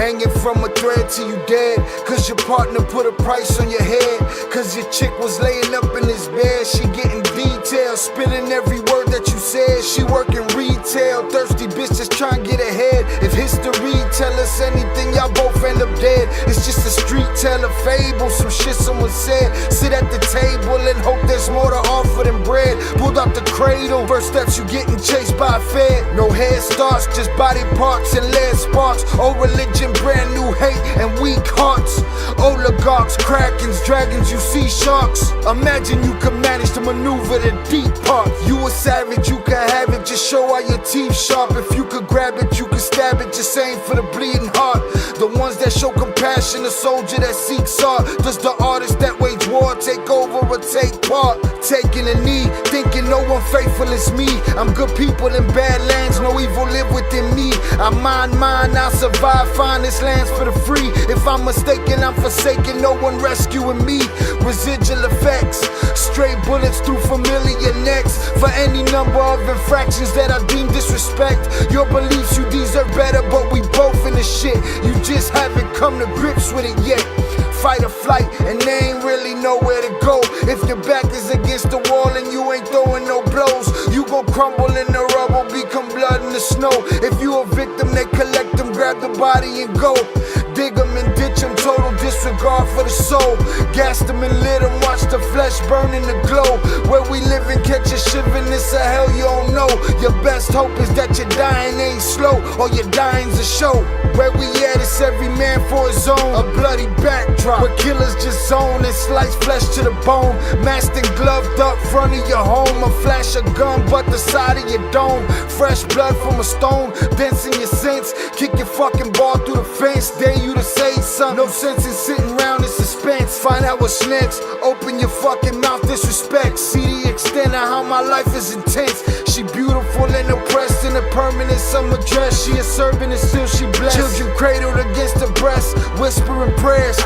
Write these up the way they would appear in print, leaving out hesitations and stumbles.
hanging from a thread till you dead, cause your partner put a price on your head, cause your chick was laying up in his bed. She getting details, spilling every word that you said. She working retail, thirsty bitch just trying to get ahead. If history tell us anything, y'all both end up dead. It's just a street tale, a fable, some shit someone said. Sit at the table and hope there's more to offer than bread. Pulled out the cradle, first steps you getting chased by a fed. No head starts, just body parts and lead sparks. Old religion, brand new hate and weak hearts. Oligarchs, krakens, dragons, you see sharks. Imagine you could manage to maneuver the deep part. You a savage, you can have it, just show how your teeth sharp. If you could grab it, you could stab it, just aim for the bleeding heart. The ones that show compassion, a soldier that seeks art. Does the artist that wage war take over or take part? Taking a knee, thinking no one faithful is me. I'm good people in bad lands, no evil live within me. I mind mine, I'll survive, find this lands for the free. If I'm mistaken, I'm forsaken, no one rescuing me. Residual effects, stray bullets through familiar necks. For any number of infractions that I deem disrespect. Your beliefs, you deserve better, but we both in the shit. You just haven't come to grips with it yet. Fight or flight, and they ain't really nowhere to go. If your back is against the wall and you ain't throwing no blows, you gon' crumble in the rubble, become blood in the snow. If you a victim, they collect them, grab the body and go. Dig them and ditch them, total disregard for the soul. Gas them and lit them, watch the flesh burn in the glow. Where we live and catch a shivering, it's a hell you don't know. Your best hope is that your dying ain't slow, or your dying's a show. Where we at, it's every man for his own. A bloody backdrop, where killers just zone and slice flesh to the bone. Masked and gloved up front of your home. A flash of gun, but the side of your dome. Fresh blood from a stone, dense in your sense. Kick your fucking ball through the fence, dare you to say something. No sense in sitting around in suspense. Find out what's next, open your fucking mouth, disrespect. See the extent of how my life is intense. She beautiful and oppressed in a permanent summer dress. She a servant and still she blessed. Children cradled against her breast, whispering prayers,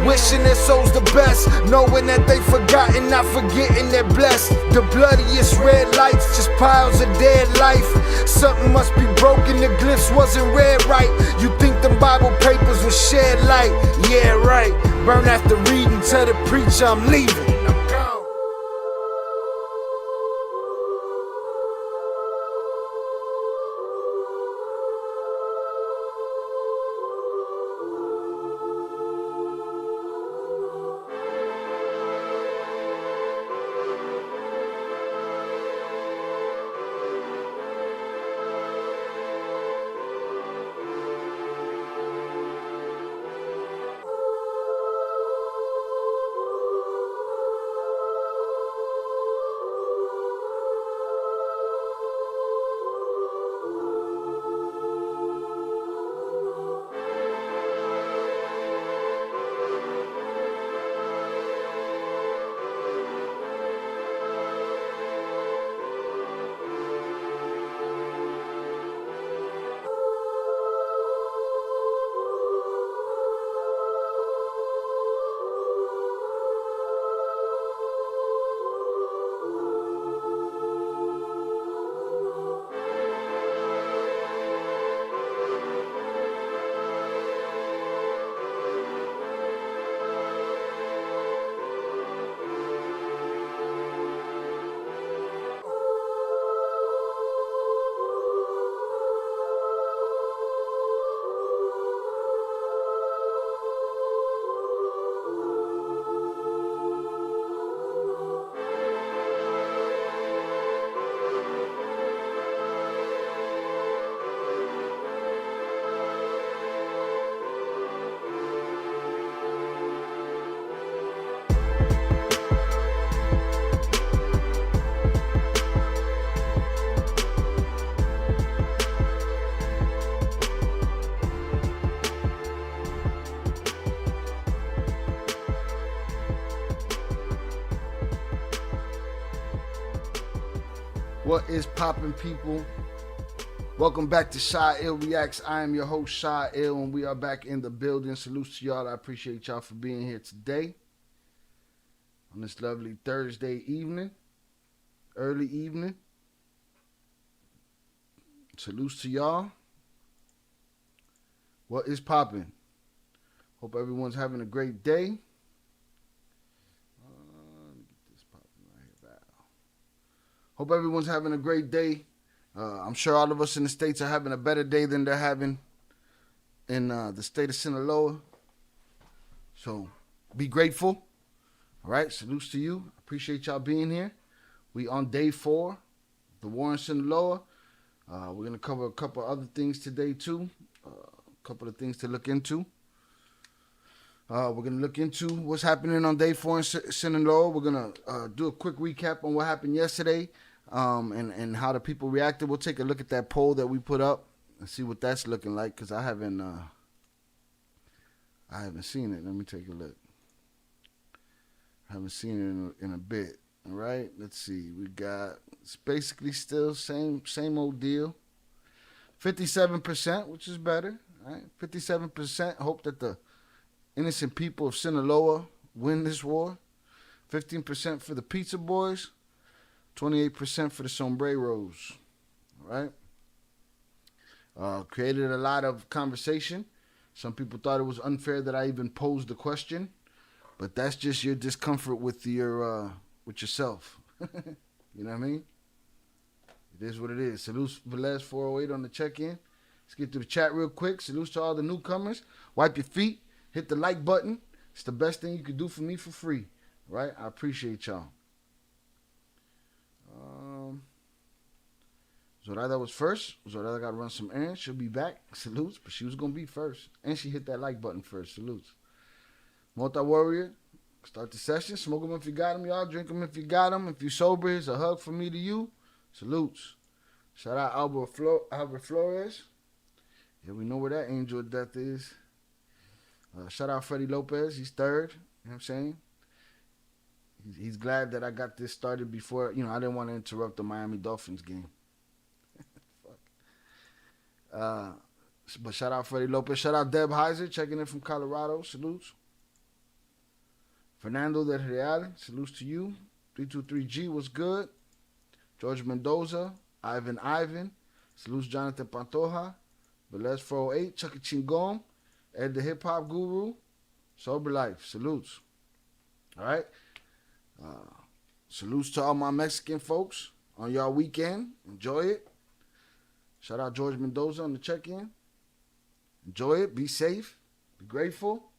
wishing their souls the best, knowing that they forgotten, not forgetting they're blessed. The bloodiest red lights, just piles of dead life. Something must be broken, the glyphs wasn't read right. You think them Bible papers will shed light? Yeah, right. Burn after reading, tell the preacher I'm leaving. What is poppin', people? Welcome back to Shy Ill Reacts. I am your host, Shy Ill, and we are back in the building. Salutes to y'all. I appreciate y'all for being here today on this lovely Thursday evening, early evening. Salutes to y'all. What is popping? Hope everyone's having a great day. Let me get this popping right here. Hope everyone's having a great day. I'm sure all of us in the States are having a better day than they're having in the state of Sinaloa. So be grateful. All right, salutes to you. Appreciate y'all being here. We on day 4, the war in Sinaloa. We're going to cover a couple other things today too. A couple of things to look into. We're going to look into what's happening on day 4 in Sinaloa. We're going to do a quick recap on what happened yesterday and how the people reacted. We'll take a look at that poll that we put up and see what that's looking like, because I haven't seen it. Let me take a look. I haven't seen it in a bit. All right, let's see. We got, it's basically still same old deal. 57%, which is better. All right, 57% hope that the innocent people of Sinaloa win this war. 15% for the pizza boys. 28% for the sombreros. All right. Created a lot of conversation. Some people thought it was unfair that I even posed the question, but that's just your discomfort with your with yourself. You know what I mean? It is what it is. Salutes Velez 408 on the check-in. Let's get to the chat real quick. Salutes to all the newcomers. Wipe your feet. Hit the like button. It's the best thing you could do for me for free. Right? I appreciate y'all. Zorada was first. Zorada got to run some errands. She'll be back. Salutes. But she was going to be first. And she hit that like button first. Salutes. Mota Warrior. Start the session. Smoke them if you got them, y'all. Drink them if you got them. If you sober, here's a hug from me to you. Salutes. Shout out Albert Flores. Yeah, we know where that angel of death is. Shout out Freddie Lopez. He's third. You know what I'm saying? He's glad that I got this started before. You know, I didn't want to interrupt the Miami Dolphins game. Fuck. But shout out Freddie Lopez. Shout out Deb Heiser, checking in from Colorado. Salutes. Fernando del Real, salutes to you. 323G was good. George Mendoza, Ivan, salutes Jonathan Pantoja. Velez 408, Chucky Chingon, Ed the Hip Hop Guru, Sober Life, salutes. All right. Salutes to all my Mexican folks on y'all weekend. Enjoy it. Shout out George Mendoza on the check-in. Enjoy it. Be safe. Be grateful.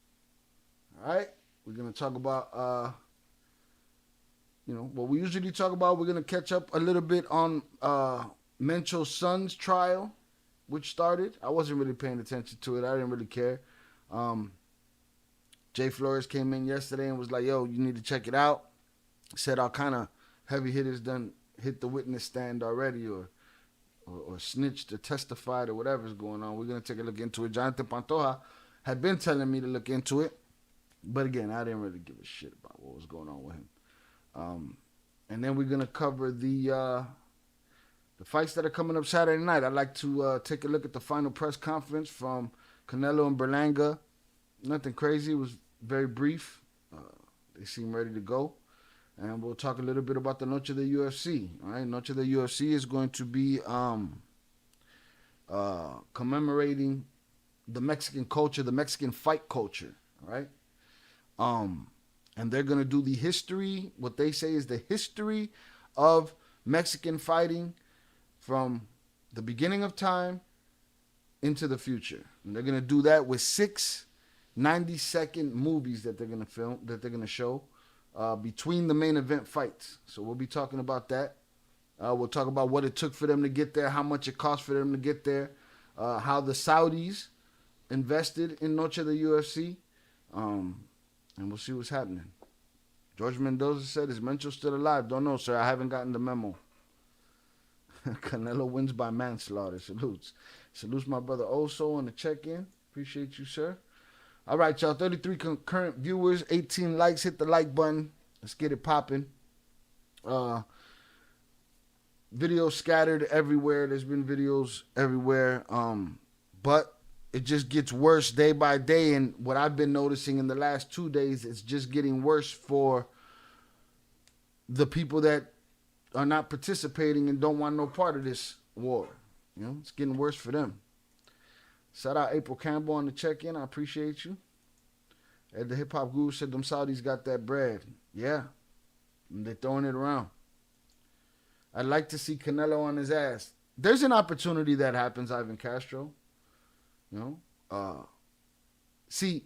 All right. We're going to talk about, what we usually talk about. We're going to catch up a little bit on Mencho's son's trial, which started. I wasn't really paying attention to it. I didn't really care. Jay Flores came in yesterday and was like, yo, you need to check it out. Said all kind of heavy hitters done hit the witness stand already or snitched or testified or whatever's going on. We're going to take a look into it. Jonathan Pantoja had been telling me to look into it. But again, I didn't really give a shit about what was going on with him. And then we're going to cover the fights that are coming up Saturday night. I'd like to take a look at the final press conference from Canelo and Berlanga. Nothing crazy. It was very brief. They seem ready to go. And we'll talk a little bit about the Noche of the UFC. All right, Noche of the UFC is going to be commemorating the Mexican culture, the Mexican fight culture. All right. And they're going to do the history, what they say is the history of Mexican fighting from the beginning of time into the future. And they're going to do that with 6 90-second movies that they're going to film, that they're going to show between the main event fights. So we'll be talking about that. We'll talk about what it took for them to get there, how much it cost for them to get there, how the Saudis invested in Noche of the UFC. And we'll see what's happening. George Mendoza said, is Mencho still alive? Don't know, sir. I haven't gotten the memo. Canelo wins by manslaughter. Salutes. Salutes my brother Oso on the check-in. Appreciate you, sir. All right, y'all. 33 concurrent viewers, 18 likes. Hit the like button. Let's get it popping. Videos scattered everywhere. There's been videos everywhere. But it just gets worse day by day. And what I've been noticing in the last 2 days, it's just getting worse for the people that are not participating and don't want no part of this war. You know, it's getting worse for them. Shout out April Campbell on the check-in. I appreciate you. And the hip hop guru said them Saudis got that bread. Yeah. And they're throwing it around. I'd like to see Canelo on his ass. There's an opportunity that happens, Ivan Castro. You know? See,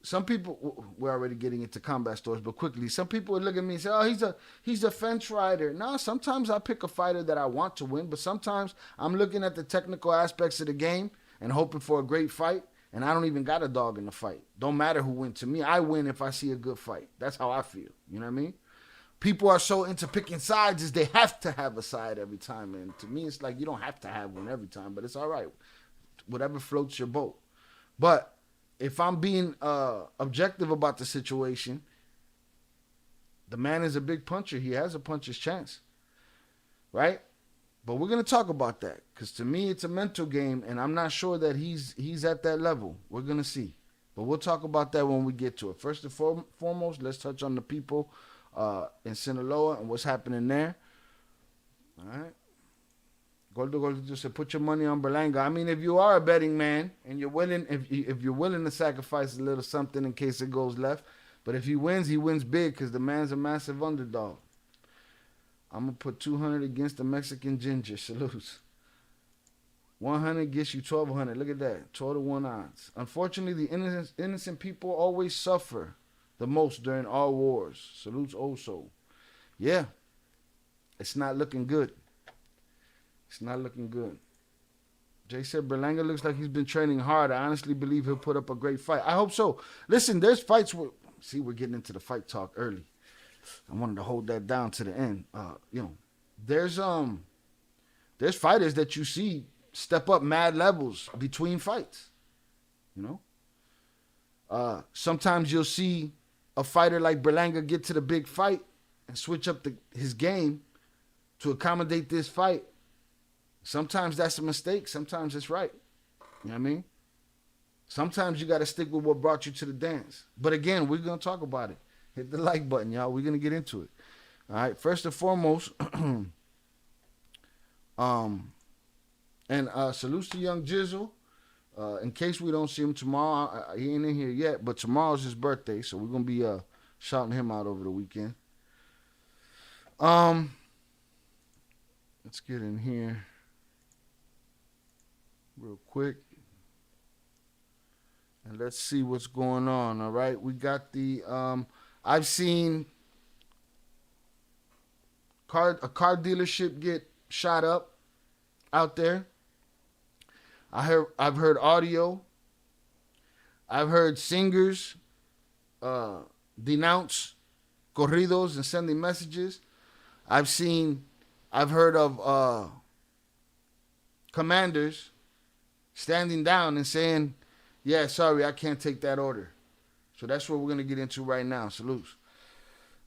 some people, we're already getting into combat stores, but quickly, some people would look at me and say, oh, he's a fence fighter. No, sometimes I pick a fighter that I want to win, but sometimes I'm looking at the technical aspects of the game and hoping for a great fight, and I don't even got a dog in the fight. Don't matter who wins. To me, I win if I see a good fight. That's how I feel. You know what I mean? People are so into picking sides is they have to have a side every time, and to me, it's like you don't have to have one every time, but it's all right. Whatever floats your boat. But if I'm being objective about the situation, the man is a big puncher. He has a puncher's chance, right? But we're going to talk about that because to me, it's a mental game, and I'm not sure that he's at that level. We're going to see. But we'll talk about that when we get to it. First and foremost, let's touch on the people in Sinaloa and what's happening there. All right. Gordo said, put your money on Berlanga. I mean, if you are a betting man and you're willing, if you're willing to sacrifice a little something in case it goes left, but if he wins big because the man's a massive underdog. I'm gonna put 200 against the Mexican ginger. Salutes. 100 gets you 1,200. Look at that, 12-1 odds. Unfortunately, the innocent people always suffer the most during all wars. Salutes also. Yeah, it's not looking good. It's not looking good. Jay said Berlanga looks like he's been training hard. I honestly believe he'll put up a great fight. I hope so. Listen, there's fights where, see, we're getting into the fight talk early. I wanted to hold that down to the end. You know, there's fighters that you see step up mad levels between fights. You know, sometimes you'll see a fighter like Berlanga get to the big fight and switch up his game to accommodate this fight. Sometimes that's a mistake. Sometimes it's right. You know what I mean? Sometimes you got to stick with what brought you to the dance. But again, we're going to talk about it. Hit the like button, y'all. We're going to get into it. All right. First and foremost, salutes to Young Jizzle. In case we don't see him tomorrow, he ain't in here yet, but tomorrow's his birthday, so we're going to be shouting him out over the weekend. Let's get in here real quick. And let's see what's going on, all right? We got the, I've seen a car dealership get shot up out there. I've heard audio. I've heard singers denounce corridos and sending messages. I've heard of commanders standing down and saying, yeah, sorry, I can't take that order. So that's what we're going to get into right now. Salutes.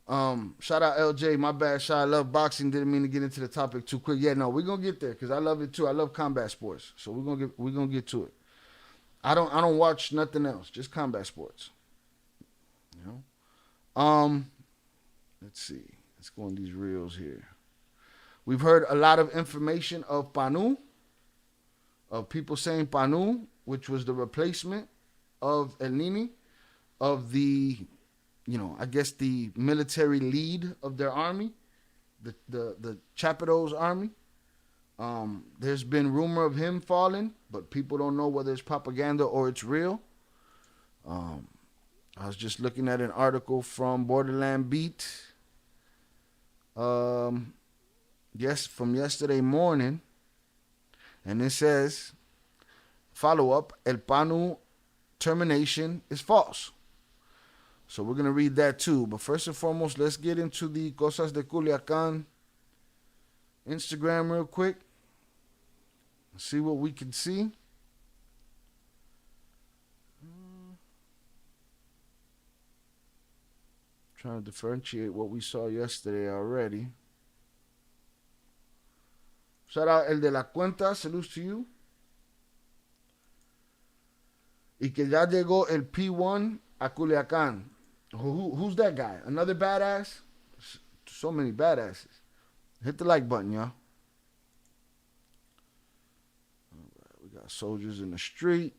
Shout out LJ. My bad, Shy. I love boxing. Didn't mean to get into the topic too quick. Yeah, no, we're going to get there because I love it too. I love combat sports. So we're going to get to it. I don't watch nothing else, just combat sports. You know? Let's see. Let's go on these reels here. We've heard a lot of information of Panu, of people saying Panu, which was the replacement of El Nini, of the, you know, I guess the military lead of their army, the Chapitos army. There's been rumor of him falling, but people don't know whether it's propaganda or it's real. I was just looking at an article from Borderland Beat. Yes, from yesterday morning. And it says, follow-up, El Panu termination is false. So we're going to read that too. But first and foremost, let's get into the Cosas de Culiacan Instagram real quick. See what we can see. Trying to differentiate what we saw yesterday already. Shout out El de la Cuenta, salutes to you. Y que ya llegó el P1 a Culiacán. Who's that guy? Another badass? So many badasses. Hit the like button, y'all. All right, we We got soldiers in the street.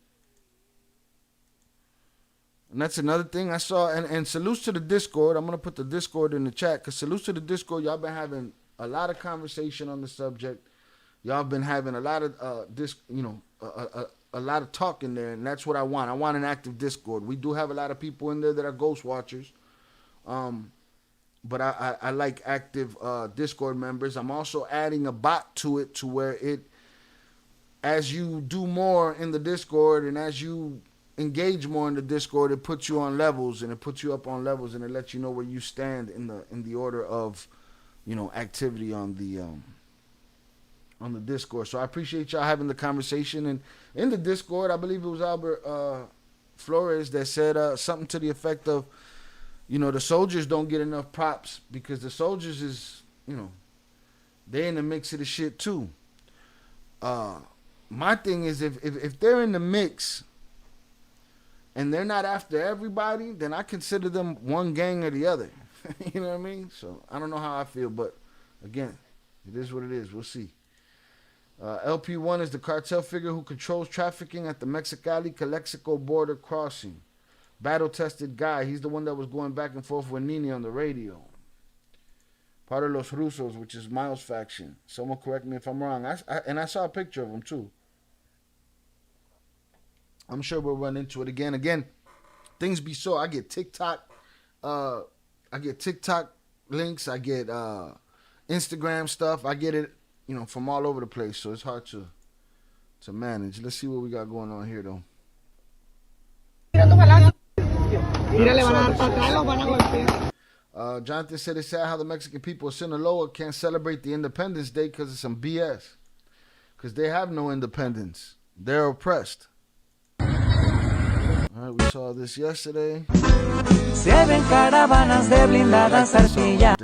And that's another thing I saw. And salutes to the Discord. I'm going to put the Discord in the chat. Because salutes to the Discord. Y'all been having a lot of conversation on the subject. Y'all been having a lot of, a lot of talk in there. And that's what I want. I want an active Discord. We do have a lot of people in there that are ghost watchers. But I like active Discord members. I'm also adding a bot to it to where as you do more in the Discord and as you engage more in the Discord, it puts you on levels and it puts you up on levels and it lets you know where you stand in the order of, activity on the Discord. So I appreciate y'all having the conversation. And in the Discord, I believe it was Albert Flores that said something to the effect of, the soldiers don't get enough props because the soldiers is, they in the mix of the shit too. My thing is if they're in the mix and they're not after everybody, then I consider them one gang or the other. You know what I mean? So I don't know how I feel, but again, it is what it is. We'll see. LP1 is the cartel figure who controls trafficking at the Mexicali-Calexico border crossing. Battle-tested guy. He's the one that was going back and forth with Nini on the radio. Part of Los Rusos, which is Miles' faction. Someone correct me if I'm wrong. I saw a picture of him too. I'm sure we'll run into it again. Again, things be so. I get TikTok links. I get Instagram stuff. I get it, from all over the place. So it's hard to manage. Let's see what we got going on here, though. Jonathan said it's sad how the Mexican people of Sinaloa can't celebrate the Independence Day because of some BS. Because they have no independence. They're oppressed. All right, we saw this yesterday. Se ven caravanas de blindadas artilla.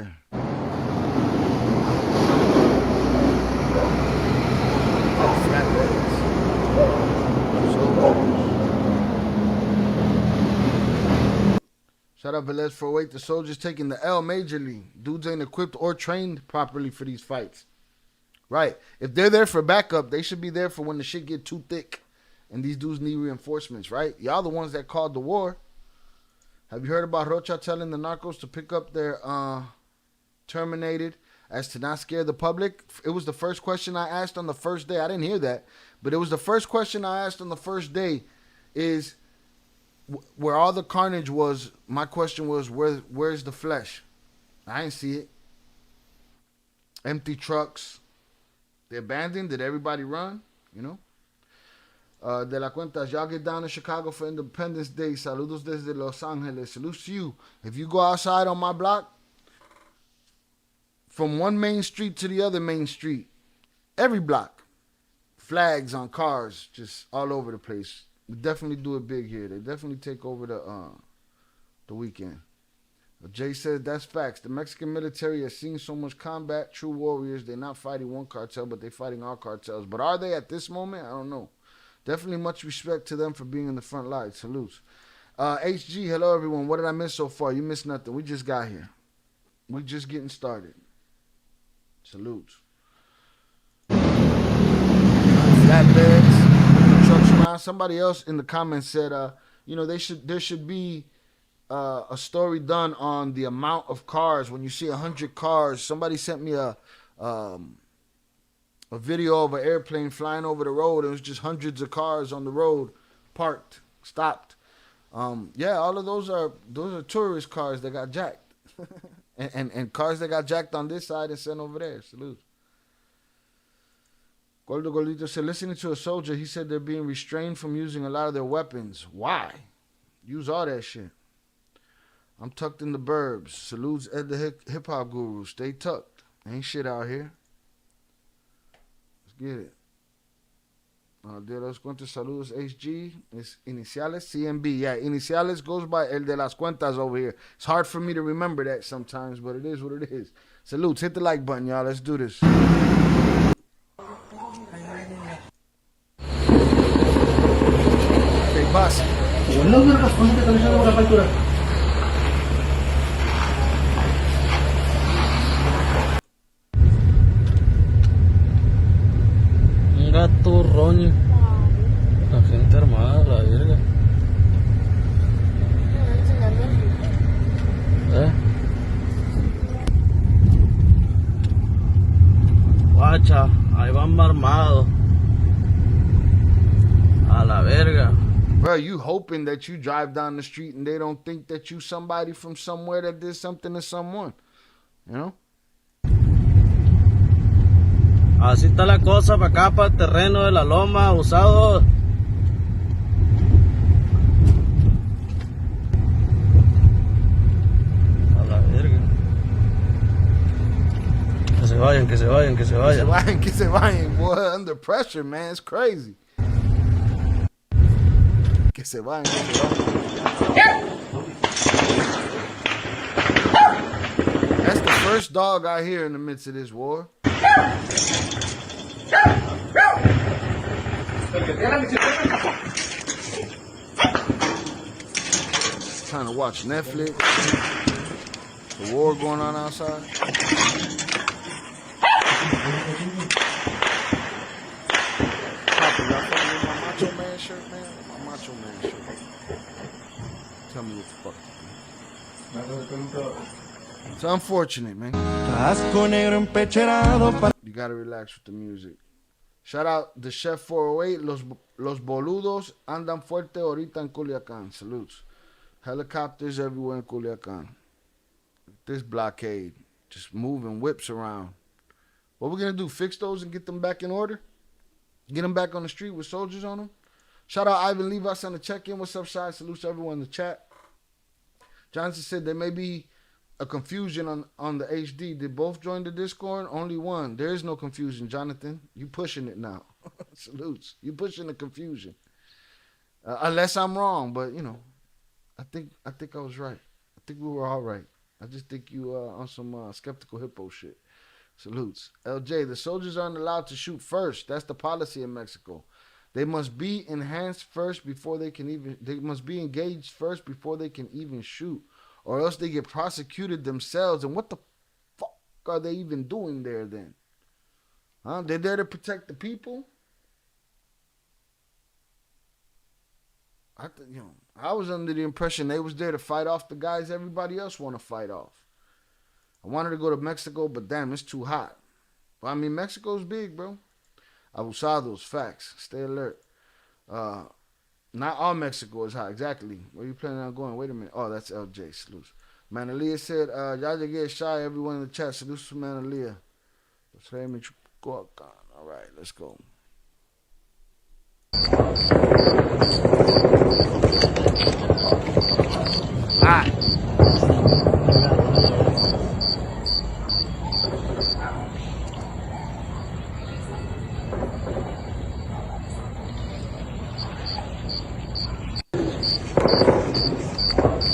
Shout out Velez for weight. The soldiers taking the L majorly. Dudes ain't equipped or trained properly for these fights. Right. If they're there for backup, they should be there for when the shit get too thick. And these dudes need reinforcements, right? Y'all the ones that called the war. Have you heard about Rocha telling the narcos to pick up their terminated as to not scare the public? It was the first question I asked on the first day. I didn't hear that. But it was the first question I asked on the first day is where all the carnage was. My question was, where's the flesh? I didn't see it. Empty trucks. They abandoned. Did everybody run? De la Cuentas, y'all get down to Chicago for Independence Day. Saludos desde Los Angeles. Salutes to you. If you go outside on my block, from one main street to the other main street, every block, flags on cars, just all over the place. We definitely do it big here. They definitely take over the weekend. Jay says that's facts. The Mexican military has seen so much combat, true warriors. They're not fighting one cartel, but they're fighting all cartels. But are they at this moment? I don't know. Definitely much respect to them for being in the front line. Salutes. HG, hello everyone. What did I miss so far? You missed nothing. We just got here. We're just getting started. Salutes. Flatbeds, trucks around. Somebody else in the comments said, there should be a story done on the amount of cars. When you see 100 cars, somebody sent me a video of an airplane flying over the road. It was just hundreds of cars on the road, parked, stopped. All of those are tourist cars that got jacked, and cars that got jacked on this side and sent over there. Salute. Gordo Golito said, listening to a soldier, he said they're being restrained from using a lot of their weapons. Why? Use all that shit. I'm tucked in the burbs. Salutes Ed the hip hop guru. Stay tucked. Ain't shit out here. Get it. De los cuentas, saludos, HG. It's Iniciales, CMB. Yeah, Iniciales goes by El de las Cuentas over here. It's hard for me to remember that sometimes, but it is what it is. Salutes. Hit the like button, y'all. Let's do this. Okay, boss. Turrón. más armado. A la verga. Bro, you hoping that you drive down the street and they don't think that you somebody from somewhere that did something to someone. You know? Así está la cosa para acá, para el terreno de la loma, usado. A la verga. Que se vayan, que se vayan, que se vayan. Que se vayan, boy. Under pressure, man. It's crazy. Que se vayan, que se vayan. That's the first dog I hear in the midst of this war. Trying to watch Netflix. The war going on outside. Papa, y'all fucking with my Macho Man shirt, man? My Macho Man shirt. Tell me what the fuck. It's unfortunate, man. You gotta relax with the music. Shout out the Chef 408. Los boludos andan fuerte ahorita en Culiacán. Salutes. Helicopters everywhere in Culiacán. This blockade. Just moving whips around. What we gonna do? Fix those and get them back in order? Get them back on the street with soldiers on them? Shout out Ivan Levis on the check-in. What's up, Shy? Salutes to everyone in the chat. Johnson said there may be a confusion on the HD. Did both join the Discord? Only one. There is no confusion, Jonathan. You pushing it now. Salutes. You pushing the confusion. Unless I'm wrong, but you know, I think I was right. I think we were all right. I just think you on some skeptical hippo shit. Salutes. LJ, the soldiers aren't allowed to shoot first. That's the policy in Mexico. They must be enhanced first before they can even. They must be engaged first before they can even shoot, or else they get prosecuted themselves. And what the fuck are they even doing there then? Huh? They're there to protect the people. I was under the impression they was there to fight off the guys everybody else want to fight off. I wanted to go to Mexico, but damn, it's too hot. Well, I mean, Mexico's big, bro. Abusados, facts. Stay alert. Not all Mexico is hot, exactly. Where you planning on going? Wait a minute. Oh, that's LJ. Salutes. Manalia said, ya llegué, Shy. Everyone in the chat. Salutes to Manalia. All right, let's go. Hot.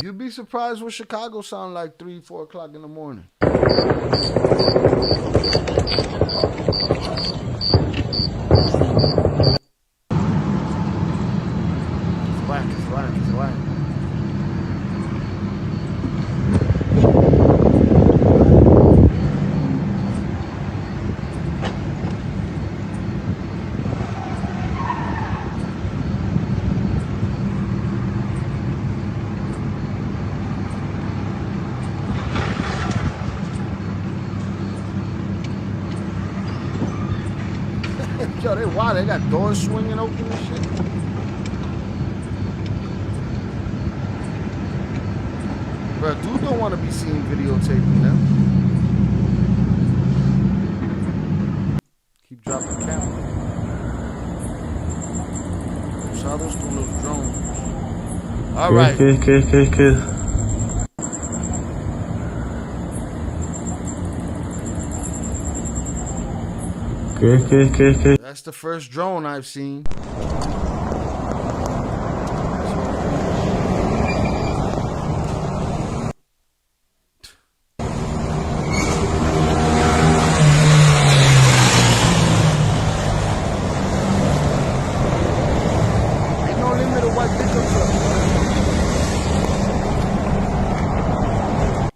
You'd be surprised what Chicago sound like 3, 4 o'clock in the morning. Yo, they wild. They got doors swinging open and shit. Bro, dude don't want to be seen videotaping them. Keep dropping camera. Usados con los drones. All right. ¿Qué? That's the first drone I've seen. Ain't no limit to what pickup truck.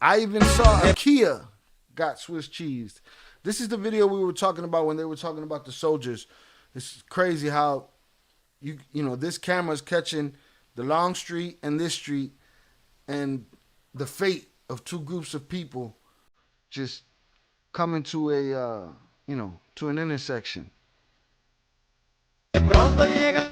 I even saw a Kia got Swiss cheesed. This is the video we were talking about when they were talking about the soldiers. It's crazy how you know this camera's catching the long street and this street and the fate of two groups of people just coming to a to an intersection. Pronto llega.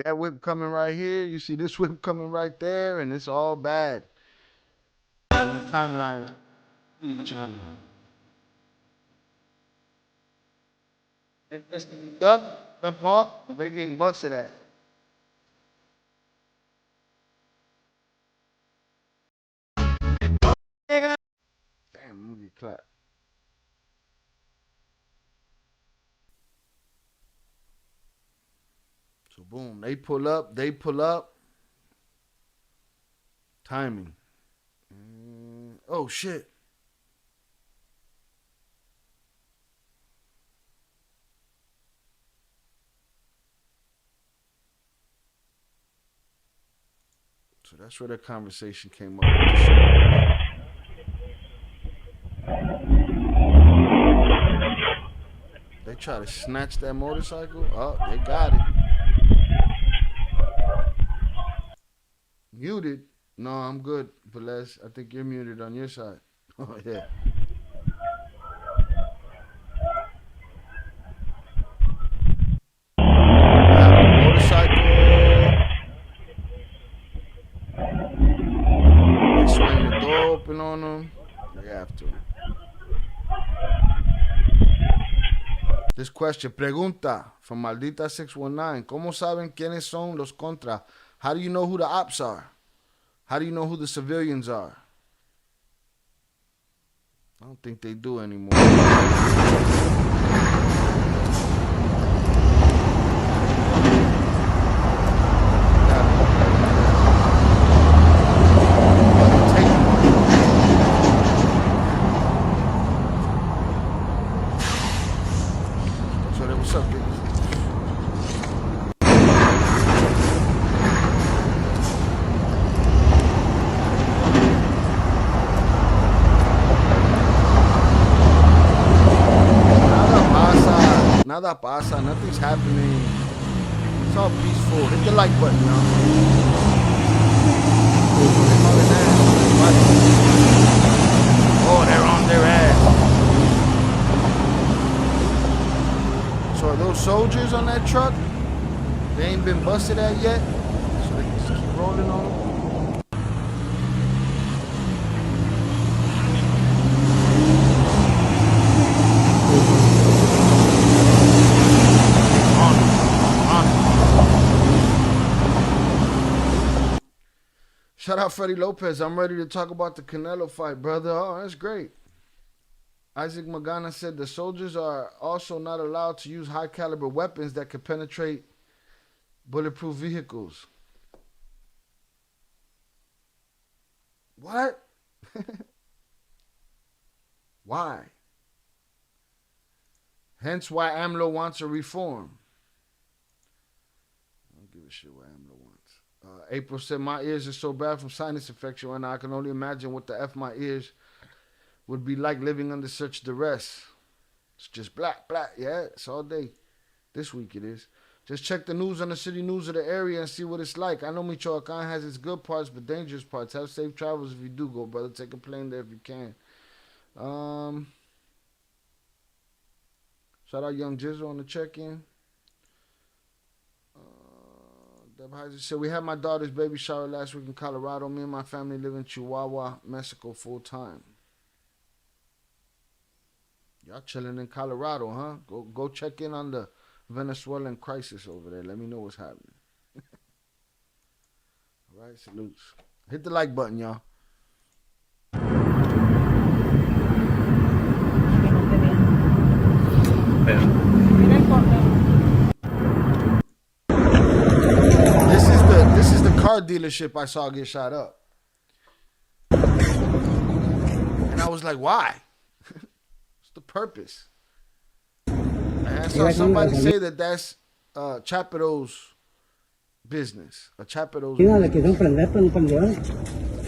That whip coming right here. You see this whip coming right there, and it's all bad. Timeline. Yup, the ball, they getting busted at. Damn, movie clap. So boom, they pull up. Timing. Oh shit. So that's where the conversation came up with the shit. They try to snatch that motorcycle. Oh, they got it. Muted? No, I'm good, Velez. I think you're muted on your side. Oh, yeah. Motorcycle. They swing the door open on them. They have to. This question, pregunta from Maldita 619. ¿Cómo saben quiénes son los contra? How do you know who the ops are? How do you know who the civilians are? I don't think they do anymore. So what's up, dude? Nada pasa, nothing's happening. It's all peaceful. Hit the like button, y'all. Oh, they're on their ass. So are those soldiers on that truck? They ain't been busted at yet? So they can just keep rolling on them? Shout out Freddie Lopez. I'm ready to talk about the Canelo fight, brother. Oh, that's great. Isaac Magana said the soldiers are also not allowed to use high caliber weapons that could penetrate bulletproof vehicles. What? Why? Hence why AMLO wants a reform. I don't give a shit what AMLO wants. April said, my ears are so bad from sinus infection right now, I can only imagine what the F my ears would be like living under such duress. It's just black. Yeah, it's all day. This week it is. Just check the news on the city news of the area and see what it's like. I know Michoacan has its good parts, but dangerous parts. Have safe travels if you do go, brother. Take a plane there if you can. Shout out Young Jizzle on the check-in. Deb Heiser said, we had my daughter's baby shower last week in Colorado. Me and my family live in Chihuahua, Mexico full time. Y'all chilling in Colorado, huh? Go check in on the Venezuelan crisis over there. Let me know what's happening. All right, salutes. Hit the like button, y'all. This is the car dealership I saw get shot up. And I was like, why? What's the purpose? And I saw somebody say that that's Chapiro's business. A Chapiro's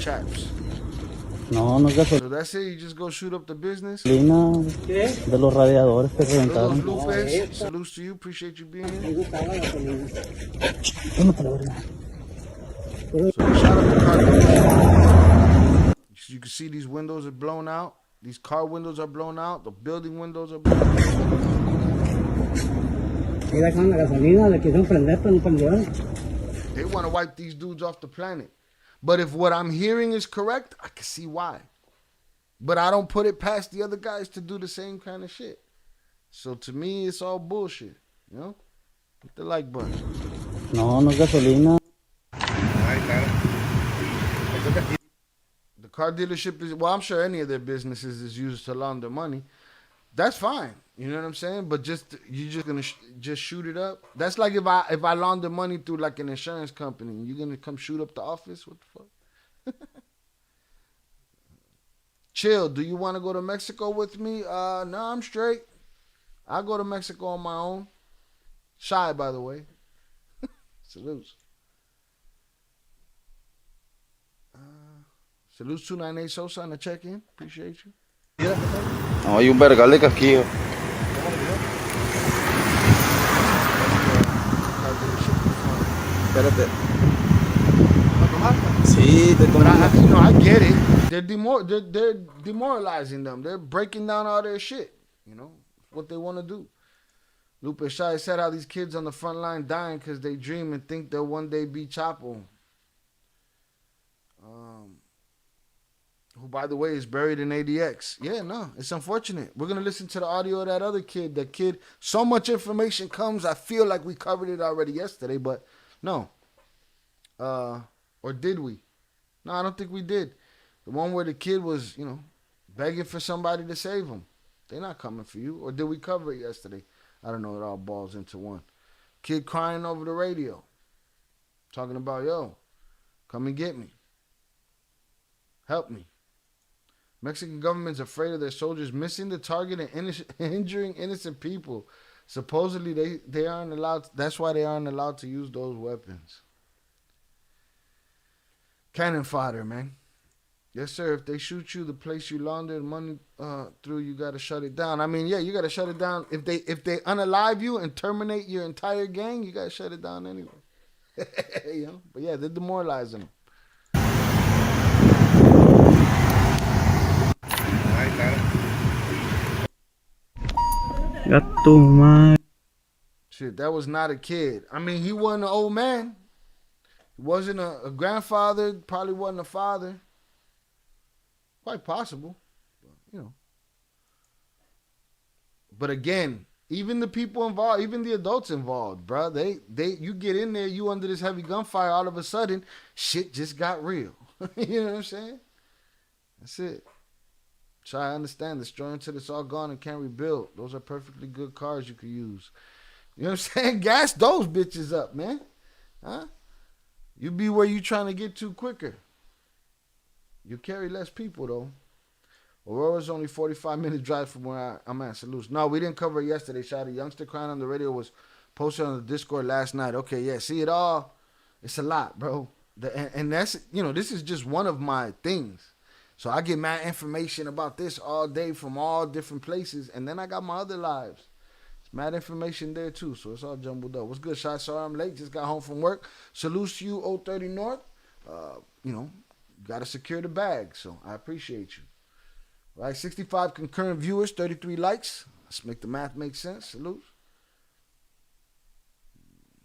Chaps. No, no es So that's it, you just go shoot up the business? gasolina de los radiadores que reventaron. Lupes, salutes to you, appreciate you being here. So shout out to car dealership. You can see these windows are blown out. These car windows are blown out. The building windows are blown out. They want to wipe these dudes off the planet. But if what I'm hearing is correct, I can see why. But I don't put it past the other guys to do the same kind of shit. So to me, it's all bullshit. You know? Hit the like button. No, no es gasolina. The car dealership is, well, I'm sure any of their businesses is used to launder money. That's fine. You know what I'm saying? But you're just gonna just shoot it up. That's like if I launder money through like an insurance company, you're gonna come shoot up the office. What the fuck? Chill. Do you want to go to Mexico with me? No, I'm straight. I'll go to Mexico on my own. Shy, by the way. Salutes. Salutes 298 Sosa on the check-in. Appreciate you. No, hay un vergal de casquillo. Espérate. Sí, te But I get it. They're demoralizing them. They're breaking down all their shit. You know, what they want to do. Lupe Shai said how these kids on the front line dying because they dream and think they'll one day be Chapo. Who, by the way, is buried in ADX. Yeah, no, it's unfortunate. We're going to listen to the audio of that other kid. That kid, so much information comes, I feel like we covered it already yesterday, but no. Or did we? No, I don't think we did. The one where the kid was, you know, begging for somebody to save him. They're not coming for you. Or did we cover it yesterday? I don't know. It all balls into one. Kid crying over the radio. Talking about, yo, come and get me. Help me. Mexican government's afraid of their soldiers missing the target and injuring innocent people. Supposedly they aren't allowed. That's why they aren't allowed to use those weapons. Cannon fodder, man. Yes, sir. If they shoot you, the place you laundered money through, you got to shut it down. I mean, yeah, you got to shut it down. If they unalive you and terminate your entire gang, you got to shut it down anyway. You know? But yeah, they're demoralizing them. Shit, that was not a kid. I mean, he wasn't an old man. He wasn't a grandfather. Probably wasn't a father. Quite possible, you know. But again, even the people involved, even the adults involved, bro, you get in there, you under this heavy gunfire, all of a sudden, shit just got real. You know what I'm saying? That's it. Try to understand, destroy until it's all gone and can't rebuild. Those are perfectly good cars you could use. You know what I'm saying? Gas those bitches up, man. Huh? You be where you trying to get to quicker. You carry less people, though. Aurora's only 45-minute drive from where I'm at. Salutes. No, we didn't cover it yesterday. Shot a youngster crying on the radio was posted on the Discord last night. Okay, yeah. See it all. It's a lot, bro. And that's, you know, this is just one of my things. So I get mad information about this all day from all different places. And then I got my other lives. It's mad information there, too. So it's all jumbled up. What's good, Shot? Sorry I'm late. Just got home from work. Salutes to you, 030 North. You know, got to secure the bag. So I appreciate you. Right, 65 concurrent viewers, 33 likes. Let's make the math make sense. Salute.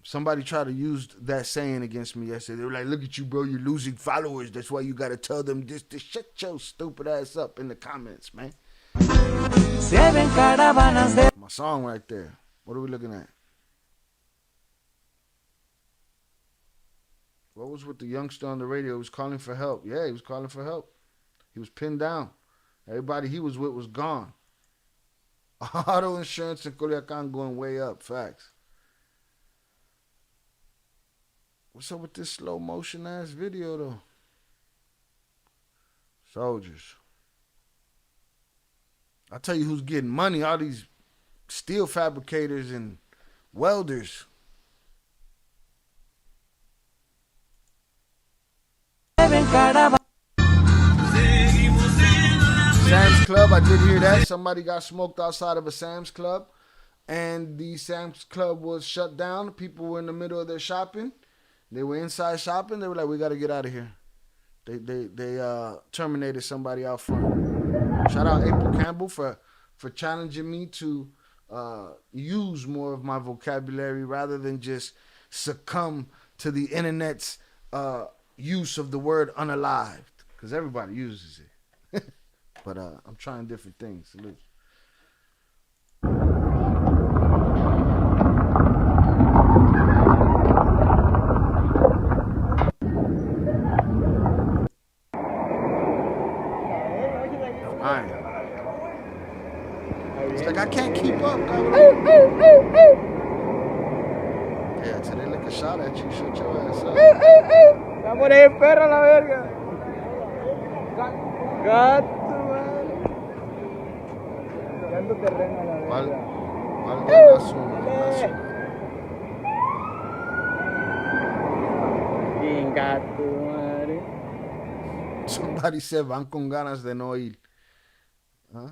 Somebody tried to use that saying against me yesterday. They were like, look at you, bro. You're losing followers. That's why you got to tell them this. Shut your stupid ass up in the comments, man. My song right there. What are we looking at? What was with the youngster on the radio? He was calling for help. Yeah, he was calling for help. He was pinned down. Everybody he was with was gone. Auto insurance in Culiacan going way up. Facts. What's up with this slow motion ass video though? Soldiers. I'll tell you who's getting money. All these steel fabricators and welders. Sam's Club, I did hear that. Somebody got smoked outside of a Sam's Club. And the Sam's Club was shut down. People were in the middle of their shopping. They were inside shopping. They were like, we got to get out of here. They terminated somebody out front. Shout out April Campbell for challenging me to use more of my vocabulary rather than just succumb to the internet's use of the word unalived, because everybody uses it. But I'm trying different things. Salute. It's like I can't keep up. Yeah, till they lick a shot at you, shut your ass up. Va a poner el perro a la verga. Gato, madre. Dando terreno a la verga. Gato, madre. Somebody said van con ganas de no ir. Huh?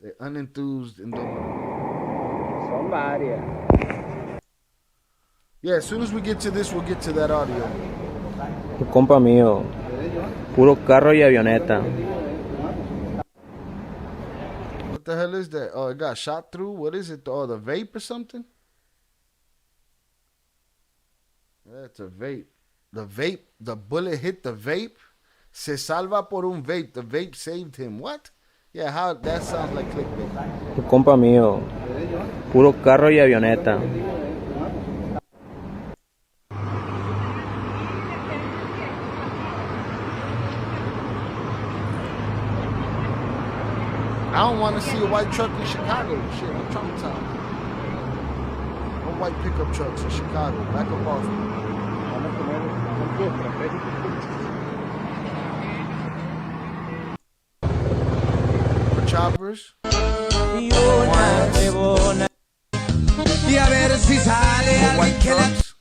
They're unenthused and don't. Son varias. Yeah, as soon as we get to this, we'll get to that audio. Tu compa mío. Puro carro y avioneta. What the hell is that? Oh, it got shot through? What is it? Oh, the vape or something? Yeah, it's a vape. The bullet hit the vape. Se salva por un vape. The vape saved him. What? Yeah, how that sounds like clickbait. Tu compa mío. Puro carro y avioneta. I don't want to see a white truck in Chicago. Shit, I'm traumatized. No white pickup trucks in Chicago. Back up off me. More choppers. More white trucks.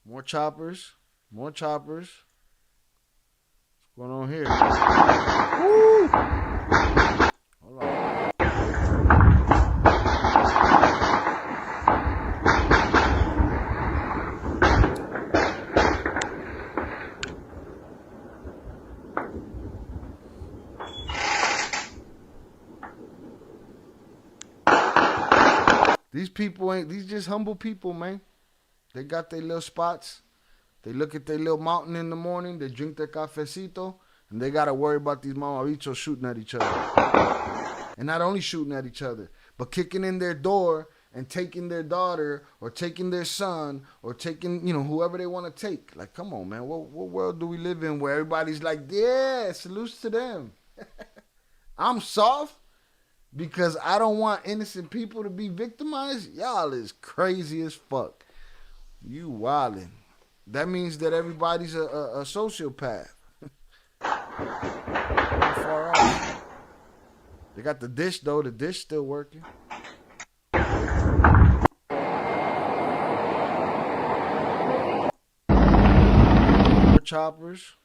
More choppers. More choppers. What's going on here? Woo! Hold on. These people these just humble people, man. They got their little spots. They look at their little mountain in the morning. They drink their cafecito. And they got to worry about these mamabichos shooting at each other. And not only shooting at each other, but kicking in their door and taking their daughter or taking their son or taking, whoever they want to take. Like, come on, man. What world do we live in where everybody's like, yeah, salutes to them. I'm soft because I don't want innocent people to be victimized. Y'all is crazy as fuck. You wildin'. That means that everybody's a sociopath. Not far off. They got the dish though. The dish still working. More choppers.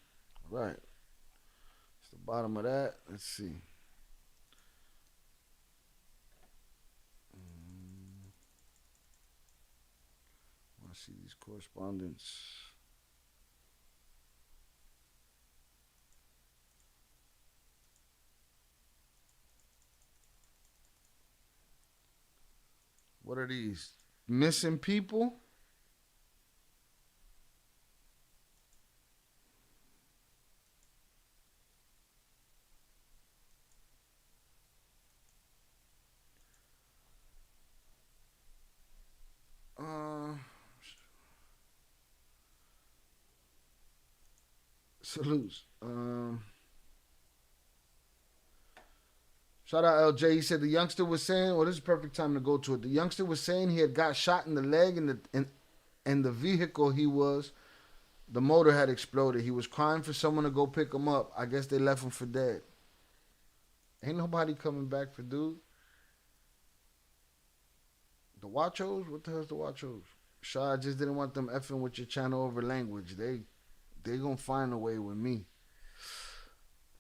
Right. It's the bottom of that. Let's see. I want to see these correspondence. What are these? Missing people? Salutes. Shout out LJ. He said the youngster was saying, well, this is a perfect time to go to it. The youngster was saying he had got shot in the leg and the vehicle the motor had exploded. He was crying for someone to go pick him up. I guess they left him for dead. Ain't nobody coming back for dude. The Wachos? What the hell's the Wachos? Shaw, I just didn't want them effing with your channel over language. They gonna find a way with me.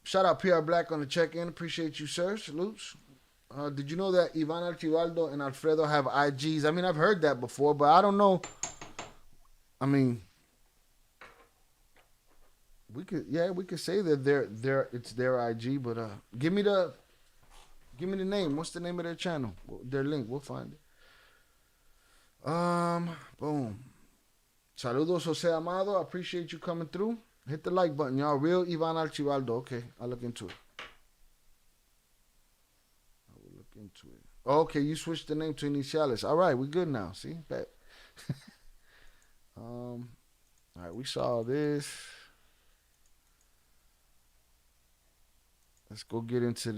Shout out PR Black on the check-in. Appreciate you, sir. Salutes. Did you know that Ivan Archibaldo and Alfredo have IGs? I mean, I've heard that before, but I don't know. I mean, we could say that it's their IG, but give me the name. What's the name of their channel? Their link. We'll find it. Boom. Saludos, Jose Amado. I appreciate you coming through. Hit the like button, y'all. Real Ivan Archibaldo. Okay, I'll look into it. Okay, you switched the name to Iniciales. All right, we good now. See, bet. All right, we saw this. Let's go get into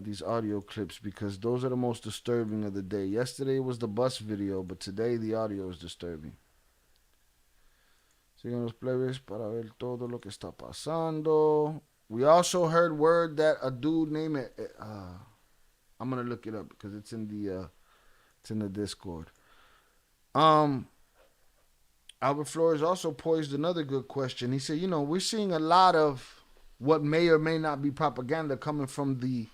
these audio clips because those are the most disturbing of the day. Yesterday was the bus video, but today the audio is disturbing. Sigan los plebes para ver todo lo que está pasando. We also heard word that a dude named I'm gonna look it up because it's in the Discord. Albert Flores also posed another good question. He said, we're seeing a lot of what may or may not be propaganda coming from the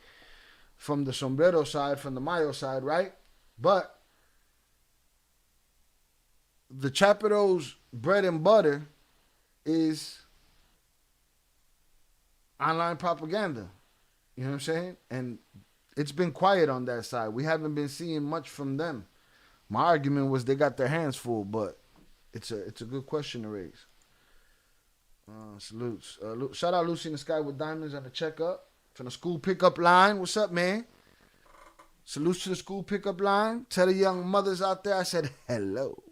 sombrero side, from the Mayo side, right? But the Chapiro's bread and butter is online propaganda. You know what I'm saying? And it's been quiet on that side. We haven't been seeing much from them. My argument was they got their hands full, but it's a good question to raise. Salutes. Shout out Lucy in the Sky with Diamonds on the checkup. From the school pickup line. What's up, man? Salutes to the school pickup line. Tell the young mothers out there I said hello.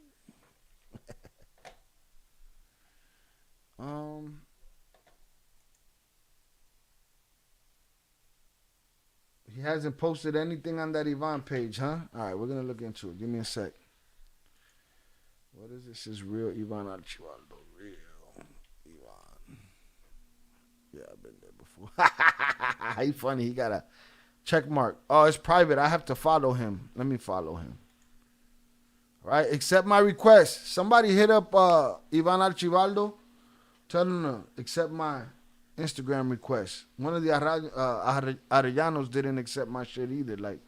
He hasn't posted anything on that Ivan page, huh? All right, we're going to look into it. Give me a sec. What is this? This is real Ivan Archibaldo. Real Ivan. Yeah, I've been there before. He's funny. He got a check mark. Oh, it's private. I have to follow him. Let me follow him. All right, accept my request. Somebody hit up Ivan Archibaldo. Tell him to accept my Instagram request. One of the Arellanos didn't accept my shit either. Like,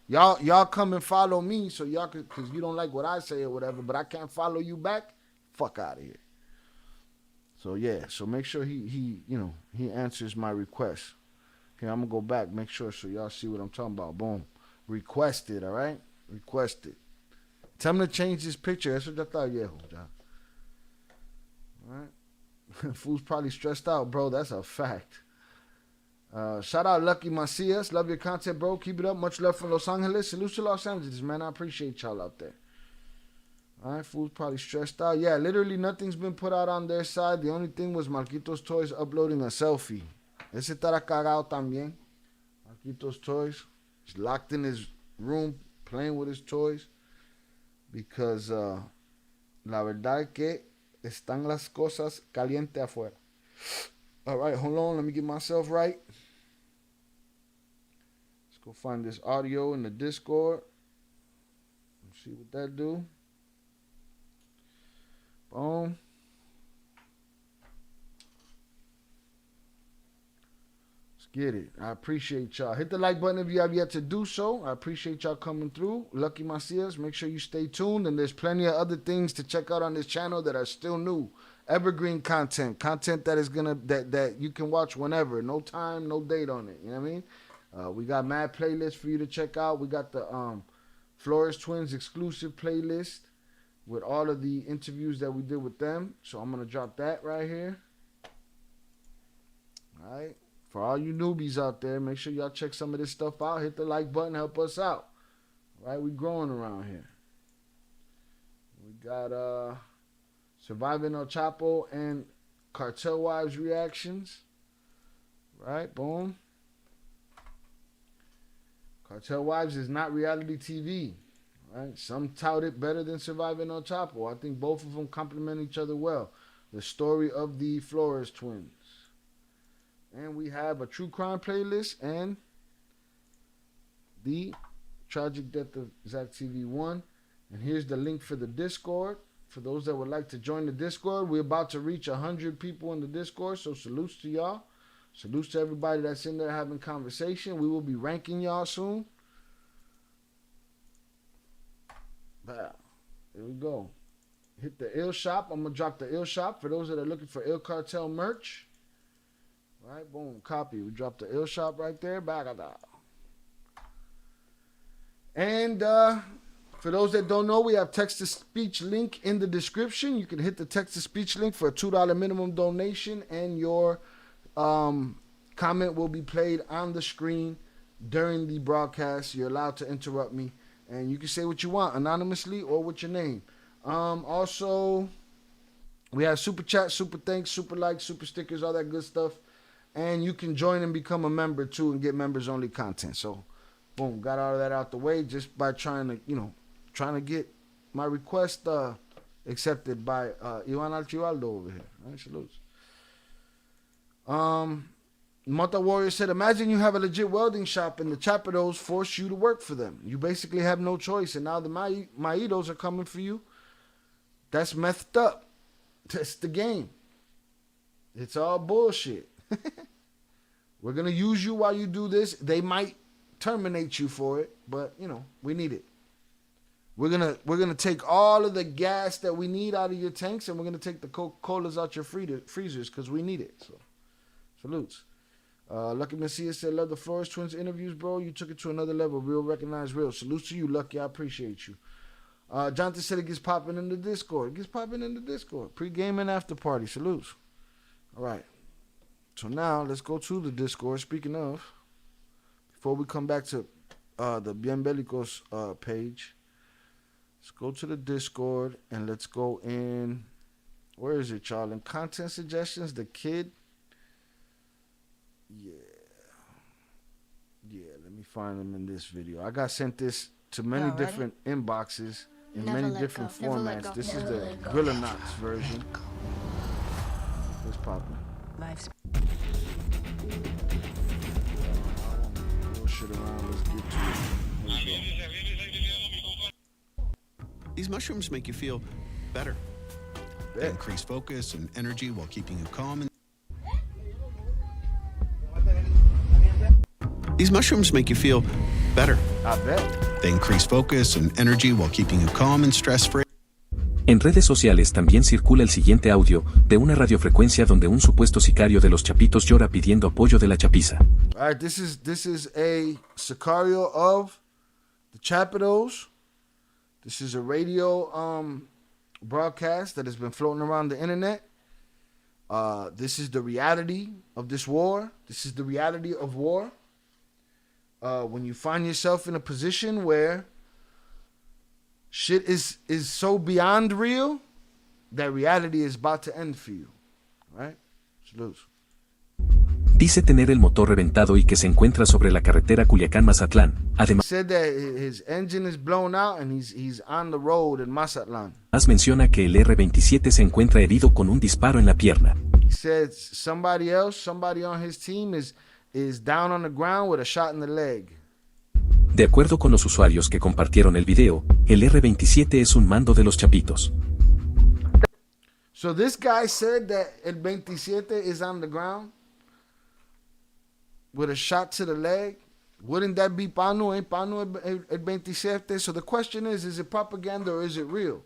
y'all come and follow me so y'all could, because you don't like what I say or whatever, but I can't follow you back. Fuck out of here. So yeah, so make sure he answers my request. Okay, I'm gonna go back, make sure so y'all see what I'm talking about. Boom, requested. All right, requested. Tell him to change his picture. Eso ya está viejo, ya. All right. Fool's probably stressed out, bro. That's a fact. Shout out Lucky Macias. Love your content, bro. Keep it up. Much love from Los Angeles. Salute to Los Angeles, man. I appreciate y'all out there. All right, Fool's probably stressed out. Yeah, literally nothing's been put out on their side. The only thing was Marquitos Toys uploading a selfie. Ese estará cagado también. Marquitos Toys. He's locked in his room playing with his toys. Because la verdad es que están las cosas caliente afuera. All right, hold on. Let me get myself right. Let's go find this audio in the Discord. Let's see what that do. Boom. Let's get it. I appreciate y'all. Hit the like button if you have yet to do so. I appreciate y'all coming through. Lucky Macias, make sure you stay tuned. And there's plenty of other things to check out on this channel that are still new. Evergreen content that is that you can watch whenever. No time, no date on it. You know what I mean? We got mad playlists for you to check out. We got the Flores Twins exclusive playlist with all of the interviews that we did with them. So I'm gonna drop that right here. All right. For all you newbies out there, make sure y'all check some of this stuff out. Hit the like button, help us out. All right, we growing around here. We got Surviving El Chapo and Cartel Wives reactions. Right, boom. Cartel Wives is not reality TV. Right? Some tout it better than Surviving El Chapo. I think both of them complement each other well. The story of the Flores twins. And we have a true crime playlist and the tragic death of Zach TV1. And here's the link for the Discord. For those that would like to join the Discord, we're about to reach 100 people in the Discord. So salutes to y'all. Salutes to everybody that's in there having conversation. We will be ranking y'all soon. Here we go. Hit the ill shop. I'm gonna drop the ill shop for those that are looking for ill cartel merch. All right, boom, copy. We dropped the ill shop right there. Back of that. And for those that don't know, we have text-to-speech link in the description. You can hit the text-to-speech link for a $2 minimum donation, and your comment will be played on the screen during the broadcast. You're allowed to interrupt me, and you can say what you want anonymously or with your name. Also, we have super chat, super thanks, super likes, super stickers, all that good stuff. And you can join and become a member too and get members only content. So, boom, got all of that out the way just by trying to get my request accepted by Ivan Archibaldo over here. All right, salutes. Mata Warrior said, imagine you have a legit welding shop and the Chapitos force you to work for them. You basically have no choice, and now the Maitos are coming for you. That's messed up. That's the game. It's all bullshit. We're going to use you while you do this. They might terminate you for it, but, we need it. We're gonna take all of the gas that we need out of your tanks, and we're going to take the Coca-Colas out your freezers because we need it. So, salutes. Lucky Messias said, love the Flores Twins interviews, bro. You took it to another level. Real recognize real. Salutes to you, Lucky. I appreciate you. Jonathan said it gets popping in the Discord. It gets popping in the Discord. Pre-game and after party. Salutes. All right. So now let's go to the Discord. Speaking of, before we come back to the Bien Belicos page, let's go to the Discord and let's go in. Where is it, y'all? In content suggestions, the kid. Yeah, let me find them in this video. I got sent this to many different inboxes in many different formats. This is the Gorilla Knots version. Let's pop it. Life's Shit around. Let's get to it. Here we go. These mushrooms make you feel better. They increase focus and energy while keeping you calm. These mushrooms make you feel better. I bet. They increase focus and energy while keeping you calm and stress-free. En redes sociales también circula el siguiente audio, de una radiofrecuencia donde un supuesto sicario de los Chapitos llora pidiendo apoyo de la chapiza. All right, this is a sicario of the Chapitos. This is a radio broadcast that has been floating around the internet. This is the reality of this war. This is the reality of war. When you find yourself in a position where shit is so beyond real, that reality is about to end for you. Right? Salute. Dice tener el motor reventado y que se encuentra sobre la carretera Culiacán-Mazatlán. Además, Said that his engine is blown out and he's on the road in Mazatlán. menciona que el R-27 se encuentra herido con un disparo en la pierna. He said somebody on his team is down on the ground with a shot in the leg. De acuerdo con los usuarios que compartieron el video, el R-27 es un mando de los Chapitos. So this guy said that el 27 is on the ground with a shot to the leg. Wouldn't that be Panu? Ain't Panu el 27? So the question is it propaganda or is it real?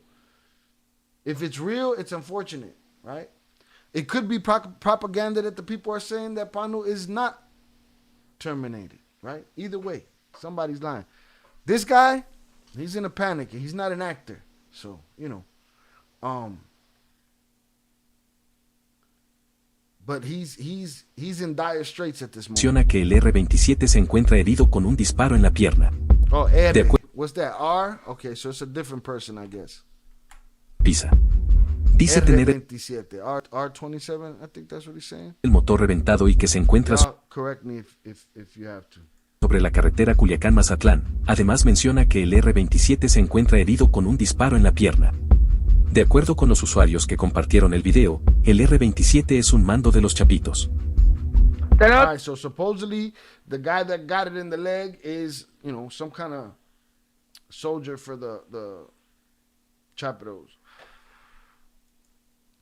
If it's real, it's unfortunate, right? It could be propaganda that the people are saying that Panu is not terminated, right? Either way, somebody's lying. This guy, he's in a panic. He's not an actor. So, but he's in dire straits at this moment. Menciona que el R-27 se encuentra herido con un disparo en la pierna. Oh, R. What's that? R? Okay, so it's a different person, I guess. Pisa. Dice tener R27. R27, I think that's what he's saying. el motor reventado y que se encuentra Correct me if you have to. sobre la carretera Culiacán-Mazatlán. Además menciona que el R-27 se encuentra herido con un disparo en la pierna. De acuerdo con los usuarios que compartieron el video, el R-27 es un mando de los Chapitos. All right, so supposedly the guy that got it in the leg is, some kind of soldier for the Chapitos.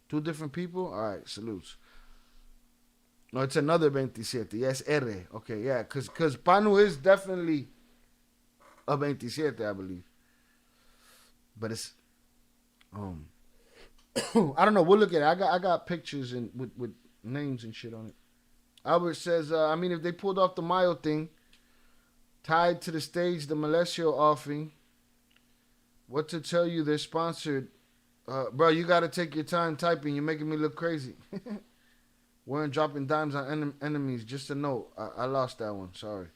Two different people? All right, salutes. No, it's another 27. Yes, R. Okay, yeah, because Panu is definitely a 27, I believe. But it's I don't know. We'll look at it. I got pictures and with names and shit on it. Albert says, I mean, if they pulled off the Mayo thing, tied to the stage the Malesio offering, what to tell you? They're sponsored. Bro, you got to take your time typing. You're making me look crazy. Weren't dropping dimes on enemies. Just a note. I lost that one. Sorry.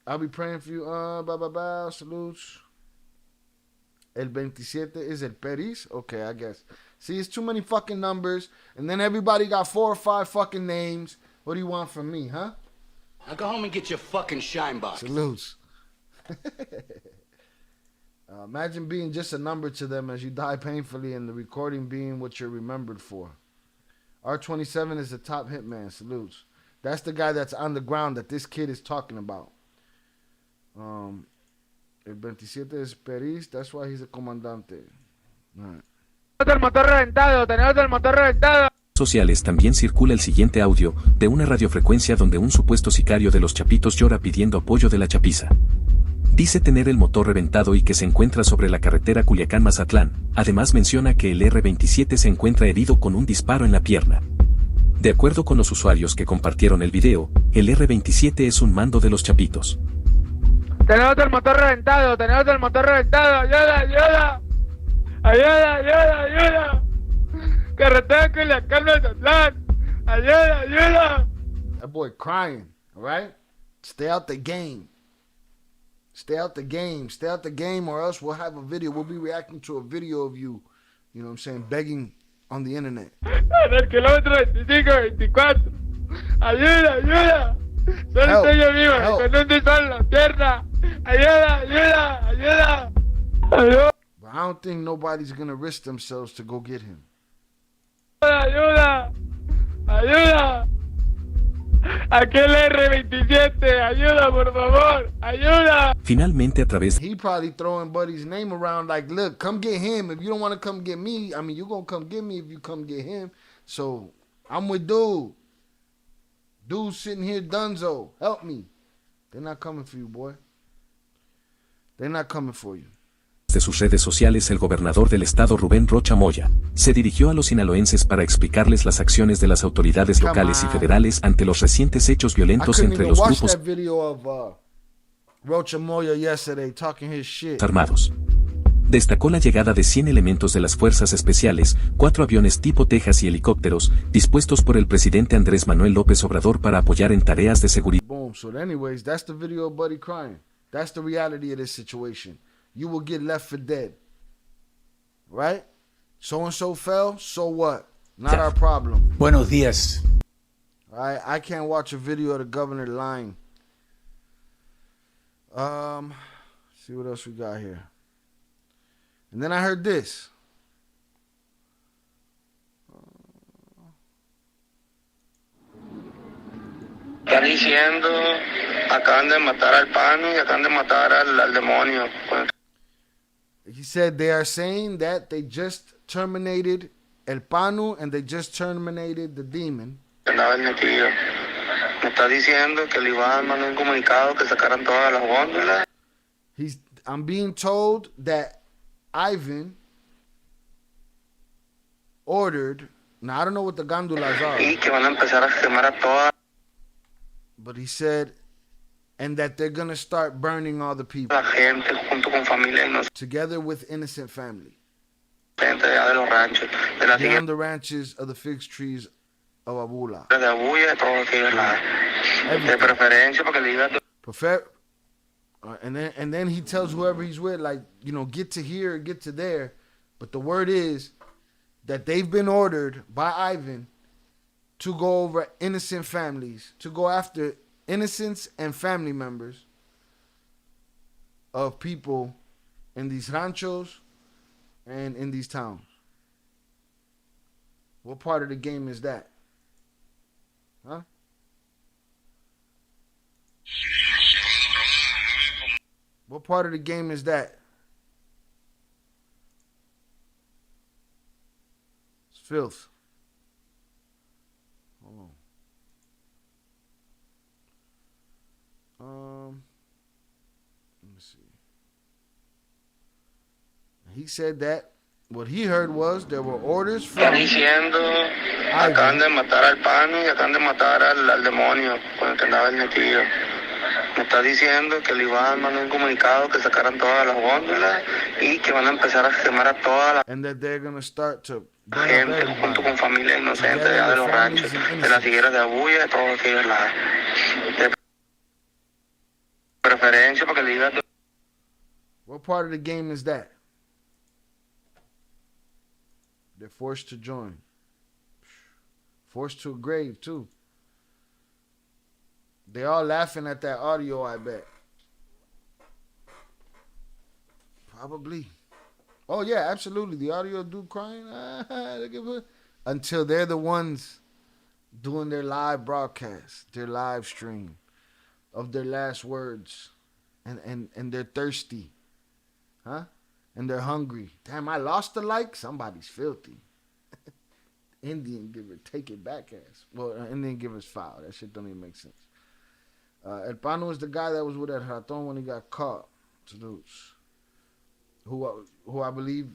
I'll be praying for you. Bye. Salutes. El 27 is El Peris? Okay, I guess. See, it's too many fucking numbers. And then everybody got 4 or 5 fucking names. What do you want from me, huh? Now go home and get your fucking shine box. Salutes. Imagine being just a number to them as you die painfully and the recording being what you're remembered for. R27 is the top hitman. Salutes. That's the guy that's on the ground that this kid is talking about. El 27 es Peris. That's why he's a comandante. All right. Tenemos el motor reventado. Sociales también circula el siguiente audio de una radiofrecuencia donde un supuesto sicario de los Chapitos llora pidiendo apoyo de la chapiza. Dice tener el motor reventado y que se encuentra sobre la carretera Culiacán-Mazatlán. Además menciona que el R27 se encuentra herido con un disparo en la pierna. De acuerdo con los usuarios que compartieron el video, el R27 es un mando de los Chapitos. Tenemos el motor reventado, ayuda. Ayuda. Carretera Culiacán-Mazatlán, ayuda. That boy crying, all right? Stay out the game. Stay out the game, or else we'll have a video. We'll be reacting to a video of you, you know what I'm saying, begging on the internet. En el kilómetro 25-24. Ayuda. Solo estoy yo vivo, con un disparo en la pierna. Ayuda. But I don't think nobody's going to risk themselves to go get him. Ayuda. Aquel R27, ayuda, por favor, ayuda. Finalmente a través He probably throwing Buddy's name around like, look, come get him. If you don't want to come get me, I mean, you're going to come get me if you come get him. So, I'm with dude. Dude sitting here, Dunzo, help me. They're not coming for you, boy. They're not coming for you. de sus redes sociales el gobernador del estado Rubén Rocha Moya se dirigió a los sinaloenses para explicarles las acciones de las autoridades locales y federales ante los recientes hechos violentos entre los grupos armados. Destacó la llegada de 100 elementos de las fuerzas especiales, 4 aviones tipo Texas y helicópteros, dispuestos por el presidente Andrés Manuel López Obrador para apoyar en tareas de seguridad. Boom. So anyways, that's the video of Buddy crying. That's the reality of this situation. You will get left for dead. Right? So-and-so fell, so what? Not our problem. Buenos días. Alright, I can't watch a video of the governor lying. See what else we got here. And then I heard this. Están diciendo, acaban de matar al Pano y acaban de matar al demonio. He said they are saying that they just terminated El Panu and they just terminated the demon. Andaba el metido. Me está diciendo que le iban a mandar un comunicado que sacaran todas las góndolas. I'm being told that Ivan ordered, now I don't know what the gondolas are. Y que van a empezar a quemar a todas. But he said, and that they're going to start burning all the people. La gente junto con familia together with innocent family. Gente de los ranchos. De la beyond the ranches of the fig trees of Abula. De Abuya, de todo aquellos lados. De preferencia porque le iba and then he tells whoever he's with, like, you know, get to here, get to there. But the word is that they've been ordered by Ivan to go over innocent families, to go after innocents and family members of people in these ranchos and in these towns. What part of the game is that? Huh? What part of the game is that? It's filth. Hold on. Let me see. he said that what he heard was there were orders from Está diciendo, acaban de matar al Pani y acaban de matar al demonio con el que andaba el metido. Me está diciendo que el Iván mandó un comunicado que sacaran todas las góndolas y que van a empezar a quemar a toda la and that they're gonna start to burn up gente junto everybody. con familia inocente Together allá de with los families ranchos, and de las innocents. higueras de Abuya, de todos aquellos lados. De preferencia para que le diga. What part of the game is that? They're forced to join. Forced to a grave, too. They all laughing at that audio, I bet. Probably. Oh, yeah, absolutely. The audio dude crying. Look at it. Until they're the ones doing their live broadcast, their live stream of their last words. And they're thirsty. Huh? And they're hungry. Damn, I lost a like? Somebody's filthy. Indian giver, take it back ass. Well, Indian giver's foul. That shit don't even make sense. El Pano is the guy that was with El Raton when he got caught. Salutes. Who I believe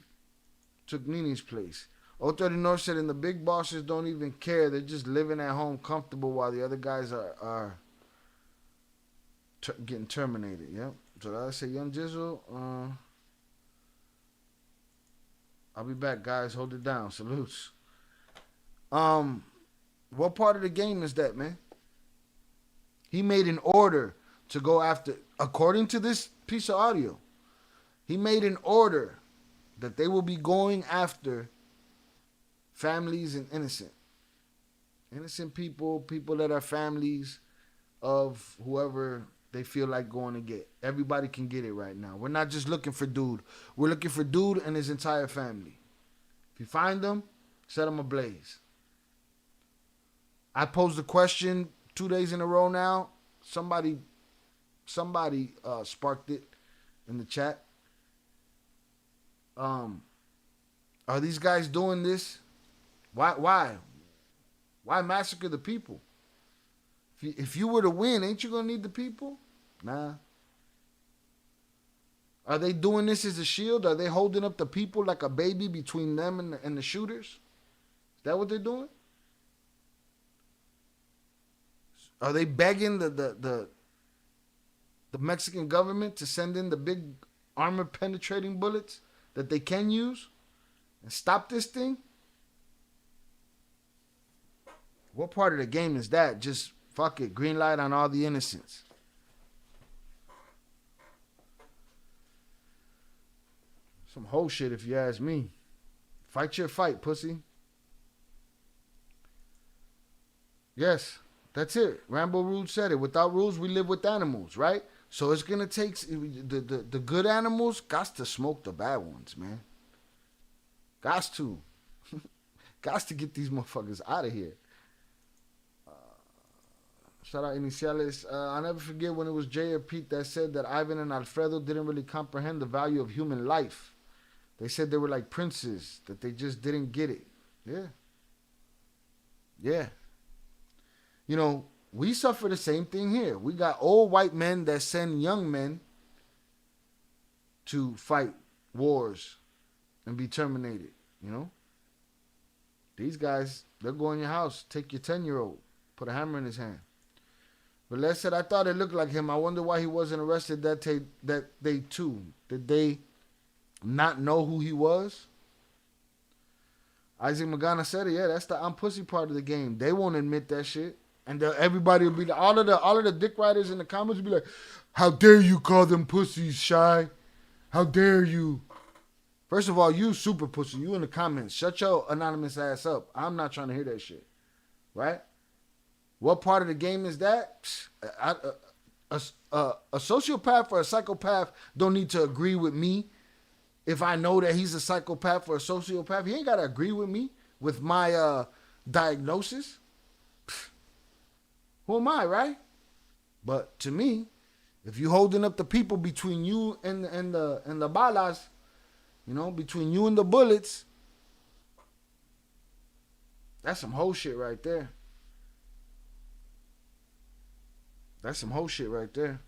took Nini's place. O39 said, and the big bosses don't even care. They're just living at home comfortable while the other guys are getting terminated. Yep. So I say, Young Jizzle, I'll be back, guys. Hold it down. Salutes. What part of the game is that, man? He made an order to go after, according to this piece of audio, he made an order that they will be going after families and innocent people, people that are families of whoever they feel like going to get. Everybody can get it right now. We're not just looking for dude. We're looking for dude and his entire family. If you find them, set them ablaze. I posed a question 2 days in a row now. Somebody sparked it in the chat. Are these guys doing this? Why massacre the people? If you were to win, ain't you gonna need the people? Nah. Are they doing this as a shield? Are they holding up the people like a baby between them and the shooters? Is that what they're doing? Are they begging the Mexican government to send in the big armor-penetrating bullets that they can use and stop this thing? What part of the game is that? Just fuck it, green light on all the innocents. Some whole shit if you ask me. Fight your fight, pussy. Yes. That's it. Rambo Rude said it. Without rules, we live with animals, right? So it's going to take... The good animals got to smoke the bad ones, man. Got to. Got to get these motherfuckers out of here. Shout out Iniciales. I'll never forget when it was Jay or Pete that said that Ivan and Alfredo didn't really comprehend the value of human life. They said they were like princes, that they just didn't get it. Yeah. Yeah. You know, we suffer the same thing here. We got old white men that send young men to fight wars and be terminated, you know? These guys, they'll go in your house, take your 10-year-old, put a hammer in his hand. But Les said, I thought it looked like him. I wonder why he wasn't arrested that day too. Did they not know who he was? Isaac Magana said it. Yeah, that's the I'm pussy part of the game. They won't admit that shit. And everybody will be like, all of the dick riders in the comments will be like, how dare you call them pussies, Shy? How dare you? First of all, you super pussy. You in the comments. Shut your anonymous ass up. I'm not trying to hear that shit. Right? What part of the game is that? A sociopath or a psychopath don't need to agree with me. If I know that he's a psychopath or a sociopath, he ain't got to agree with me with my diagnosis. Who am I, right? But to me, if you holding up the people between you and the balas, you know, between you and the bullets, that's some whole shit right there. That's some whole shit right there.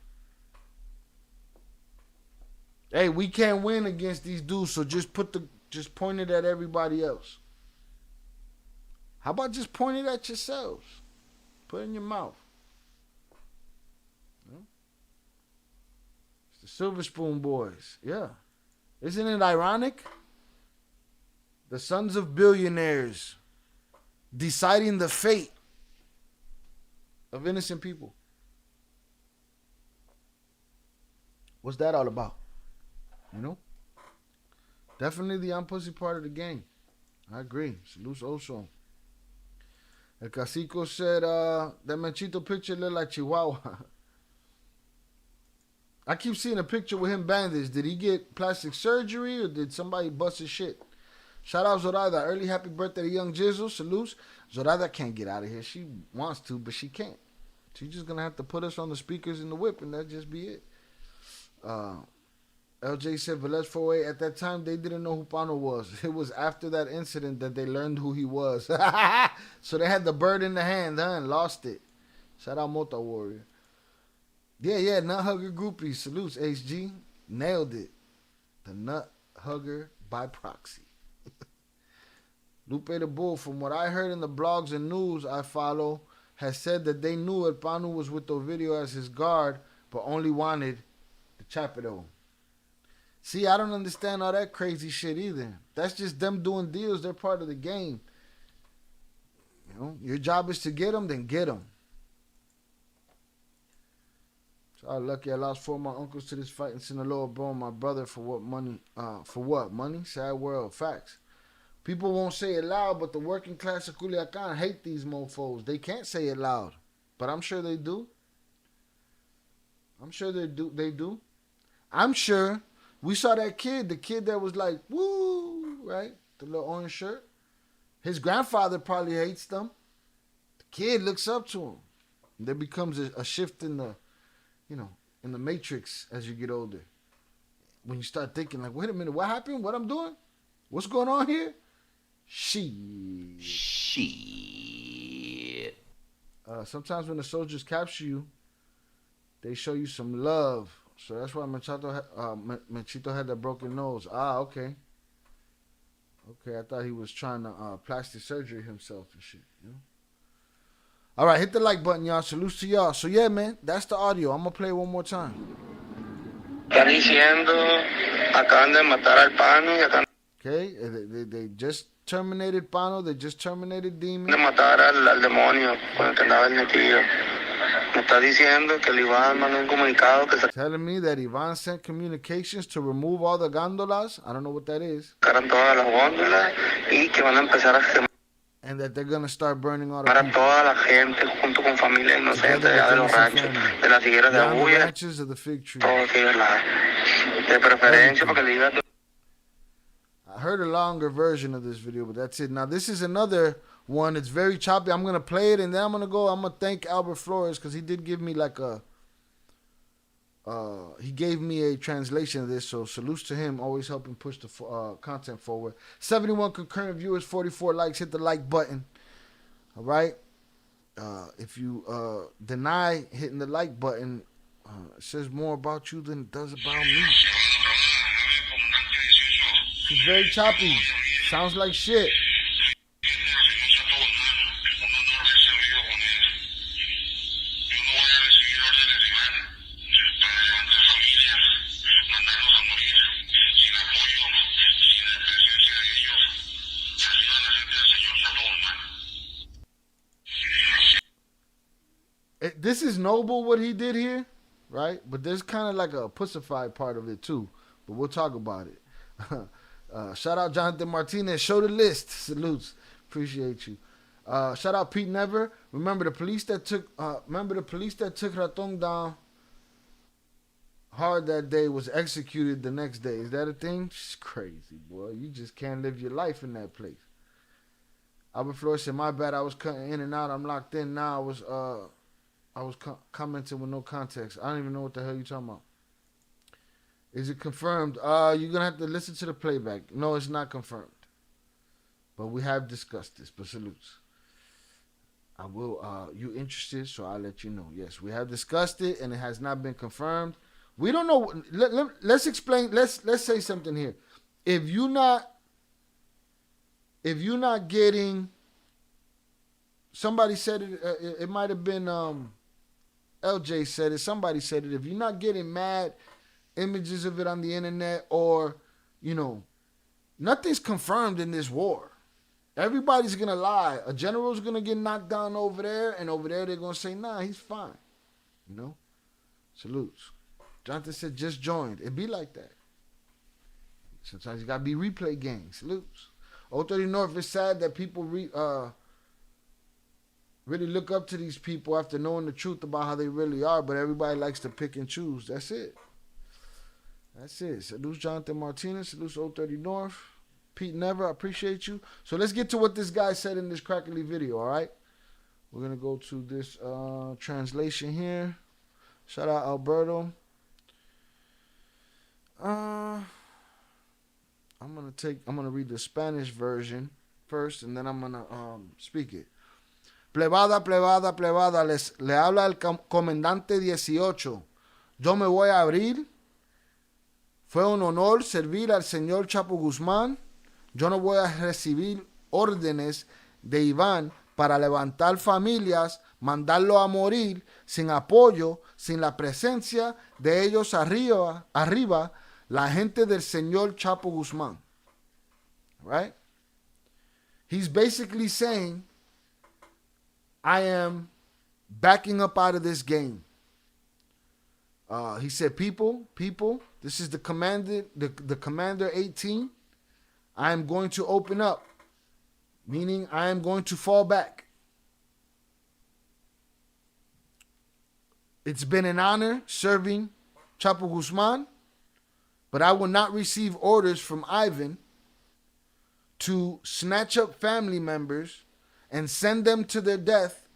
Hey, we can't win against these dudes, so just point it at everybody else. How about just point it at yourselves? Put it in your mouth. It's the Silver Spoon Boys. Yeah. Isn't it ironic? The sons of billionaires deciding the fate of innocent people. What's that all about? You know? Definitely the unpussy part of the game. I agree. Salute Oso. El Cacico said that Menchito picture looked like Chihuahua. I keep seeing a picture with him bandaged. Did he get plastic surgery or did somebody bust his shit? Shout out Zorada. Early happy birthday to young Jizzle. Salutes. Zorada can't get out of here. She wants to, but she can't. She's just going to have to put us on the speakers in the whip and that'll just be it. LJ said, Velez 48, at that time, they didn't know who Pano was. It was after that incident that they learned who he was. So they had the bird in the hand, and lost it. Shout out Mota Warrior. Yeah, Nut Hugger Groupies. Salutes, HG. Nailed it. The Nut Hugger by proxy. Lupe the Bull, from what I heard in the blogs and news I follow, has said that they knew El Pano was with Ovidio as his guard, but only wanted the Chapedo. See, I don't understand all that crazy shit either. That's just them doing deals. They're part of the game. You know, your job is to get them, then get them. So I'm lucky I lost 4 of my uncles to this fight in Sinaloa, bro. My brother for what money? For what money? Sad world. Facts. People won't say it loud, but the working class of Culiacan hate these mofos. They can't say it loud, but I'm sure they do. I'm sure they do. I'm sure. We saw that kid, the kid that was like, woo, right? The little orange shirt. His grandfather probably hates them. The kid looks up to him. And there becomes a shift in the, in the matrix as you get older. When you start thinking like, wait a minute, what happened? What I'm doing? What's going on here? Shit. Sometimes when the soldiers capture you, they show you some love. So that's why Menchito had that broken nose. Okay. Okay, I thought he was trying to plastic surgery himself and shit. You know? All right, hit the like button, y'all. Salutes to y'all. So yeah, man, that's the audio. I'm gonna play it one more time. Está diciendo, acaban de matar al Pano y acaban Okay, they just terminated Pano. They just terminated Demon. de matar al demonio con el que andaba el metido. Me está diciendo que el Iván mandó un comunicado que Telling me that Ivan sent communications to remove all the gondolas. I don't know what that is. sacaran todas las góndolas y que van a empezar a quemar And that they're gonna start burning all the a people. toda la gente junto con familia inocente allá de los ranchos, de las higueras de Down the Abuya, branches of the fig tree. todos aquellos lados. De preferencia porque le diga I heard a longer version of this video, but that's it. Now, this is another one. It's very choppy. I'm going to play it, and then I'm going to thank Albert Flores, because he did give me like he gave me a translation of this, so salutes to him, always helping push the content forward. 71 concurrent viewers, 44 likes. Hit the like button. All right? If you deny hitting the like button, it says more about you than it does about me. It's very choppy. Sounds like shit. This is noble what he did here, right? But there's kind of like a pussified part of it too. But we'll talk about it. Shout out Jonathan Martinez. Show the list. Salutes. Appreciate you. Shout out Pete Never. Remember the police that took Ratong down hard that day was executed the next day. Is that a thing? It's crazy, boy. You just can't live your life in that place. Albert Flores said, my bad, I was cutting in and out. I'm locked in now. I was commenting with no context. I don't even know what the hell you're talking about. Is it confirmed? You're going to have to listen to the playback. No, it's not confirmed. But we have discussed this. But salutes. I will, you interested, so I'll let you know. Yes, we have discussed it, and it has not been confirmed. We don't know. Let's explain. Let's say something here. If you're not getting, somebody said it. It might have been LJ said it. Somebody said it. If you're not getting mad images of it on the internet, or nothing's confirmed in this war. Everybody's gonna lie. A general's gonna get knocked down over there, and over there they're gonna say, "Nah, he's fine." Salutes. Jonathan said, "Just joined." It be like that. Sometimes you gotta be replay gang. Salutes. 030 North, it's sad that people really look up to these people after knowing the truth about how they really are, but everybody likes to pick and choose. That's it. Salutes Jonathan Martinez. Salutes 030 North. Pete Never, I appreciate you. So let's get to what this guy said in this crackly video, all right? We're going to go to this translation here. Shout out Alberto. I'm gonna read the Spanish version first, and then I'm gonna speak it. Plebada, le habla el comandante 18. Yo me voy a abrir. Fue un honor servir al señor Chapo Guzmán. Yo no voy a recibir órdenes de Iván para levantar familias, mandarlo a morir sin apoyo, sin la presencia de ellos arriba, la gente del señor Chapo Guzmán. Right? He's basically saying, I am backing up out of this game. He said, people, this is the commander 18. I am going to open up, meaning I am going to fall back. It's been an honor serving Chapo Guzman, but I will not receive orders from Ivan to snatch up family members and send them to their death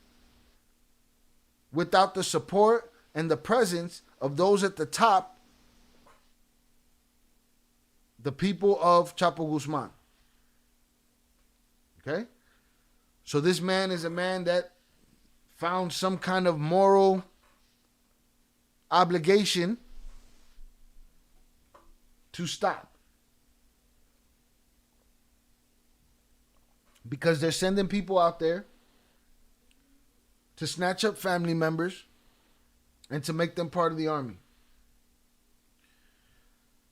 without the support and the presence of those at the top, the people of Chapo Guzman. Okay? So this man is a man that found some kind of moral obligation to stop. Because they're sending people out there to snatch up family members and to make them part of the army.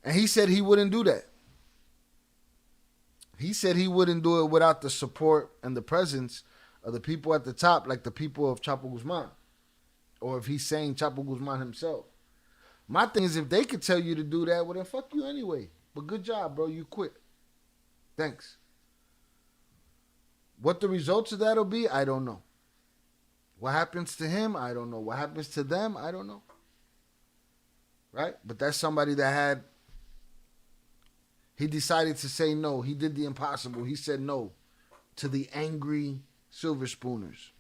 And he said he wouldn't do that. He said he wouldn't do it without the support and the presence of the people at the top, like the people of Chapo Guzman. Or if he's saying Chapo Guzman himself. My thing is, if they could tell you to do that, well, then fuck you anyway. But good job, bro. You quit. Thanks. What the results of that will be, I don't know. What happens to him, I don't know. What happens to them, I don't know. Right? But that's somebody that he decided to say no. He did the impossible. He said no to the angry silver spooners.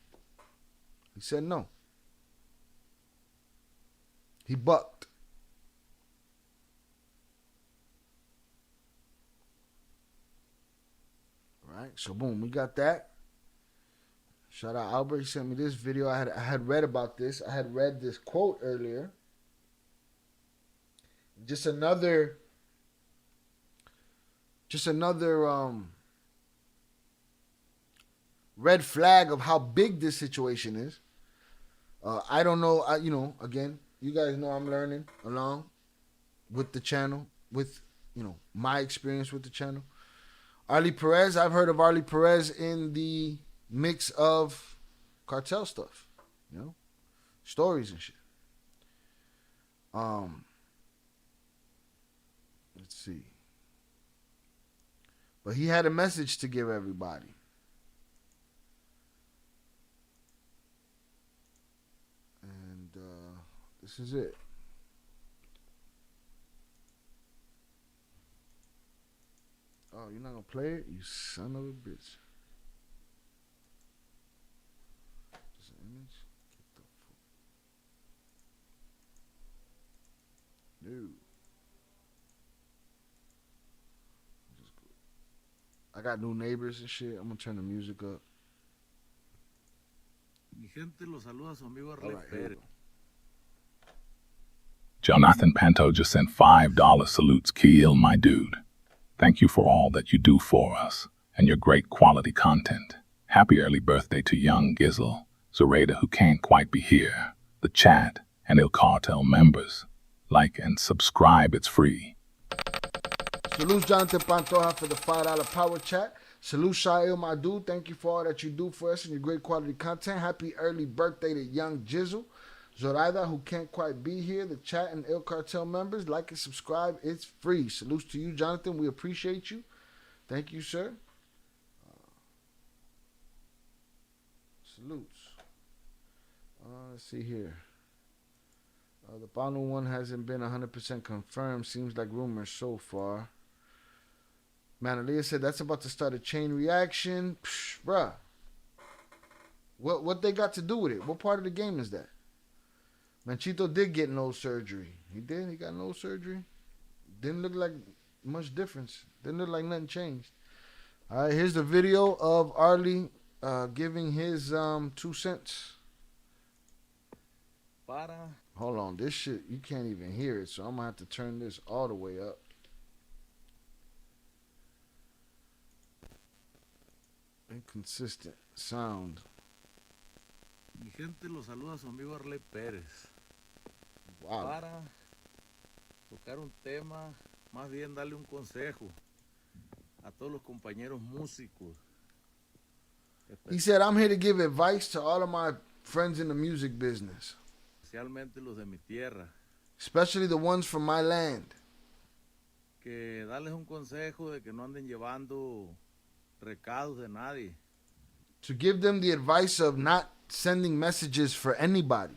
He said no. He bucked. All right, so boom, we got that. Shout out Albert. He sent me this video. I had read about this. I had read this quote earlier. Just another red flag of how big this situation is. I don't know. Again, you guys know I'm learning along with the channel, with my experience with the channel. Arlie Perez. I've heard of Arlie Perez in the mix of cartel stuff, stories and shit. Let's see. But he had a message to give everybody. And this is it. Oh, you're not going to play it? You son of a bitch. Just an image? Get the fuck. No. I got new neighbors and shit. I'm going to turn the music up. Mi gente, los saluda su amigo All right, here we go. Jonathan Panto just sent $5 salutes. Kill, my dude. Thank you for all that you do for us and your great quality content. Happy early birthday to young Gizzle, Zoraida who can't quite be here, the chat, and Il Cartel members. Like and subscribe, it's free. Salute Jonathan Pantoja for the $5 power chat. Salute Shail, my dude. Thank you for all that you do for us and your great quality content. Happy early birthday to young Jizzle. Zoraida, who can't quite be here, the chat and Il Cartel members. Like and subscribe. It's free. Salutes to you, Jonathan. We appreciate you. Thank you, sir. Salutes. Let's see here. The final one hasn't been 100% confirmed. Seems like rumors so far. Manalea said that's about to start a chain reaction. Psh, bruh. What they got to do with it? What part of the game is that? Menchito did get nose surgery. He did. He got nose surgery. Didn't look like much difference. Didn't look like nothing changed. All right, here's the video of Arlie giving his 2 cents. Hold on. This shit, you can't even hear it, so I'm going to have to turn this all the way up. Inconsistent sound. Mi gente, los saluda su amigo Arley Pérez. Wow. Para tocar un tema, más bien darle un consejo a todos los compañeros músicos. He said, I'm here to give advice to all of my friends in the music business. Especialmente los de mi tierra. Especially the ones from my land. Que darles un consejo de que no anden llevando recados de nadie. To give them the advice of not sending messages for anybody.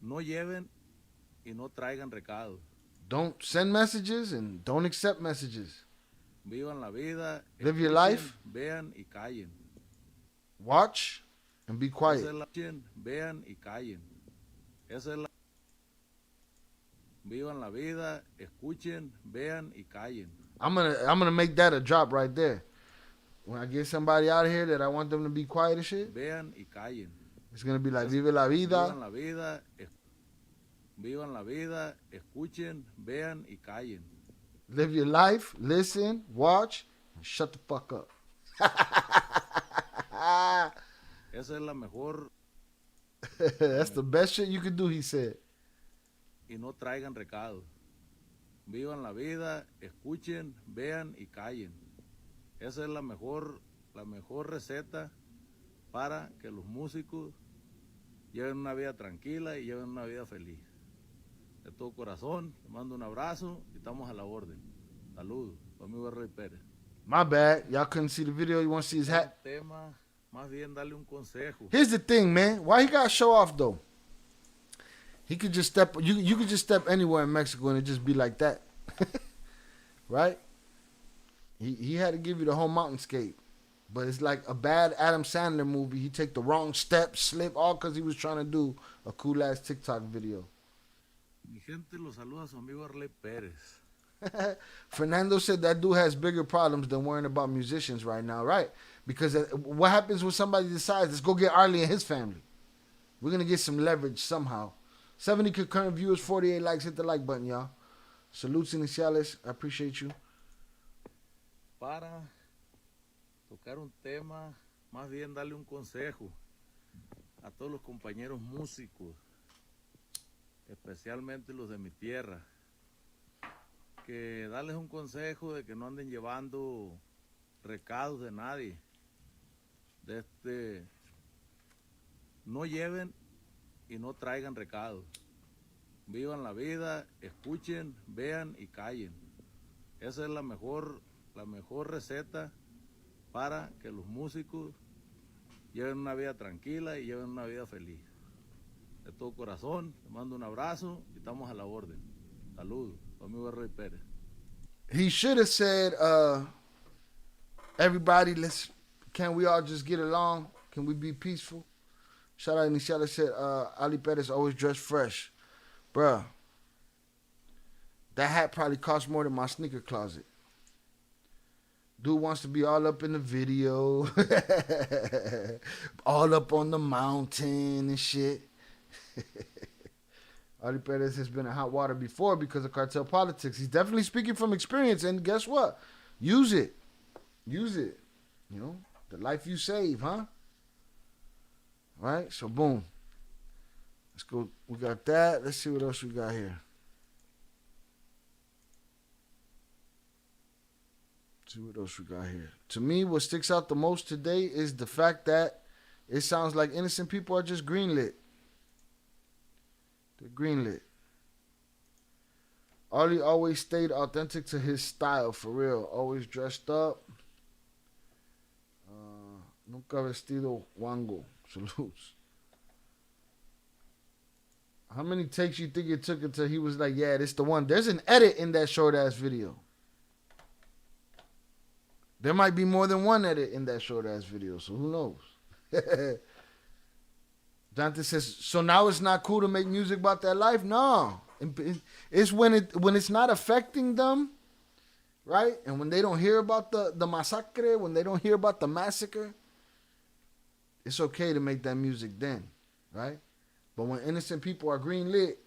No lleven y no traigan recados. Don't send messages and don't accept messages. Vivan la vida. Live your life. Vean y callen. Watch and be quiet. Vean y callen. Esa es la... Vivan la vida, escuchen, vean y callen. I'm gonna make that a drop right there. When I get somebody out of here that I want them to be quiet and shit, vean y callen. It's gonna be like vive la vida. Vivan la vida, vivan la vida, escuchen, vean y callen. Live your life, listen, watch, and shut the fuck up. Esa es la mejor. That's the best shit you could do, he said. Y no traigan recados. Vivan la vida, escuchen, vean y callen. Esa es la mejor receta para que los músicos lleven una vida tranquila y lleven una vida feliz. De todo corazón, te mando un abrazo y estamos a la orden. Saludos, tu amigo Rey Pérez. My bad, y'all couldn't see the video. You want to see his hat? Tema, más bien darle un consejo. Here's the thing, man. Why he gotta show off though? He could just step. You could just step anywhere in Mexico and it just be like that, right? He had to give you the whole mountainscape, but it's like a bad Adam Sandler movie. He take the wrong step, slip, all because he was trying to do a cool ass TikTok video. Mi gente, lo saluda su amigo Arley Pérez. Fernando said that dude has bigger problems than worrying about musicians right now, right? Because what happens when somebody decides, let's go get Arlie and his family? We're gonna get some leverage somehow. 70 concurrent viewers, 48 likes. Hit the like button, y'all. Salutes iniciales. I appreciate you. Para tocar un tema, más bien darle un consejo a todos los compañeros músicos, especialmente los de mi tierra. Que darles un consejo de que no anden llevando recados de nadie. No lleven y no traigan recados. Vivan la vida, escuchen, vean y callen. Esa es la mejor receta para que los músicos lleven una vida tranquila y lleven una vida feliz. De todo corazón, te mando un abrazo y estamos a la orden. Saludos, tu amigo Rey Pérez. He should have said, everybody, can we all just get along? Can we be peaceful? Shout out Iniciales said, Ali Perez always dressed fresh. Bruh, that hat probably cost more than my sneaker closet. Dude wants to be all up in the video, all up on the mountain and shit. Ali Perez has been in hot water before because of cartel politics. He's definitely speaking from experience, and guess what? Use it. Use it. You know, the life you save, huh? All right, so boom. Let's go. We got that. Let's see what else we got here. See what else we got here. To me, what sticks out the most today is the fact that it sounds like innocent people are just greenlit. They're greenlit. Ali always stayed authentic to his style, for real. Always dressed up. Nunca vestido wango. Salutes. How many takes you think it took until he was like, yeah, this the one? There's an edit in that short-ass video. There might be more than one edit in that short-ass video, so who knows? Dante says, so now it's not cool to make music about that life? No. It's when it's not affecting them, right? And when they don't hear about the massacre, when they don't hear about the massacre, it's okay to make that music then, right? But when innocent people are green-lit,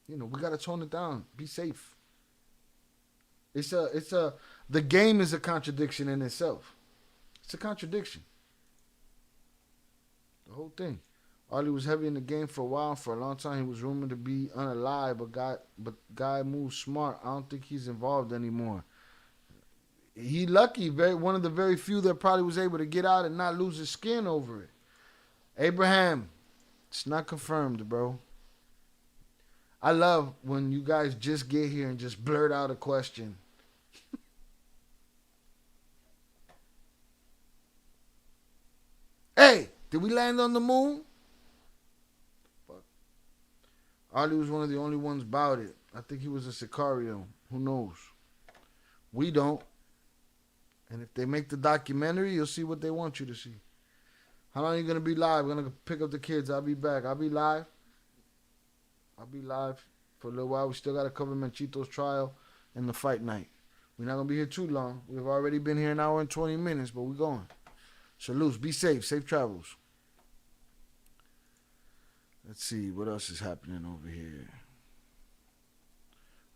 you know, we got to tone it down. Be safe. The game is a contradiction in itself. It's a contradiction. The whole thing. Ali was heavy in the game for a while. For a long time, he was rumored to be unalive, but guy moves smart. I don't think he's involved anymore. He lucky, one of the very few that probably was able to get out and not lose his skin over it. Abraham, it's not confirmed, bro. I love when you guys just get here and just blurt out a question. Hey, did we land on the moon? Fuck. Ali was one of the only ones about it. I think he was a Sicario. Who knows? We don't. And if they make the documentary, you'll see what they want you to see. How long are you going to be live? I'm going to pick up the kids. I'll be back. I'll be live. I'll be live for a little while. We still got to cover Menchito's trial and the fight night. We're not going to be here too long. We've already been here an hour and 20 minutes, but we're going. Salutes. Be safe. Safe travels. Let's see. What else is happening over here?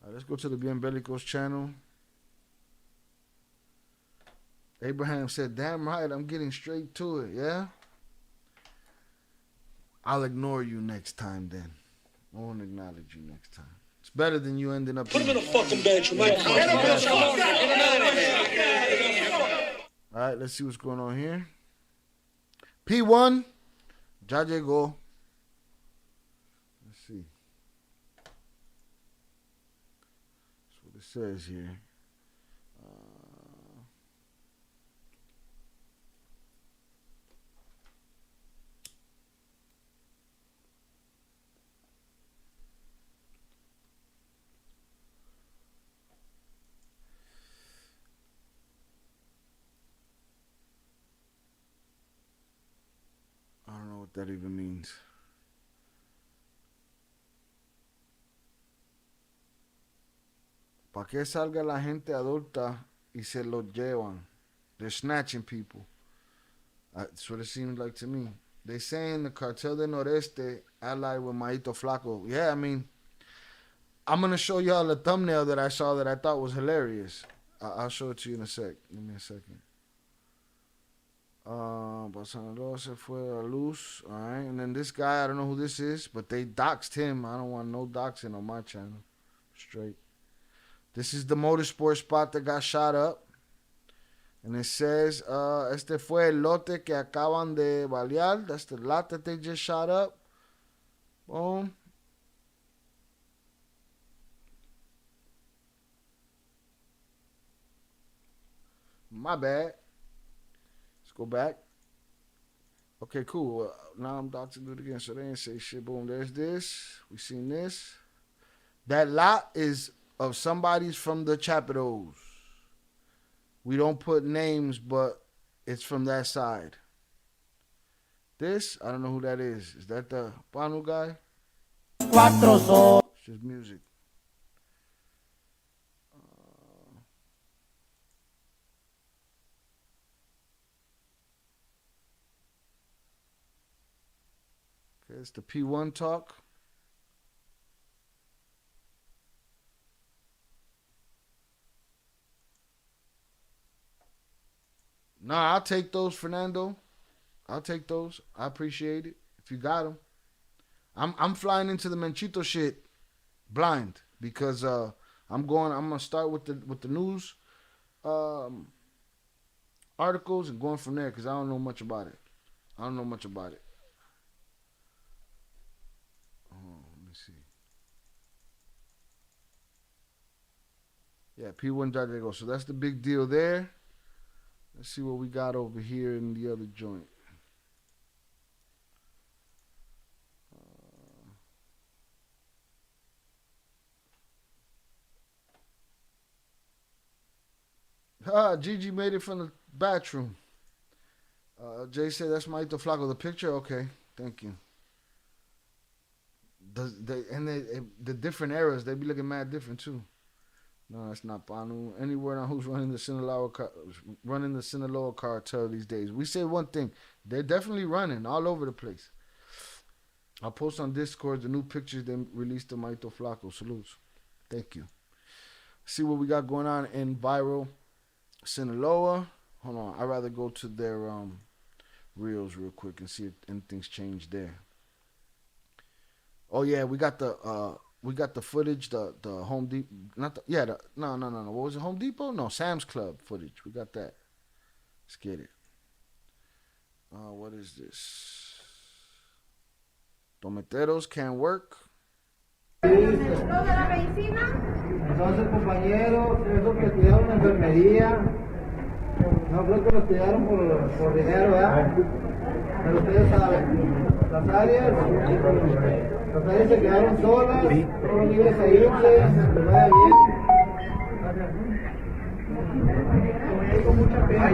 All right, let's go to the Bien Bellicos channel. Abraham said, damn right, I'm getting straight to it, yeah? I'll ignore you next time then. I won't acknowledge you next time. It's better than you ending up... Put him in a fucking bedroom. All right, let's see what's going on here. P1, ya llegó. Let's see. That's what it says here. I don't know what that even means. ¿Para qué salga la gente adulta y se lo llevan? They're snatching people. That's what it seems like to me. They saying the Cartel del Noreste allied with Maito Flaco. Yeah, I mean, I'm going to show y'all a thumbnail that I saw that I thought was hilarious. I'll show it to you in a sec. Give me a second. Sinaloa se fue a luz. All right. And then this guy, I don't know who this is, but they doxed him. I don't want no doxing on my channel. Straight. This is the motorsport spot that got shot up. And it says, este fue el lote que acaban de balear. That's the lot that they just shot up. Boom. My bad. Let's go back. Okay, cool. Now I'm doxing it again, so they ain't say shit. Boom, there's this. We seen this. That lot is of somebody's from the Chapitos. We don't put names, but it's from that side. This, I don't know who that is. Is that the Panu guy? It's just music. Okay, It's the P1 talk. Nah, I'll take those, Fernando. I'll take those. I appreciate it. If you got them. I'm flying into the Menchito shit blind because I'm gonna start with the news articles and going from there because I don't know much about it. Oh, let me see. Yeah, P1 there go. So that's the big deal there. Let's see what we got over here in the other joint. Gigi made it from the bathroom. Jay said that's Maito Flaco. The picture? Okay, thank you. The different eras, they be looking mad different too. No, that's not Panu. Any word on who's running the Sinaloa cartel these days? We said one thing. They're definitely running all over the place. I'll post on Discord the new pictures they released of Maito Flaco. Salutes. Thank you. See what we got going on in viral Sinaloa. Hold on. I'd rather go to their reels real quick and see if anything's changed there. Oh yeah, we got the footage, the Home Depot, no. What was it, Home Depot? No, Sam's Club footage. We got that. Let's get it. What is this? Tomateros can't work. Entonces, compañeros, esos que estudiaron enfermería, no creo que lo estudiaron por dinero, ¿verdad? Pero ustedes saben, las áreas se quedaron solas, fueron libres a irse, les vaya bien. Con mucha pena.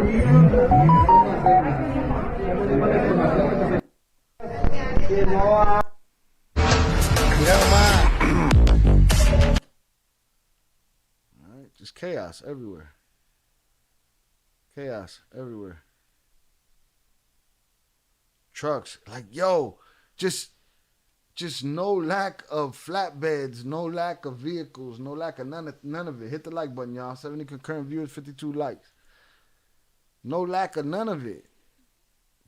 Que no ha... Alright, just chaos everywhere. Chaos everywhere. Trucks, like, yo, just no lack of flatbeds, no lack of vehicles, no lack of none of it. Hit the like button, y'all. 70 concurrent viewers, 52 likes. No lack of none of it.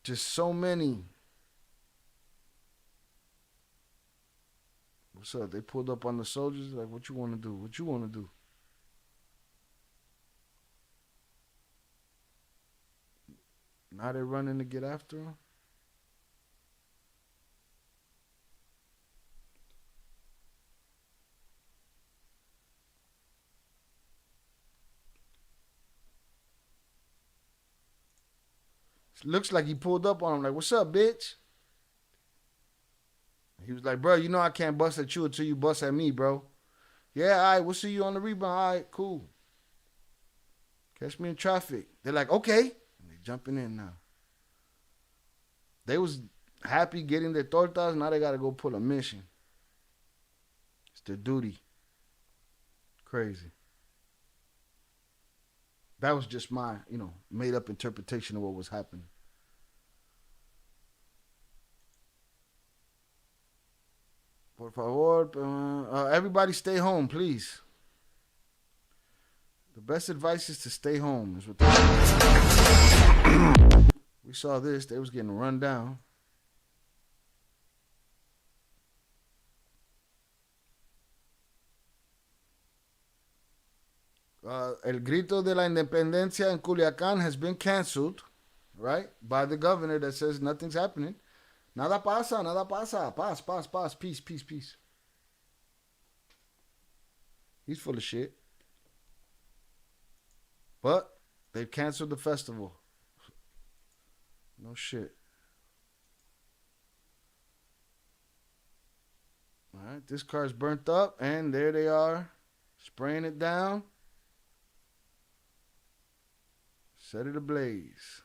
Just so many. What's up? They pulled up on the soldiers. Like, what you want to do? What you want to do? Now they're running to get after them. Looks like he pulled up on him like, what's up, bitch? He was like, bro, you know I can't bust at you until you bust at me, bro. Yeah, all right, we'll see you on the rebound. All right, cool. Catch me in traffic. They're like, okay. And they jumping in now. They was happy getting their tortas. Now they got to go pull a mission. It's their duty. Crazy. That was just my, made up interpretation of what was happening. Por favor, everybody stay home, please. The best advice is to stay home. Is what we saw this. They was getting run down. El Grito de la Independencia in Culiacán has been canceled, right, by the governor that says nothing's happening. Nada pasa, nada pasa. Paz, paz, paz, peace, peace, peace. He's full of shit. But they've canceled the festival. No shit. All right, this car's burnt up, and there they are, spraying it down. Set it ablaze.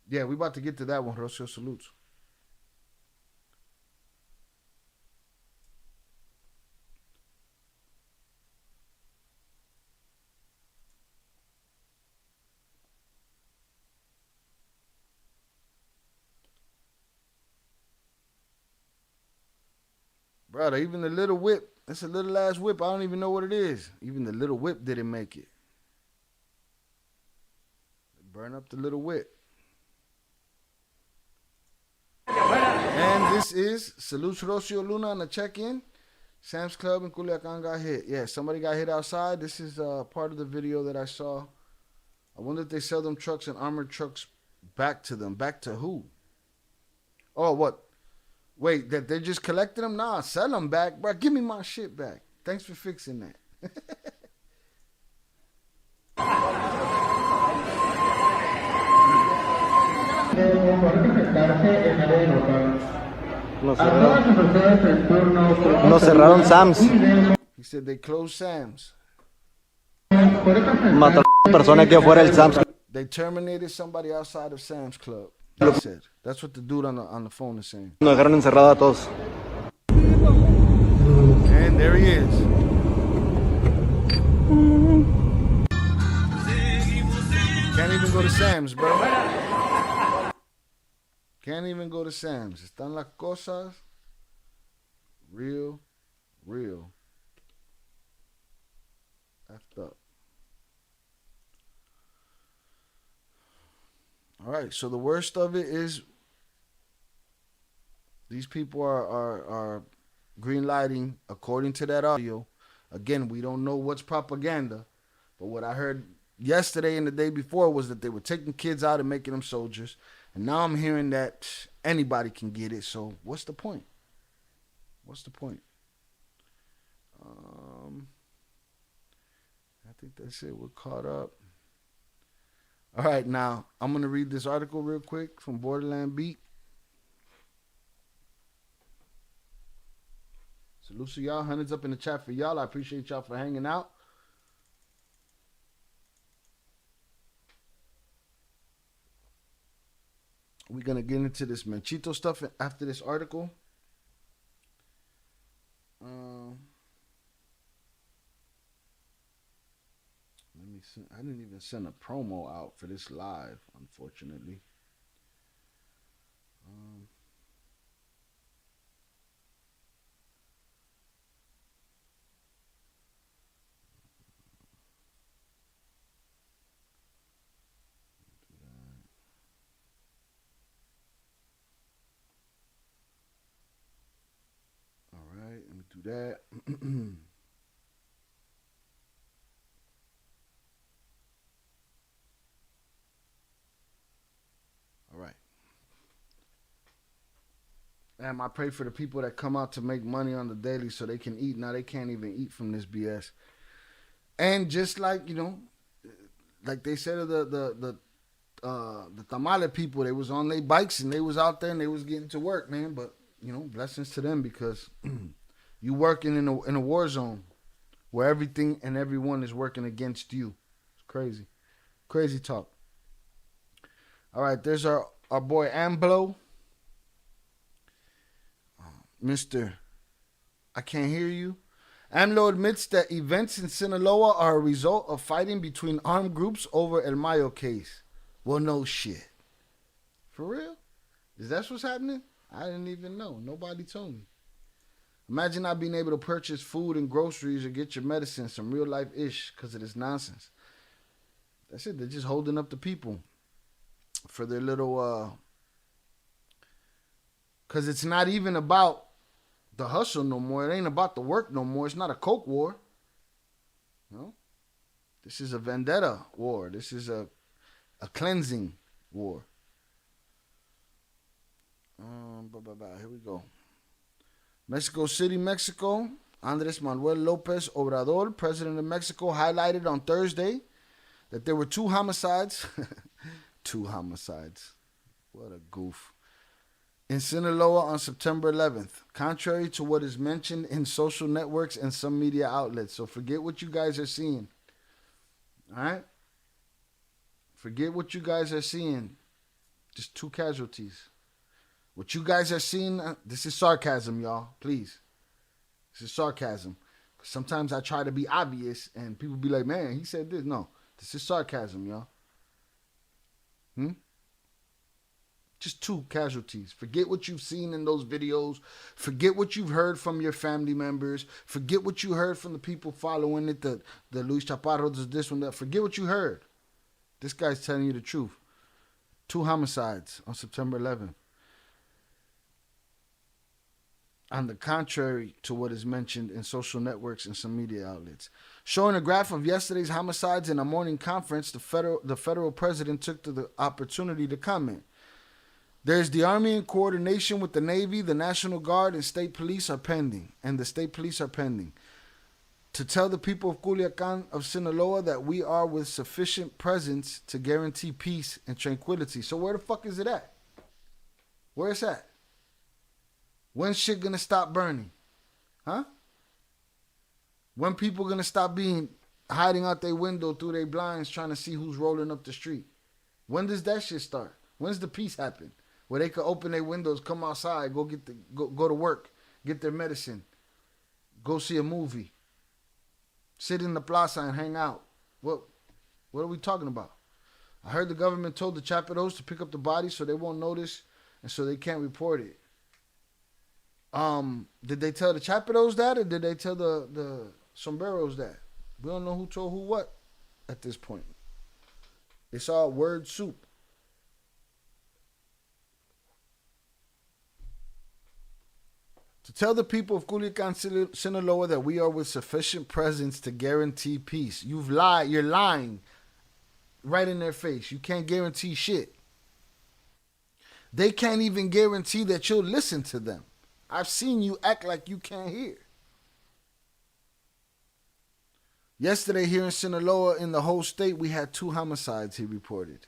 Yeah, we about to get to that one, Rocio. Salutes. Brother, even the little whip, it's a little ass whip. I don't even know what it is. Even the little whip didn't make it. Burn up the little whip. And this is Salute Rocio Luna on the check-in. Sam's Club in Culiacan got hit. Yeah, somebody got hit outside. This is part of the video that I saw. I wonder if they sell them trucks and armored trucks back to them. Back to who? Oh, what? Wait, that they're just collecting them? Nah, sell them back. Bro, give me my shit back. Thanks for fixing that. Nos cerraron Sam's. He said they closed Sam's. Mató a persona aquí afuera del Sam's. They terminated somebody outside of Sam's Club. They said. That's what the dude on the phone is saying. Nos dejaron encerrado a todos. And there he is. Can't even go to Sam's, bro. Can't even go to Sam's. Están las cosas real effed up. All right, so the worst of it is these people are green lighting according to that audio. Again, we don't know what's propaganda, but what I heard yesterday and the day before was that they were taking kids out and making them soldiers. And now I'm hearing that anybody can get it. So what's the point? What's the point? I think that's it. We're caught up. All right, now I'm going to read this article real quick from Borderland Beat. Salute to y'all. Hundreds up in the chat for y'all. I appreciate y'all for hanging out. We're going to get into this Menchito stuff after this article. Let me see. I didn't even send a promo out for this live, unfortunately. Let me do that. All right. And I pray for the people that come out to make money on the daily so they can eat. Now they can't even eat from this BS. And just like, you know, like they said of the tamale people, they was on their bikes and they was out there and they was getting to work, man. But, you know, blessings to them because you working in a war zone where everything and everyone is working against you. It's crazy. Crazy talk. All right, there's our boy Amblo. Mr. I can't hear you. AMLO admits that events in Sinaloa are a result of fighting between armed groups over El Mayo case. Well, no shit. For real? Is that what's happening? I didn't even know. Nobody told me. Imagine not being able to purchase food and groceries or get your medicine, some real life ish, because of this nonsense. That's it. They're just holding up the people for their little, because it's not even about the hustle no more. It ain't about the work no more. It's not a coke war. No. This is a vendetta war. This is a cleansing war. Here we go. Mexico City, Mexico. Andres Manuel Lopez Obrador, president of Mexico, highlighted on Thursday that there were 2 homicides. 2 homicides. What a goof. In Sinaloa on September 11th, contrary to what is mentioned in social networks and some media outlets. So forget what you guys are seeing. All right? Forget what you guys are seeing. Just 2 casualties. What you guys are seeing, this is sarcasm, y'all. Please. This is sarcasm. Sometimes I try to be obvious and people be like, man, he said this. No, this is sarcasm, y'all. Just 2 casualties. Forget what you've seen in those videos. Forget what you've heard from your family members. Forget what you heard from the people following it. The Luis Chaparro, this one, that. Forget what you heard. This guy's telling you the truth. 2 homicides on September 11th. On the contrary to what is mentioned in social networks and some media outlets. Showing a graph of yesterday's homicides in a morning conference, the federal president took the opportunity to comment. There's the Army in coordination with the Navy, the National Guard, and state police are pending. To tell the people of Culiacan of Sinaloa that we are with sufficient presence to guarantee peace and tranquility. So where the fuck is it at? Where it's at? When's shit gonna stop burning? Huh? When people gonna stop hiding out their window through their blinds trying to see who's rolling up the street? When does that shit start? When's the peace happen? Where they could open their windows, come outside, go to work, get their medicine, go see a movie, sit in the plaza and hang out. What are we talking about? I heard the government told the chaperos to pick up the bodies so they won't notice and so they can't report it. Did they tell the chaperos that, or did they tell the sombreros that? We don't know who told who what at this point. It's all word soup. To tell the people of Culiacan, Sinaloa that we are with sufficient presence to guarantee peace. You're lying right in their face. You can't guarantee shit. They can't even guarantee that you'll listen to them. I've seen you act like you can't hear. Yesterday here in Sinaloa, in the whole state, we had 2 homicides, he reported.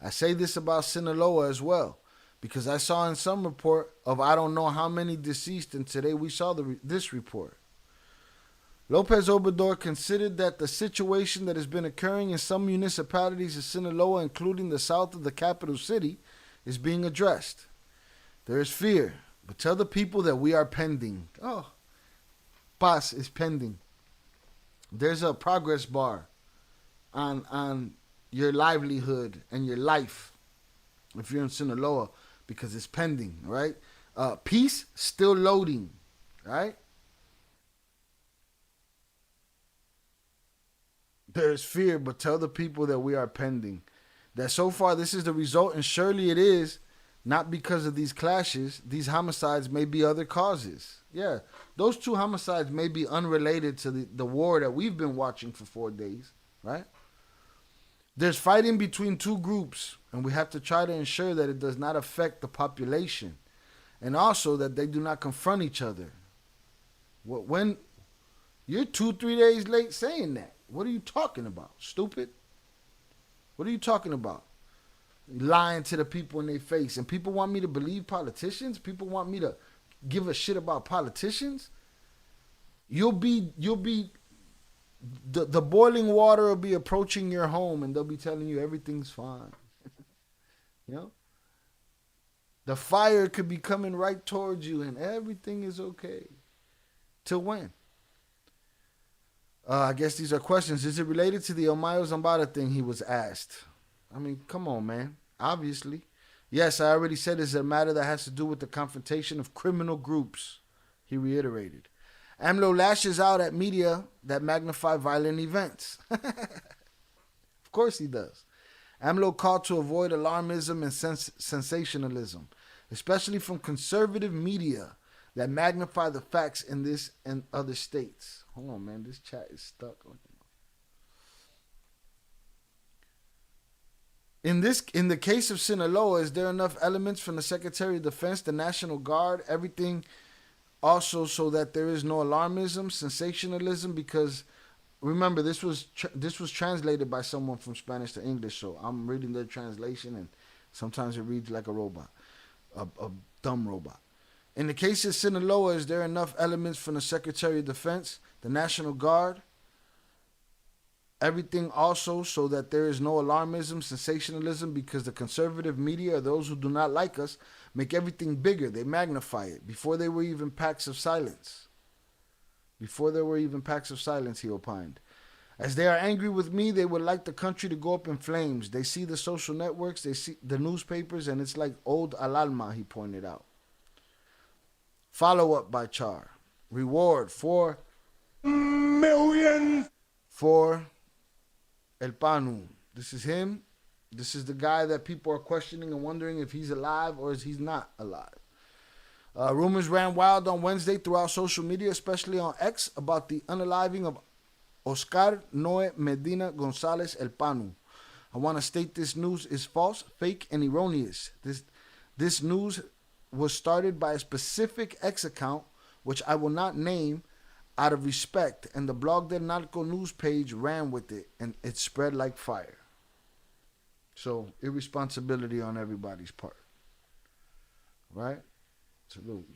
I say this about Sinaloa as well, because I saw in some report of I don't know how many deceased, and today we saw this report. Lopez Obrador considered that the situation that has been occurring in some municipalities of Sinaloa, including the south of the capital city, is being addressed. There is fear, but tell the people that we are pending. Oh, paz is pending. There's a progress bar on your livelihood and your life if you're in Sinaloa, because it's pending, right? Peace still loading, right? There's fear, but tell the people that we are pending. That so far this is the result, and surely it is, not because of these clashes. These homicides may be other causes. Yeah, those 2 homicides may be unrelated to the war that we've been watching for 4 days, right? There's fighting between 2 groups, and we have to try to ensure that it does not affect the population, and also that they do not confront each other. When you're 2-3 days late saying that, what are you talking about, stupid? What are you talking about? Lying to the people in their face. And people want me to believe politicians? People want me to give a shit about politicians? You'll be the boiling water will be approaching your home, and they'll be telling you everything's fine. You know? The fire could be coming right towards you, and everything is okay. Till when? I guess these are questions. Is it related to the Omayo Zambada thing, he was asked? I mean, come on, man. Obviously. Yes, I already said it's a matter that has to do with the confrontation of criminal groups, he reiterated. AMLO lashes out at media that magnify violent events. Of course he does. AMLO called to avoid alarmism and sensationalism, especially from conservative media that magnify the facts in this and other states. Hold on, man. This chat is stuck. In the case of Sinaloa, is there enough elements from the Secretary of Defense, the National Guard, everything also so that there is no alarmism, sensationalism? Because remember, this was translated by someone from Spanish to English, so I'm reading their translation, and sometimes it reads like a robot, a dumb robot. In the case of Sinaloa, is there enough elements from the Secretary of Defense, the National Guard, everything also so that there is no alarmism, sensationalism, because the conservative media, or those who do not like us, make everything bigger. They magnify it. Before there were even pacts of silence. He opined. As they are angry with me, they would like the country to go up in flames. They see the social networks, they see the newspapers, and it's like old al alma, he pointed out. Follow up by Char. Reward 4 million for El Panu. This is him. This is the guy that people are questioning and wondering if he's alive or is he's not alive. Rumors ran wild on Wednesday throughout social media, especially on X, about the unaliving of Oscar Noe Medina Gonzalez El Panu. I want to state this news is false, fake, and erroneous. This news was started by a specific X account, which I will not name out of respect, and the Blog del Narco news page ran with it, and it spread like fire. So, irresponsibility on everybody's part. Right? Salute.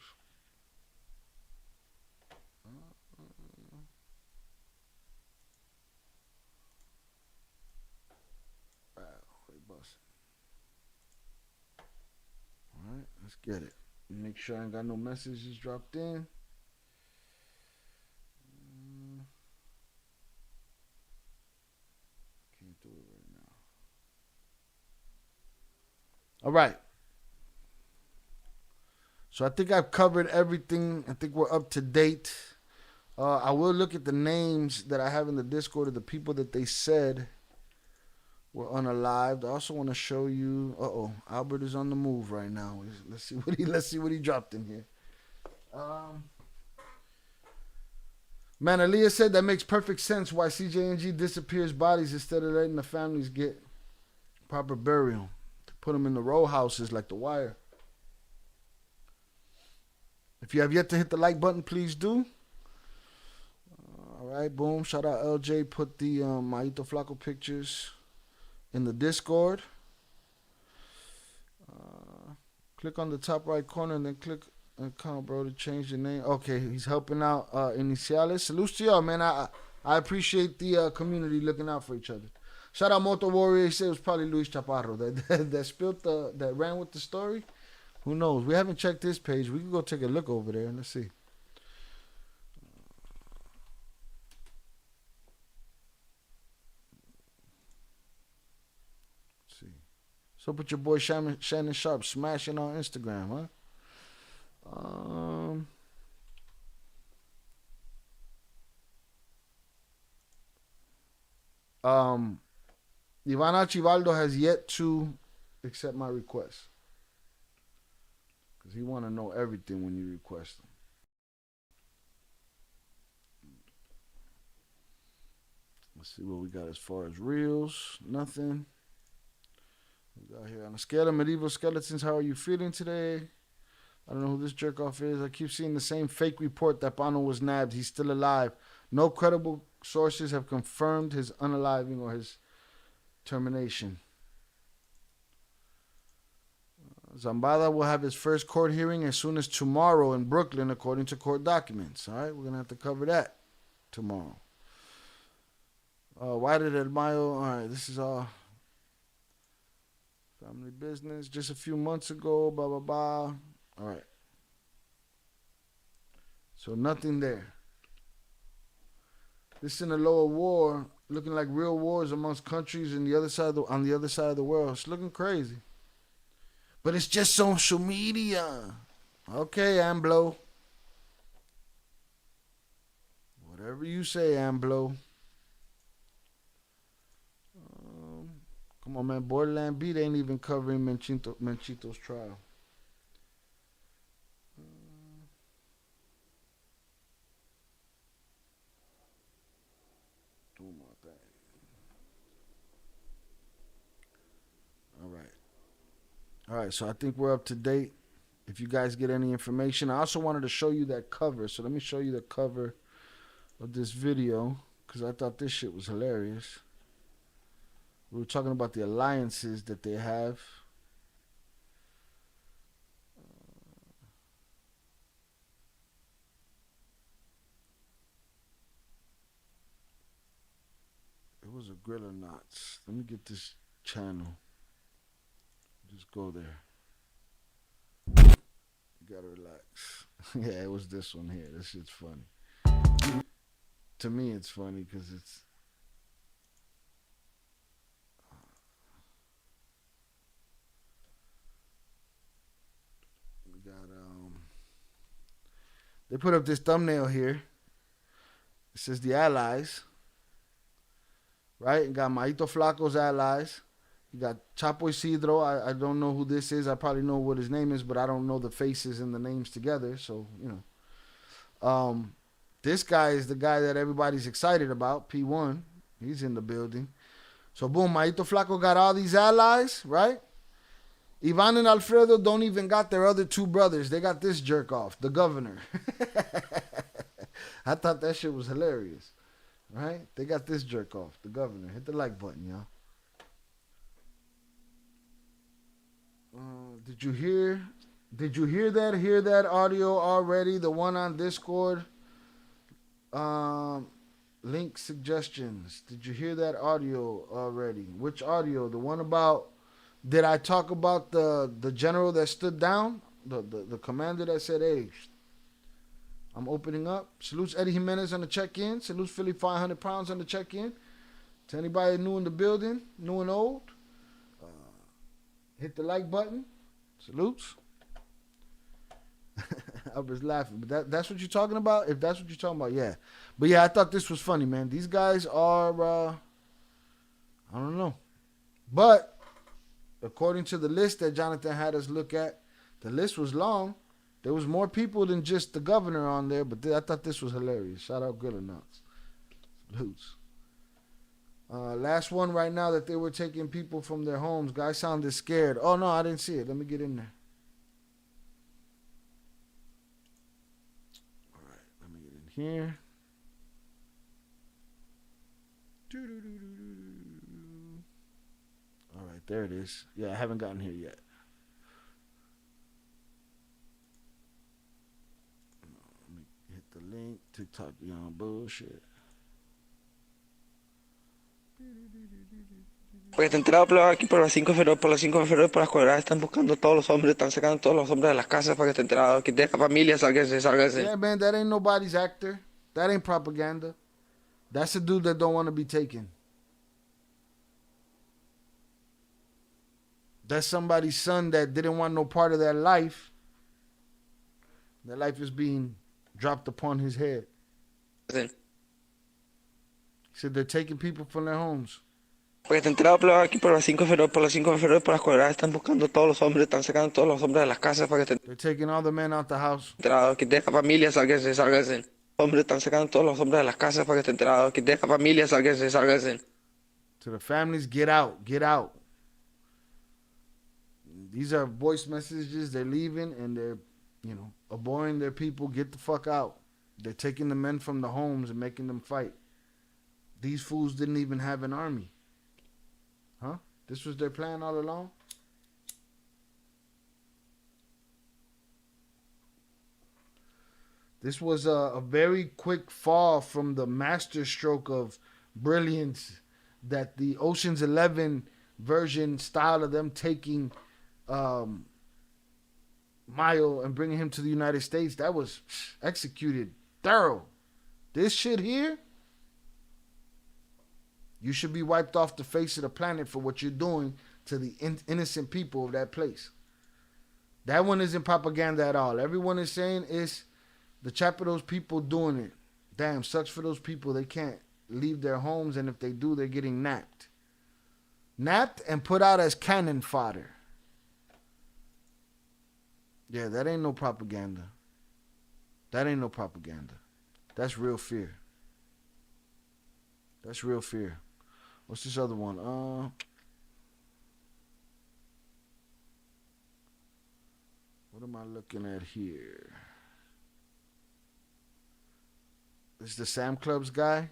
Alright, let's get it. Make sure I ain't got no messages dropped in. Can't do it right now. Alright. So I think I've covered everything. I think we're up to date. I will look at the names that I have in the Discord of the people that they said were unalived. I also want to show you. Albert is on the move right now. Let's see what he dropped in here. Man, Aaliyah said that makes perfect sense why CJNG disappears bodies instead of letting the families get proper burial. To put them in the row houses like The Wire. If you have yet to hit the like button, please do. All right, boom. Shout out LJ. Put the Maito Flaco pictures in the Discord. Click on the top right corner and then click account, bro, to change the name. Okay, he's helping out Iniciales. Salute to y'all, man. I appreciate the community looking out for each other. Shout out Moto Warrior. He said it was probably Luis Chaparro that spilled that ran with the story. Who knows? We haven't checked this page. We can go take a look over there and let's see. Let's see. So put your boy Shannon Sharp smashing on Instagram, huh? Ivan Archibaldo has yet to accept my request. Because he want to know everything when you request him. Let's see what we got as far as reels. Nothing. We got here on a scale of medieval skeletons. How are you feeling today? I don't know who this jerk off is. I keep seeing the same fake report that Pano was nabbed. He's still alive. No credible sources have confirmed his unaliving or his termination. Zambada will have his first court hearing as soon as tomorrow in Brooklyn, according to court documents. All right, we're going to have to cover that tomorrow. Why did El Mayo? All right, this is all family business. Just a few months ago, blah, blah, blah. All right. So nothing there. This Sinaloa war looking like real wars amongst countries on the other side of the world. It's looking crazy. But it's just social media. Okay, Amblo. Whatever you say, Amblo. Come on, man. Borderland Beat ain't even covering Menchito's trial. All right, so I think we're up to date. If you guys get any information, I also wanted to show you that cover. So let me show you the cover of this video because I thought this shit was hilarious. We were talking about the alliances that they have. It was a Grill or Knots. Let me get this channel. Just go there. You gotta relax. Yeah, it was this one here. This shit's funny. To me, it's funny because They put up this thumbnail here. It says the allies. Right? You got Maito Flaco's allies. You got Chapo Isidro. I don't know who this is. I probably know what his name is, but I don't know the faces and the names together. So, you know. This guy is the guy that everybody's excited about, P1. He's in the building. So, boom, Maito Flaco got all these allies, right? Ivan and Alfredo don't even got their other two brothers. They got this jerk off, the governor. I thought that shit was hilarious, right? They got this jerk off, the governor. Hit the like button, y'all. Did you hear that? Hear that audio already? The one on Discord. Link suggestions. Did you hear that audio already? Which audio? The one about, did I talk about the general that stood down? The commander that said, hey, I'm opening up. Salutes Eddie Jimenez on the check-in. Salutes Philly 500 pounds on the check-in. To anybody new in the building, new and old, hit the like button. Salutes. I was laughing, but that's what you're talking about? If that's what you're talking about, yeah. But yeah, I thought this was funny, man. These guys are, I don't know. But according to the list that Jonathan had us look at, the list was long. There was more people than just the governor on there, but I thought this was hilarious. Shout out Griller Nuts. Salutes. Last one right now that they were taking people from their homes. Guy sounded scared. Oh, no, I didn't see it. Let me get in there. All right, let me get in here. All right, there it is. Yeah, I haven't gotten here yet. Let me hit the link. TikTok beyond bullshit. Porque te he enterado, pero aquí por las 5 de febrero, por las cuadras están buscando todos los hombres, están sacando todos los hombres de las casas para que te enterado, que deja familia, sálgase. Yeah, man, that ain't nobody's actor. That ain't propaganda. That's a dude that don't want to be taken. That's somebody's son that didn't want no part of their life. That life is being dropped upon his head. He said they're taking people from their homes. Porque te he enterado, pero aquí por las 5 de febrero, por las cuadras están buscando todos los hombres, están sacando todos los hombres de las casas para que te They're taking all the men out the house. enterado, que deja familia, sálgase. Hombres están sacando todos los hombres de las casas para que te enterado, que deja familia, sálgase. To the families, get out, get out. These are voice messages. They're leaving and they're, abhorring their people. Get the fuck out. They're taking the men from the homes and making them fight. These fools didn't even have an army. Huh? This was their plan all along? This was a very quick fall from the master stroke of brilliance that the Ocean's 11 version style of them taking Mayo and bringing him to the United States. That was executed thorough. This shit here, you should be wiped off the face of the planet for what you're doing to the innocent people of that place. That one isn't propaganda at all. Everyone is saying it's the chap of those people doing it. Damn, sucks for those people. They can't leave their homes, and if they do, they're getting napped. Napped and put out as cannon fodder. Yeah, that ain't no propaganda. That ain't no propaganda. That's real fear. That's real fear. What's this other one? What am I looking at here? This is the Sam Clubs guy?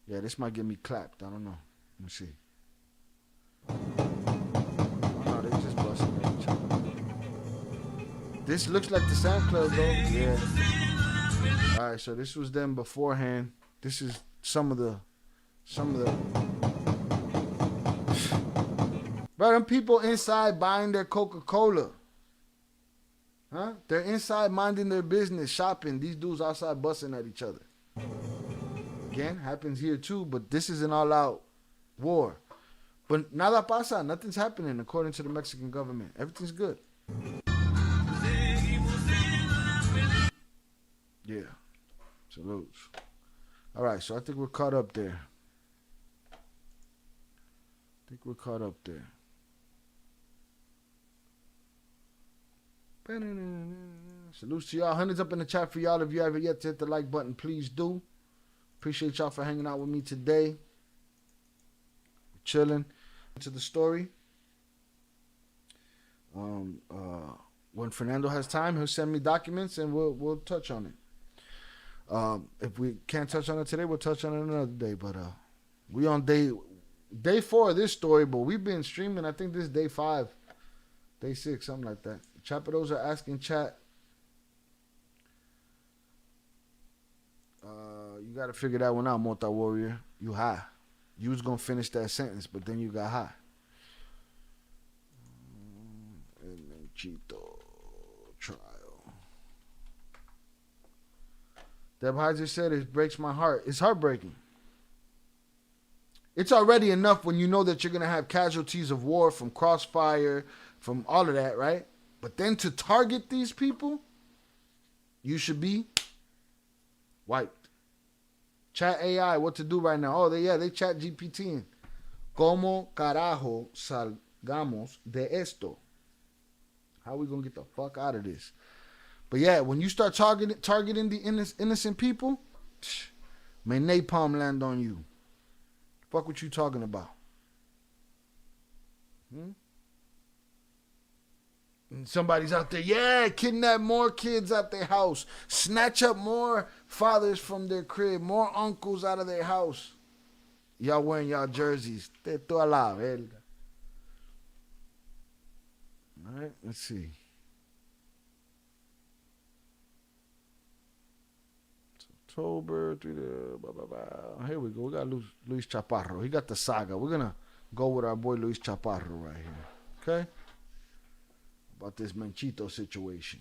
Yeah, this might get me clapped. I don't know. Let me see. Oh, no, they just busting at each other. This looks like the Sam Club, though. Yeah. All right, so this was them beforehand. This is some of the. Bro, them people inside buying their Coca-Cola. Huh? They're inside minding their business, shopping. These dudes outside busting at each other. Again, happens here too, but this is an all-out war. But nada pasa. Nothing's happening according to the Mexican government. Everything's good. Salutes. All right, so I think we're caught up there. Salutes to y'all. Hundreds up in the chat for y'all. If you haven't yet to hit the like button, please do. Appreciate y'all for hanging out with me today. We're chilling. To the story. When Fernando has time, he'll send me documents and we'll touch on it. If we can't touch on it today, we'll touch on it another day. But we on day 4 of this story, but we've been streaming. I think this is day 5, day 6, something like that. Chapados are asking chat. You got to figure that one out, Mota Warrior. You high. You was going to finish that sentence, but then you got high. Menchito trial. Deb Heiser said, it breaks my heart. It's heartbreaking. It's already enough when you know that you're going to have casualties of war from crossfire, from all of that, right? But then to target these people, you should be wiped. Chat AI, what to do right now? Oh, they chat GPT. ¿Cómo carajo salgamos de esto? How we going to get the fuck out of this? But yeah, when you start targeting the innocent people, may napalm land on you. Fuck what you talking about? And somebody's out there, kidnap more kids out their house. Snatch up more fathers from their crib. More uncles out of their house. Y'all wearing y'all jerseys. All right, let's see. October, here we go. We got Luis Chaparro. He got the saga. We're going to go with our boy Luis Chaparro right here. Okay? About this Menchito situation.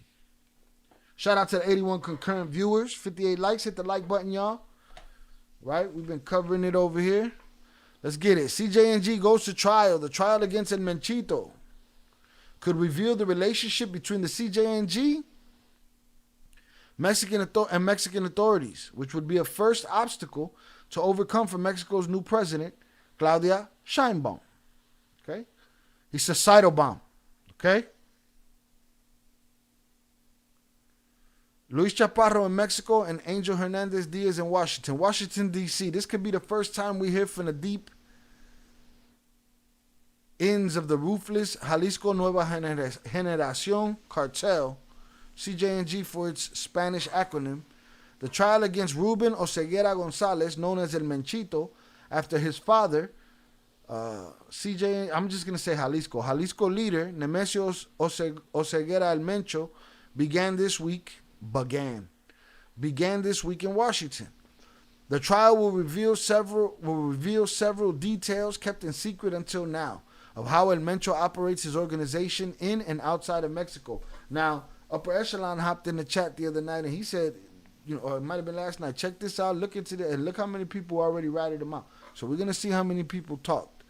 Shout out to the 81 concurrent viewers. 58 likes. Hit the like button, y'all. Right? We've been covering it over here. Let's get it. CJNG goes to trial. The trial against El Menchito could reveal the relationship between the CJNG Mexican authorities, which would be a first obstacle to overcome for Mexico's new president, Claudia Sheinbaum. Okay? He's a Cytobomb. Okay? Luis Chaparro in Mexico and Angel Hernandez Diaz in Washington. Washington, D.C. This could be the first time we hear from the deep ends of the ruthless Jalisco Nueva Generación Cartel, CJNG for its Spanish acronym, the trial against Ruben Oseguera Gonzalez, known as El Menchito, after his father, I'm just going to say Jalisco leader, Nemesio Oseguera El Mencho, began this week in Washington. The trial will reveal several details kept in secret until now of how El Mencho operates his organization in and outside of Mexico. Now, Upper Echelon hopped in the chat the other night and he said, or it might have been last night, check this out, look into it, and look how many people already ratted him out. So we're going to see how many people talked.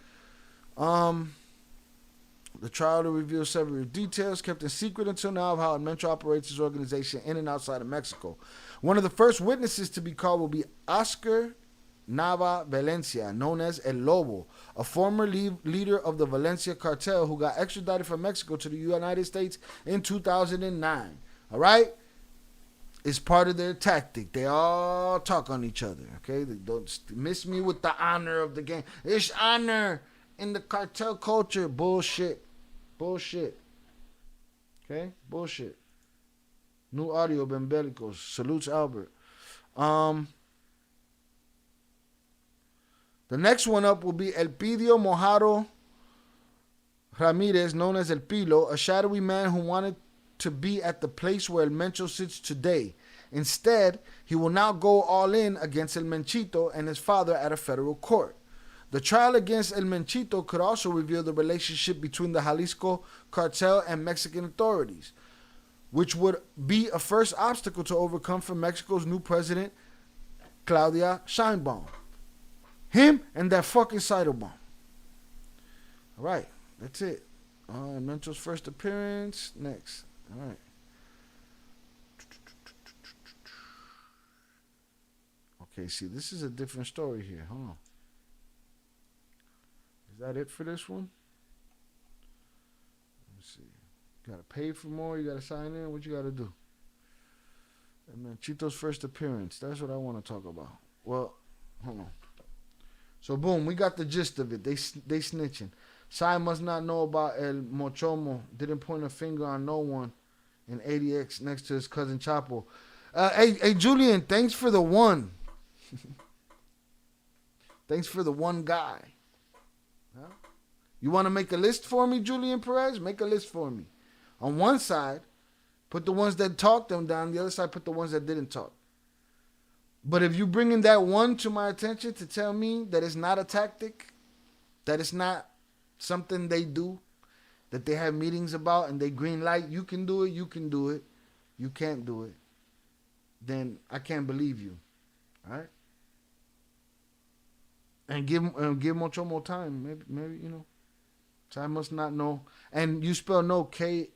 The trial to reveal several details kept in secret until now of how El Mencho operates his organization in and outside of Mexico. One of the first witnesses to be called will be Oscar Nava Valencia, known as El Lobo, a former leader of the Valencia cartel who got extradited from Mexico to the United States in 2009. All right? It's part of their tactic. They all talk on each other, okay? They don't miss me with the honor of the game. It's honor in the cartel culture. Bullshit. Okay? Bullshit. New audio, Bembelicos. Salutes, Albert. The next one up will be Elpidio Mojaro Ramirez, known as El Pilo, a shadowy man who wanted to be at the place where El Mencho sits today. Instead, he will now go all in against El Menchito and his father at a federal court. The trial against El Menchito could also reveal the relationship between the Jalisco cartel and Mexican authorities, which would be a first obstacle to overcome for Mexico's new president, Claudia Sheinbaum. Him and that fucking Cytobomb. All right, that's it. Mencho's first appearance. Next. All right. Okay, see, this is a different story here. Hold on. Is that it for this one? Let's see. You gotta pay for more. You gotta sign in. What you gotta do? And Menchito's first appearance. That's what I want to talk about. Well, hold on. So boom, we got the gist of it. They snitching. Sai must not know about El Mochomo. Didn't point a finger on no one. And ADX next to his cousin Chapo. Hey Julian, thanks for the one. Thanks for the one guy. Huh? You want to make a list for me, Julian Perez? Make a list for me. On one side, put the ones that talked them down. The other side, put the ones that didn't talk. But if you bringing that one to my attention to tell me that it's not a tactic, that it's not something they do, that they have meetings about and they green light, you can do it, you can do it, you can't do it, then I can't believe you. All right? And give much more time. Maybe you know. So I must not know. And you spell no K-N-O-W.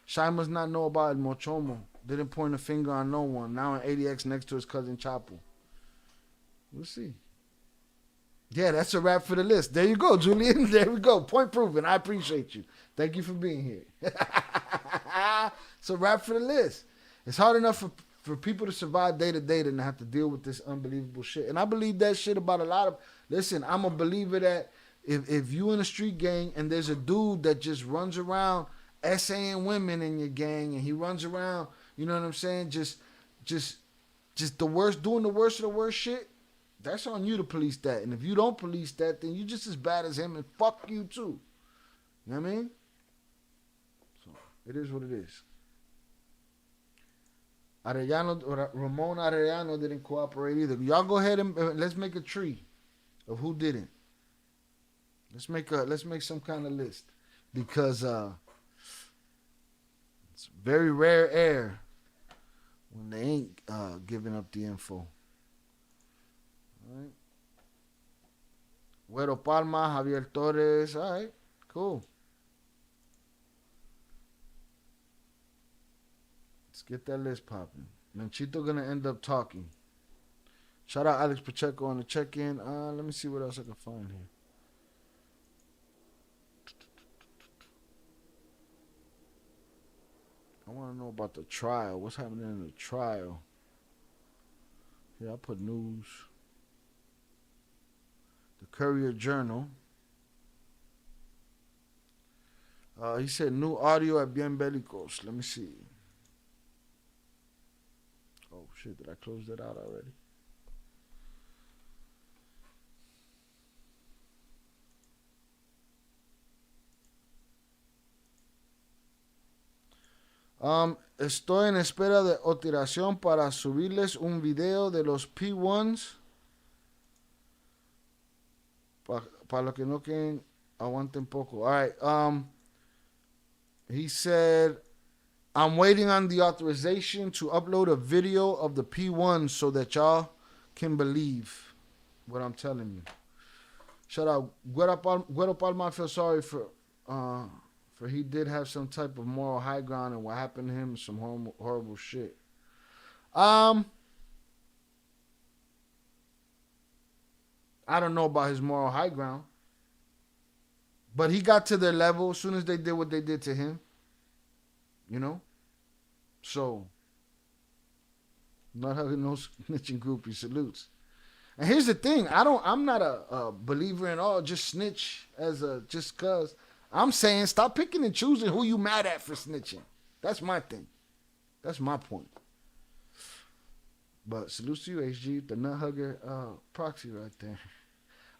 Shai must not know about El Mochomo. Didn't point a finger on no one. Now an ADX next to his cousin Chapo. We'll see. Yeah, that's a wrap for the list. There you go, Julian. There we go. Point proven. I appreciate you. Thank you for being here. It's a wrap for the list. It's hard enough for people to survive day to day than to have to deal with this unbelievable shit. And I believe that shit about a lot of... Listen, I'm a believer that if you in a street gang and there's a dude that just runs around essaying women in your gang and he runs around, you know what I'm saying, just the worst, doing the worst of the worst shit, that's on you to police that. And if you don't police that, then you're just as bad as him and fuck you too. You know what I mean? So, it is what it is. Ramon Arellano didn't cooperate either. Y'all go ahead and let's make a tree of who didn't. Let's make some kind of list because it's very rare air when they ain't giving up the info. All right. Güero Palma, Javier Torres. All right, cool. Let's get that list popping. Menchito gonna end up talking. Shout out Alex Pacheco on the check-in. Let me see what else I can find here. I want to know about the trial. What's happening in the trial? Yeah, I put news. The Courier Journal. He said new audio at Bien Belicos. Let me see. Oh shit, did I close that out already? Estoy en espera de operación para subirles un video de los P1s. Para los que no quieren, aguanten poco. All right. He said, I'm waiting on the authorization to upload a video of the P1 so that y'all can believe what I'm telling you. Shout out Güero Palma. I feel sorry for he did have some type of moral high ground, and what happened to him is some horrible shit. I don't know about his moral high ground, but he got to their level as soon as they did what they did to him. You know? So, not having no snitching groupie salutes. And here's the thing, I'm not a believer in all just snitch as just cause. I'm saying stop picking and choosing who you mad at for snitching. That's my thing. That's my point. But salute to you, HG, the nut hugger proxy right there.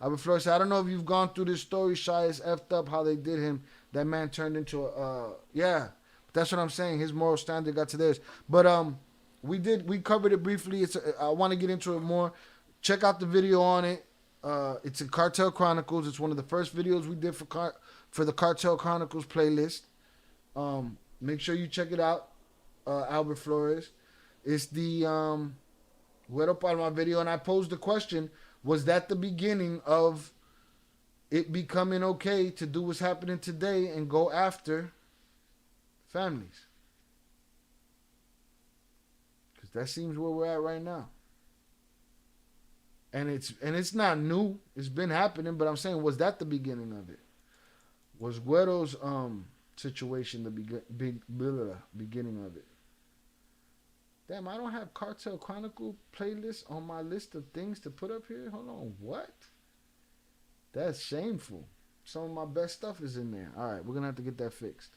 Albert Flores said, I don't know if you've gone through this story. Shy is effed up how they did him. That man turned into a yeah. That's what I'm saying. His moral standard got to theirs. But we covered it briefly. I want to get into it more. Check out the video on it. It's in Cartel Chronicles. It's one of the first videos we did for the Cartel Chronicles playlist. Make sure you check it out, Albert Flores. It's the Güero Palma video, and I posed the question, was that the beginning of it becoming okay to do what's happening today and go after families? Because That seems where we're at right now. And it's not new. It's been happening, but I'm saying, was that the beginning of it? Was Guero's situation the beginning of it? Damn, I don't have Cartel Chronicle playlist on my list of things to put up here. Hold on, what? That's shameful. Some of my best stuff is in there. All right, we're gonna have to get that fixed.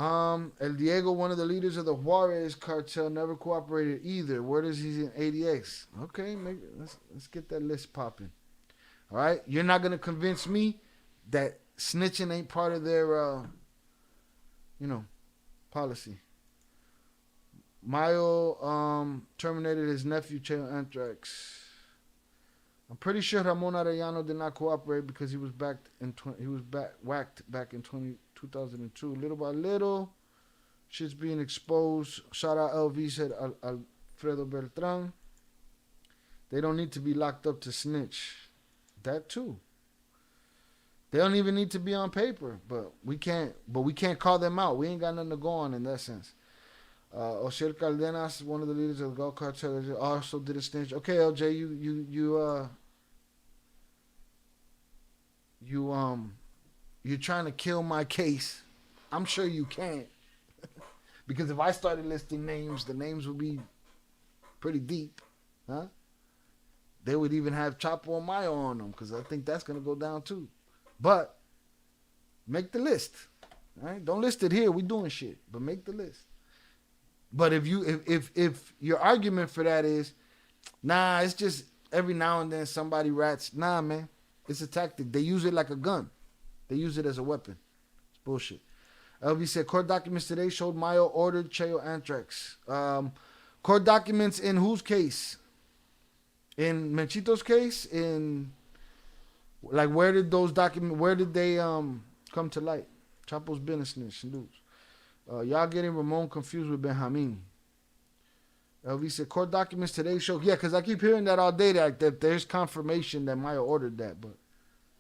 El Diego, one of the leaders of the Juarez cartel, never cooperated either. Where does he's in ADX? Okay, let's get that list popping. All right, you're not gonna convince me that snitching ain't part of their, policy. Mayo terminated his nephew, Cheo Anthrax. I'm pretty sure Ramon Arellano did not cooperate because he was whacked back in 2002. Little by little, shit's being exposed. Shout out LV, said Alfredo Beltran. They don't need to be locked up to snitch. That too. They don't even need to be on paper, but we can't call them out. We ain't got nothing to go on in that sense. Osiel Caldenas, one of the leaders of the Gulf Cartel, also did a snitch. Okay, LJ, you're trying to kill my case. I'm sure you can't. Because if I started listing names, the names would be pretty deep. Huh? They would even have Chapo and Mayo on them, because I think that's going to go down too. But make the list. All right? Don't list it here. We doing shit. But make the list. But if your argument for that is, nah, it's just every now and then somebody rats. Nah, man. It's a tactic. They use it like a gun. They use it as a weapon. It's bullshit. LV said, court documents today showed Mayo ordered Cheo Anthrax. Court documents in whose case? In Menchito's case? Where did those documents, where did they come to light? Chapo's business snitch and dudes. Y'all getting Ramon confused with Benjamin. LV said, court documents today show, yeah, because I keep hearing that all day, that there's confirmation that Mayo ordered that, but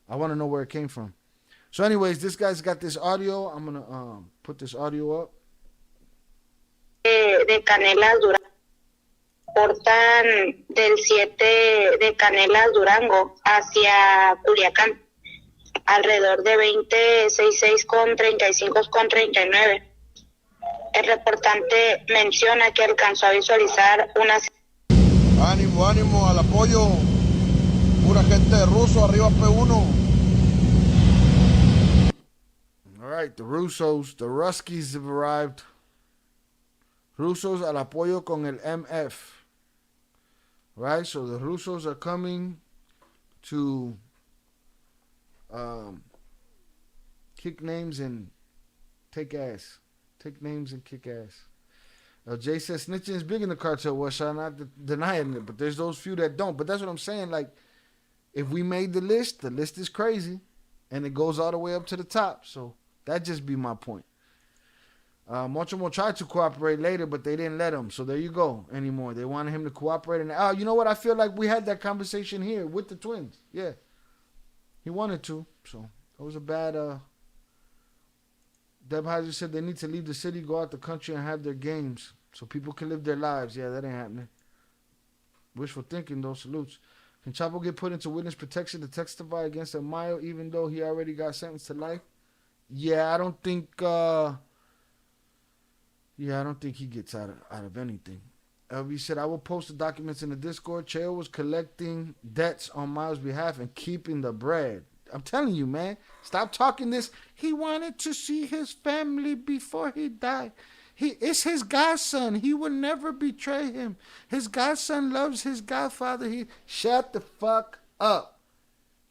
I want to know where it came from. So anyways, this guy's got this audio. I'm going to put this audio up. De Canelas Durango. Portan del 7 de Canelas Durango hacia Culiacán. Alrededor de 20.66 con 35 con 39. El reportante menciona que alcanzó a visualizar una... Ánimo, ánimo, al apoyo. Pura gente ruso, arriba P1. All right, the Ruskies have arrived. Rusos al apoyo con el MF. Right, so the Rusos are coming to kick names and take ass. Take names and kick ass. Jay says snitching is big in the cartel. Well, I'm not denying it, but there's those few that don't. But that's what I'm saying. Like, if we made the list is crazy, and it goes all the way up to the top. So that just be my point. Mochomo tried to cooperate later, but they didn't let him. So there you go anymore. They wanted him to cooperate. And you know what? I feel like we had that conversation here with the twins. Yeah. He wanted to. So it was a bad... Deb Heiser said they need to leave the city, go out the country, and have their games so people can live their lives. Yeah, that ain't happening. Wishful thinking, though. Salutes. Can Chapo get put into witness protection to testify against Amayo even though he already got sentenced to life? Yeah, I don't think... I don't think he gets out of anything. LV said, I will post the documents in the Discord. Cheo was collecting debts on Miles' behalf and keeping the bread. I'm telling you, man. Stop talking this. He wanted to see his family before he died. It's his godson. He would never betray him. His godson loves his godfather. Shut the fuck up.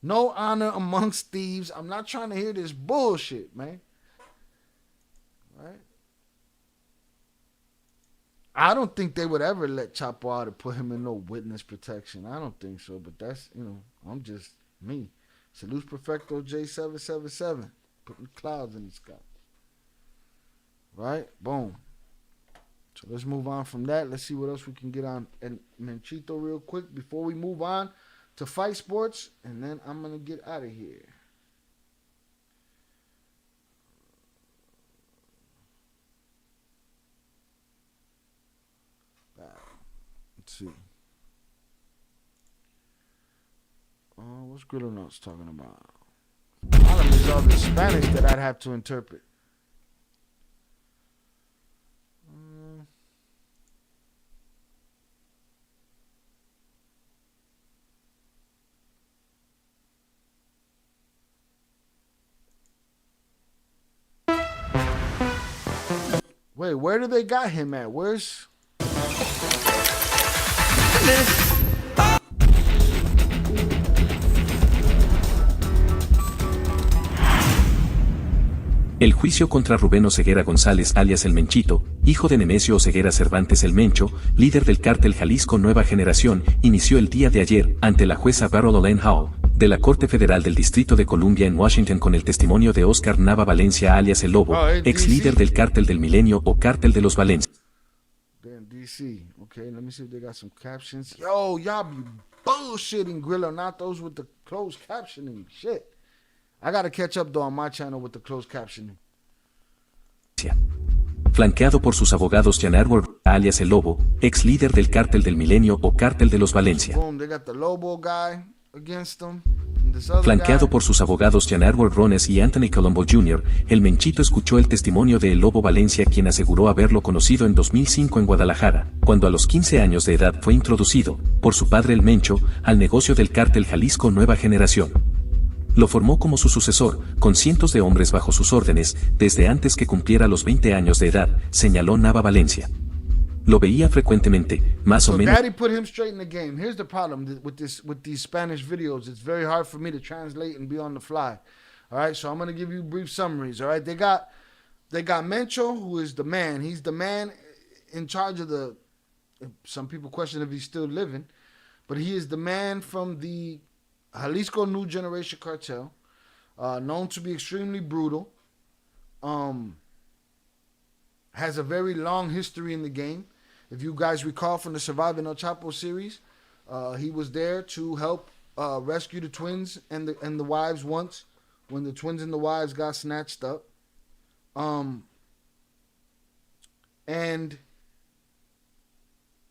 No honor amongst thieves. I'm not trying to hear this bullshit, man. Right? I don't think they would ever let Chapo out or put him in no witness protection. I don't think so, but that's, I'm just me. Salute Perfecto J777. Putting clouds in the sky. Right? Boom. So let's move on from that. Let's see what else we can get on Menchito real quick before we move on to fight sports. And then I'm going to get out of here. What's Grillo Notes talking about? All of these other Spanish that I'd have to interpret. Wait, where do they got him at? Where's... El juicio contra Rubén Oseguera González alias El Menchito, hijo de Nemesio Oseguera Cervantes El Mencho, líder del cártel Jalisco Nueva Generación, inició el día de ayer ante la jueza Beryl Hall de la Corte Federal del Distrito de Columbia en Washington con el testimonio de Oscar Nava Valencia alias El Lobo, ex líder del cártel del Milenio o cártel de los Valencia. DC. Okay, let me see if they got some captions. Yo, y'all be bullshitting Grillo Natos with the closed captioning. Shit. I gotta catch up though on my channel with the closed captioning. Flanqueado por sus abogados Jan Arbor alias El Lobo, ex líder del cártel del Milenio o cártel de los Valencia. Boom, they got the Lobo guy against them. Flanqueado por sus abogados Jan Arbor Rones y Anthony Colombo Jr., el Menchito escuchó el testimonio de El Lobo Valencia, quien aseguró haberlo conocido en 2005 en Guadalajara, cuando a los 15 años de edad fue introducido, por su padre el Mencho, al negocio del cártel Jalisco Nueva Generación. Lo formó como su sucesor, con cientos de hombres bajo sus órdenes, desde antes que cumpliera los 20 años de edad, señaló Nava Valencia. Lo veía frecuentemente, más o menos. Daddy put him straight in the game. Here's the problem with these Spanish videos. It's very hard for me to translate and be on the fly. All right, so I'm gonna give you brief summaries. All right, they got Mencho, who is the man. He's the man in charge of the. Some people question if he's still living, but he is the man from the Jalisco New Generation Cartel, known to be extremely brutal. Has a very long history in the game. If you guys recall from the Surviving El Chapo series, he was there to help rescue the twins and the wives once when the twins and the wives got snatched up. And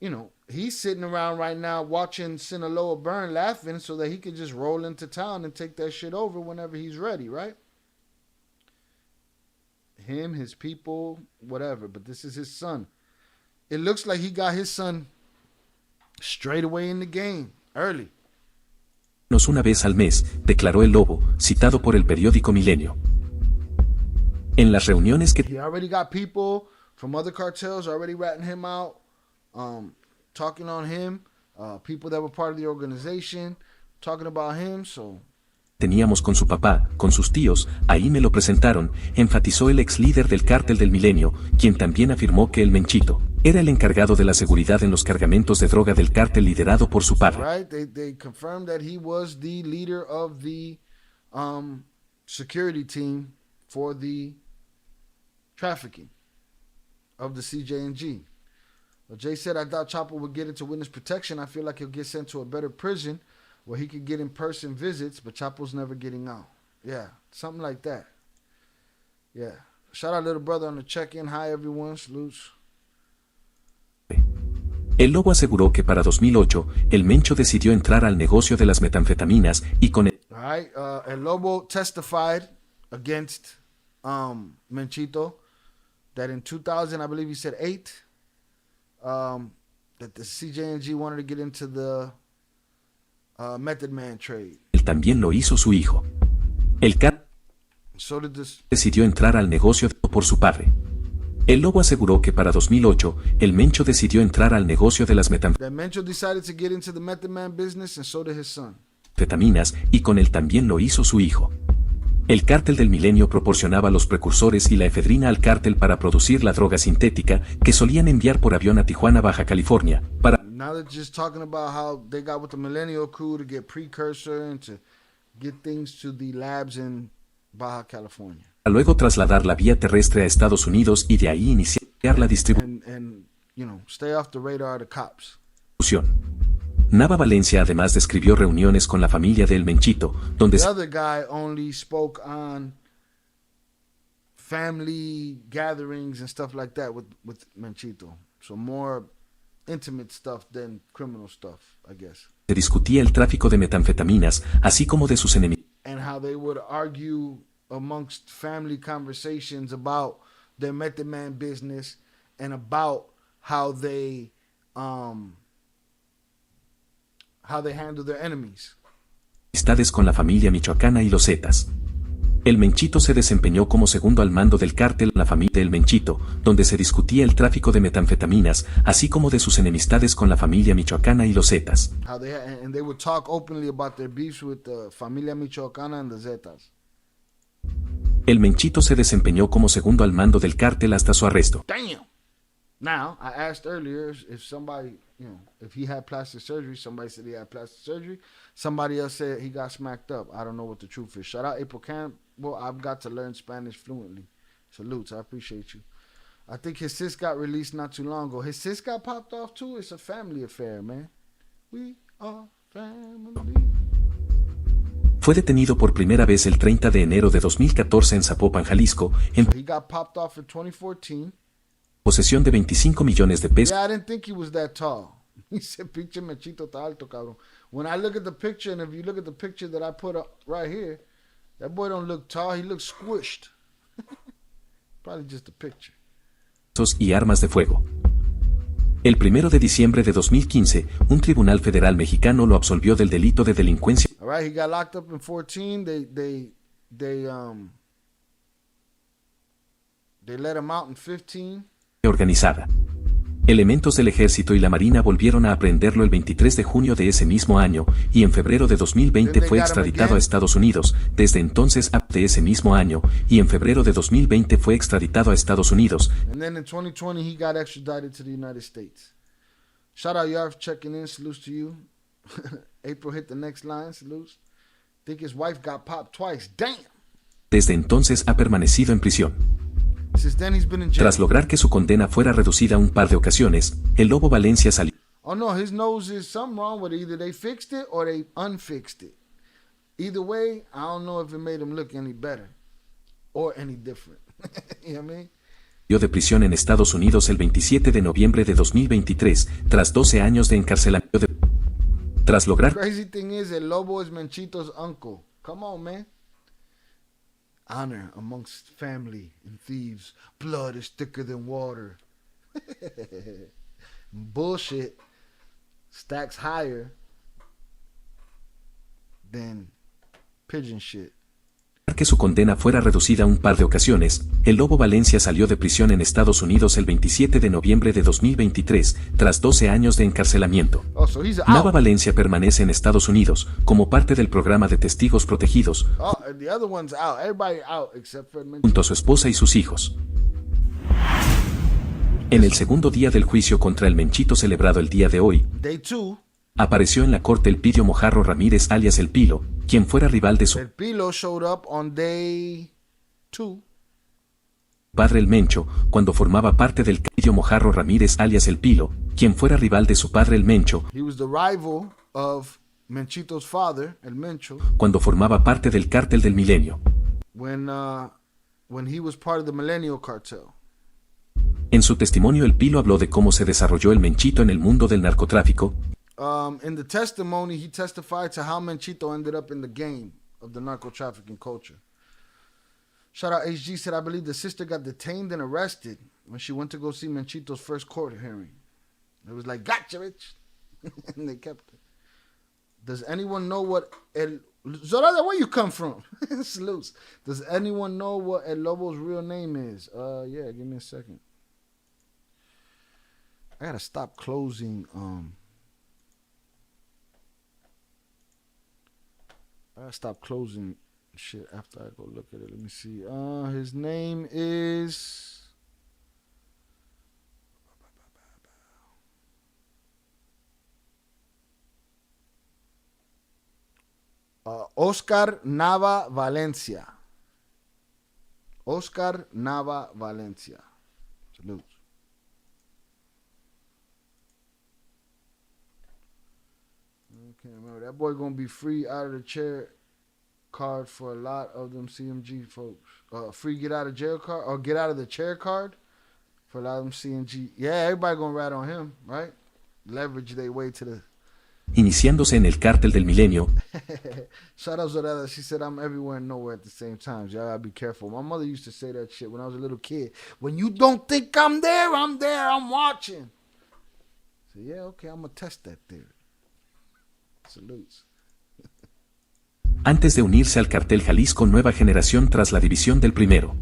you know, he's sitting around right now watching Sinaloa burn, laughing so that he could just roll into town and take that shit over whenever he's ready, right? Him, his people, whatever. But this is his son. It looks like he got his son straight away in the game, early. Una vez al mes, declaró El Lobo, citado por el periódico Milenio. En las reuniones que... He already got people from other cartels already ratting him out, talking on him, people that were part of the organization, talking about him, so... Teníamos con su papá, con sus tíos, ahí me lo presentaron, enfatizó el ex líder del cártel del Milenio, quien también afirmó que el Menchito era el encargado de la seguridad en los cargamentos de droga del cártel liderado por su padre. Right, they confirmed that he was the leader of the security team for the trafficking of the CJ&G. Well, Jay said, I thought Chapo would get into witness protection. I feel like he'll get sent to a better prison where he could get in-person visits, but Chapo's never getting out. Yeah, something like that. Yeah. Shout out little brother on the check-in. Hi, everyone. Salutes. El Lobo aseguró que para 2008, el Mencho decidió entrar al negocio de las metanfetaminas y con el... All right, El Lobo testified against Menchito that in 2000, I believe he said 8, that the CJ&G wanted to get into the Method Man trade. Él también lo hizo su hijo. El cártel decidió entrar al negocio por su padre. El Lobo aseguró que para 2008, el Mencho decidió entrar al negocio de las metanfetaminas y con él también lo hizo su hijo. El cártel del Milenio proporcionaba los precursores y la efedrina al cártel para producir la droga sintética que solían enviar por avión a Tijuana, Baja California, para Now they're just talking about how they got with the Millennial crew to get precursor and to get things to the labs in Baja California. Luego trasladar la vía terrestre a Estados Unidos y de ahí iniciar la distribución. And you know, stay off the radar of the cops. Nava Valencia además describió reuniones con la familia del Menchito, donde the other guy only spoke on family gatherings and stuff like that with Menchito. So more intimate stuff than criminal stuff, I guess. Se discutía el tráfico de metanfetaminas, así como de sus enemigos. And how they would argue amongst family conversations about their Method Man business and about how they handle their enemies. Amistades con la familia michoacana y los Zetas. El Menchito se desempeñó como segundo al mando del cártel La Familia del Menchito, donde se discutía el tráfico de metanfetaminas, así como de sus enemistades con la familia michoacana y los Zetas. And they would talk openly about their beefs with the familia michoacana and the Zetas. El Menchito se desempeñó como segundo al mando del cártel hasta su arresto. Damn. Now, I asked earlier if somebody, if he had plastic surgery. Somebody said he had plastic surgery. Somebody else said he got smacked up. I don't know what the truth is. Shout out April Camp. Well, I've got to learn Spanish fluently. Salutes. I appreciate you. I think his sis got released not too long ago. His sis got popped off too. It's a family affair, man. We are family. Fue detenido por primera vez el 30 de enero de 2014 en Zapopan, Jalisco, en He got popped off in 2014. posesión de 25 millones de pesos. Yeah, I didn't think he was that tall. He said, pinche Menchito está alto, cabrón. When I look at the picture, and if you look at the picture that I put up right here, that boy don't look tall. He looks squished. Probably just a picture. Y armas de fuego. El 1 de diciembre de 2015, un tribunal federal mexicano lo absolvió del delito de delincuencia. All right, he got locked up in 14. They let him out in 15. Organizada. Elementos del ejército y la marina volvieron a aprehenderlo el 23 de junio de ese mismo año, y en febrero de 2020 fue extraditado a Estados Unidos. Desde entonces, de ese mismo año, y en febrero de 2020 fue extraditado a Estados Unidos. And then in 2020 he got extradited to the United States. Shout out Yarf checking in. Salutes to you. April hit the next line. Salutes. Think his wife got popped twice. Damn. Desde entonces ha permanecido en prisión. Tras lograr que su condena fuera reducida un par de ocasiones, el Lobo Valencia salió. Oh no, his nose is something wrong with it. Either they fixed it or they unfixed it. Either way, I don't know if it made him look any better or any different. You know what I mean? De prisión en Estados Unidos el 27 de noviembre de 2023, tras 12 años de encarcelamiento. Tras lograr. Crazy thing is, el Lobo is Menchito's uncle. Come on, man. Honor amongst family and thieves. Blood is thicker than water. Bullshit stacks higher than pigeon shit. Que su condena fuera reducida un par de ocasiones, el Lobo Valencia salió de prisión en Estados Unidos el 27 de noviembre de 2023, tras 12 años de encarcelamiento. Nava Valencia permanece en Estados Unidos como parte del programa de testigos protegidos, junto a su esposa y sus hijos. En el segundo día del juicio contra el Menchito celebrado el día de hoy, apareció en la corte el Pidio Mojarro Ramírez alias El Pilo, quien fuera rival de su El Pilo showed up on day 2. Padre el Mencho, cuando formaba parte del Pidio Mojarro Ramírez alias El Pilo, quien fuera rival de su padre el Mencho. He was the rival of Menchito's father, el Mencho. Cuando formaba parte del Cartel del Milenio. When he was part of the Millennial Cartel. En su testimonio El Pilo habló de cómo se desarrolló el Menchito en el mundo del narcotráfico. In the testimony, he testified to how Menchito ended up in the game of the narco trafficking culture. Shout out HG said, I believe the sister got detained and arrested when she went to go see Menchito's first court hearing. It was like, gotcha, bitch. And they kept it. Does anyone know what Zorada, where you come from? Salutes. Does anyone know what El Lobo's real name is? Yeah, give me a second. I gotta stop closing, I stop closing shit after I go look at it. Let me see. His name is Oscar Nava Valencia. Oscar Nava Valencia. Salute. I can't remember. That boy gonna be free out of the chair card for a lot of them CMG folks. Free get out of jail card or get out of the chair card for a lot of them CMG. Yeah, everybody gonna rat on him, right? Leverage their way to the iniciándose en el Cártel del Milenio. Shout out to that. She said, I'm everywhere and nowhere at the same time. Y'all gotta be careful. My mother used to say that shit when I was a little kid. When you don't think I'm there, I'm watching. So yeah, okay, I'm gonna test that theory. Salutes. Antes de unirse al Cartel Jalisco Nueva Generación tras la división del primero.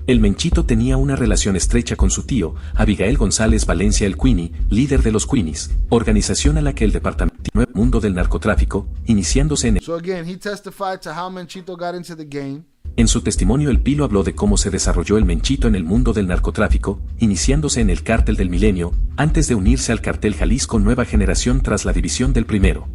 El Menchito tenía una relación estrecha con su tío, Abigail González Valencia el Queenie, líder de los Queenies, organización a la que el departamento mundo del narcotráfico, iniciándose en el... So again, he testified to how Menchito got into the game. En su testimonio el Pilo habló de cómo se desarrolló el Menchito en el mundo del narcotráfico, iniciándose en el Cártel del Milenio, antes de unirse al Cartel Jalisco Nueva Generación tras la división del primero.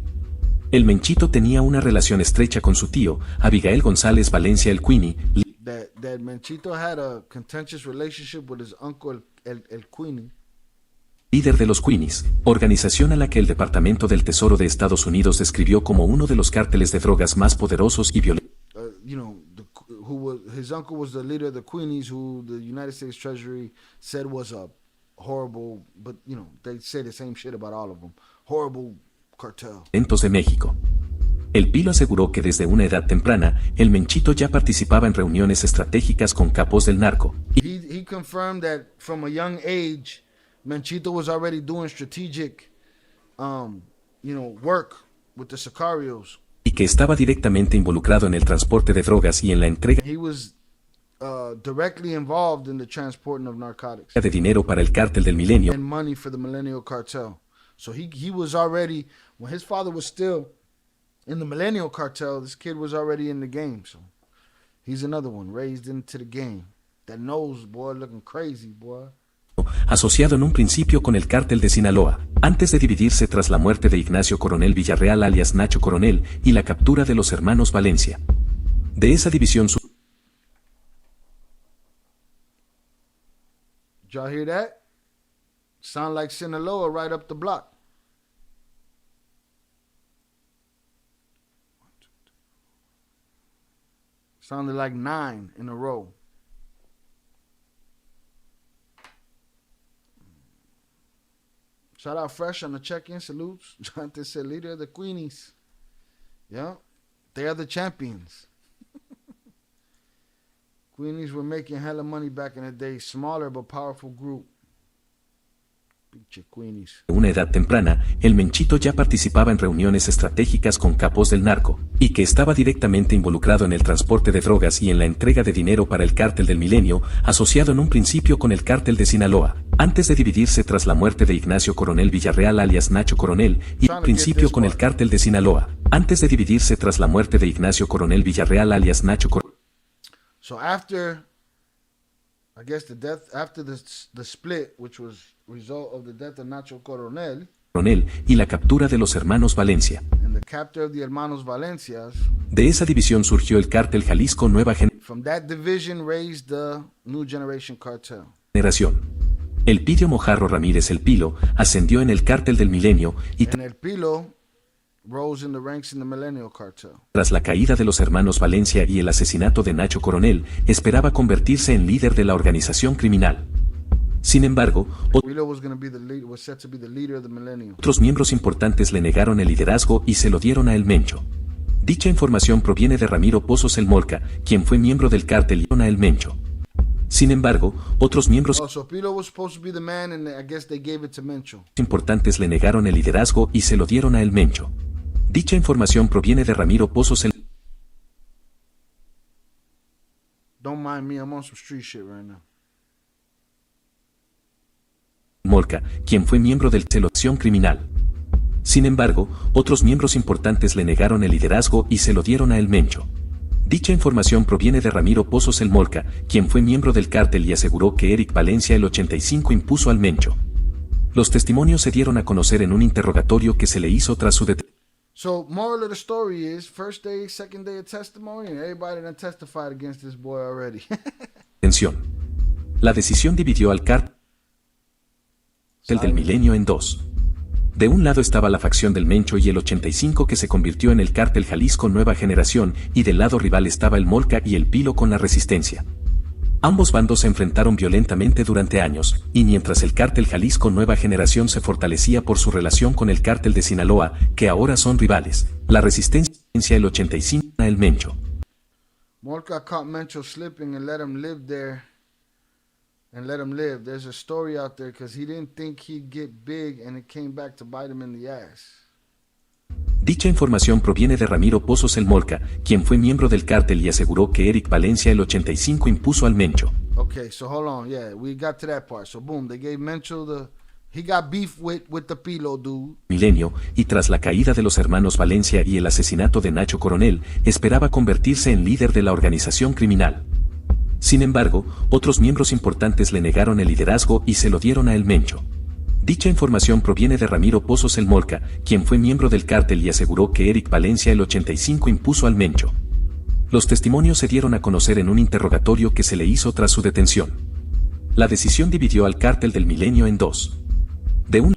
El Menchito tenía una relación estrecha con su tío, Abigail González Valencia el Queenie. That Menchito had a contentious relationship with his uncle el Queenie. Líder de los Queenies, organización a la que el Departamento del Tesoro de Estados Unidos describió como uno de los cárteles de drogas más poderosos y violentos. His uncle was the leader of the Queenies, who the United States Treasury said was a horrible, but they say the same shit about all of them. Horrible cartel. De México. El Pilo aseguró que desde una edad temprana, el Menchito ya participaba en reuniones estratégicas con capos del narco. He confirmed that from a young age, Menchito was already doing strategic, work with the sicarios. Y que estaba directamente involucrado en el transporte de drogas y en la entrega He was directly involved in the transporting of narcotics de dinero para el Cártel del Milenio. And money for the Millennial Cartel. So he was already, when his father was still in the Millennial Cartel, this kid was already in the game. So he's another one raised into the game that knows, boy, looking crazy, boy. Asociado en un principio con el Cártel de Sinaloa, antes de dividirse tras la muerte de Ignacio Coronel Villarreal alias Nacho Coronel y la captura de los hermanos Valencia. De esa división Did y'all hear that? Sound like Sinaloa right up the block. Sounded like 9 in a row. Shout out Fresh on the check-in. Salutes. Jonathan said, leader of the Queenies. Yeah, they are the champions. Queenies were making hella money back in the day. Smaller but powerful group. Una edad temprana, el Menchito ya participaba en reuniones estratégicas con capos del narco, y que estaba directamente involucrado en el transporte de drogas y en la entrega de dinero para el Cártel del Milenio, asociado en un principio con el Cártel de Sinaloa, antes de dividirse tras la muerte de Ignacio Coronel Villarreal alias Nacho Coronel, y en principio con el Cártel de Sinaloa, antes de dividirse tras la muerte de Ignacio Coronel Villarreal alias Nacho Coronel. So after, I guess after the split, which was result of the death of Nacho Coronel y la captura de los hermanos Valencia. And the capture of the hermanos Valencias, de esa división surgió el Cártel Jalisco Nueva From that division raised the New Generation Cartel. Generación. El Pidio Mojarro Ramírez el Pilo ascendió en el Cártel del Milenio y And el Pilo rose in the ranks in the Millennial Cartel. Tras la caída de los hermanos Valencia y el asesinato de Nacho Coronel, esperaba convertirse en líder de la organización criminal. Sin embargo, otros miembros importantes le negaron el liderazgo y se lo dieron a El Mencho. Dicha información proviene de Ramiro Pozos el Molca, quien fue miembro del cártel y a El Mencho. Sin embargo, otros miembros importantes le negaron el liderazgo y se lo dieron a El Mencho. Dicha información proviene de Ramiro Pozos el Don't mind me, I'm on some street shit right now. Molca, quien fue miembro del Selección Criminal. Sin embargo, otros miembros importantes le negaron el liderazgo y se lo dieron a El Mencho. Dicha información proviene de Ramiro Pozos el Molca, quien fue miembro del cártel y aseguró que Eric Valencia el 85 impuso al Mencho. Los testimonios se dieron a conocer en un interrogatorio que se le hizo tras su detención. So, moral of the story is, first day, second day of testimony, and everybody done testified against this boy already. La decisión dividió al cártel del Milenio en dos. De un lado estaba la facción del Mencho y el 85 que se convirtió en el Cártel Jalisco Nueva Generación, y del lado rival estaba el Molca y el Pilo con la resistencia. Ambos bandos se enfrentaron violentamente durante años, y mientras el cártel Jalisco Nueva Generación se fortalecía por su relación con el cártel de Sinaloa, que ahora son rivales, la resistencia el 85 a el Mencho. Molka caught Mencho slipping and let him live there. And let him live. There's a story out there because he didn't think he'd get big and it came back to bite him in the ass. Dicha información proviene de Ramiro Pozos el Molca, quien fue miembro del cártel y aseguró que Eric Valencia el 85 impuso al Mencho. Okay, so hold on. Yeah, we got to that part. So boom, they gave Mencho he got beef with the Pilo dude. Milenio, y tras la caída de los hermanos Valencia y el asesinato de Nacho Coronel, esperaba convertirse en líder de la organización criminal. Sin embargo, otros miembros importantes le negaron el liderazgo y se lo dieron a el Mencho. Dicha información proviene de Ramiro Pozos el Molca, quien fue miembro del cártel y aseguró que Eric Valencia el 85 impuso al Mencho. Los testimonios se dieron a conocer en un interrogatorio que se le hizo tras su detención. La decisión dividió al cártel del Milenio en dos. De un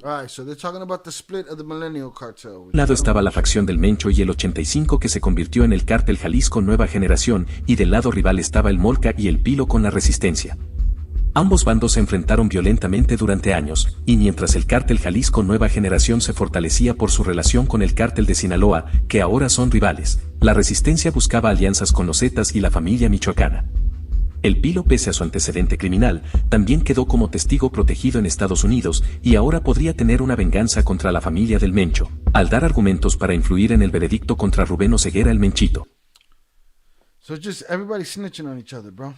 lado estaba la facción del Mencho y el 85 que se convirtió en el cártel Jalisco Nueva Generación, y del lado rival estaba el Molca y el Pilo con la resistencia. Ambos bandos se enfrentaron violentamente durante años, y mientras el cártel Jalisco Nueva Generación se fortalecía por su relación con el cártel de Sinaloa, que ahora son rivales, la resistencia buscaba alianzas con los Zetas y la familia michoacana. El Pilo, pese a su antecedente criminal, también quedó como testigo protegido en Estados Unidos y ahora podría tener una venganza contra la familia del Mencho, al dar argumentos para influir en el veredicto contra Rubén Oseguera el Menchito. So just everybody snitching on each other, bro.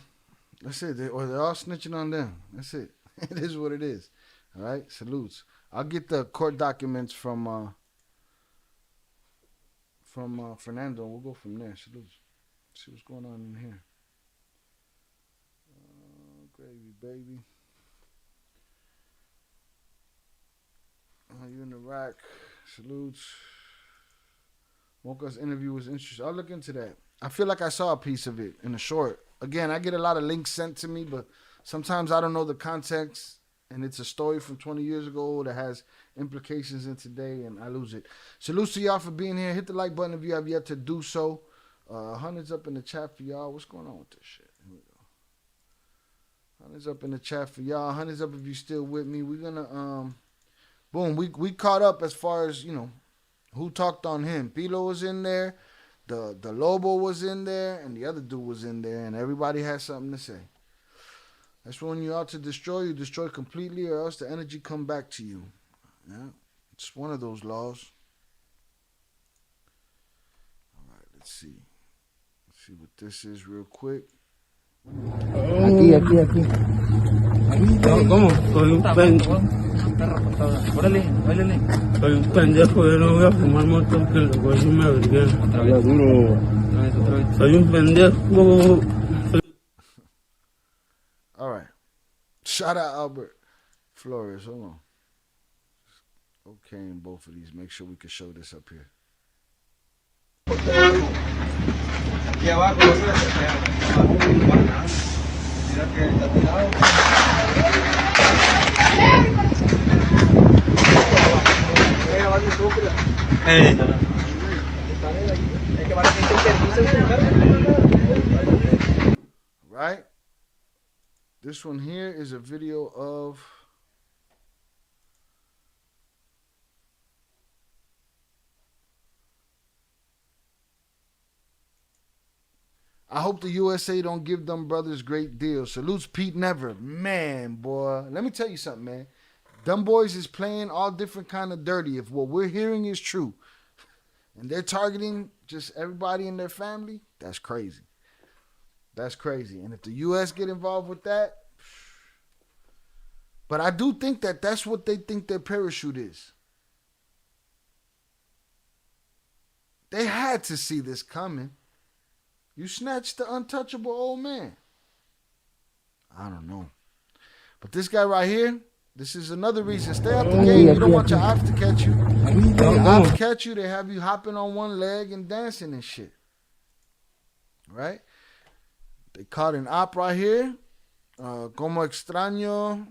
That's it. Or they're all snitching on them. That's it. It is what it is. All right? Salutes. I'll get the court documents from Fernando. We'll go from there. Salutes. See what's going on in here. Gravy, baby. You in the rack. Salutes. Mocha's interview was interesting. I'll look into that. I feel like I saw a piece of it in a short. Again, I get a lot of links sent to me, but sometimes I don't know the context, and it's a story from 20 years ago that has implications in today, and I lose it. Salutes to y'all for being here. Hit the like button if you have yet to do so. Hundreds up in the chat for y'all. What's going on with this shit? Here we go. Hundreds up in the chat for y'all. Hundreds up if you still with me. We're gonna boom. We caught up as far as who talked on him. Pilo was in there, the Lobo was in there, and the other dude was in there, and everybody had something to say. That's when you're out to destroy, you destroy completely, or else the energy come back to you. Yeah, it's one of those laws. All right, let's see. Let's see what this is real quick. Aquí. ¿Cómo? Soy un pendejo. Órale, báilale. Soy un pendejo, yo no voy a fumar moto que los güeyes me abriguen. Otra vez. Soy un pendejo. All right. Shout out Albert Flores. Hold on. Okay, in both of these. Make sure we can show this up here. Aquí abajo, no se mira que está tirado. Right? This one here is a video of I hope the USA don't give them brothers great deals. Salutes Pete Never. Man, boy. Let me tell you something, man. Them boys is playing all different kind of dirty. If what we're hearing is true, and they're targeting just everybody in their family, that's crazy. That's crazy. And if the U.S. get involved with that, but I do think that that's what they think their parachute is. They had to see this coming. You snatched the untouchable old man. I don't know. But this guy right here, this is another reason. Stay out the game. You don't want your ops to catch you. Your ops catch you, they have you hopping on one leg and dancing and shit. Right? They caught an op right here. Como extraño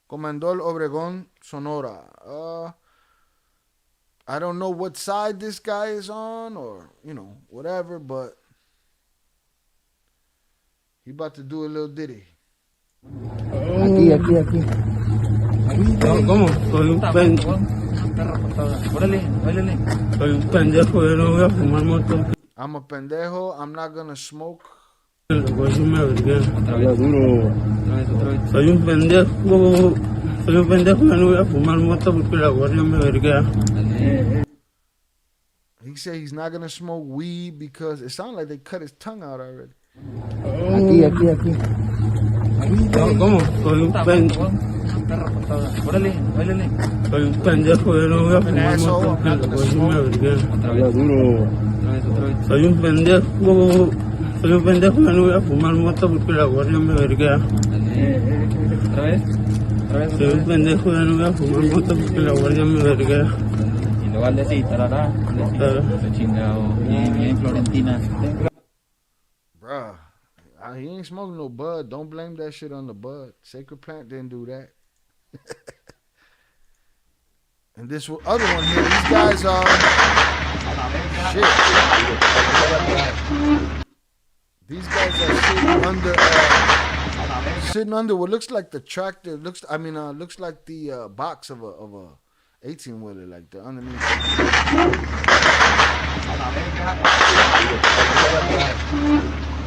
Comandor Obregón, Sonora. I don't know what side this guy is on or, whatever, but He about to do a little ditty. Aquí. ¿Cómo? Soy un pendejo. Órale, báilale. Soy un pendejo, yo no voy a fumar moto. I'm a pendejo, I'm not gonna smoke. Habla duro. Soy un pendejo, yo no voy a fumar moto porque la guardia me verguea. He said he's not gonna smoke weed because it sounds like they cut his tongue out already. Aquí. ¿Cómo? Soy un pendejo. Órale, báilale. Soy un pendejo, yo no voy a fumar moto porque la guardia me verguea. Habla duro. Soy un pendejo, yo no voy a fumar moto porque la guardia me verguea. ¿Otra vez? Soy un pendejo, yo no voy a fumar moto porque la guardia me verguea. Y luego al decir, tarará, chingado, bien Florentina. Bruh, he ain't smoking no bud. Don't blame that shit on the bud. Sacred Plant didn't do that. And this other one here, these guys are shit. These guys are sitting under what looks like the tractor. Looks like the box of a 18-wheeler, like the underneath.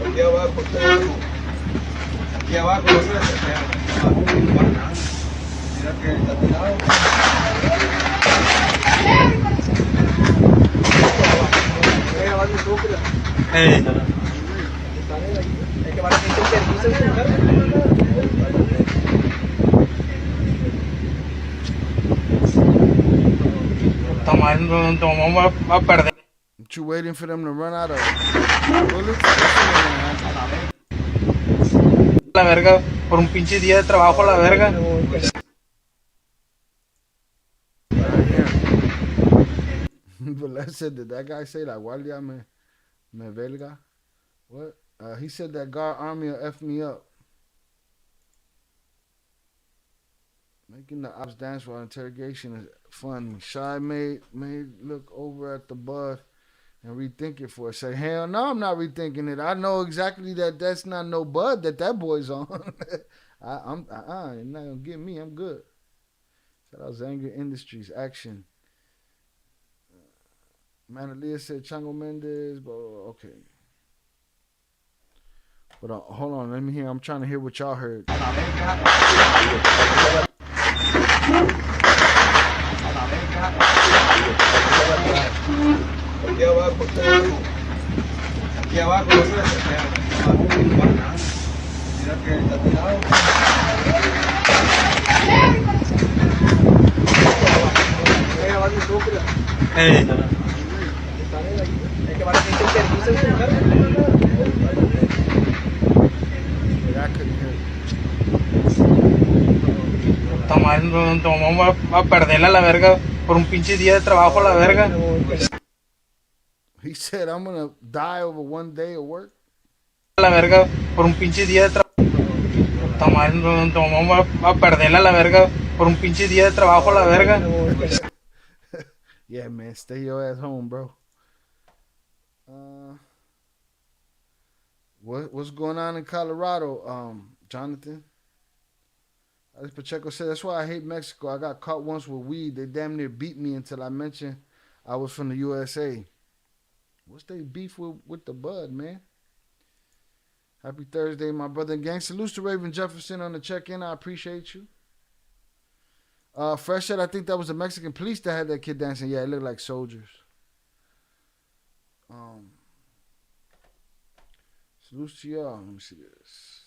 Aquí abajo, no se mira que está tirado. Es que van a tener permiso de tocar. Tomamos va a perder. What you waiting for them to run out of bullets? La verga, por un pinche día de trabajo, la verga. But let's say, did that guy say la guardia me belga? What? He said that guard army will F me up. Making the ops dance while interrogation is fun. Shy may look over at the bud and rethink it for a second. Hell no, I'm not rethinking it. I know exactly that's not no bud that boy's on. I'm you're not gonna get me. I'm good. Shout out Zanger Industries Action. Manalia said Chango Mendez, but okay. But hold on, let me hear. I'm trying to hear what y'all heard. Aquí abajo, no se mira que está tirado. Es que van a tener permiso de tocar. Tomamos va a perderla, la verga, por un pinche día de trabajo, la verga. He said, I'm gonna die over one day of work. La verga, por un pinche día de trabajo. Tomamos va a perderla, la verga, por un pinche día de trabajo, la verga. Yeah, man, stay your ass home, bro. What's going on in Colorado, Jonathan? Alex Pacheco said, that's why I hate Mexico. I got caught once with weed. They damn near beat me until I mentioned I was from the USA. What's they beef with the bud, man? Happy Thursday, my brother and gang. Salutes to Raven Jefferson on the check-in. I appreciate you. Fresh said, I think that was the Mexican police that had that kid dancing. Yeah, it looked like soldiers. Salutes to y'all. Let me see this.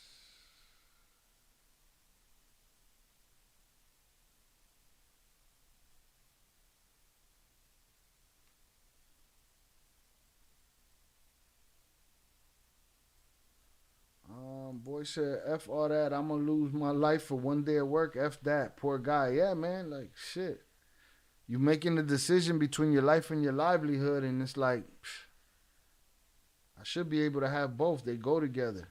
Boy said, F all that. I'm going to lose my life for one day of work. F that. Poor guy. Yeah, man. Like, shit. You making the decision between your life and your livelihood, and it's like, I should be able to have both. They go together.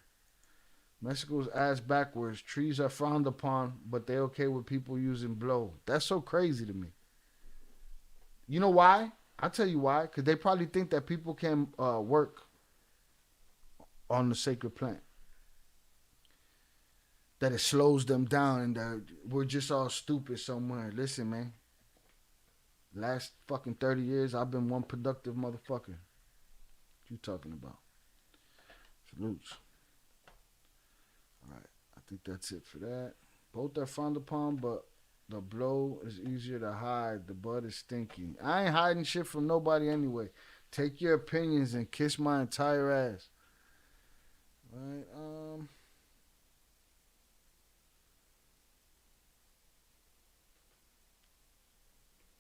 Mexico's ass backwards. Trees are frowned upon, but they're okay with people using blow. That's so crazy to me. You know why? I'll tell you why. Because they probably think that people can work on the sacred plant. that it slows them down and that we're just all stupid somewhere. Listen, man. Last fucking 30 years, I've been one productive motherfucker. What you talking about? Salutes. All right. I think that's it for that. Both are frowned upon, but the blow is easier to hide. The butt is stinky. I ain't hiding shit from nobody anyway. Take your opinions and kiss my entire ass. Right,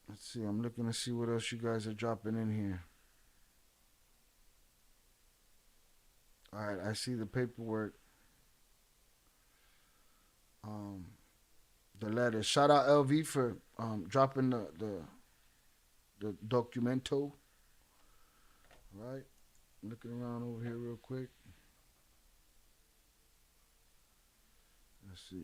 let's see. I'm looking to see what else you guys are dropping in here. All right, I see the paperwork. The letter. Shout out LV for dropping the documento. Right, looking around over here real quick. Let's see.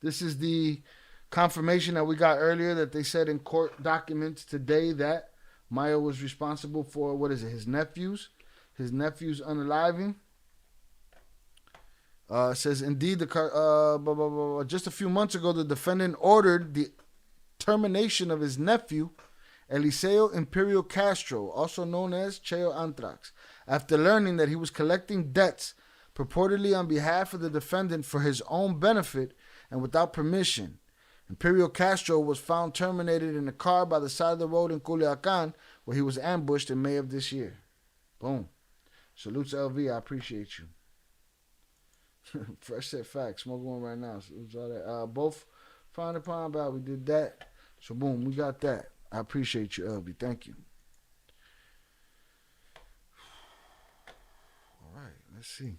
This is the confirmation that we got earlier that they said in court documents today that Mayo was responsible for, what is it, his nephews unaliving. It says, indeed, just a few months ago, the defendant ordered the termination of his nephew, Eliseo Imperial Castro, also known as Cheo Antrax, after learning that he was collecting debts purportedly on behalf of the defendant for his own benefit and without permission. Imperial Castro was found terminated in a car by the side of the road in Culiacan, where he was ambushed in May of this year. Boom. Salutes LV, I appreciate you. Fresh set facts. Smoke one right now. Salutes all that. Both frowned upon, but we did that. So boom, we got that. I appreciate you, LV. Thank you. All right, let's see.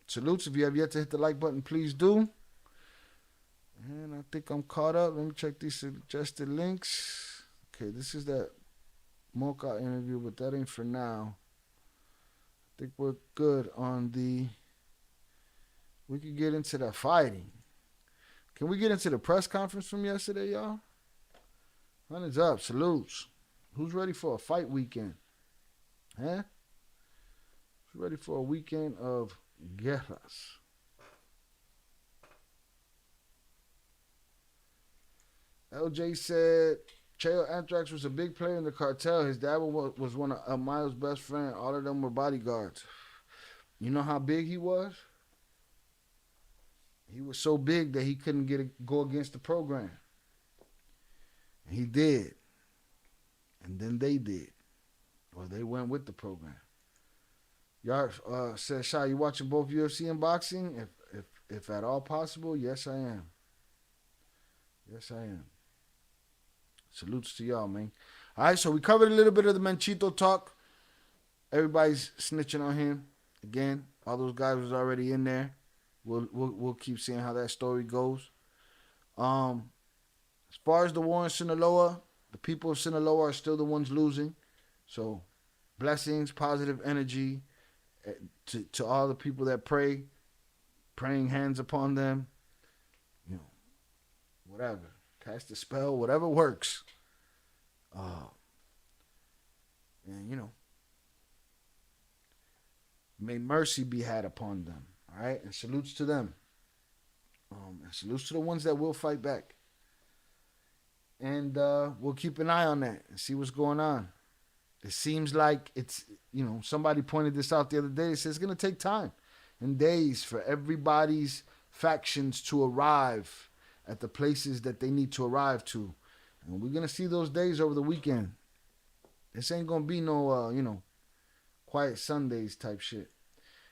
Salutes. If you have yet to hit the like button, please do. And I think I'm caught up. Let me check these suggested links. Okay, this is that Mocha interview, but that ain't for now. I think we're good on the... We could get into the fighting. Can we get into the press conference from yesterday, y'all? Hundreds up. Salutes. Who's ready for a fight weekend? Huh? Who's ready for a weekend of guerras? LJ said Cheo Antrax was a big player in the cartel. His dad was one of Mayo's best friends. All of them were bodyguards. You know how big he was? He was so big that he couldn't go against the program. And he did. And then they did. Or they went with the program. Y'all said, Shy, you watching both UFC and boxing? If at all possible, yes, I am. Yes, I am. Salutes to y'all, man. All right, so we covered a little bit of the Menchito talk. Everybody's snitching on him. Again, all those guys was already in there. We'll keep seeing how that story goes. As far as the war in Sinaloa, the people of Sinaloa are still the ones losing. So, blessings, positive energy to all the people that pray, praying hands upon them. You know, whatever. Cast a spell, whatever works. And, you know, may mercy be had upon them. All right? And salutes to them. And salutes to the ones that will fight back. And we'll keep an eye on that and see what's going on. It seems like it's, you know, somebody pointed this out the other day. It says it's going to take time and days for everybody's factions to arrive at the places that they need to arrive to. And we're going to see those days over the weekend. This ain't going to be no, you know, quiet Sundays type shit.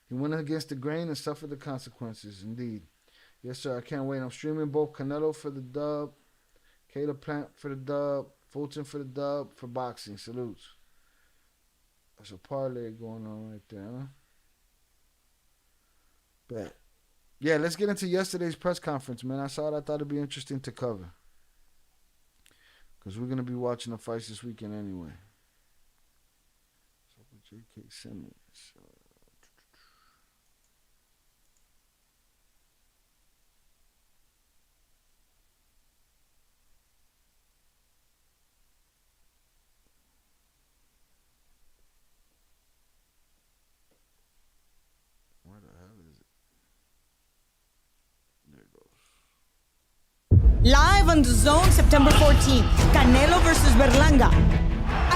He went against the grain and suffered the consequences, indeed. Yes, sir, I can't wait. I'm streaming both Canelo for the dub, Caleb Plant for the dub, Fulton for the dub, for boxing. Salutes. There's a parlay going on right there, huh? Bet. Yeah, let's get into yesterday's press conference, man. I saw it. I thought it'd be interesting to cover. Because we're going to be watching the fights this weekend anyway. So, J.K. Simmons. Live on the Zone, September 14th, Canelo versus Berlanga.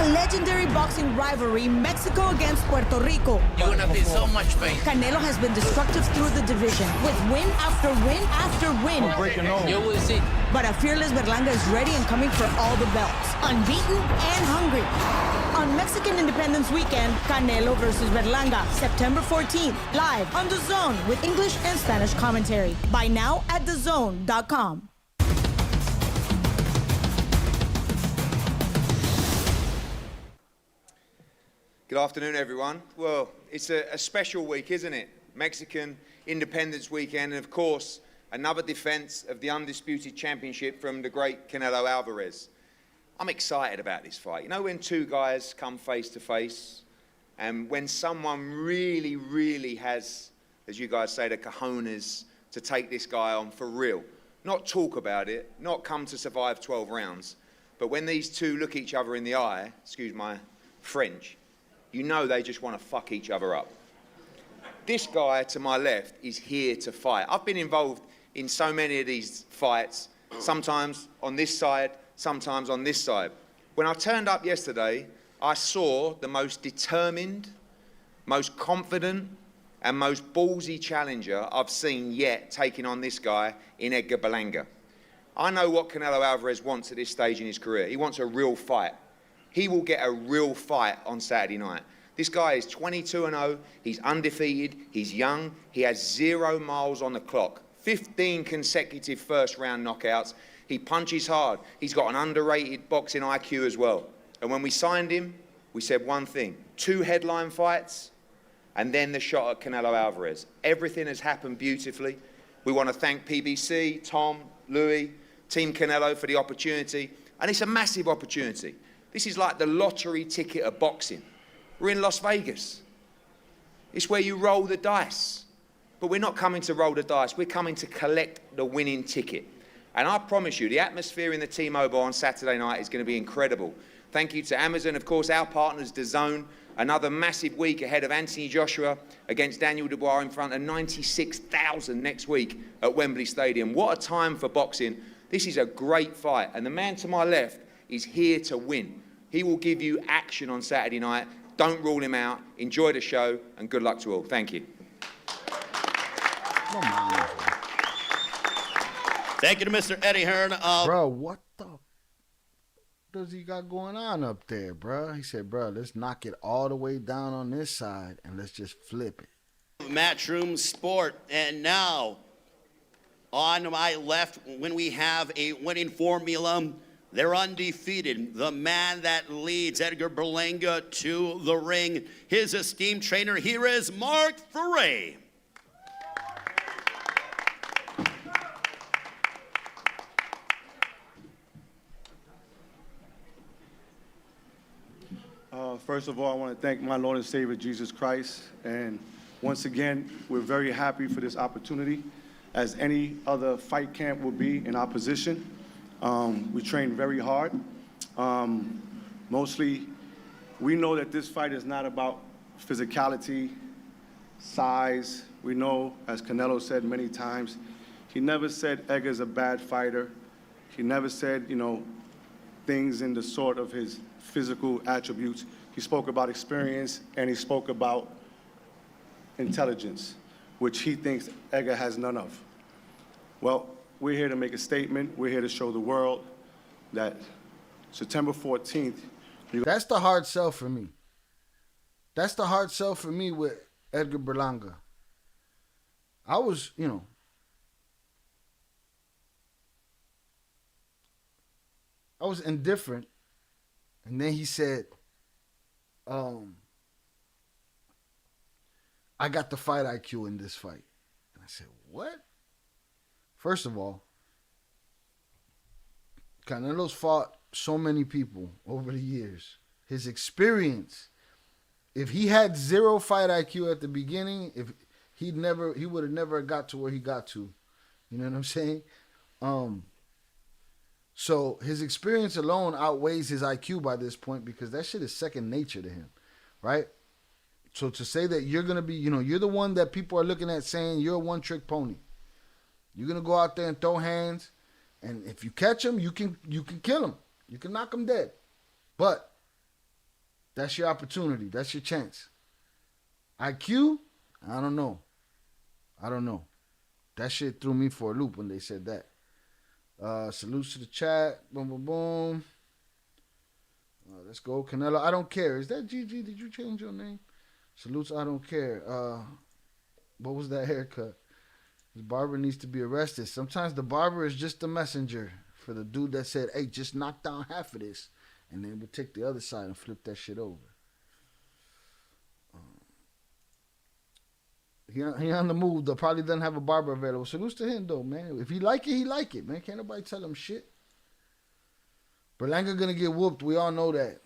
A legendary boxing rivalry, Mexico against Puerto Rico. You're gonna feel so much pain. Canelo has been destructive through the division, with win after win after win. You will see. But a fearless Berlanga is ready and coming for all the belts, unbeaten and hungry. On Mexican Independence Weekend, Canelo versus Berlanga, September 14th, live on The Zone with English and Spanish commentary. Buy now at thezone.com. Good afternoon, everyone. Well, it's a special week, isn't it? Mexican Independence Weekend, and of course, another defense of the undisputed championship from the great Canelo Alvarez. I'm excited about this fight. You know when two guys come face to face, and when someone really, really has, as you guys say, the cojones to take this guy on for real. Not talk about it, not come to survive 12 rounds, but when these two look each other in the eye, excuse my French, you know they just want to fuck each other up. This guy to my left is here to fight. I've been involved in so many of these fights, sometimes on this side, sometimes on this side. When I turned up yesterday, I saw the most determined, most confident, and most ballsy challenger I've seen yet taking on this guy in Edgar Berlanga. I know what Canelo Alvarez wants at this stage in his career. He wants a real fight. He will get a real fight on Saturday night. This guy is 22-0, he's undefeated, he's young, he has 0 miles on the clock, 15 consecutive first-round knockouts, he punches hard, he's got an underrated boxing IQ as well. And when we signed him, we said one thing, 2 headline fights, and then the shot at Canelo Alvarez. Everything has happened beautifully. We want to thank PBC, Tom, Louis, Team Canelo for the opportunity, and it's a massive opportunity. This is like the lottery ticket of boxing. We're in Las Vegas. It's where you roll the dice. But we're not coming to roll the dice. We're coming to collect the winning ticket. And I promise you, the atmosphere in the T-Mobile on Saturday night is going to be incredible. Thank you to Amazon, of course, our partners, DAZN. Another massive week ahead of Anthony Joshua against Daniel Dubois in front of 96,000 next week at Wembley Stadium. What a time for boxing. This is a great fight. And the man to my left is here to win. He will give you action on Saturday night. Don't rule him out. Enjoy the show, and good luck to all. Thank you. Thank you to Mr. Eddie Hearn. Bro, what the does he got going on up there, bro? He said, bro, let's knock it all the way down on this side, and let's just flip it. Matchroom Sport. And now, on my left, when we have a winning formula, they're undefeated. The man that leads Edgar Berlanga to the ring, his esteemed trainer, here is Mark Ferre. First of all, I want to thank my Lord and Savior, Jesus Christ. And once again, we're very happy for this opportunity, as any other fight camp will be in our position. We train very hard. Mostly, we know that this fight is not about physicality, size. We know, as Canelo said many times, he never said Edgar's a bad fighter. He never said, things in the sort of his physical attributes. He spoke about experience, and he spoke about intelligence, which he thinks Edgar has none of. Well, we're here to make a statement. We're here to show the world that September 14th. That's the hard sell for me. That's the hard sell for me with Edgar Berlanga. I was, I was indifferent. And then he said, I got the fight IQ in this fight. And I said, what? First of all, Canelo's fought so many people over the years. His experience, if he had 0 fight IQ at the beginning, he would have never got to where he got to. You know what I'm saying? So his experience alone outweighs his IQ by this point, because that shit is second nature to him, right? So to say that you're going to be, you're the one that people are looking at saying you're a one-trick pony. You're going to go out there and throw hands And if you catch him, you can kill him. You can knock him dead. But that's your opportunity. That's your chance. IQ, I don't know. That shit threw me for a loop when they said that. Salutes to the chat. Boom, boom, boom. Let's go. Canelo, I don't care. Is that GG? Did you change your name? Salutes, I don't care. What was that haircut? The barber needs to be arrested. Sometimes the barber is just the messenger for the dude that said, hey, just knock down half of this. And then we'll take the other side and flip that shit over. He on the move, though. Probably doesn't have a barber available. Salutes to him, though, man. If he like it, he like it, man. Can't nobody tell him shit. Berlanga gonna get whooped. We all know that.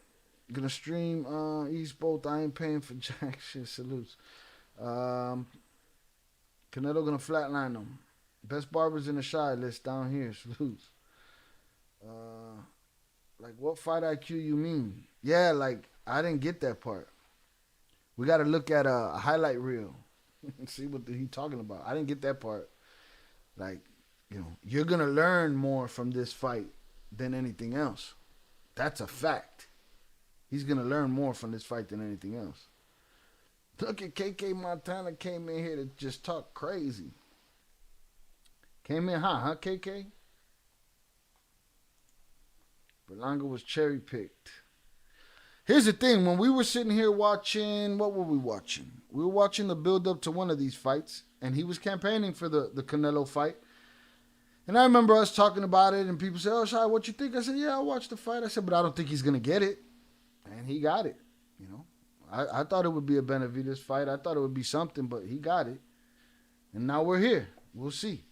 Gonna stream East both. I ain't paying for jack shit. Salutes. Canelo gonna flatline them. Best barbers in the shy list down here. Salutes. Like what fight IQ you mean? Yeah, like I didn't get that part. We gotta look at a highlight reel and see what he talking about. I didn't get that part. Like, you're gonna learn more from this fight than anything else. That's a fact. He's gonna learn more from this fight than anything else. Look at KK Montana came in here to just talk crazy. Came in hot, huh, KK? Berlanga was cherry picked. Here's the thing. When we were sitting here watching, what were we watching? We were watching the build up to one of these fights, and he was campaigning for the Canelo fight. And I remember us talking about it, and people said, oh, Shai, what you think? I said, yeah, I watched the fight. I said, but I don't think he's going to get it. And he got it, I thought it would be a Benavidez fight. I thought it would be something, but he got it. And now we're here. We'll see.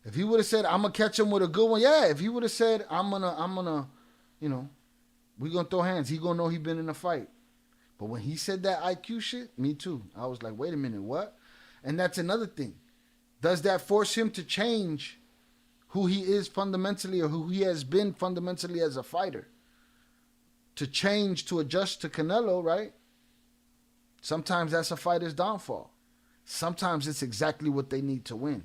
If he would have said, I'm going to catch him with a good one, yeah. If he would have said, I'm going to, we're going to throw hands, he going to know he been in a fight. But when he said that IQ shit, me too. I was like, wait a minute, what? And that's another thing. Does that force him to change who he is fundamentally or who he has been fundamentally as a fighter? To change, to adjust to Canelo, right? Sometimes that's a fighter's downfall. Sometimes it's exactly what they need to win.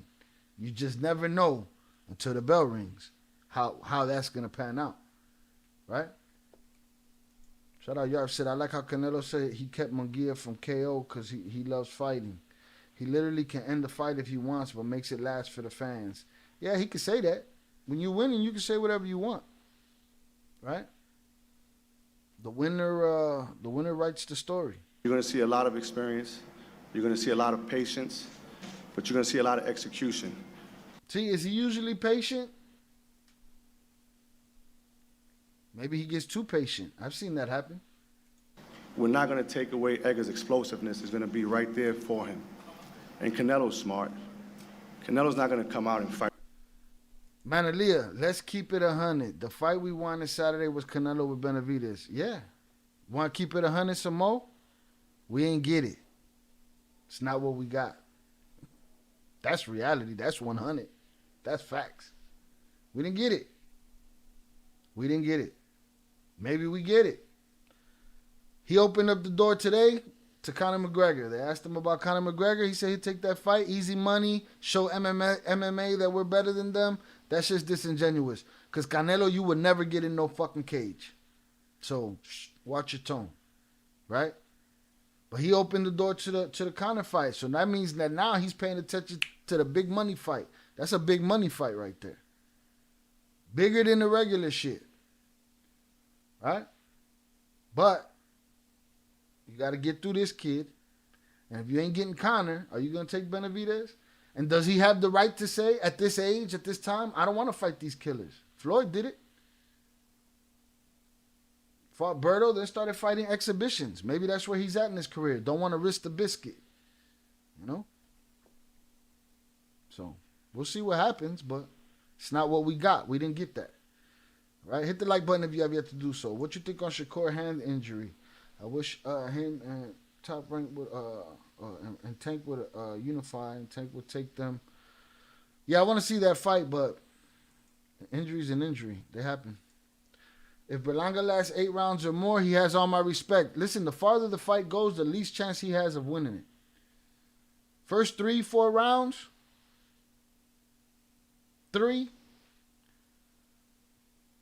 You just never know until the bell rings how that's going to pan out, right? Shout out Yarp said, I like how Canelo said he kept Munguia from KO because he loves fighting. He literally can end the fight if he wants, but makes it last for the fans. Yeah, he could say that. When you're winning, you can say whatever you want, right? The winner writes the story. You're going to see a lot of experience. You're going to see a lot of patience, but you're going to see a lot of execution. See, is he usually patient? Maybe he gets too patient. I've seen that happen. We're not going to take away Edgar's explosiveness. It's going to be right there for him. And Canelo's smart. Canelo's not going to come out and fight. Manalia, let's keep it 100. The fight we won this Saturday was Canelo with Benavidez. Yeah. Want to keep it 100 some more? We ain't get it. It's not what we got. That's reality. That's 100. That's facts. We didn't get it. We didn't get it. Maybe we get it. He opened up the door today to Conor McGregor. They asked him about Conor McGregor. He said he'd take that fight. Easy money. Show MMA that we're better than them. That's just disingenuous. Because Canelo, you would never get in no fucking cage. So, watch your tone. Right? But he opened the door to the Conor fight. So that means that now he's paying attention to the big money fight. That's a big money fight right there. Bigger than the regular shit. Right? But you got to get through this kid. And if you ain't getting Conor, are you going to take Benavidez? And does he have the right to say at this age, at this time, I don't want to fight these killers? Floyd did it. Fought Berto, then started fighting exhibitions. Maybe that's where he's at in his career. Don't want to risk the biscuit. So, we'll see what happens, but it's not what we got. We didn't get that. Right? Hit the like button if you have yet to do so. What you think on Shakur hand injury? I wish him and Top Rank would and Tank would unify, and Tank would take them. Yeah, I want to see that fight, but injury's an injury. They happen. If Berlanga lasts 8 rounds or more, he has all my respect. Listen, the farther the fight goes, the least chance he has of winning it. First 3-4 rounds, 3,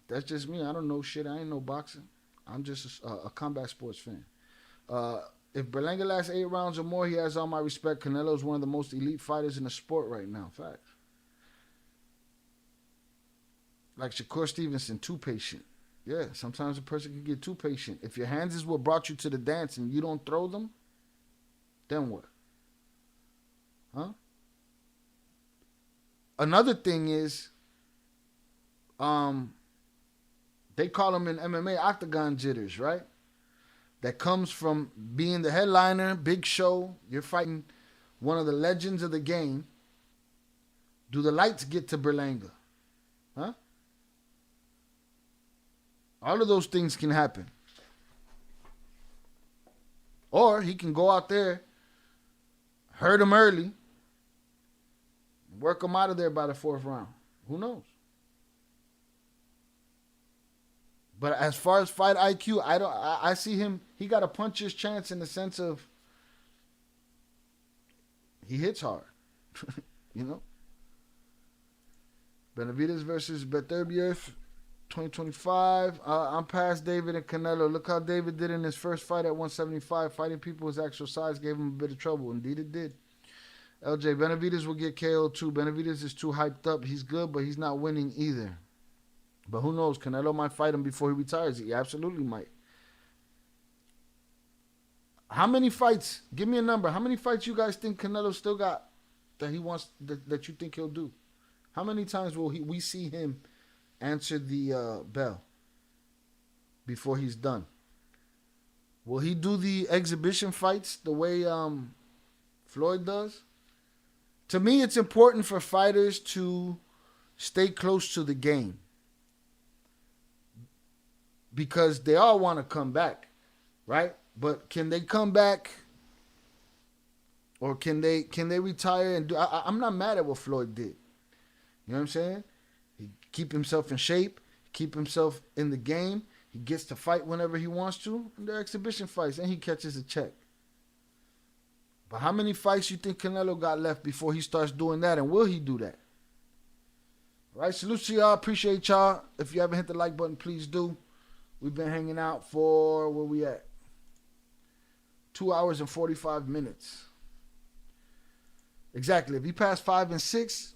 That's just me. I don't know shit. I ain't no boxing. I'm just a combat sports fan. If Berlanga lasts 8 rounds or more, he has all my respect. Canelo is one of the most elite fighters in the sport right now. Facts. Like Shakur Stevenson, too patient. Yeah, sometimes a person can get too patient. If your hands is what brought you to the dance and you don't throw them, then what? Huh? Another thing is, they call them in MMA octagon jitters, right? That comes from being the headliner, big show. You're fighting one of the legends of the game. Do the lights get to Berlanga? Huh? All of those things can happen. Or he can go out there, hurt him early, work him out of there by the 4th round. Who knows? But as far as fight IQ, I see him, he got a puncher's chance in the sense of he hits hard. You know? Benavidez versus Beterbiev, 2025. I'm past David and Canelo. Look how David did in his first fight at 175. Fighting people his actual size gave him a bit of trouble. Indeed it did. LJ, Benavidez will get KO'd too. Benavidez is too hyped up. He's good, but he's not winning either. But who knows? Canelo might fight him before he retires. He absolutely might. How many fights? Give me a number. How many fights you guys think Canelo still got that he wants, that you think he'll do? How many times will we see him answer the bell before he's done? Will he do the exhibition fights the way Floyd does? To me, it's important for fighters to stay close to the game because they all want to come back, right? But can they come back, or can they retire and do? I'm not mad at what Floyd did. You know what I'm saying? He keep himself in shape, keep himself in the game. He gets to fight whenever he wants to, and they're exhibition fights, and he catches a check. But how many fights you think Canelo got left before he starts doing that, and will he do that? All right, salute to y'all. Appreciate y'all. If you haven't hit the like button, please do. We've been hanging out for, where we at? 2 hours and 45 minutes. Exactly. If he passed 5 and 6,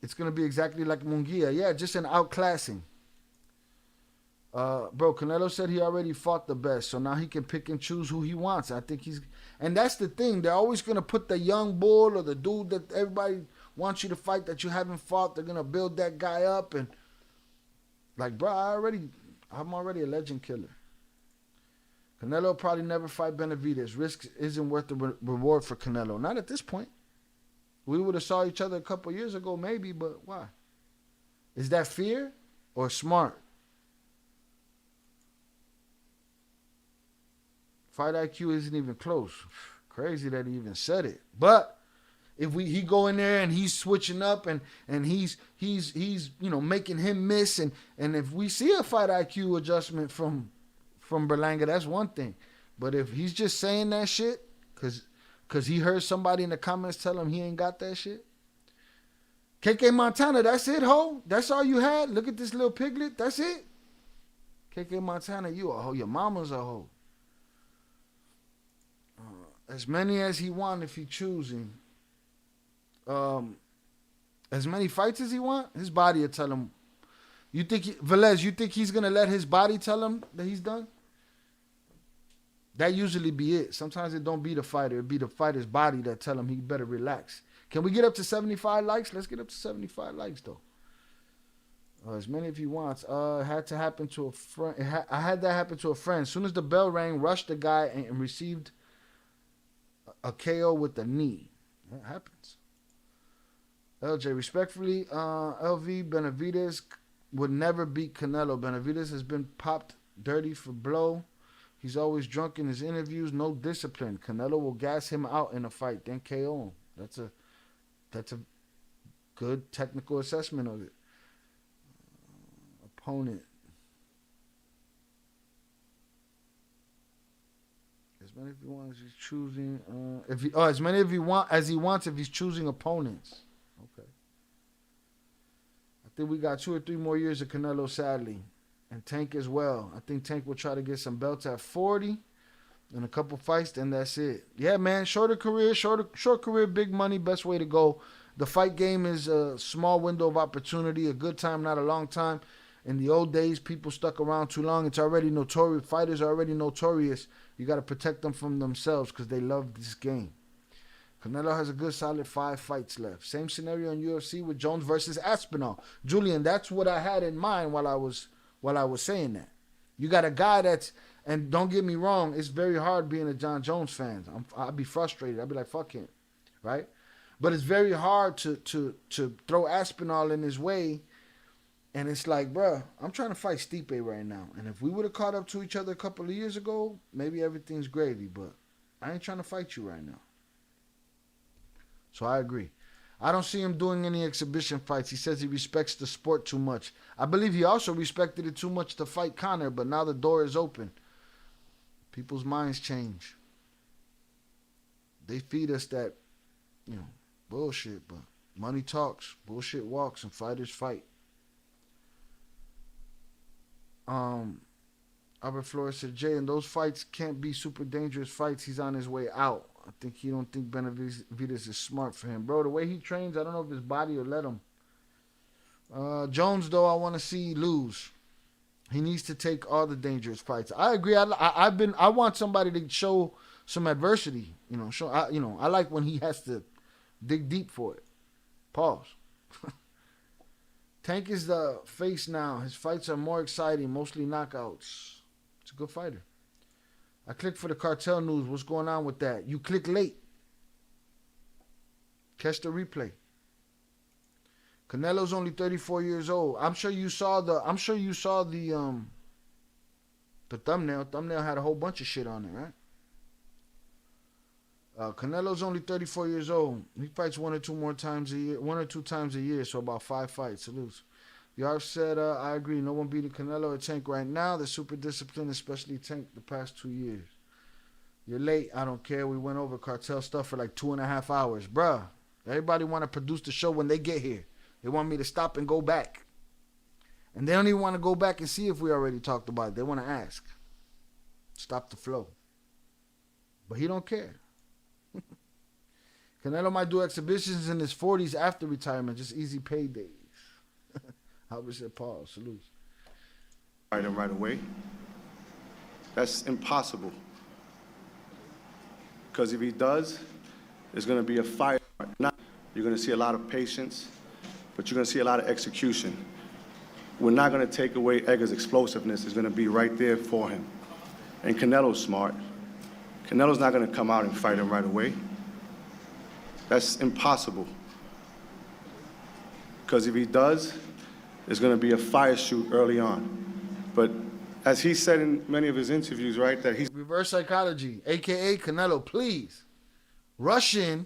it's going to be exactly like Munguia. Yeah, just an outclassing. Bro, Canelo said he already fought the best, so now he can pick and choose who he wants. I think he's... And that's the thing. They're always going to put the young bull or the dude that everybody wants you to fight that you haven't fought. They're going to build that guy up. And like, bro, I'm already a legend killer. Canelo will probably never fight Benavidez. Risk isn't worth the reward for Canelo. Not at this point. We would have saw each other a couple years ago, maybe, but why? Is that fear or smart? Fight IQ isn't even close. Crazy that he even said it. But if he go in there and he's switching up and he's making him miss and if we see a fight IQ adjustment from Berlanga, that's one thing. But if he's just saying that shit because he heard somebody in the comments tell him he ain't got that shit. KK Montana, that's it, ho? That's all you had? Look at this little piglet. That's it? KK Montana, you a hoe. Your mama's a hoe. As many as he want if he choosing. As many fights as he want, his body will tell him. You think, Velez, you think he's going to let his body tell him that he's done? That usually be it. Sometimes it don't be the fighter. It be the fighter's body that tell him he better relax. Can we get up to 75 likes? Let's get up to 75 likes, though. As many if he wants. Had to happen to a friend. I had that happen to a friend. As soon as the bell rang, rushed the guy and received a KO with the knee. That happens. LJ, respectfully, LV, Benavidez would never beat Canelo. Benavidez has been popped dirty for blow. He's always drunk in his interviews. No discipline. Canelo will gas him out in a fight, then KO him. That's a good technical assessment of it. Opponent. As many if he wants, he's choosing. As many if he wants if he's choosing opponents. Okay. I think we got 2 or 3 more years of Canelo. Sadly, And Tank as well. I think Tank will try to get some belts at 40 in a couple fights, then that's it. Yeah, man, short career, big money, best way to go. The fight game is a small window of opportunity, a good time, not a long time. In the old days, people stuck around too long. It's already notorious. Fighters are already notorious. You got to protect them from themselves because they love this game. Canelo has a good solid 5 fights left. Same scenario in UFC with Jones versus Aspinall. Julian, that's what I had in mind while I was saying that. You got a guy that's, and don't get me wrong, it's very hard being a John Jones fan. I'd be frustrated. I'd be like, fuck him, right? But it's very hard to throw Aspinall in his way. And it's like, bruh, I'm trying to fight Stipe right now. And if we would have caught up to each other a couple of years ago, maybe everything's gravy. But I ain't trying to fight you right now. So I agree. I don't see him doing any exhibition fights. He says he respects the sport too much. I believe he also respected it too much to fight Conor, but now the door is open. People's minds change. They feed us that, bullshit, but money talks, bullshit walks, and fighters fight. Albert Flores said, Jay, in those fights can't be super dangerous fights. He's on his way out. I think he don't think Benavidez is smart for him. Bro, the way he trains, I don't know if his body will let him. Jones, though, I want to see lose. He needs to take all the dangerous fights. I agree. I want somebody to show some adversity. I like when he has to dig deep for it. Pause. Tank is the face now. His fights are more exciting, mostly knockouts. It's a good fighter. I clicked for the Cartel news. What's going on with that? You click late. Catch the replay. Canelo's only 34 years old. I'm sure you saw the thumbnail. Thumbnail had a whole bunch of shit on it, right? Canelo's only 34 years old. He fights 1 or 2 times a year, so about 5 fights. Salutes. Yarv said, I agree. No one beating Canelo or Tank right now. They're super disciplined, especially Tank the past 2 years. You're late. I don't care. We went over Cartel stuff for like 2.5 hours. Bruh, everybody want to produce the show when they get here. They want me to stop and go back. And they don't even want to go back and see if we already talked about it. They want to ask. Stop the flow. But he don't care. Canelo might do exhibitions in his 40s after retirement. Just easy paydays. Albert said, Paul, salutes. Fight him right away. That's impossible. Because if he does, there's going to be a fire. You're going to see a lot of patience, but you're going to see a lot of execution. We're not going to take away Edgar's explosiveness. It's going to be right there for him. And Canelo's smart. Canelo's not going to come out and fight him right away. That's impossible. Because if he does, there's going to be a fire shoot early on. But as he said in many of his interviews, right, that he's... Reverse psychology, a.k.a. Canelo, please. Rush in,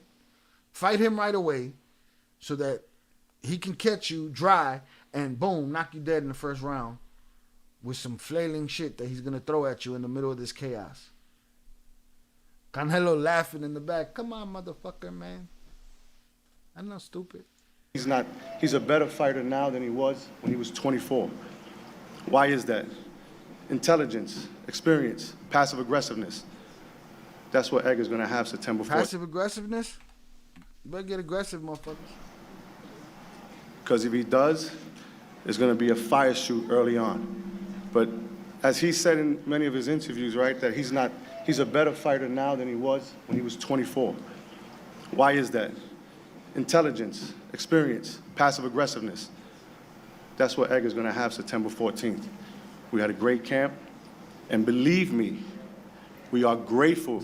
fight him right away so that he can catch you dry and boom, knock you dead in the first round with some flailing shit that he's going to throw at you in the middle of this chaos. Canelo laughing in the back. Come on, motherfucker, man. I'm not stupid. He's a better fighter now than he was when he was 24. Why is that? Intelligence, experience, passive aggressiveness. That's what Edgar's going to have September 4th. Passive aggressiveness? You better get aggressive, motherfuckers. Because if he does, there's going to be a fire shoot early on. But as he said in many of his interviews, right, that he's a better fighter now than he was when he was 24. Why is that? Intelligence, experience, passive aggressiveness. That's what Edgar's going to have September 14th. We had a great camp, and believe me, we are grateful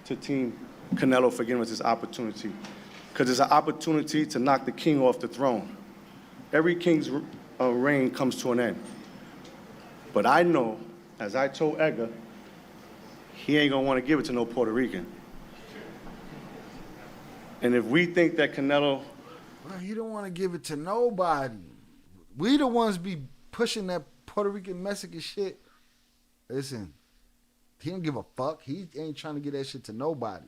to Team Canelo for giving us this opportunity, because it's an opportunity to knock the king off the throne. Every king's reign comes to an end. But I know, as I told Edgar, he ain't going to want to give it to no Puerto Rican. And if we think that Canelo... Well, he don't want to give it to nobody. We the ones be pushing that Puerto Rican Mexican shit. Listen, he don't give a fuck. He ain't trying to get that shit to nobody.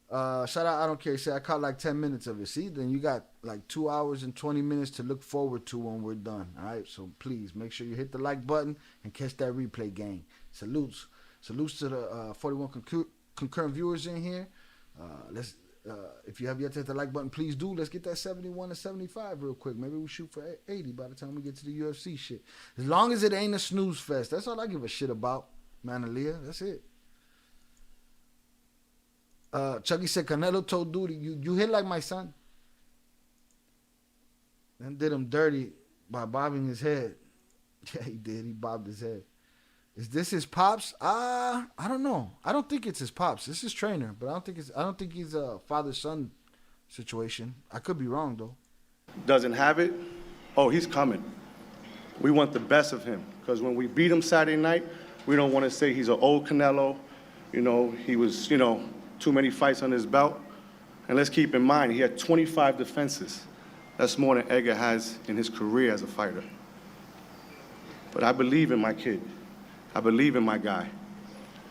Shout out, I don't care. Say I caught like 10 minutes of it. See, then you got like 2 hours and 20 minutes to look forward to when we're done. All right, so please make sure you hit the like button and catch that replay, gang. Salutes to the 41 concurrent viewers in here. If you have yet to hit the like button, please do. Let's get that 71 to 75 real quick. Maybe we shoot for 80 by the time we get to the UFC shit. As long as it ain't a snooze fest, that's all I give a shit about, Manalia. That's it. Chucky said Canelo told Duty, you hit like my son. Then did him dirty by bobbing his head. Yeah, he did. He bobbed his head. Is this his pops? I don't know. I don't think it's his pops. This is trainer, but I don't think he's a father-son situation. I could be wrong though. Doesn't have it. Oh, he's coming. We want the best of him because when we beat him Saturday night, we don't want to say he's an old Canelo. You know, he was, too many fights on his belt. And let's keep in mind, he had 25 defenses. That's more than Edgar has in his career as a fighter. But I believe in my kid. I believe in my guy.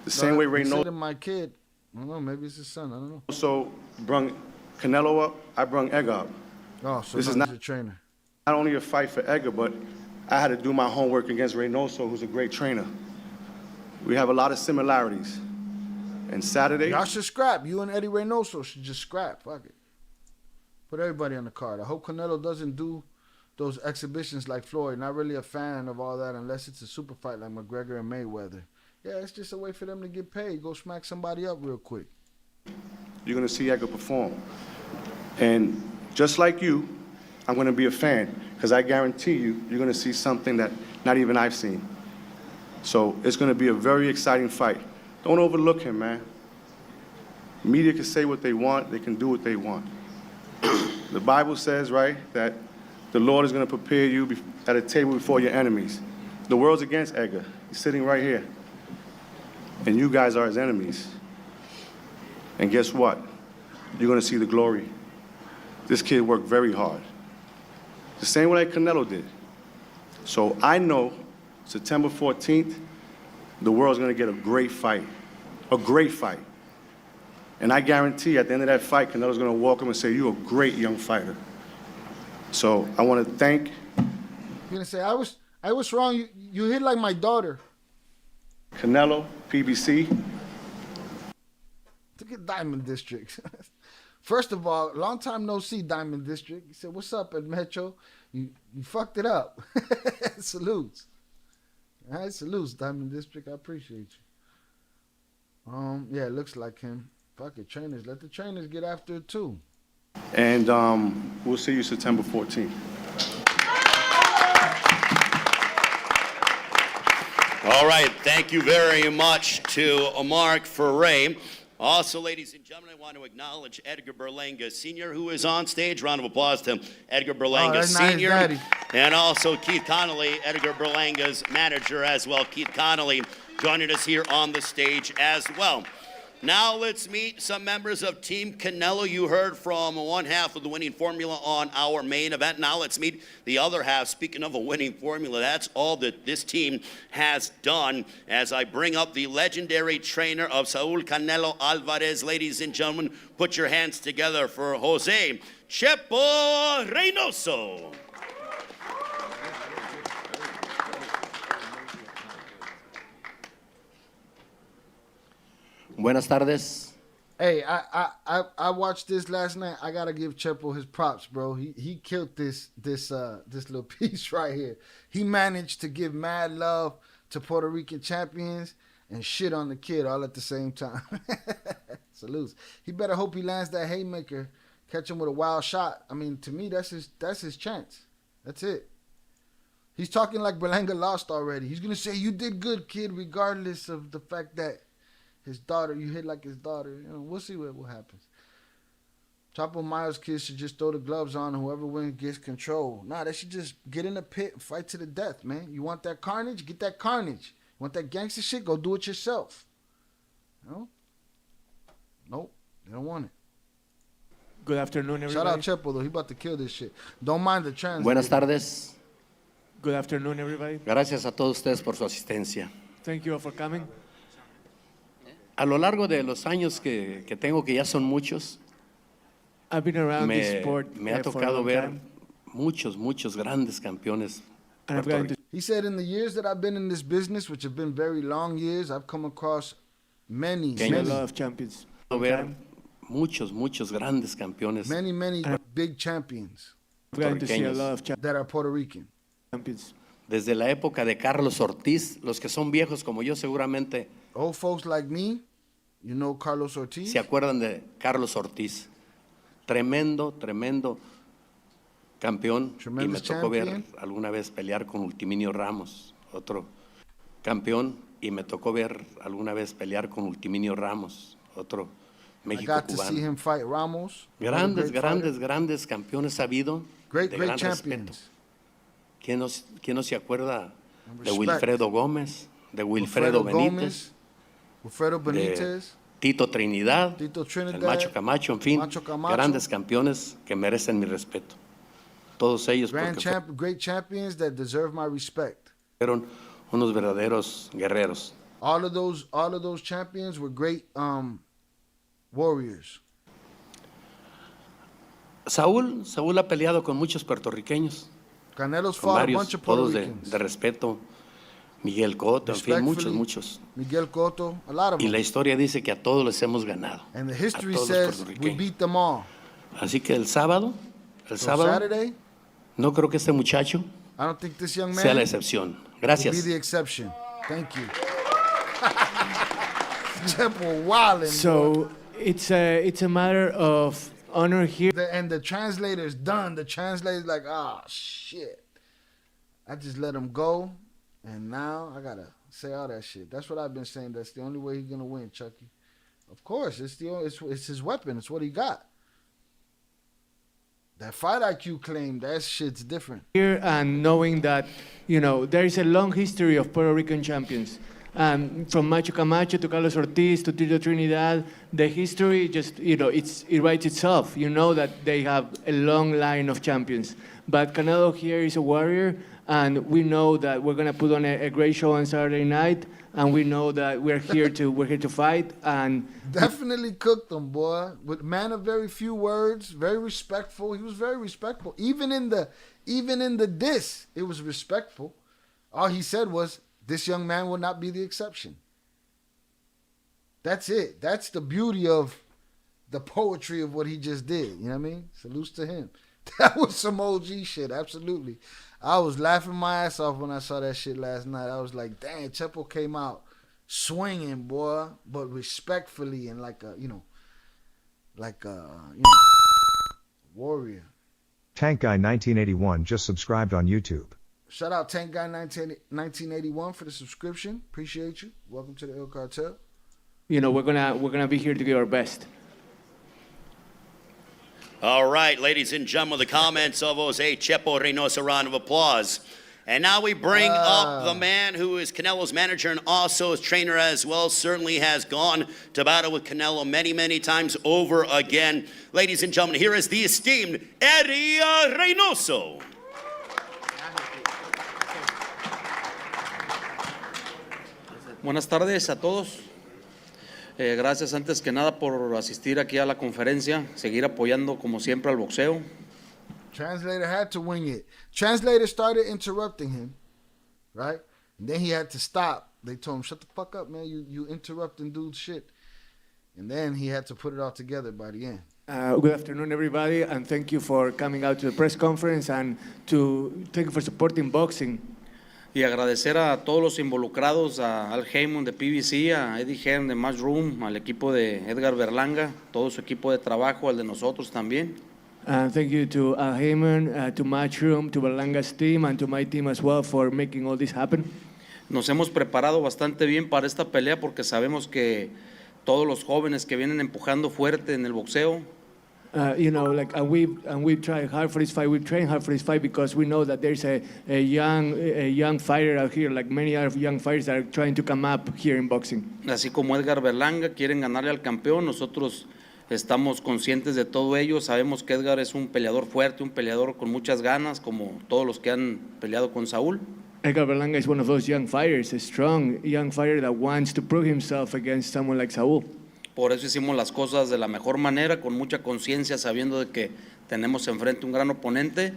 The same way Reynoso. Said in my kid. I don't know, maybe it's his son. I don't know. So brung Canelo up, I brung Edgar up. Oh, so this is not a trainer. Not only a fight for Edgar, but I had to do my homework against Reynoso, who's a great trainer. We have a lot of similarities. And Saturday, y'all should scrap. You and Eddie Reynoso should just scrap. Fuck it. Put everybody on the card. I hope Canelo doesn't do those exhibitions like Floyd. Not really a fan of all that unless it's a super fight like McGregor and Mayweather. Yeah, it's just a way for them to get paid. Go smack somebody up real quick. You're going to see Edgar perform. And just like you, I'm going to be a fan because I guarantee you're going to see something that not even I've seen. So it's going to be a very exciting fight. Don't overlook him, man. Media can say what they want. They can do what they want. The Bible says, right, that the Lord is going to prepare you at a table before your enemies. The world's against Edgar. He's sitting right here. And you guys are his enemies. And guess what? You're going to see the glory. This kid worked very hard. The same way like Canelo did. So I know September 14th, the world's going to get a great fight. A great fight. And I guarantee at the end of that fight, Canelo's going to walk him and say, you're a great young fighter. So I want to thank. You're going to say, I was wrong. You hit like my daughter. Canelo, PBC. Look at Diamond District. First of all, long time no see, Diamond District. He said, what's up, Ed Metro? You fucked it up. Salutes. All right, salutes, Diamond District. I appreciate you. Yeah, it looks like him. Fuck it, trainers. Let the trainers get after it too. And we'll see you September 14th. All right, thank you very much to Mark Ferre. Also, ladies and gentlemen, I want to acknowledge Edgar Berlanga Sr., who is on stage. Round of applause to Edgar Berlanga Sr. Nice, and also Keith Connolly, Edgar Berlanga's manager as well. Keith Connolly joining us here on the stage as well. Now let's meet some members of Team Canelo. You heard from one half of the winning formula on our main event. Now let's meet the other half. Speaking of a winning formula, that's all that this team has done. As I bring up the legendary trainer of Saul Canelo Alvarez, ladies and gentlemen, put your hands together for Jose Chepo Reynoso. Buenas tardes. Hey, I watched this last night. I gotta give Chepo his props, bro. He killed this little piece right here. He managed to give mad love to Puerto Rican champions and shit on the kid all at the same time. Salutes. He better hope he lands that haymaker, catch him with a wild shot. I mean, to me, that's his chance. That's it. He's talking like Berlanga lost already. He's gonna say you did good, kid, regardless of the fact that his daughter, you hit like his daughter. You know, we'll see what happens. Chapo Miles kids should just throw the gloves on and whoever wins gets control. Nah, they should just get in the pit and fight to the death, man. You want that carnage? Get that carnage. You want that gangster shit? Go do it yourself. You know? Nope. They don't want it. Good afternoon, everybody. Shout out Chepo, though. He about to kill this shit. Don't mind the trans. Buenas tardes. Good afternoon, everybody. Gracias a todos ustedes por su asistencia. Thank you all for coming. A lo largo de los años que tengo, que ya son muchos, I've been around this sport me ha for a tocado long ver time. muchos grandes campeones. And I've gotten to He said in the years that I've been in this business, which have been very long years, I've come across many see a lot of champions. Ver muchos grandes campeones. Many big champions I've gotten to see a lot of that are Puerto Rican. champions. Desde la época de Carlos Ortiz, los que son viejos como yo seguramente Old folks like me, you know Carlos Ortiz. se acuerdan de Carlos Ortiz. Tremendo campeón. Y me tocó ver alguna vez pelear con Ultiminio Ramos, otro campeón. Y me tocó ver alguna vez pelear con Ultiminio Ramos, otro México I got to see cubano. him fight Ramos. Grandes campeones ha habido. Great gran champions. respeto. ¿Quién no se acuerda de Respect. Wilfredo Gómez, de Wilfredo Benítez, Wilfredo Benítez, Tito Trinidad, Trinidad, el Macho Camacho, en fin, Macho Camacho. grandes campeones que merecen mi respeto. Todos ellos great champions that deserve my respect. fueron unos verdaderos guerreros. All of those champions were great warriors. Saúl ha peleado con muchos puertorriqueños. Canelo's Con fought a varios, bunch of Puerto todos Ricans. de respeto. Miguel Cotto, en fin, Respectfully, muchos. Miguel Cotto, a lot of Y them. la historia dice que a todos les hemos ganado. And the A history todos los says we puertorriqueños. beat them all. Así que el sábado, So Saturday, no creo que este muchacho I don't think this young man sea la excepción. will Gracias. be the exception. Thank you. Chepo wildin', So it's a matter of honor here. And the translator's done. The translator's like, oh, shit. I just let him go, and now I got to say all that shit. That's what I've been saying. That's the only way he's going to win, Chucky. Of course, it's his weapon. It's what he got. That fight IQ claim, that shit's different. Here and knowing that, there is a long history of Puerto Rican champions. From Macho Camacho to Carlos Ortiz to Tito Trinidad, the history just, it writes itself. You know that they have a long line of champions. But Canelo here is a warrior, and we know that we're going to put on a great show on Saturday night, and we know that we're here to fight. And definitely cooked him, boy. With man of very few words, very respectful. He was very respectful. Even in the diss, it was respectful. All he said was, this young man will not be the exception. That's it. That's the beauty of the poetry of what he just did. You know what I mean? Salutes to him. That was some OG shit, absolutely. I was laughing my ass off when I saw that shit last night. I was like, dang, Chepo came out swinging, boy, but respectfully and like a warrior. Tank Guy 1981 just subscribed on YouTube. Shout out Tank Guy 1981 for the subscription. Appreciate you. Welcome to the El Cartel. we're gonna be here to give our best. All right, ladies and gentlemen, the comments of Jose Chepo Reynoso, round of applause. And now we bring up the man who is Canelo's manager and also his trainer as well. Certainly has gone to battle with Canelo many times over again. Ladies and gentlemen, here is the esteemed Eddie Reynoso. Buenas tardes a todos. Gracias antes que nada por asistir aquí a la conferencia, seguir apoyando como siempre al boxeo. Translator had to wing it. Translator started interrupting him, right? And then he had to stop. They told him, shut the fuck up, man. You interrupting dude's shit. And then he had to put it all together by the end. Good afternoon, everybody, and thank you for coming out to the press conference and thank you for supporting boxing. Y agradecer a todos los involucrados, a Al Heyman de PBC, a Eddie Hearn de Matchroom, al equipo de Edgar Berlanga, todo su equipo de trabajo, al de nosotros también. Thank you to Al Heyman, to Matchroom, to Berlanga's team, and to my team as well for making all this happen. Nos hemos preparado bastante bien para esta pelea porque sabemos que todos los jóvenes que vienen empujando fuerte en el boxeo, we've tried hard for this fight. We've trained hard for this fight because we know that there's a young fighter out here, like many other young fighters that are trying to come up here in boxing. así como Edgar Berlanga, quieren ganarle al campeón. Nosotros estamos conscientes de todo ello. Sabemos que Edgar es un peleador fuerte, un peleador con muchas ganas, como todos los que han peleado con Saúl. Edgar Berlanga is one of those young fighters, a strong young fighter that wants to prove himself against someone like Saul. Por eso hicimos las cosas de la mejor manera, con mucha conciencia, sabiendo de que tenemos enfrente un gran oponente,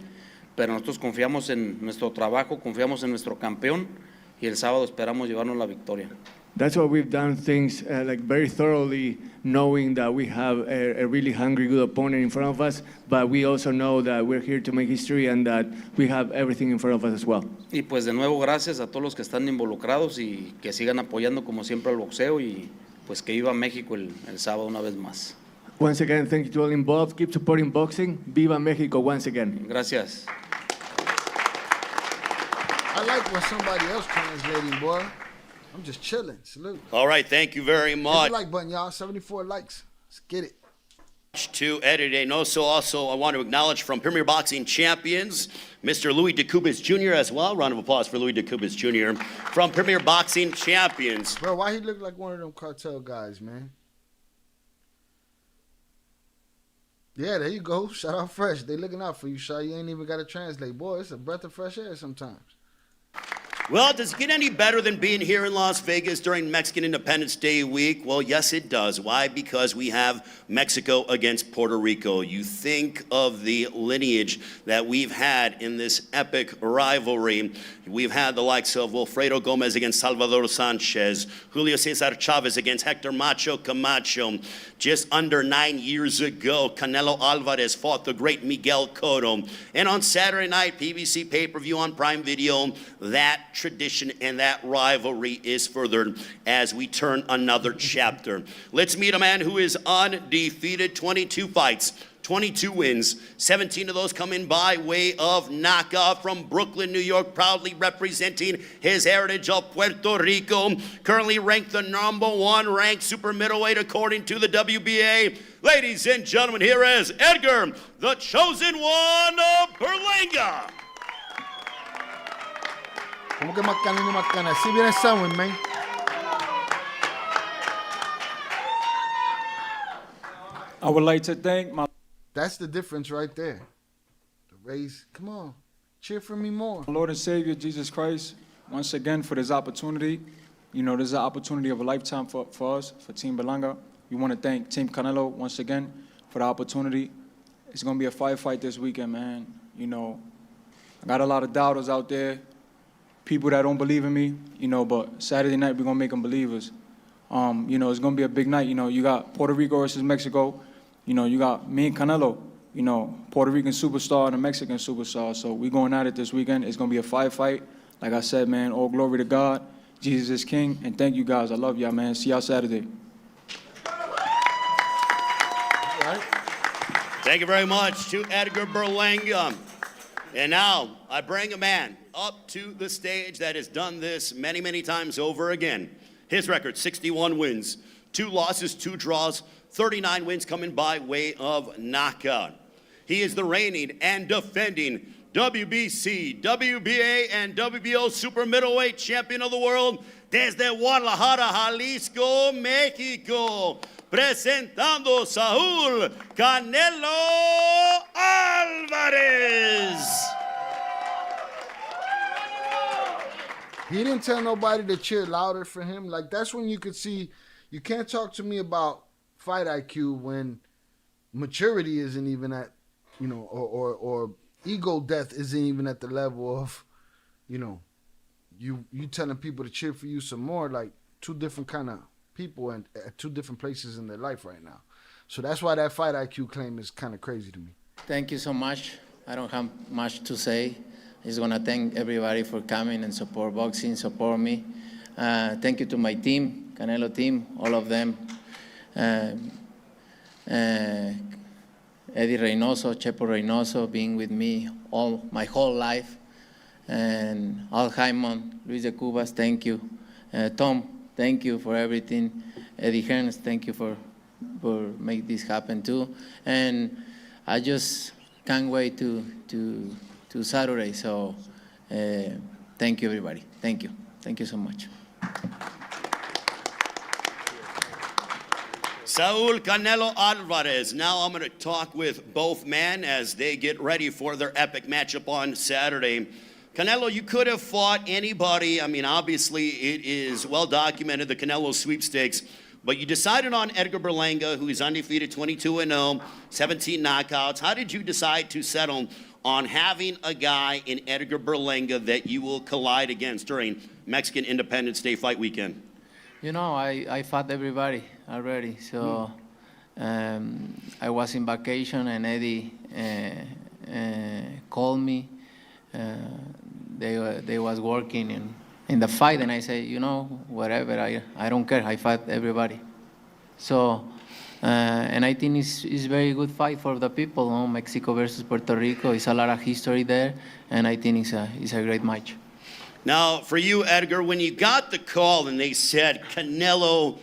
pero nosotros confiamos en nuestro trabajo, confiamos en nuestro campeón y el sábado esperamos llevarnos la victoria. That's why we've done things like very thoroughly, knowing that we have a really hungry, good opponent in front of us, but we also know that we're here to make history and that we have everything in front of us as well. Y pues de nuevo gracias a todos los que están involucrados y que sigan apoyando como siempre al boxeo y pues que viva México el sábado una vez más. Once again, thank you to all involved. Keep supporting boxing. Viva Mexico once again. Gracias. I like when somebody else translating, boy. I'm just chilling. Salute. All right, thank you very much. Hit the like button, y'all. 74 likes. Let's get it. To Eddie Reynoso. Also, I want to acknowledge from Premier Boxing Champions, Mr. Louis DeCubas Jr. as well. Round of applause for Louis DeCubas Jr. from Premier Boxing Champions. Bro, why he look like one of them cartel guys, man? Yeah, there you go. Shout out Fresh. They looking out for you, Shaw. You ain't even got to translate. Boy, it's a breath of fresh air sometimes. Well, does it get any better than being here in Las Vegas during Mexican Independence Day week? Well, yes, it does. Why? Because we have Mexico against Puerto Rico. You think of the lineage that we've had in this epic rivalry. We've had the likes of Wilfredo Gomez against Salvador Sanchez, Julio Cesar Chavez against Hector Macho Camacho. Just under 9 years ago, Canelo Alvarez fought the great Miguel Cotto. And on Saturday night, PBC pay-per-view on Prime Video, that tradition and that rivalry is furthered as we turn another chapter. Let's meet a man who is undefeated, 22 fights, 22 wins, 17 of those coming by way of knockout from Brooklyn, New York, proudly representing his heritage of Puerto Rico, currently ranked the #1 ranked super middleweight according to the WBA. Ladies and gentlemen, here is Edgar, the chosen one of Berlanga. ¿Cómo que Macana y Macana? Así viene Samuel, man. I would like to thank my... That's the difference right there. The raise. Come on. Cheer for me more. Lord and Savior, Jesus Christ, once again for this opportunity. You know, this is an opportunity of a lifetime for us, for Team Berlanga. We want to thank Team Canelo once again for the opportunity. It's going to be a fight this weekend, man. You know, I got a lot of doubters out there. People that don't believe in me, you know, but Saturday night we're gonna make them believers. You know, it's gonna be a big night. You know, you got Puerto Rico versus Mexico. You know, you got me and Canelo. You know, Puerto Rican superstar and a Mexican superstar. So we going at it this weekend. It's gonna be a fight. Like I said, man, all glory to God. Jesus is King, and thank you guys. I love y'all, man. See y'all Saturday. Thank you very much to Edgar Berlanga. And now I bring a man up to the stage that has done this many, many times over again. His record, 61 wins, 2 losses, 2 draws, 39 wins coming by way of knockout. He is the reigning and defending WBC, WBA, and WBO super middleweight champion of the world desde Guadalajara, Jalisco, Mexico. Presentando Saúl Canelo Álvarez. He didn't tell nobody to cheer louder for him. Like, that's when you could see, you can't talk to me about fight IQ when maturity isn't even at, you know, or ego death isn't even at the level of, you know, you telling people to cheer for you some more. Like, two different kind of people and at 2 different places in their life right now. So that's why that fight IQ claim is kind of crazy to me. Thank you so much. I don't have much to say. I just want to thank everybody for coming and support boxing, support me. Thank you to my team, Canelo team, all of them. Eddie Reynoso, Chepo Reynoso, being with me my whole life. And Al Jaimon, Luis de Cubas, thank you. Tom, thank you for everything. Eddie Hearns, thank you for make this happen too. And I just can't wait to Saturday. So thank you, everybody. Thank you. Thank you so much. Saúl Canelo Álvarez. Now I'm going to talk with both men as they get ready for their epic matchup on Saturday. Canelo, you could have fought anybody. I mean, obviously, it is well documented, the Canelo sweepstakes. But you decided on Edgar Berlanga, who is undefeated, 22-0, 17 knockouts. How did you decide to settle on having a guy in Edgar Berlanga that you will collide against during Mexican Independence Day fight weekend? You know, I fought everybody already. So I was in vacation, and Eddie called me. They was working in the fight, and I say, you know, whatever, I don't care. I fight everybody. So, and I think it's very good fight for the people. No? Mexico versus Puerto Rico. It's a lot of history there, and I think it's a great match. Now, for you, Edgar, when you got the call and they said, Canelo,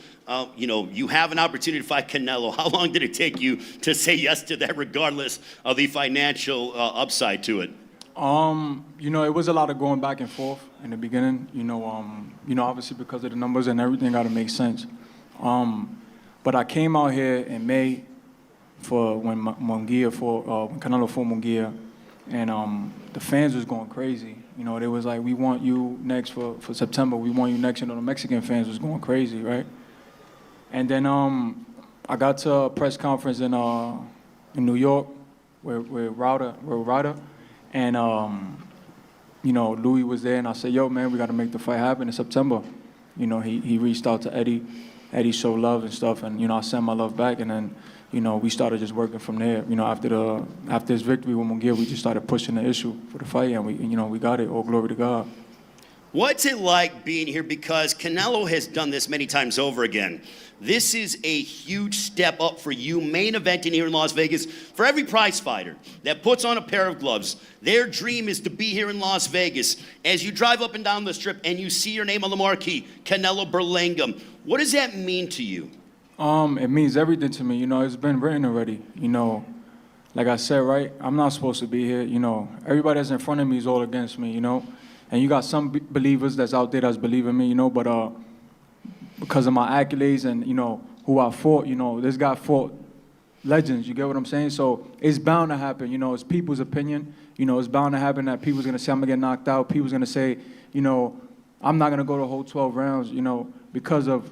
you know, you have an opportunity to fight Canelo, how long did it take you to say yes to that, regardless of the financial upside to it? You know, it was a lot of going back and forth in the beginning. You know, obviously because of the numbers and everything, got to make sense. But I came out here in May for when Munguia when Canelo fought Munguia, and the fans was going crazy. You know, they was like, "We want you next for September. We want you next." You know, the Mexican fans was going crazy, right? And then I got to a press conference in New York where Ryder. And, you know, Louis was there, and I said, yo, man, we got to make the fight happen in September. You know, he reached out to Eddie. Eddie showed love and stuff, and, you know, I sent my love back, and then, you know, we started just working from there. You know, after his victory with Munguia, we just started pushing the issue for the fight, and we got it. All glory to God. What's it like being here? Because Canelo has done this many times over again. This is a huge step up for you, main eventing here in Las Vegas. For every prize fighter that puts on a pair of gloves, their dream is to be here in Las Vegas. As you drive up and down the strip and you see your name on the marquee, Canelo Berlanga, what does that mean to you? It means everything to me. You know, it's been written already. You know, like I said, right, I'm not supposed to be here. You know, everybody that's in front of me is all against me, you know. And you got some believers that's out there that's believing me, you know, but because of my accolades and, you know, who I fought, you know, this guy fought legends, you get what I'm saying? So it's bound to happen, you know, it's people's opinion. You know, it's bound to happen that people's going to say I'm going to get knocked out. People's going to say, you know, I'm not going to go the whole 12 rounds, you know, because of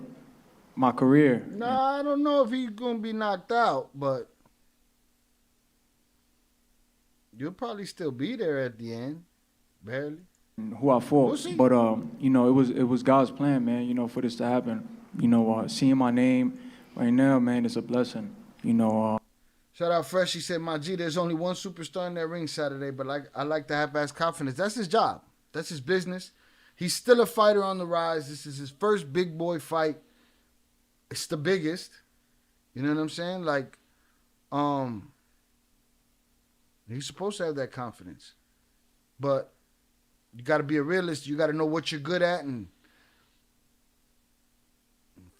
my career. Nah, I don't know if he's going to be knocked out, but you'll probably still be there at the end, barely. Who I fought, but you know, it was God's plan, man. You know, for this to happen. You know, seeing my name right now, man, it's a blessing. You know. Shout out Fresh. He said, "My G, there's only one superstar in that ring Saturday, but I like to have ass confidence. That's his job. That's his business. He's still a fighter on the rise. This is his first big boy fight. It's the biggest. You know what I'm saying? Like, he's supposed to have that confidence, but." You got to be a realist. You got to know what you're good at and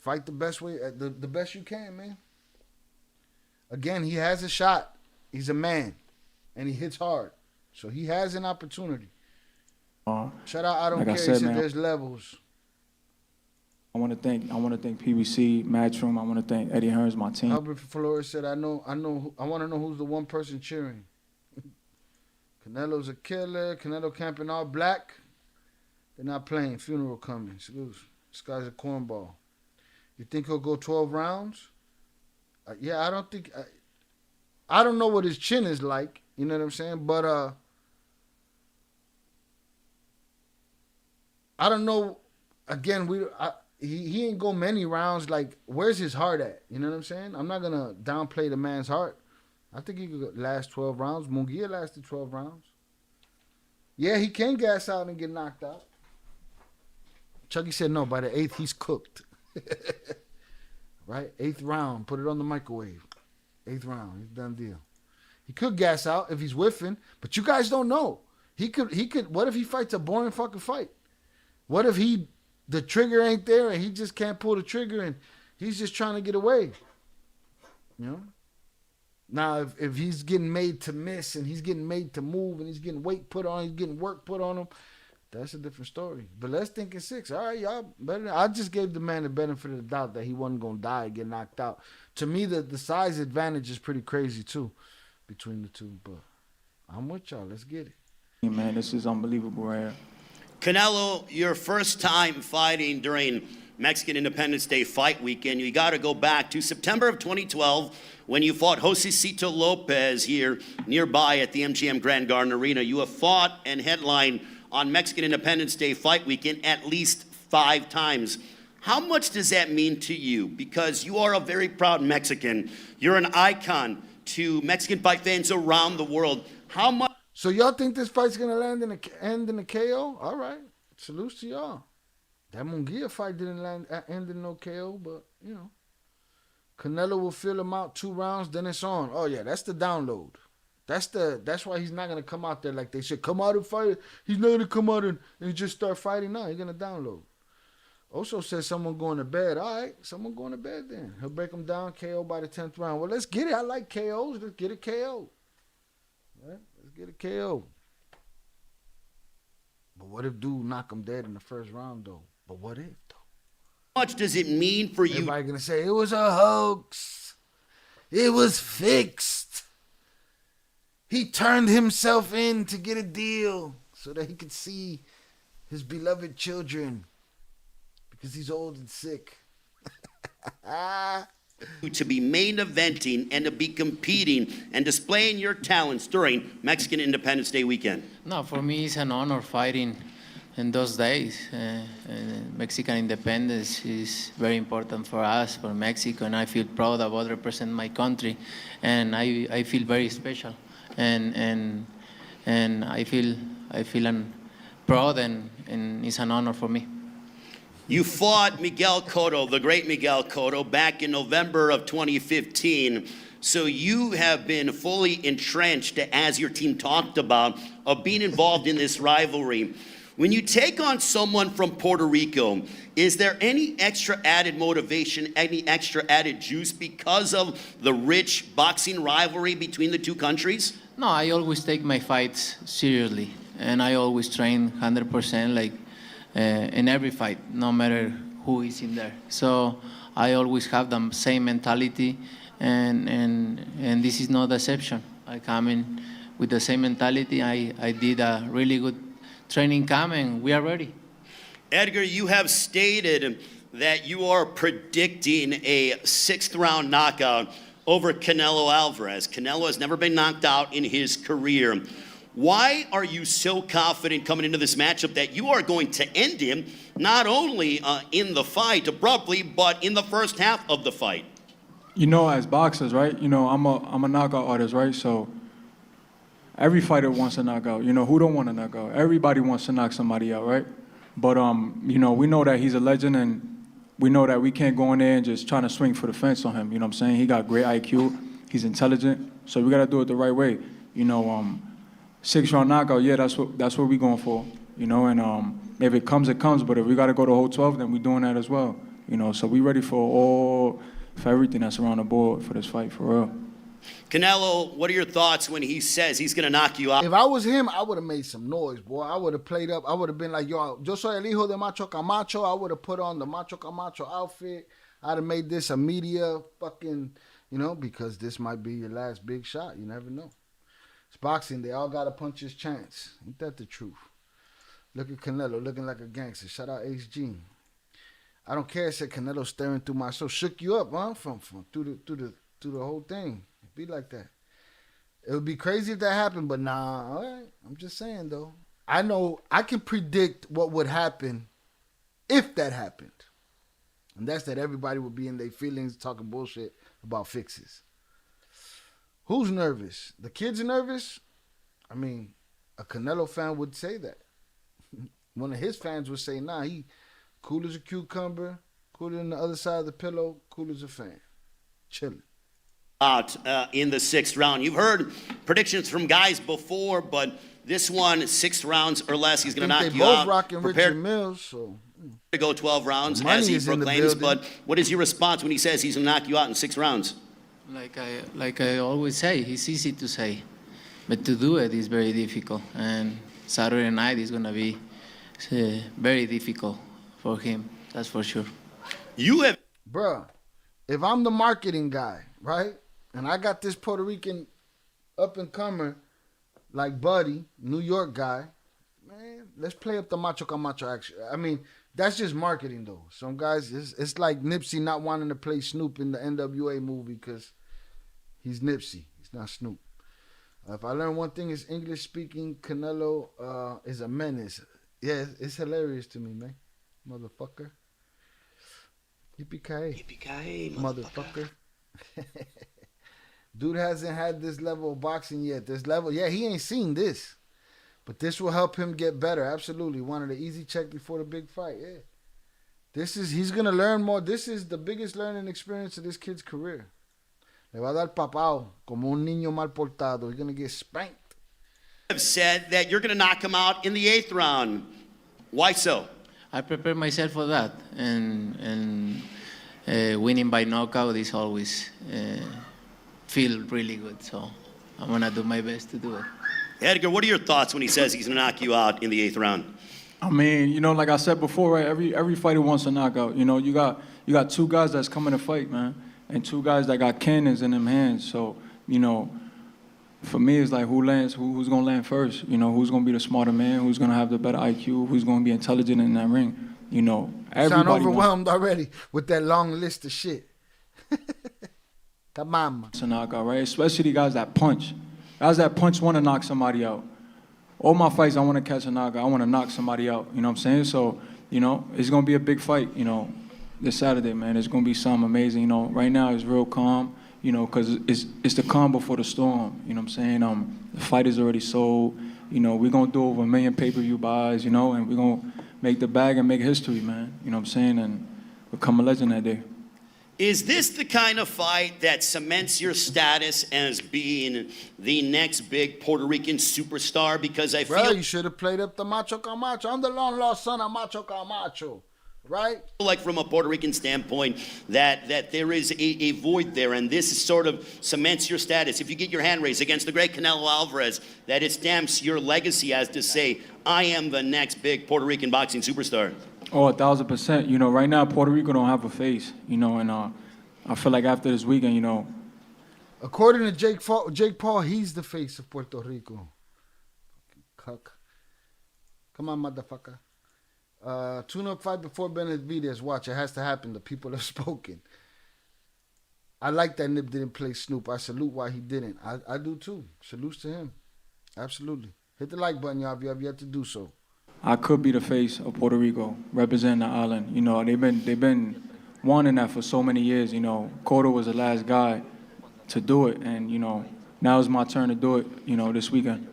fight the best way, the best you can, man. Again, he has a shot. He's a man, and he hits hard, so he has an opportunity. Shout out, I don't care. He said there's levels. I want to thank PBC, Matchroom. I want to thank Eddie Hearns, my team. Albert Flores said, I want to know who's the one person cheering. Canelo's a killer. Canelo camping all black. They're not playing. Funeral coming. This guy's a cornball. You think he'll go 12 rounds? Yeah, I don't think. I don't know what his chin is like. You know what I'm saying? But I don't know. Again, he ain't go many rounds. Like, where's his heart at? You know what I'm saying? I'm not gonna downplay the man's heart. I think he could last 12 rounds. Munguia lasted 12 rounds. Yeah, he can gas out and get knocked out. Chucky said no. By the 8th, he's cooked. Right? 8th round. Put it on the microwave. 8th round. He's done deal. He could gas out if he's whiffing, but you guys don't know. He could. What if he fights a boring fucking fight? What if the trigger ain't there and he just can't pull the trigger and he's just trying to get away? You know? Now, if he's getting made to miss and he's getting made to move and he's getting weight put on, he's getting work put on him, that's a different story. But let's think in 6. All right, y'all better. I just gave the man the benefit of the doubt that he wasn't going to die and get knocked out. To me, the size advantage is pretty crazy, too, between the two. But I'm with y'all. Let's get it. Man, this is unbelievable right here. Canelo, your first time fighting during Mexican Independence Day fight weekend, you got to go back to September of 2012 when you fought Josecito Lopez here nearby at the MGM Grand Garden Arena. You have fought and headlined on Mexican Independence Day fight weekend at least 5 times. How much does that mean to you? Because you are a very proud Mexican. You're an icon to Mexican fight fans around the world. How much? So y'all think this fight's gonna end in a KO? All right, salute to y'all. That Munguia fight didn't end in no KO, but you know, Canelo will fill him out 2 rounds, then it's on. Oh yeah, that's the download. That's why he's not gonna come out there like they should come out and fight. He's not gonna come out and just start fighting now. He's gonna download. Also says someone going to bed. All right, someone going to bed then. He'll break him down, KO by the 10th round. Well, let's get it. I like KOs. Let's get a KO. Right? Let's get a KO. But what if dude knock him dead in the first round, though? But what if, though? How much does it mean for you? Everybody going to say, it was a hoax. It was fixed. He turned himself in to get a deal so that he could see his beloved children. Because he's old and sick. To be main eventing and to be competing and displaying your talents during Mexican Independence Day weekend? No, for me it's an honor fighting in those days. Mexican independence is very important for us, for Mexico, and I feel proud about representing my country, and I feel very special, and I feel proud, and it's an honor for me. You fought Miguel Cotto, the great Miguel Cotto, back in November of 2015. So you have been fully entrenched, as your team talked about, of being involved in this rivalry. When you take on someone from Puerto Rico, is there any extra added motivation, any extra added juice because of the rich boxing rivalry between the 2 countries? No, I always take my fights seriously, and I always train 100%, like in every fight, no matter who is in there. So I always have the same mentality, and this is no deception. I come in with the same mentality. I did a really good training camp, and we are ready. Edgar, you have stated that you are predicting a 6th round knockout over Canelo Alvarez. Canelo has never been knocked out in his career. Why are you so confident coming into this matchup that you are going to end him not only in the fight abruptly, but in the first half of the fight? You know, as boxers, right? You know, I'm a knockout artist, right? So every fighter wants to knock out. You know, who don't want to knock out? Everybody wants to knock somebody out, right? But you know, we know that he's a legend, and we know that we can't go in there and just trying to swing for the fence on him. You know what I'm saying? He got great IQ. He's intelligent. So we got to do it the right way. You know, 6-round knockout, yeah, that's what we're going for, you know, and if it comes, it comes, but if we got to go the whole 12, then we're doing that as well, you know, so we ready for everything that's around the board for this fight, for real. Canelo, what are your thoughts when he says he's going to knock you out? If I was him, I would have made some noise, boy. I would have played up. I would have been like, yo soy el hijo de Macho Camacho. I would have put on the Macho Camacho outfit. I'd have made this a media fucking, you know, because this might be your last big shot. You never know. It's boxing. They all got a puncher's chance. Ain't that the truth? Look at Canelo looking like a gangster. Shout out HG. I don't care. Said Canelo staring through my soul. Shook you up, huh? From through the whole thing. It'd be like that. It would be crazy if that happened, but nah. All right. I'm just saying though. I know I can predict what would happen if that happened, and that's that everybody would be in their feelings talking bullshit about fixes. Who's nervous? The kids are nervous? I mean, a Canelo fan would say that. One of his fans would say, nah, he cool as a cucumber, cooler than the other side of the pillow, cool as a fan. Chilling. Out in the 6th round. You've heard predictions from guys before, but this one, 6 rounds or less, he's going to knock you out. They both rocking Richard Mills, so... To go 12 rounds, as he proclaims, but what is your response when he says he's going to knock you out in 6 rounds? Like I always say, it's easy to say, but to do it is very difficult. And Saturday night is going to be very difficult for him, that's for sure. Bruh, if I'm the marketing guy, right, and I got this Puerto Rican up and comer, like Buddy, New York guy, man, let's play up the Macho Camacho action. I mean, that's just marketing though. Some guys, it's like Nipsey not wanting to play Snoop in the NWA movie because he's Nipsey. He's not Snoop. If I learned one thing, is English speaking Canelo is a menace. Yeah, it's hilarious to me, man. Motherfucker. Yippee-ki-yay. Yippee-ki-yay, motherfucker. Dude hasn't had this level of boxing yet. This level, yeah, he ain't seen this. But this will help him get better. Absolutely. Wanted an easy check before the big fight. Yeah. He's going to learn more. This is the biggest learning experience of this kid's career. Le va a dar papao como un niño mal portado. He's going to get spanked. Have said that you're going to knock him out in the 8th round. Why so? I prepared myself for that, and winning by knockout is always feel really good. So I'm gonna do my best to do it. Edgar, what are your thoughts when he says he's gonna knock you out in the 8th round? I mean, you know, like I said before, right? Every fighter wants a knockout. You know, you got two guys that's coming to fight, man, and two guys that got cannons in them hands. So, you know, for me, it's like who's gonna land first? You know, who's gonna be the smarter man? Who's gonna have the better IQ? Who's gonna be intelligent in that ring? You know, everybody. Sound overwhelmed already with that long list of shit. Come on, man. It's a knockout, right? Especially the guys that punch. Guys that punch want to knock somebody out. All my fights, I want to catch a knockout. I want to knock somebody out. You know what I'm saying? So, you know, it's gonna be a big fight. You know, this Saturday, man. It's gonna be something amazing. You know, right now it's real calm. You know, because it's the calm before the storm. You know what I'm saying? The fight is already sold. You know, we're going to do over 1 million pay-per-view buys, you know, and we're going to make the bag and make history, man. You know what I'm saying? And become a legend that day. Is this the kind of fight that cements your status as being the next big Puerto Rican superstar? Because I feel... you should have played up the Macho Camacho. I'm the long-lost son of Macho Camacho. Right? Like from a Puerto Rican standpoint, that there is a void there, and this sort of cements your status. If you get your hand raised against the great Canelo Alvarez, that it stamps your legacy as to say, I am the next big Puerto Rican boxing superstar. Oh, 1,000%. You know, right now Puerto Rico don't have a face. You know, and I feel like after this weekend, you know. According to Jake Paul, he's the face of Puerto Rico. Cuck. Come on, motherfucker. Tune-up fight before Benavidez. Watch, it has to happen. The people have spoken. I like that Nip didn't play Snoop. I salute why he didn't. I do too. Salutes to him. Absolutely. Hit the like button, y'all, if you have yet to do so. I could be the face of Puerto Rico, representing the island. You know, they've been wanting that for so many years. You know, Cotto was the last guy to do it, and you know, now it's my turn to do it. You know, this weekend.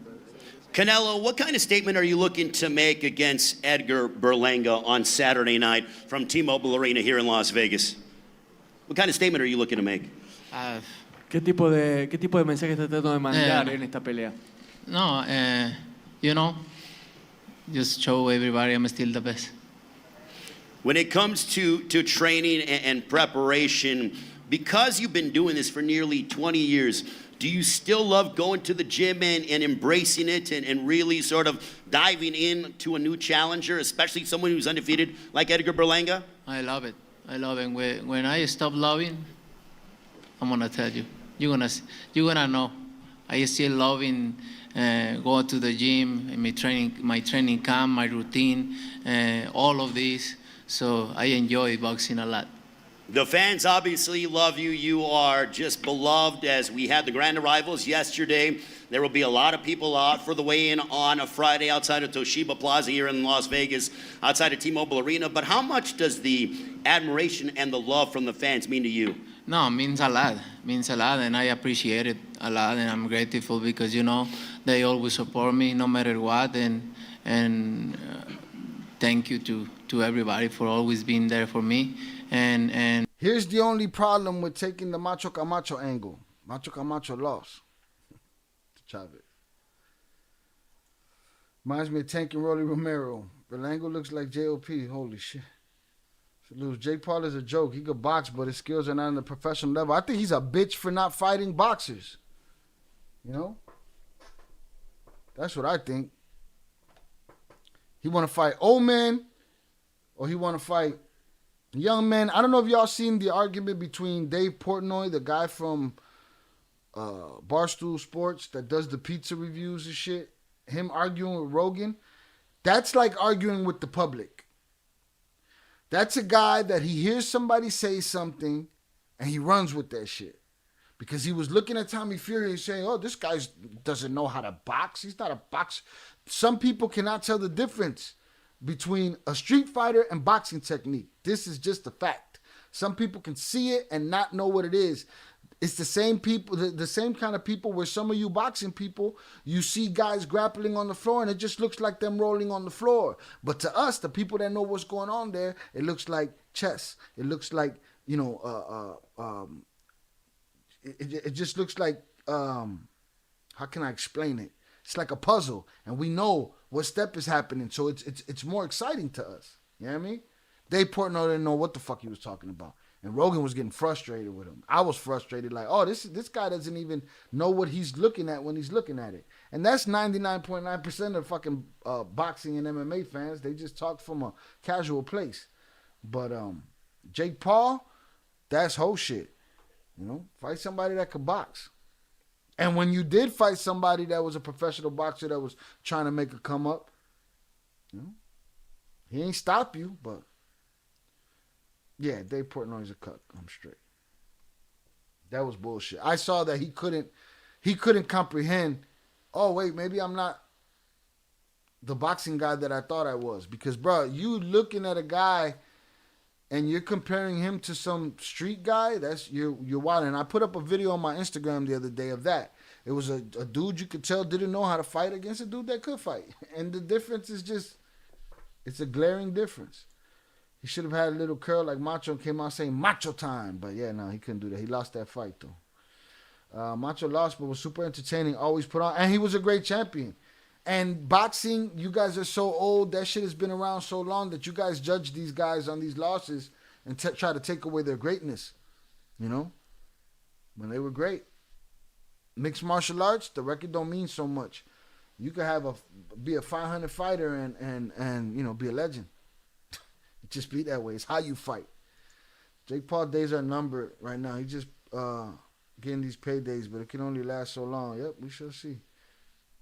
Canelo, what kind of statement are you looking to make against Edgar Berlanga on Saturday night from T-Mobile Arena here in Las Vegas? What kind of statement are you looking to make? ¿Qué tipo de mensaje está tratando de mandar en esta pelea? No, you know, just show everybody I'm still the best. When it comes to training and preparation, because you've been doing this for nearly 20 years, do you still love going to the gym and embracing it and really sort of diving into a new challenger, especially someone who's undefeated like Edgar Berlanga? I love it. I love it. When I stop loving, I'm gonna tell you. You're gonna know. I still loving going to the gym, and my training camp, my routine, all of this. So I enjoy boxing a lot. The fans obviously love you. You are just beloved. As we had the grand arrivals yesterday, there will be a lot of people out for the weigh-in on a Friday outside of Toshiba Plaza here in Las Vegas, outside of T-Mobile Arena. But how much does the admiration and the love from the fans mean to you? No, it means a lot. It means a lot, and I appreciate it a lot, and I'm grateful because, you know, they always support me no matter what, and thank you to everybody for always being there for me. And here's the only problem with taking the Macho Camacho angle. Macho Camacho lost to Chavez. Reminds me of Tank and Rolly Romero. Berlanga looks like J.O.P. Holy shit. Jake Paul is a joke. He could box, but his skills are not on the professional level. I think he's a bitch for not fighting boxers. You know? That's what I think. He want to fight old men, or he want to fight young men. I don't know if y'all seen the argument between Dave Portnoy, the guy from Barstool Sports that does the pizza reviews and shit, him arguing with Rogan, that's like arguing with the public. That's a guy that he hears somebody say something and he runs with that shit. Because he was looking at Tommy Fury and saying, oh, this guy doesn't know how to box. He's not a boxer. Some people cannot tell the difference between a street fighter and boxing technique. This is just a fact. Some people can see it and not know what it is. It's the same people, the same kind of people where some of you boxing people, you see guys grappling on the floor and it just looks like them rolling on the floor. But to us, the people that know what's going on there, it looks like chess. It looks like, you know, it just looks like, how can I explain it? It's like a puzzle, and we know what step is happening, so it's more exciting to us. You know what I mean? Dave Portnoy didn't know what the fuck he was talking about, and Rogan was getting frustrated with him. I was frustrated, like, oh, this guy doesn't even know what he's looking at when he's looking at it, and that's 99.9% of fucking boxing and MMA fans. They just talk from a casual place. But Jake Paul, that's whole shit. You know, fight somebody that could box. And when you did fight somebody that was a professional boxer that was trying to make a come up, you know, he ain't stop you, but yeah, Dave Portnoy's a cuck. I'm straight. That was bullshit. I saw that he couldn't comprehend, oh wait, maybe I'm not the boxing guy that I thought I was. Because bro, you looking at a guy and you're comparing him to some street guy, that's you're wild. And I put up a video on my Instagram the other day of that. It was a dude you could tell didn't know how to fight against a dude that could fight. And the difference is just, it's a glaring difference. He should have had a little curl like Macho and came out saying Macho time. But yeah, no, he couldn't do that. He lost that fight though. Macho lost, but was super entertaining, always put on. And he was a great champion. And boxing, you guys are so old, that shit has been around so long that you guys judge these guys on these losses and try to take away their greatness. You know? When they were great. Mixed martial arts, the record don't mean so much. You could have be a 500 fighter and you know, be a legend. It just be that way. It's how you fight. Jake Paul days are numbered right now. He's just getting these paydays, but it can only last so long. Yep, we shall see.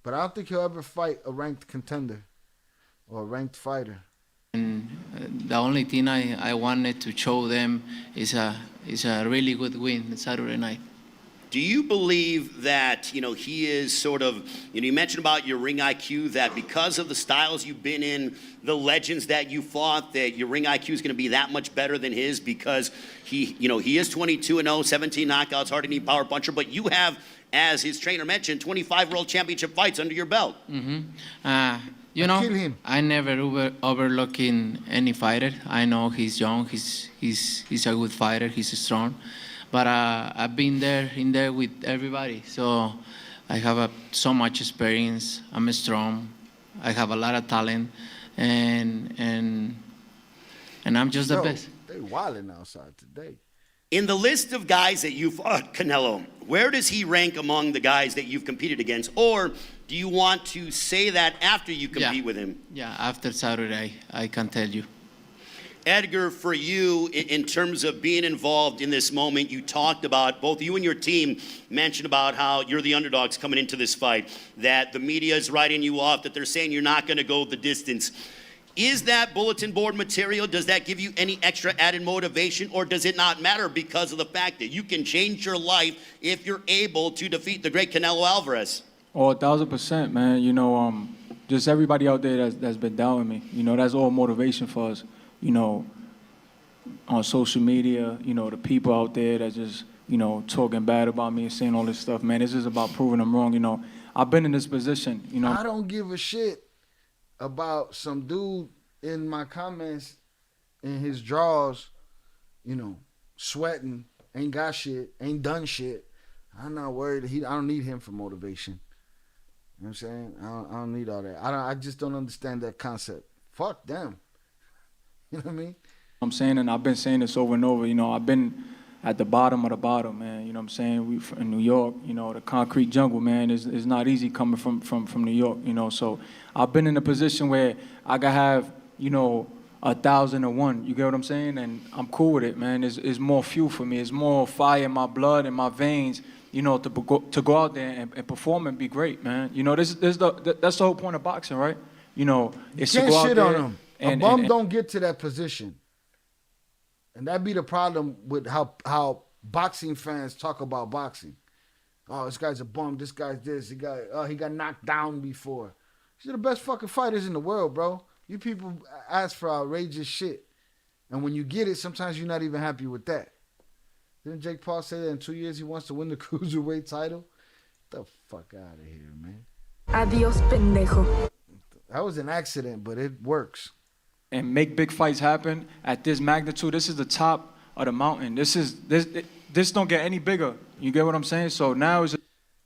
But I don't think he'll ever fight a ranked contender or a ranked fighter. And the only thing I wanted to show them is a really good win Saturday night. Do you believe that, you know, he is sort of, you know, you mentioned about your ring IQ, that because of the styles you've been in, the legends that you fought, that your ring IQ is going to be that much better than his because he, you know, he is 22-0, 17 knockouts, hard-to-knee power puncher, but you have, as his trainer mentioned, 25 world championship fights under your belt. Mm-hmm. You know, I never overlooking any fighter. I know he's young, he's a good fighter, he's strong. But I've been in there with everybody, so I have so much experience. I'm strong. I have a lot of talent, and I'm just the best. They wilding outside today. In the list of guys that you fought, Canelo, where does he rank among the guys that you've competed against? Or do you want to say that after you compete with him? Yeah, after Saturday, I can tell you. Edgar, for you, in terms of being involved in this moment, you talked about, both you and your team mentioned about how you're the underdogs coming into this fight, that the media is writing you off, that they're saying you're not going to go the distance. Is that bulletin board material, does that give you any extra added motivation, or does it not matter because of the fact that you can change your life if you're able to defeat the great Canelo Alvarez? Oh, 1,000%, man. You know, just everybody out there that's been down with me, you know, that's all motivation for us. You know, on social media, you know, the people out there that just, you know, talking bad about me and saying all this stuff, man, it's just about proving them wrong. You know, I've been in this position, you know. I don't give a shit about some dude in my comments in his draws, you know, sweating, ain't got shit, ain't done shit. I'm not worried. I don't need him for motivation. You know what I'm saying? I don't need all that. I just don't understand that concept. Fuck them. You know what I mean? I'm saying, and I've been saying this over and over, you know, I've been at the bottom of the bottom, man. You know what I'm saying? We in New York, you know, the concrete jungle, man, is not easy coming from New York, you know. So I've been in a position where I could have, you know, 1,001. You get what I'm saying? And I'm cool with it, man. It's more fuel for me. It's more fire in my blood and my veins you know, to go out there and perform and be great, man. You know, that's the whole point of boxing, right? You know, it's to Can't go out shit there on him. and a bum don't get to that position. And that be the problem with how boxing fans talk about boxing. Oh, this guy's a bum. This guy's this. He got knocked down before. These are the best fucking fighters in the world, bro. You people ask for outrageous shit. And when you get it, sometimes you're not even happy with that. Didn't Jake Paul say that in 2 years he wants to win the cruiserweight title? Get the fuck out of here, man. Adios, pendejo. That was an accident, but it works. And make big fights happen at this magnitude. This is the top of the mountain. This don't get any bigger. You get what I'm saying? So now is.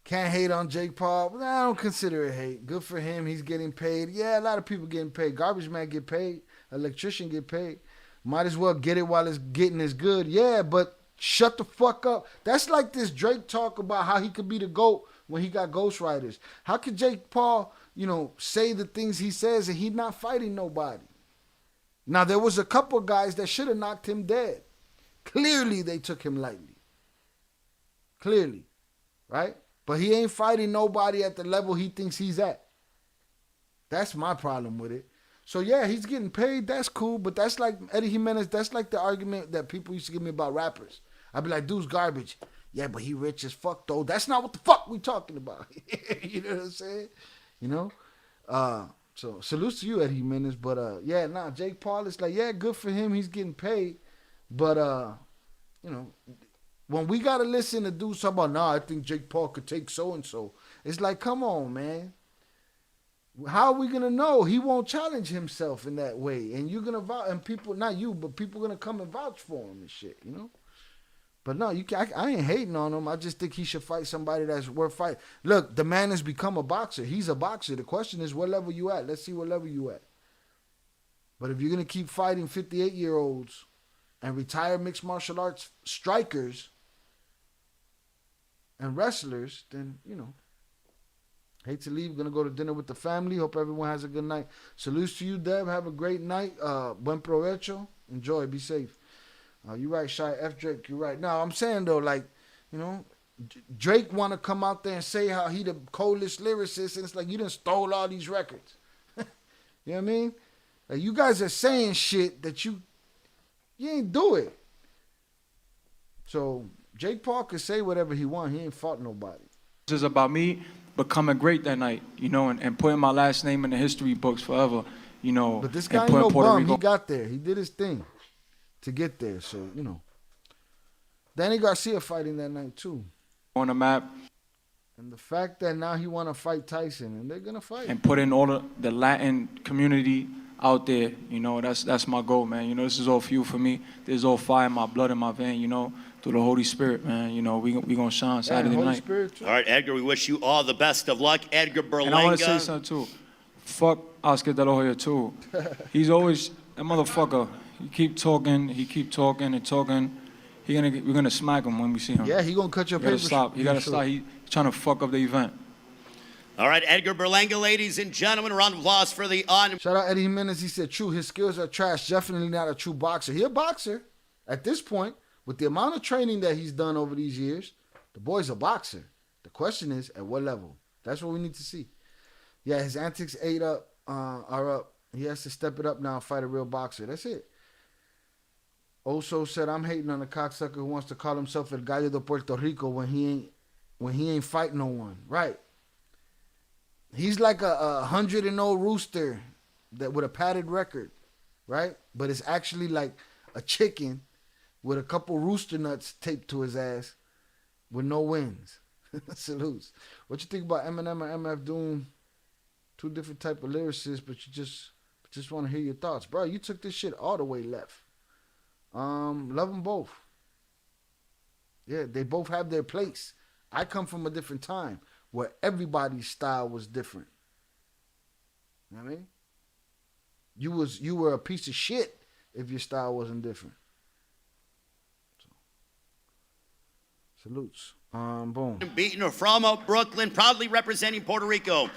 Can't hate on Jake Paul. But I don't consider it hate. Good for him. He's getting paid. Yeah, a lot of people getting paid. Garbage man get paid. Electrician get paid. Might as well get it while it's getting as good. Yeah, but shut the fuck up. That's like this Drake talk about how he could be the GOAT when he got ghostwriters. How could Jake Paul, you know, say the things he says and he's not fighting nobody? Now, there was a couple guys that should have knocked him dead. Clearly, they took him lightly. Clearly. Right? But he ain't fighting nobody at the level he thinks he's at. That's my problem with it. So, yeah, he's getting paid. That's cool. But that's like Eddie Jimenez. That's like the argument that people used to give me about rappers. I'd be like, dude's garbage. Yeah, but he rich as fuck, though. That's not what the fuck we talking about. You know what I'm saying? You know? So, salutes to you, Eddie Jimenez. But, yeah, nah, Jake Paul is like, yeah, good for him. He's getting paid. But, you know, when we got to listen to dudes talk about, nah, I think Jake Paul could take so-and-so. It's like, come on, man. How are we going to know? He won't challenge himself in that way. And you're going to vouch, and people, not you, but people going to come and vouch for him and shit, you know? But no, I ain't hating on him. I just think he should fight somebody that's worth fighting. Look, the man has become a boxer. He's a boxer. The question is, what level you at? Let's see what level you at. But if you're going to keep fighting 58-year-olds and retired mixed martial arts strikers and wrestlers, then, you know, hate to leave. Gonna go to dinner with the family. Hope everyone has a good night. Salutes to you, Deb. Have a great night. Buen provecho. Enjoy. Be safe. You're right, Shy. F Drake. You're right. Now, I'm saying, though, like, you know, Drake want to come out there and say how he the coldest lyricist, and it's like, you done stole all these records. You know what I mean? Like, you guys are saying shit that you ain't do it. So, Jake Paul could say whatever he want. He ain't fought nobody. This is about me becoming great that night, you know, and putting my last name in the history books forever, you know. But this guy ain't no bum. He got there. He did his thing to get there. So, you know. Danny Garcia fighting that night, too. On the map. And the fact that now he want to fight Tyson, and they're going to fight. And putting all the Latin community out there, you know, that's my goal, man. You know, this is all fuel for me. This is all fire in my blood, in my vein, you know. Through the Holy Spirit, man. You know, we going to shine Saturday night. All right, Edgar, we wish you all the best of luck. Edgar Berlanga. And I want to say something, too. Fuck Oscar De La Hoya, too. He's always, that motherfucker, he keep talking and talking. We're going to smack him when we see him. Yeah, he going to cut your paper. He got to stop. He's trying to fuck up the event. All right, Edgar Berlanga, ladies and gentlemen, a round of applause for the on. Shout out Eddie Jimenez. He said, true, his skills are trash. Definitely not a true boxer. He a boxer at this point. With the amount of training that he's done over these years, the boy's a boxer. The question is, at what level? That's what we need to see. Yeah, his antics are up. He has to step it up now and fight a real boxer. That's it. Also said, I'm hating on the cocksucker who wants to call himself El Gallo de Puerto Rico when he ain't fighting no one. Right. He's like a 100-0 rooster that with a padded record, right? But it's actually like a chicken with a couple rooster nuts taped to his ass with no wins. Salutes. What you think about Eminem and MF Doom? Two different type of lyricists, but you just want to hear your thoughts. Bro, you took this shit all the way left. Love them both. Yeah, they both have their place. I come from a different time where everybody's style was different. You know what I mean? You were a piece of shit if your style wasn't different. Salutes. Boom. Beaten from Brooklyn, proudly representing Puerto Rico.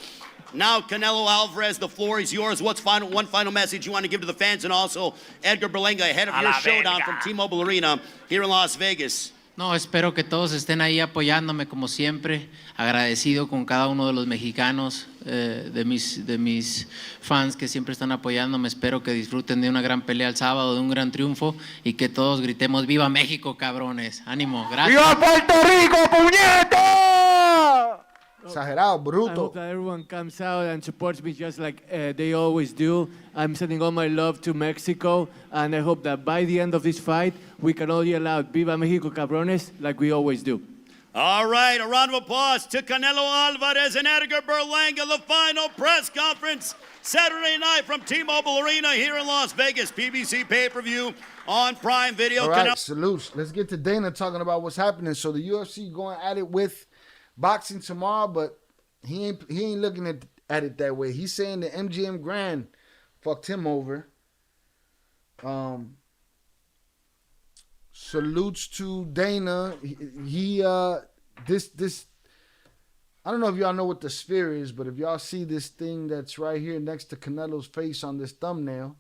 Now, Canelo Alvarez, the floor is yours. What's one final message you want to give to the fans? And also, Edgar Berlanga, ahead of your showdown from T-Mobile Arena here in Las Vegas. No, espero que todos estén ahí apoyándome como siempre, agradecido con cada uno de los mexicanos, de mis fans que siempre están apoyándome. Espero que disfruten de una gran pelea el sábado, de un gran triunfo y que todos gritemos ¡Viva México, cabrones! ¡Ánimo! ¡Gracias! ¡Viva Puerto Rico, puñeta! Exagerado, bruto. I hope that everyone comes out and supports me just like they always do. I'm sending all my love to Mexico, and I hope that by the end of this fight, we can all yell out, Viva Mexico, cabrones, like we always do. All right, a round of applause to Canelo Alvarez and Edgar Berlanga, the final press conference Saturday night from T-Mobile Arena here in Las Vegas. PBC pay-per-view on Prime Video. All right, salutes. Let's get to Dana talking about what's happening. So the UFC going at it with boxing tomorrow, but he ain't looking at it that way. He's saying the MGM Grand fucked him over. Salutes to Dana. This I don't know if y'all know what the sphere is, but if y'all see this thing that's right here next to Canelo's face on this thumbnail,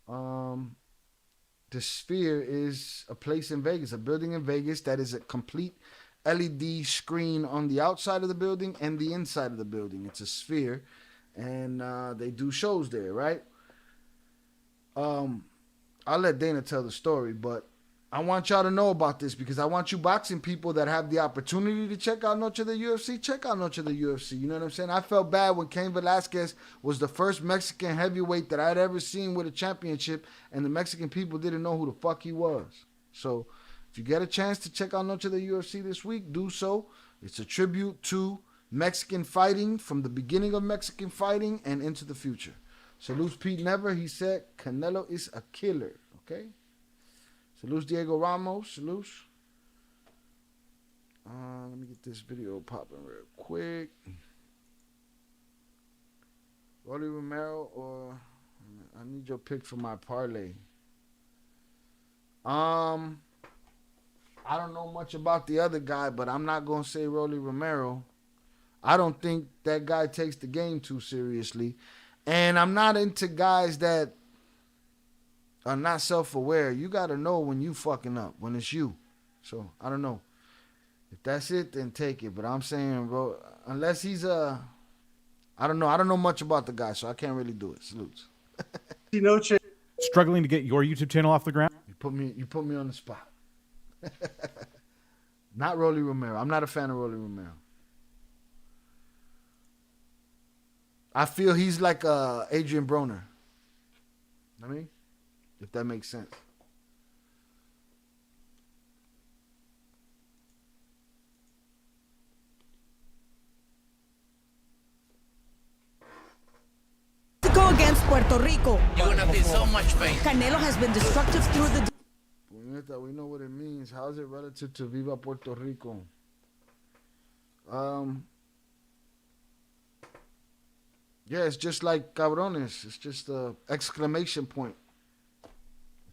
the sphere is a place in Vegas, a building in Vegas that is a complete LED screen on the outside of the building and the inside of the building. It's a sphere, and they do shows there, right? I'll let Dana tell the story, but I want y'all to know about this because I want you boxing people that have the opportunity to check out Noche of the UFC, check out Noche of the UFC. You know what I'm saying? I felt bad when Cain Velasquez was the first Mexican heavyweight that I'd ever seen with a championship, and the Mexican people didn't know who the fuck he was. So if you get a chance to check out Noche of the UFC this week, do so. It's a tribute to Mexican fighting from the beginning of Mexican fighting and into the future. Salutes Pete Never. He said, Canelo is a killer. Okay? Salutes Diego Ramos. Salutes. Let me get this video popping real quick. Rolly Romero or... I need your pick for my parlay. I don't know much about the other guy, but I'm not going to say Rolly Romero. I don't think that guy takes the game too seriously. And I'm not into guys that are not self-aware. You got to know when you fucking up, when it's you. So, I don't know. If that's it, then take it. But I'm saying, bro, unless he's a... I don't know. I don't know much about the guy, so I can't really do it. Salutes. Struggling to get your YouTube channel off the ground? You put me on the spot. Not Rolly Romero. I'm not a fan of Rolly Romero. I feel he's like Adrian Broner. I mean, if that makes sense. Mexico against Puerto Rico. You're gonna feel so much pain. Canelo has been destructive through the... We know what it means. How is it relative to Viva Puerto Rico? Yeah, it's just like cabrones. It's just a exclamation point.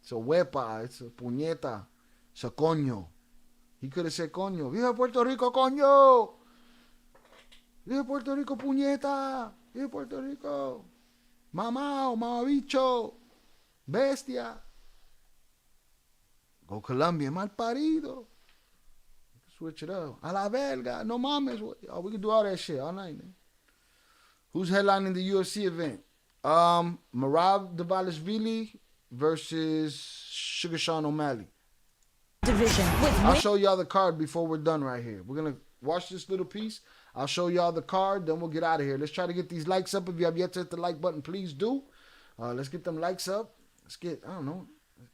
It's a huepa. It's a puñeta. It's a coño. He could have said coño. Viva Puerto Rico, coño. Viva Puerto Rico, puñeta. Viva Puerto Rico. Mamao, mamabicho. Bestia. Go Colombia, mal parido. Switch it up. A la verga. No mames. Oh, we can do all that shit all night, man. Who's headlining the UFC event? Merab Dvalishvili versus Sugar Sean O'Malley. Division. I'll show y'all the card before we're done right here. We're going to watch this little piece. I'll show y'all the card, then we'll get out of here. Let's try to get these likes up. If you have yet to hit the like button, please do. Let's get them likes up. Let's get, I don't know.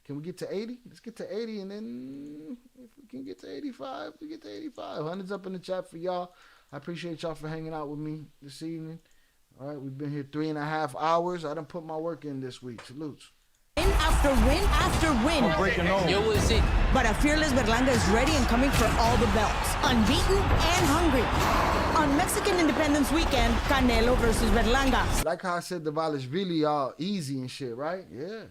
Can we get to 80? Let's get to 80, and then if we can get to 85, we get to 85. 100's up in the chat for y'all. I appreciate y'all for hanging out with me this evening. All right, we've been here 3.5 hours. I done put my work in this week. Salutes. Win after win after win. I'm breaking on. You will see. But a fearless Berlanga is ready and coming for all the belts. Unbeaten and hungry. On Mexican Independence Weekend, Canelo versus Berlanga. Like how I said, the Dvalishvili all easy and shit, right? Yeah.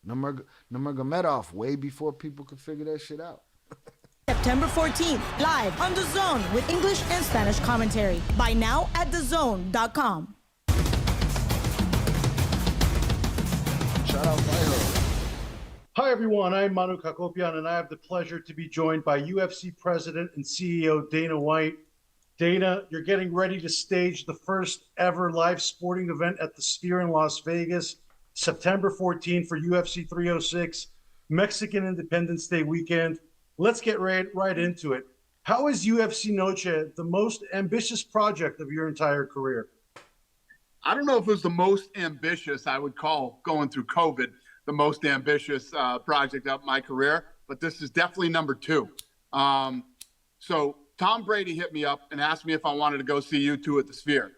Nurmagomedov, way before people could figure that shit out. September 14th, live on DAZN with English and Spanish commentary. Buy now at DAZN.com. Shout out Fighter. Hi, everyone. I'm Manu Kakopian, and I have the pleasure to be joined by UFC President and CEO Dana White. Dana, you're getting ready to stage the first ever live sporting event at the Sphere in Las Vegas, September 14 for UFC 306, Mexican Independence Day weekend. Let's get right into it. How is UFC Noche the most ambitious project of your entire career? I don't know if it was the most ambitious. I would call going through COVID the most ambitious project of my career, but this is definitely number 2. So Tom Brady hit me up and asked me if I wanted to go see U2 at the Sphere.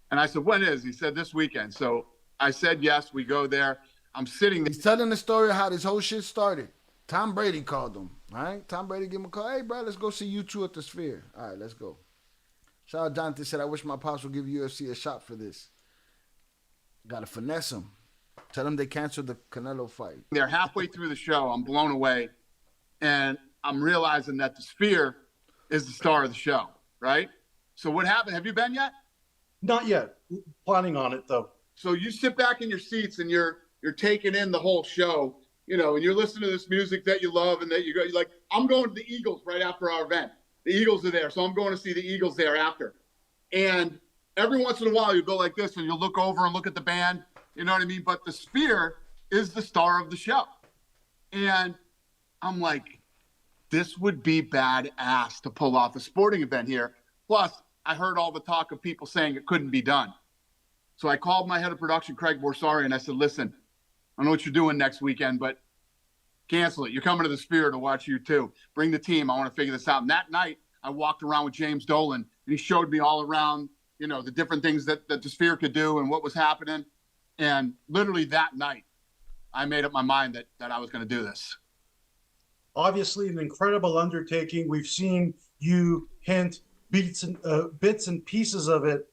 And I said, when is? He said, this weekend. So I said, yes, we go there. I'm sitting there. He's telling the story of how this whole shit started. Tom Brady called him, all right? Tom Brady gave him a call. Hey, bro, let's go see U2 at the Sphere. All right, let's go. Shout out Jonathan said, I wish my pops would give UFC a shot for this. Got to finesse him. Tell them they canceled the Canelo fight. They're halfway through the show. I'm blown away. And I'm realizing that the Sphere is the star of the show, right? So what happened? Have you been yet? Not yet. Planning on it, though. So you sit back in your seats and you're taking in the whole show, you know, and you're listening to this music that you love and that you're like, I'm going to the Eagles right after our event. The Eagles are there, so I'm going to see the Eagles there after. And every once in a while you go like this and you'll look over and look at the band. You know what I mean? But the Sphere is the star of the show. And I'm like, this would be badass to pull off a sporting event here. Plus, I heard all the talk of people saying it couldn't be done. So I called my head of production, Craig Borsari, and I said, listen, I know what you're doing next weekend, but cancel it. You're coming to the Sphere to watch U2. Bring the team. I want to figure this out. And that night, I walked around with James Dolan, and he showed me all around, you know, the different things that the Sphere could do and what was happening. And literally that night, I made up my mind that I was going to do this. Obviously, an incredible undertaking. We've seen you hint bits and pieces of it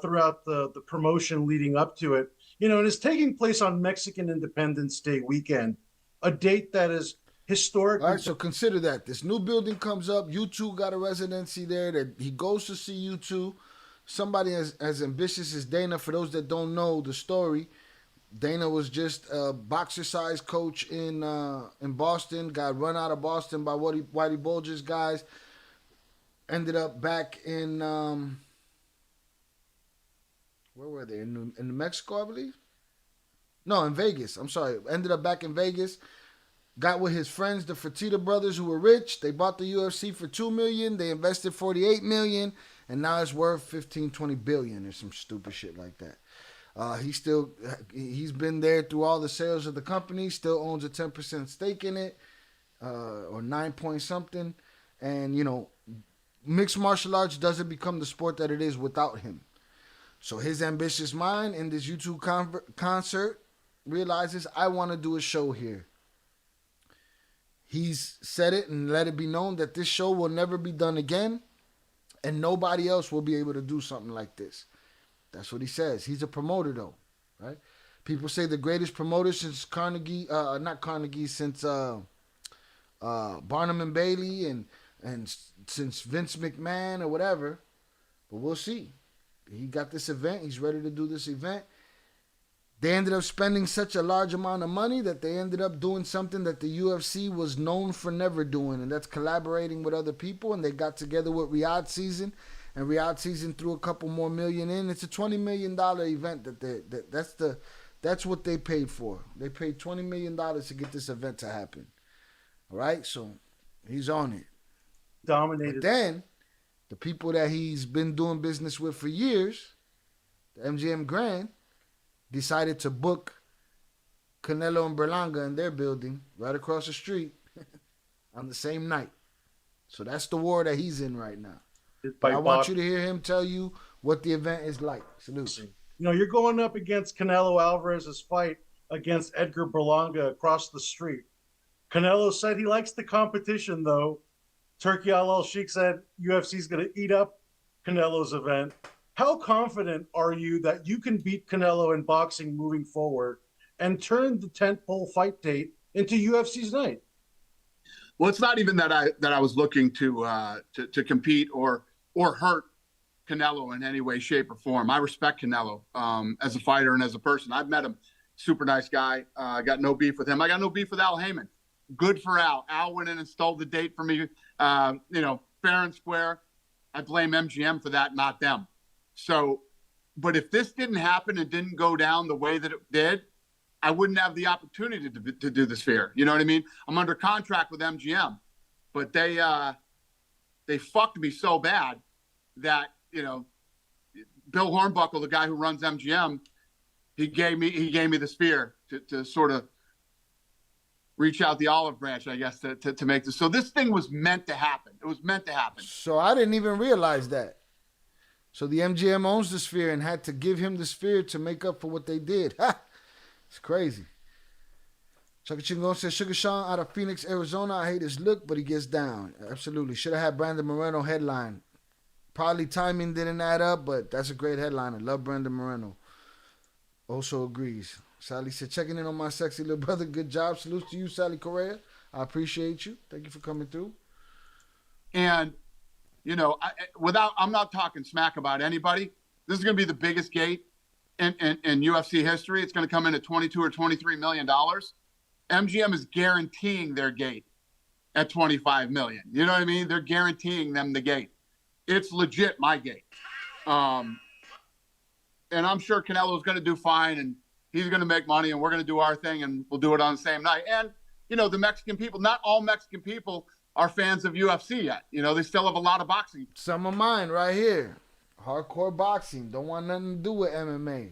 throughout the promotion leading up to it. You know, and it's taking place on Mexican Independence Day weekend, a date that is historic. All right, so consider that. This new building comes up. U2 got a residency there. That he goes to see U2. Somebody as ambitious as Dana, for those that don't know the story, Dana was just a boxer-sized coach in Boston, got run out of Boston by Whitey Bulger's guys, ended up back in, where were they? In New Mexico, I believe? No, in Vegas. I'm sorry. Ended up back in Vegas, got with his friends, the Fertitta brothers, who were rich. They bought the UFC for $2 million. They invested $48 million. And now it's worth 15, 20 billion or some stupid shit like that. He's been there through all the sales of the company, still owns a 10% stake in it, or 9 point something. And, you know, mixed martial arts doesn't become the sport that it is without him. So his ambitious mind in this YouTube concert realizes, I want to do a show here. He's said it and let it be known that this show will never be done again. And nobody else will be able to do something like this. That's what he says. He's a promoter, though, right? People say the greatest promoter since since Barnum and Bailey and since Vince McMahon or whatever. But we'll see. He got this event. He's ready to do this event. They ended up spending such a large amount of money that they ended up doing something that the UFC was known for never doing, and that's collaborating with other people. And they got together with Riyadh Season, and Riyadh Season threw a couple more million in. It's a $20 million event that's what they paid for. They paid $20 million to get this event to happen. All right, so he's on it. Dominated. But then the people that he's been doing business with for years, the MGM Grand, decided to book Canelo and Berlanga in their building right across the street on the same night. So that's the war that he's in right now. I want you to hear him tell you what the event is like. Salute. You know, you're going up against Canelo Alvarez's fight against Edgar Berlanga across the street. Canelo said he likes the competition, though. Turki Al-Sheikh said UFC's going to eat up Canelo's event. How confident are you that you can beat Canelo in boxing moving forward and turn the tentpole fight date into UFC's night? Well, it's not even that I was looking to compete or hurt Canelo in any way, shape, or form. I respect Canelo as a fighter and as a person. I've met him super nice guy. I got no beef with him. I got no beef with Al Heyman. Good for Al. Al went in and stole the date for me, you know, fair and square. I blame MGM for that, not them. So, but if this didn't happen and didn't go down the way that it did, I wouldn't have the opportunity to do the Sphere. You know what I mean? I'm under contract with MGM, but they fucked me so bad that, you know, Bill Hornbuckle, the guy who runs MGM, he gave me the Sphere to sort of reach out the olive branch, I guess, to make this. So this thing was meant to happen. It was meant to happen. So I didn't even realize that. So the MGM owns the Sphere and had to give him the Sphere to make up for what they did. Ha! It's crazy. Chucky Chingon says, Sugar Sean out of Phoenix, Arizona. I hate his look, but he gets down. Absolutely. Should have had Brandon Moreno headline. Probably timing didn't add up, but that's a great headline. I love Brandon Moreno. Also agrees. Sally said, checking in on my sexy little brother. Good job. Salutes to you, Sally Correa. I appreciate you. Thank you for coming through. And, you know, I'm not talking smack about anybody. This is going to be the biggest gate in UFC history. It's going to come in at $22 or $23 million. MGM is guaranteeing their gate at $25 million. You know what I mean? They're guaranteeing them the gate. It's legit my gate. And I'm sure Canelo's going to do fine, and he's going to make money, and we're going to do our thing, and we'll do it on the same night. And, you know, the Mexican people, not all Mexican people are fans of UFC yet. You know, they still have a lot of boxing. Some of mine right here. Hardcore boxing. Don't want nothing to do with MMA.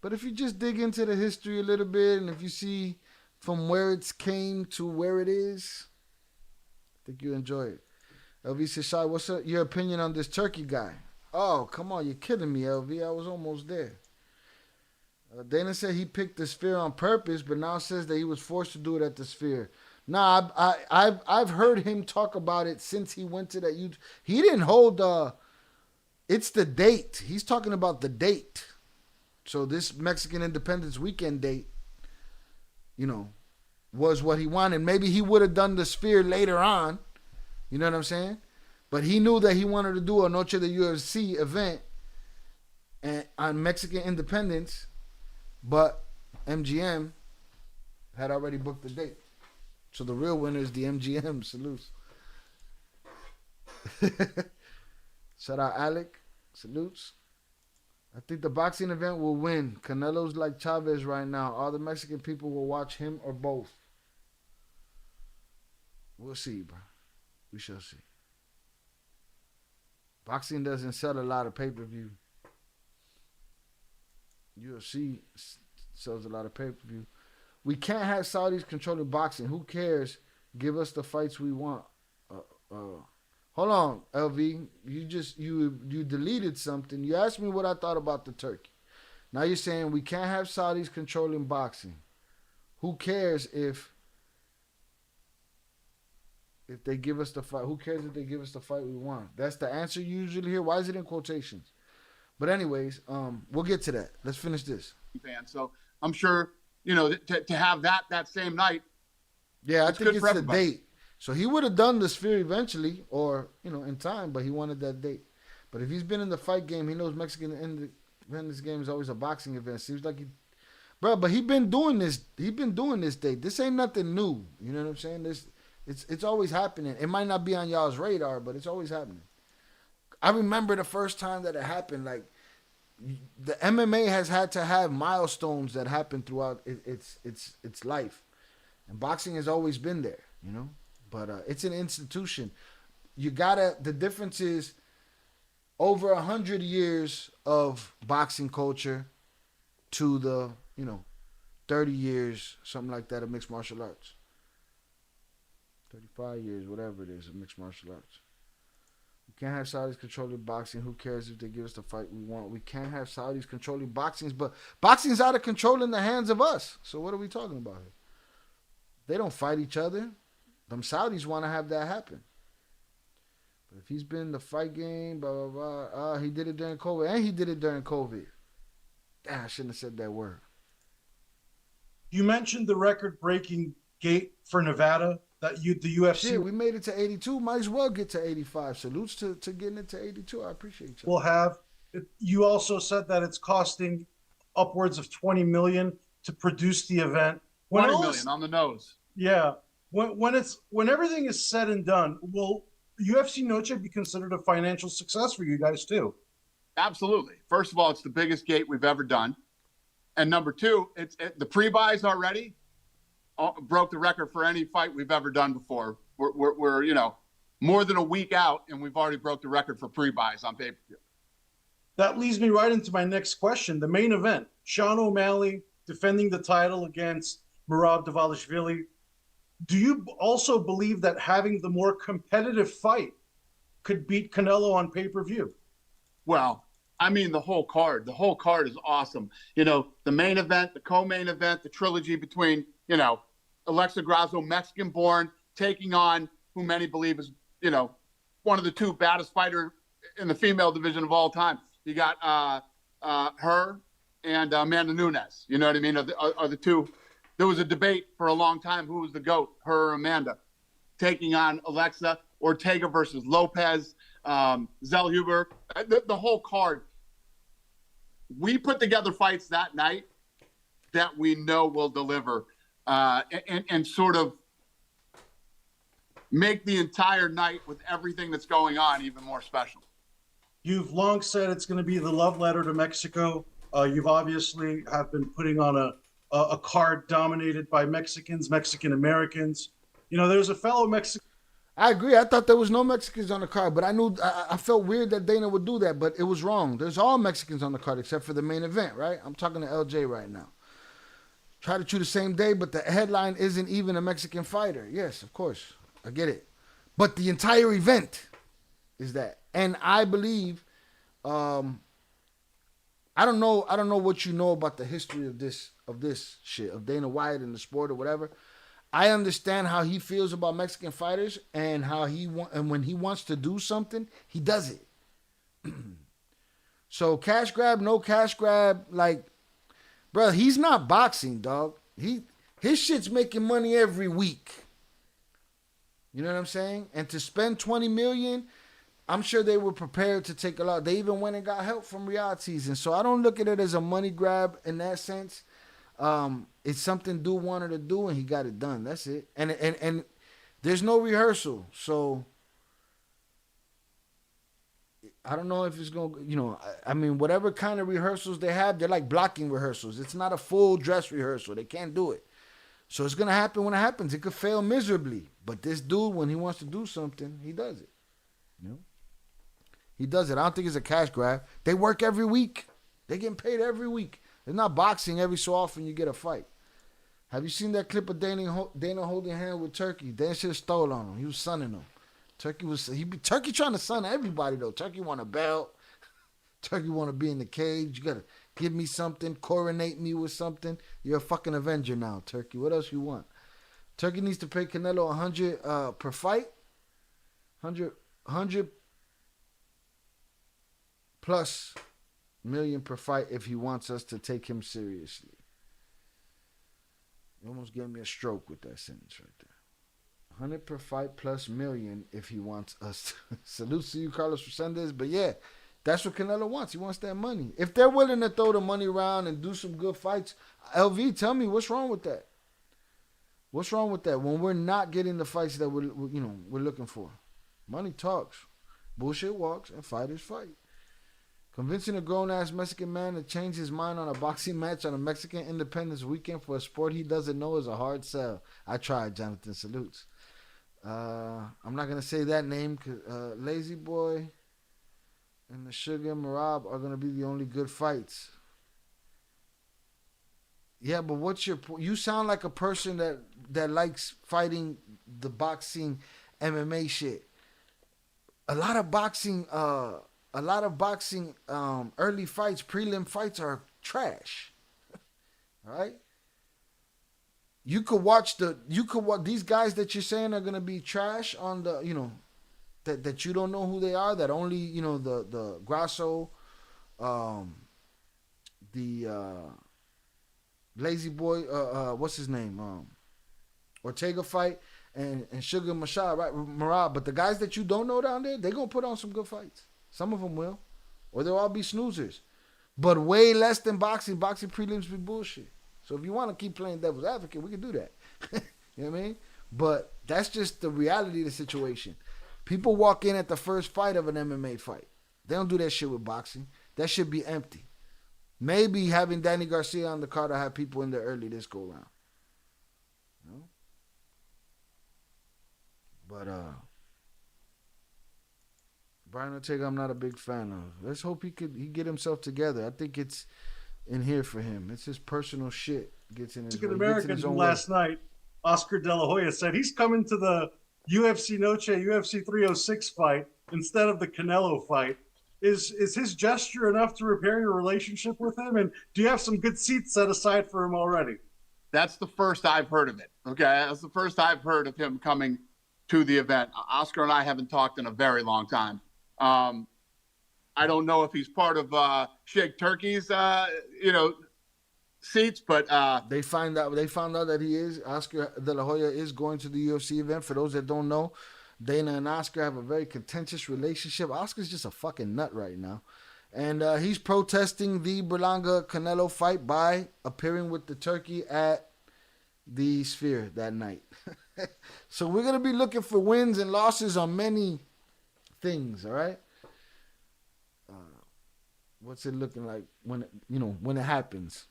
But if you just dig into the history a little bit, and if you see from where it's came to where it is, I think you enjoy it. LV says, Shai, what's your opinion on this Turkey guy? Oh, come on, you're kidding me, LV. I was almost there. Dana said he picked the Sphere on purpose, but now says that he was forced to do it at the Sphere. Nah, I've heard him talk about it since he went to that. He didn't hold. It's the date. He's talking about the date. So this Mexican Independence Weekend date, you know, was what he wanted. Maybe he would have done the Sphere later on. You know what I'm saying? But he knew that he wanted to do a Noche de UFC event on Mexican Independence, but MGM had already booked the date. So the real winner is the MGM. Salutes. Shout out Alec. Salutes. I think the boxing event will win. Canelo's like Chavez right now. All the Mexican people will watch him or both. We'll see, bro. We shall see. Boxing doesn't sell a lot of pay-per-view. UFC sells a lot of pay-per-view. We can't have Saudis controlling boxing. Who cares? Give us the fights we want. Hold on, LV. You deleted something. You asked me what I thought about the Turkey. Now you're saying we can't have Saudis controlling boxing. Who cares if they give us the fight? Who cares if they give us the fight we want? That's the answer you usually hear. Why is it in quotations? But anyways, we'll get to that. Let's finish this. So I'm sure, you know, to have that same night. Yeah, I think it's the date. So he would have done the Sphere eventually, or, you know, in time, but he wanted that date. But if he's been in the fight game, he knows Mexican Independence game is always a boxing event. Seems like but he been doing this. He been doing this date. This ain't nothing new. You know what I'm saying? It's always happening. It might not be on y'all's radar, but it's always happening. I remember the first time that it happened. Like, the MMA has had to have milestones that happen throughout its life, and boxing has always been there. You know. But it's an institution. The difference is over 100 years of boxing culture to the, 30 years, something like that, of mixed martial arts. 35 years, whatever it is, of mixed martial arts. We can't have Saudis controlling boxing. Who cares if they give us the fight we want? We can't have Saudis controlling boxing, but boxing's out of control in the hands of us. So what are we talking about here? They don't fight each other. Them Saudis want to have that happen. But if he's been in the fight game, blah, blah, blah. He did it during COVID. And he did it during COVID. Damn, I shouldn't have said that word. You mentioned the record-breaking gate for Nevada, the UFC. Shit, we made it to 82. Might as well get to 85. Salutes to getting it to 82. I appreciate you. You also said that it's costing upwards of $20 million to produce the event. 20 million on the nose. Yeah. When everything is said and done, will UFC Noche be considered a financial success for you guys too? Absolutely. First of all, it's the biggest gate we've ever done. And number two, the pre-buys already broke the record for any fight we've ever done before. We're more than a week out, and we've already broke the record for pre-buys on pay-per-view. That leads me right into my next question. The main event, Sean O'Malley defending the title against Merab Dvalishvili. Do you also believe that having the more competitive fight could beat Canelo on pay-per-view? Well, I mean, the whole card is awesome. The main event, the co-main event, the trilogy between, Alexa Grasso, Mexican-born, taking on who many believe is, one of the two baddest fighters in the female division of all time. You got her and Amanda Nunes. You know what I mean? Are the two. There was a debate for a long time who was the GOAT, her or Amanda, taking on Alexa, Ortega versus Lopez, Zellhuber, the whole card. We put together fights that night that we know will deliver and sort of make the entire night with everything that's going on even more special. You've long said it's going to be the love letter to Mexico. You've obviously have been putting on a card dominated by Mexicans, Mexican Americans. There's a fellow Mexican. I agree. I thought there was no Mexicans on the card, but I felt weird that Dana would do that, but it was wrong. There's all Mexicans on the card except for the main event, right? I'm talking to LJ right now. Try to chew the same day, but the headline isn't even a Mexican fighter. Yes, of course. I get it. But the entire event is that. And I believe, I don't know what you know about the history of this shit, of Dana White and the sport or whatever. I understand how he feels about Mexican fighters and how and when he wants to do something, he does it. So cash grab, no cash grab, bro, he's not boxing, dog. His shit's making money every week. You know what I'm saying? And to spend $20 million, I'm sure they were prepared to take a lot. They even went and got help from Riyadh. And so I don't look at it as a money grab in that sense. It's something Dude wanted to do, and he got it done. That's it. And there's no rehearsal. So I don't know if it's going to, I mean, whatever kind of rehearsals they have, they're like blocking rehearsals. It's not a full dress rehearsal. They can't do it. So it's going to happen when it happens. It could fail miserably. But this dude, when he wants to do something, he does it. He does it. I don't think it's a cash grab. They work every week. They're getting paid every week. It's not boxing every so often you get a fight. Have you seen that clip of Dana holding hand with Turkey? Dana should have stole on him. He was sunning him. Turkey trying to sun everybody though. Turkey want a belt. Turkey want to be in the cage. You got to give me something, coronate me with something. You're a fucking Avenger now, Turkey. What else you want? Turkey needs to pay Canelo 100 per fight. 100 plus million per fight if he wants us to take him seriously. You almost gave me a stroke with that sentence right there. 100 per fight plus million if he wants us to. Salute to you, Carlos Resendez. But yeah, that's what Canelo wants. He wants that money. If they're willing to throw the money around and do some good fights, LV, tell me what's wrong with that. What's wrong with that when we're not getting the fights that we're looking for? Money talks, bullshit walks, and fighters fight. Convincing a grown-ass Mexican man to change his mind on a boxing match on a Mexican Independence weekend for a sport he doesn't know is a hard sell. I tried, Jonathan. Salutes. I'm not going to say that name because Lazy Boy and the Sugar and Merab are going to be the only good fights. Yeah, but what's your point? You sound like a person that likes fighting the boxing MMA shit. A lot of boxing early fights, prelim fights are trash. All right? You could watch these guys that you're saying are gonna be trash on the, that you don't know who they are, that only, the Grasso, the Lazy Boy, what's his name? Ortega fight and Sugar Mashad, right? Merab. But the guys that you don't know down there, they're gonna put on some good fights. Some of them will. Or they'll all be snoozers. But way less than boxing. Boxing prelims be bullshit. So if you want to keep playing devil's advocate, we can do that. You know what I mean? But that's just the reality of the situation. People walk in at the first fight of an MMA fight. They don't do that shit with boxing. That should be empty. Maybe having Danny Garcia on the card will have people in there early this go round. You know? But Brian Ortega, I'm not a big fan of. Let's hope he get himself together. I think it's in here for him. It's his personal shit. Gets in his way. American last night, Oscar De La Hoya said he's coming to the UFC Noche UFC 306 fight instead of the Canelo fight. Is his gesture enough to repair your relationship with him? And do you have some good seats set aside for him already? That's the first I've heard of it. Okay, that's the first I've heard of him coming to the event. Oscar and I haven't talked in a very long time. I don't know if he's part of Sheikh Turkey's, seats, but they found out that he is. Oscar De La Hoya is going to the UFC event. For those that don't know, Dana and Oscar have a very contentious relationship. Oscar's just a fucking nut right now. And he's protesting the Berlanga Canelo fight by appearing with the turkey at the Sphere that night. So we're going to be looking for wins and losses on many things, all right? What's it looking like when it happens?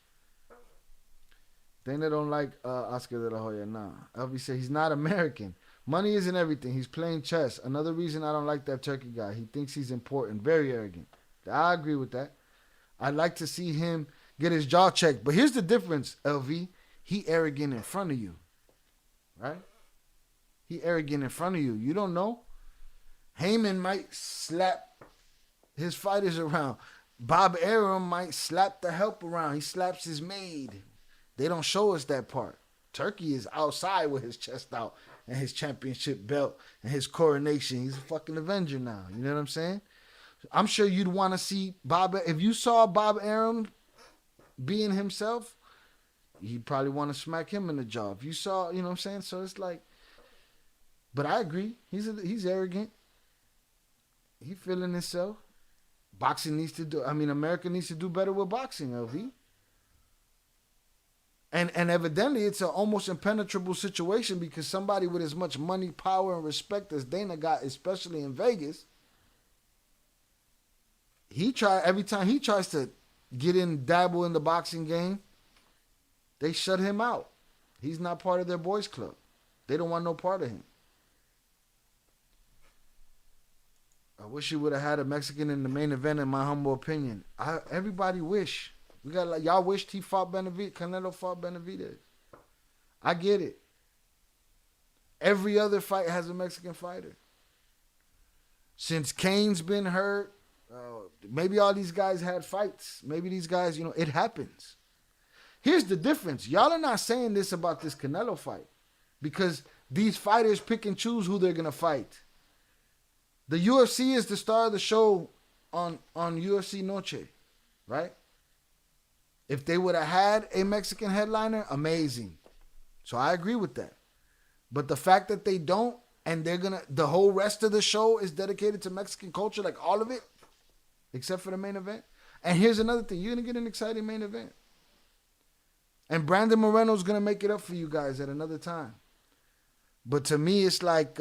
Dana don't like Oscar De La Hoya, nah. Elvis said he's not American. Money isn't everything. He's playing chess. Another reason I don't like that turkey guy. He thinks he's important. Very arrogant. I agree with that. I'd like to see him get his jaw checked. But here's the difference, LV. He arrogant in front of you. Right? He arrogant in front of you. You don't know. Heyman might slap his fighters around. Bob Arum might slap the help around. He slaps his maid. They don't show us that part. Turkey is outside with his chest out and his championship belt and his coronation. He's a fucking Avenger now. You know what I'm saying? I'm sure you'd want to see Bob. If you saw Bob Arum being himself, you'd probably want to smack him in the jaw. If you saw, you know what I'm saying? So it's like, but I agree. He's arrogant. He feeling himself. Boxing needs to do, America needs to do better with boxing, LV. And evidently it's an almost impenetrable situation because somebody with as much money, power, and respect as Dana got, especially in Vegas, every time he tries to dabble in the boxing game, they shut him out. He's not part of their boys club. They don't want no part of him. I wish you would have had a Mexican in the main event, in my humble opinion. Everybody wish. Y'all wished he fought Canelo fought Benavidez. I get it. Every other fight has a Mexican fighter. Since Kane's been hurt, maybe all these guys had fights. Maybe these guys, it happens. Here's the difference. Y'all are not saying this about this Canelo fight because these fighters pick and choose who they're going to fight. The UFC is the star of the show on UFC Noche, right? If they would have had a Mexican headliner, amazing. So I agree with that. But the fact that they don't, and the whole rest of the show is dedicated to Mexican culture, like all of it, except for the main event. And here's another thing. You're going to get an exciting main event. And Brandon Moreno's going to make it up for you guys at another time. But to me, it's like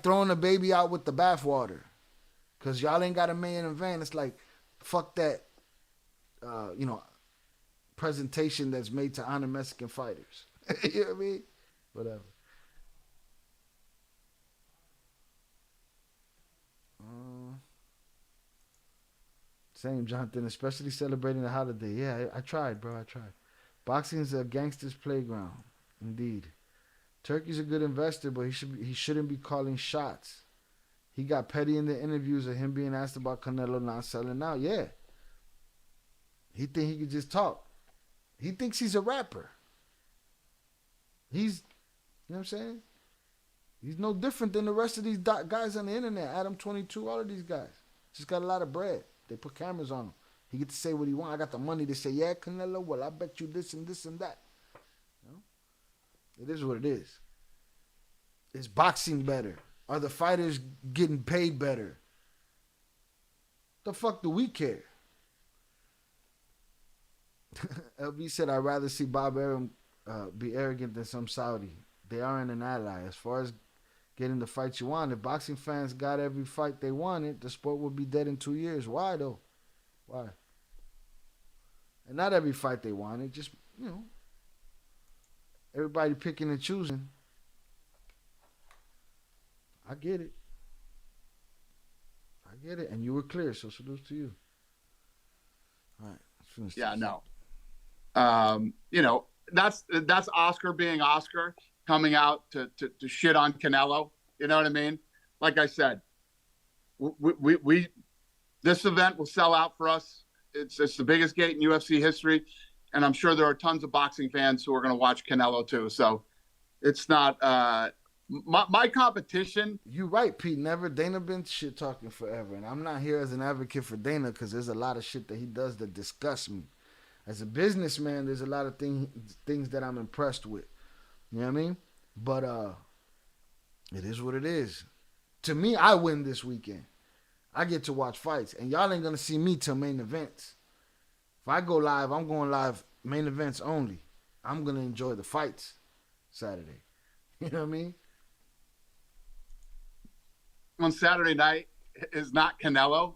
throwing a baby out with the bathwater. Because y'all ain't got a main event. It's like, fuck that, presentation that's made to honor Mexican fighters. You know what I mean? Whatever. Same, Jonathan, especially celebrating the holiday. Yeah, I tried, bro. I tried. Boxing is a gangster's playground. Indeed. Turkey's a good investor, but he shouldn't be calling shots. He got petty in the interviews of him being asked about Canelo not selling out. Yeah. He think he could just talk. He thinks he's a rapper. You know what I'm saying? He's no different than the rest of these guys on the internet. Adam 22, all of these guys. Just got a lot of bread. They put cameras on him. He get to say what he want. I got the money to say, yeah, Canelo, well, I bet you this and this and that. You know? It is what it is. Is boxing better? Are the fighters getting paid better? The fuck do we care? LB said, I'd rather see Bob Arum be arrogant than some Saudi. They aren't an ally. As far as getting the fights you want, if boxing fans got every fight they wanted, the sport would be dead in 2 years. Why, though? Why? And not every fight they wanted, just, everybody picking and choosing. I get it. I get it. And you were clear, so salute to you. All right. Let's finish Yeah, this. no. That's Oscar being Oscar, coming out to shit on Canelo. You know what I mean? Like I said, we this event will sell out for us. It's the biggest gate in UFC history, and I'm sure there are tons of boxing fans who are going to watch Canelo too. So it's not my competition. You're right, Pete. Never Dana been shit talking forever, and I'm not here as an advocate for Dana because there's a lot of shit that he does that disgusts me. As a businessman, there's a lot of things that I'm impressed with. You know what I mean? But it is what it is. To me, I win this weekend. I get to watch fights, and y'all ain't gonna see me till main events. If I go live, I'm going live main events only. I'm gonna enjoy the fights Saturday. You know what I mean? On Saturday night is not Canelo.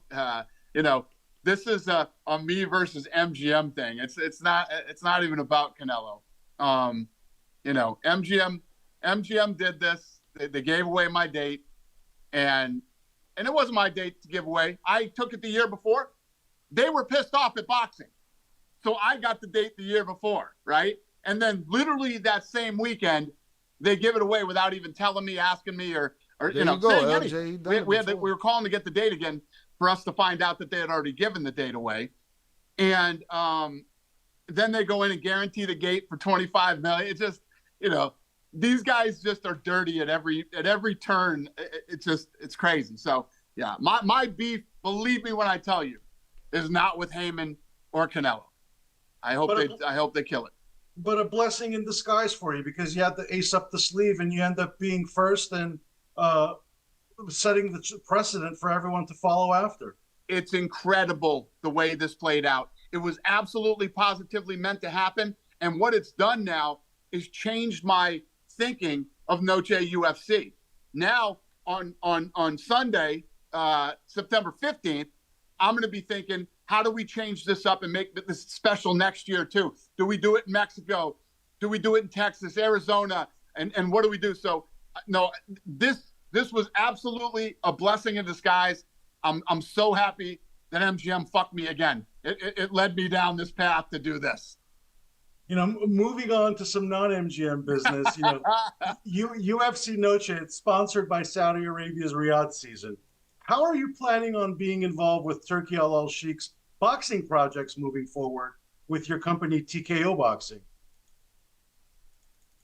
This is a me versus MGM thing. It's not even about Canelo. MGM did this. They gave away my date, and it wasn't my date to give away. I took it the year before. They were pissed off at boxing, so I got the date the year before, right? And then literally that same weekend, they give it away without even telling me, asking me, or There you go, saying LJ. anything. We were calling to get the date again for us to find out that they had already given the date away, and then they go in and guarantee the gate for $25 million. It's just, these guys just are dirty at every turn. It's crazy. So yeah, my beef, believe me when I tell you, is not with Heyman or Canelo. I hope they kill it. But a blessing in disguise for you, because you had the ace up the sleeve and you end up being first and setting the precedent for everyone to follow after. It's incredible the way this played out. It was absolutely positively meant to happen. And what it's done now is changed my thinking of NOCHE UFC. Now on Sunday, September 15th, I'm going to be thinking, how do we change this up and make this special next year too? Do we do it in Mexico? Do we do it in Texas, Arizona? And what do we do? So no, this was absolutely a blessing in disguise. I'm so happy that MGM fucked me again. It led me down this path to do this. Moving on to some non-MGM business, UFC Noche, it's sponsored by Saudi Arabia's Riyadh season. How are you planning on being involved with Turki Al Sheikh's boxing projects moving forward with your company TKO Boxing?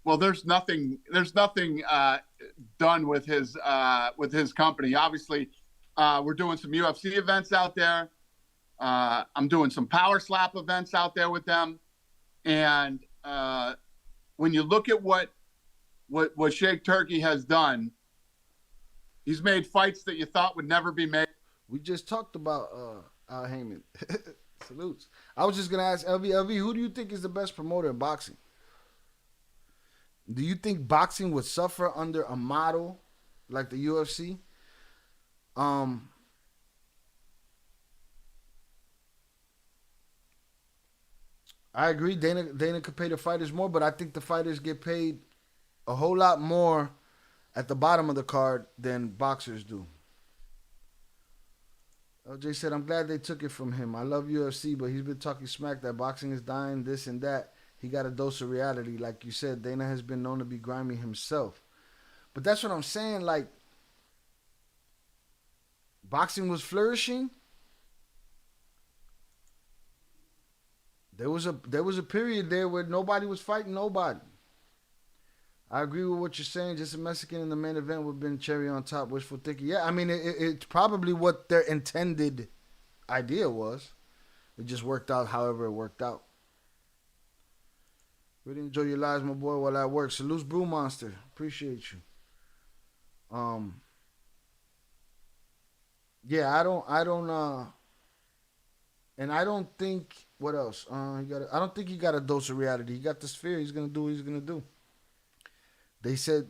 Well, there's nothing done with his company. Obviously, we're doing some UFC events out there. I'm doing some power slap events out there with them. And when you look at what Sheikh Turki has done, he's made fights that you thought would never be made. We just talked about Al Heyman. Salutes. I was just gonna ask LV, who do you think is the best promoter in boxing? Do you think boxing would suffer under a model like the UFC? I agree. Dana could pay the fighters more, but I think the fighters get paid a whole lot more at the bottom of the card than boxers do. LJ said, I'm glad they took it from him. I love UFC, but he's been talking smack that boxing is dying, this and that. He got a dose of reality. Like you said, Dana has been known to be grimy himself. But that's what I'm saying. Like, boxing was flourishing. There was a period there where nobody was fighting nobody. I agree with what you're saying. Just a Mexican in the main event would have been cherry on top, wishful thinking. Yeah, I mean, it's probably what their intended idea was. It just worked out however it worked out. Really enjoy your lives, my boy, while at work. Salute Brew Monster. Appreciate you. Yeah, I don't think What else? I don't think he got a dose of reality. He got the sphere. He's gonna do what he's gonna do. They said,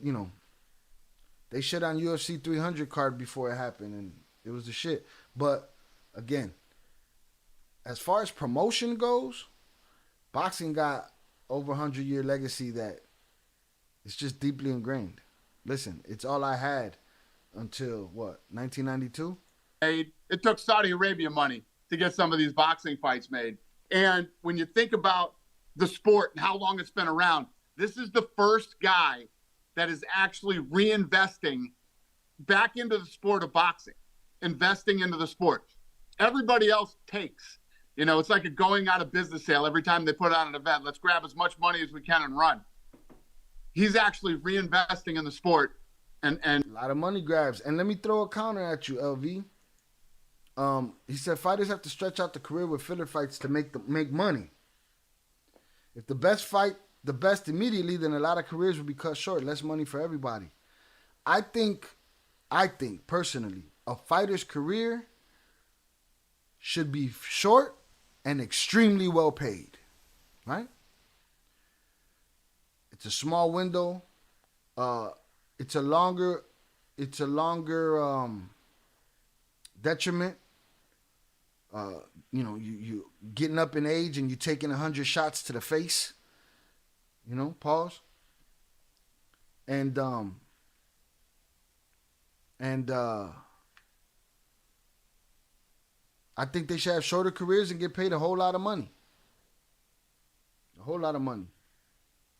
they shit on UFC 300 card before it happened, and it was the shit. But again, as far as promotion goes, boxing got over 100-year legacy that it's just deeply ingrained. Listen, it's all I had until what, 1992? It took Saudi Arabia money to get some of these boxing fights made. And when you think about the sport and how long it's been around, this is the first guy that is actually reinvesting back into the sport of boxing, investing into the sport. Everybody else takes. It's like a going out of business sale every time they put on an event. Let's grab as much money as we can and run. He's actually reinvesting in the sport. And a lot of money grabs. And let me throw a counter at you, LV. He said fighters have to stretch out the career with filler fights to make money. If the best fight the best immediately, then a lot of careers will be cut short. Less money for everybody. I think personally, a fighter's career should be short and extremely well paid, right? It's a small window. It's a longer detriment. You getting up in age and you taking 100 shots to the face. Pause. And I think they should have shorter careers and get paid a whole lot of money. A whole lot of money.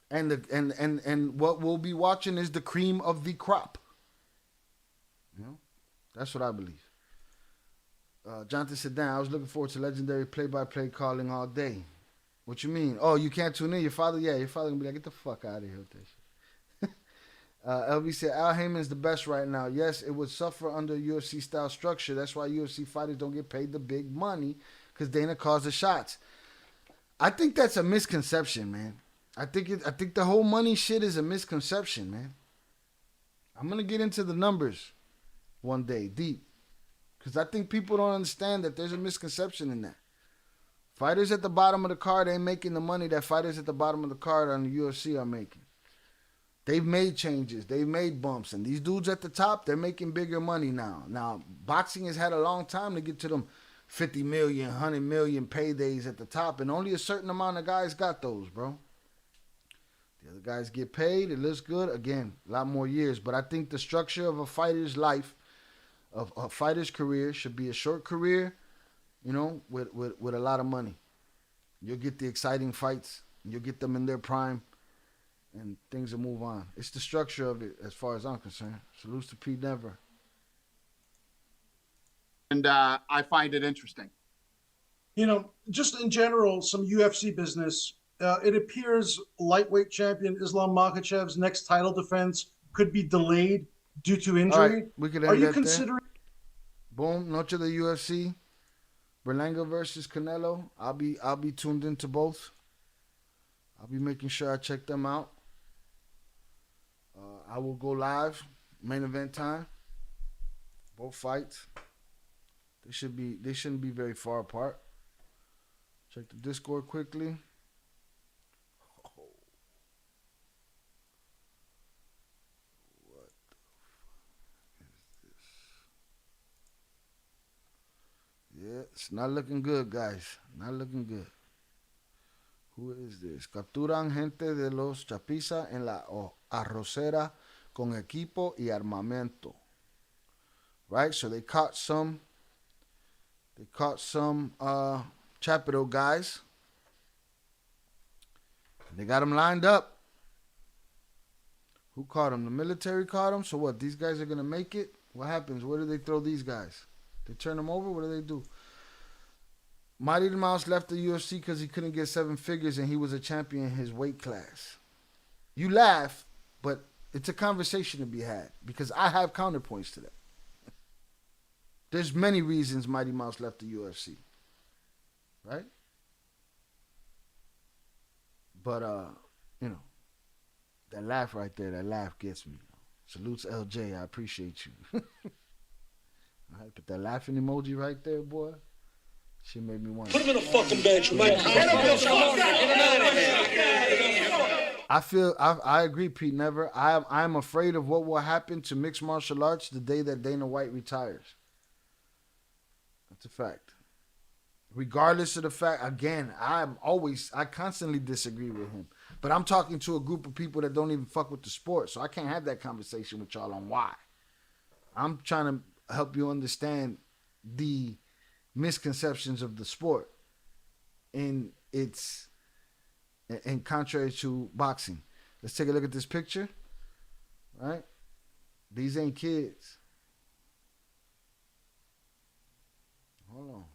And what we'll be watching is the cream of the crop. That's what I believe. Jonathan said, "Damn, I was looking forward to legendary play-by-play calling all day." What you mean? Oh, you can't tune in? Your father gonna be like, "Get the fuck out of here with this shit." LB said, "Al Heyman's the best right now. Yes, it would suffer under UFC style structure. That's why UFC fighters don't get paid the big money, because Dana calls the shots." I think that's a misconception, man. I think the whole money shit is a misconception, man. I'm gonna get into the numbers one day, deep. Because I think people don't understand that there's a misconception in that. Fighters at the bottom of the card ain't making the money that fighters at the bottom of the card on the UFC are making. They've made changes. They've made bumps. And these dudes at the top, they're making bigger money now. Now, boxing has had a long time to get to them 50 million, 100 million paydays at the top. And only a certain amount of guys got those, bro. The other guys get paid. It looks good. Again, a lot more years. But I think the structure of a fighter's life, of a fighter's career, should be a short career, with a lot of money. You'll get the exciting fights. You'll get them in their prime. And things will move on. It's the structure of it as far as I'm concerned. Salutes to Pete Never. And I find it interesting. Just in general, some UFC business. It appears lightweight champion Islam Makhachev's next title defense could be delayed due to injury. All right, we could end Are you that considering? There. Boom, Noche of the UFC. Berlanga versus Canelo. I'll be tuned into both. I'll be making sure I check them out. I will go live, main event time. Both fights. They shouldn't be very far apart. Check the Discord quickly. What the fuck is this? Yeah, it's not looking good, guys. Not looking good. Who is this? Capturan gente de los Chapiza en la arrocera con equipo y armamento. Right? So they caught some Chapido guys. They got them lined up. Who caught them? The military caught them. So what? These guys are going to make it? What happens? Where do they throw these guys? They turn them over? What do they do? Mighty Mouse left the UFC because he couldn't get 7 figures and he was a champion in his weight class. You laugh, but it's a conversation to be had because I have counterpoints to that. There's many reasons Mighty Mouse left the UFC. Right? But, that laugh right there, that laugh gets me. Salutes LJ, I appreciate you. All right, put that laughing emoji right there, boy. She made me wonder. Put him in a fucking bench, Mike. I agree, Pete Never. I'm afraid of what will happen to mixed martial arts the day that Dana White retires. That's a fact. Regardless of the fact, again, I constantly disagree with him. But I'm talking to a group of people that don't even fuck with the sport, so I can't have that conversation with y'all on why. I'm trying to help you understand the misconceptions of the sport in contrary to boxing. Let's take a look at this picture. Right? These ain't kids. Hold on.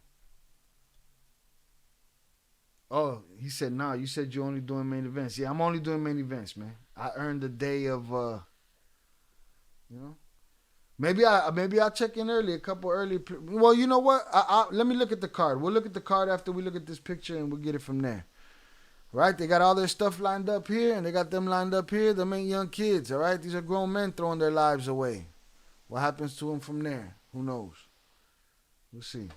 Oh, he said, nah, you said you're only doing main events. Yeah, I'm only doing main events, man. I earned a day of, Maybe I'll check in early, a couple early. Well, you know what? Let me look at the card. We'll look at the card after we look at this picture, and we'll get it from there. Right? They got all their stuff lined up here, and they got them lined up here. Them ain't young kids, all right? These are grown men throwing their lives away. What happens to them from there? Who knows? We'll see.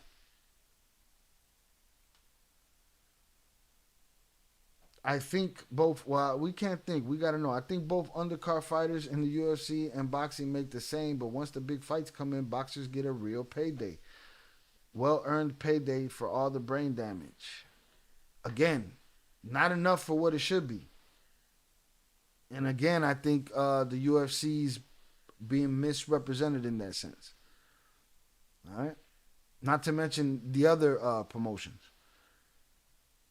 I think both, well, we can't think. We got to know. I think both undercard fighters in the UFC and boxing make the same, but once the big fights come in, boxers get a real payday. Well-earned payday for all the brain damage. Again, not enough for what it should be. And again, I think the UFC's being misrepresented in that sense. All right? Not to mention the other promotions.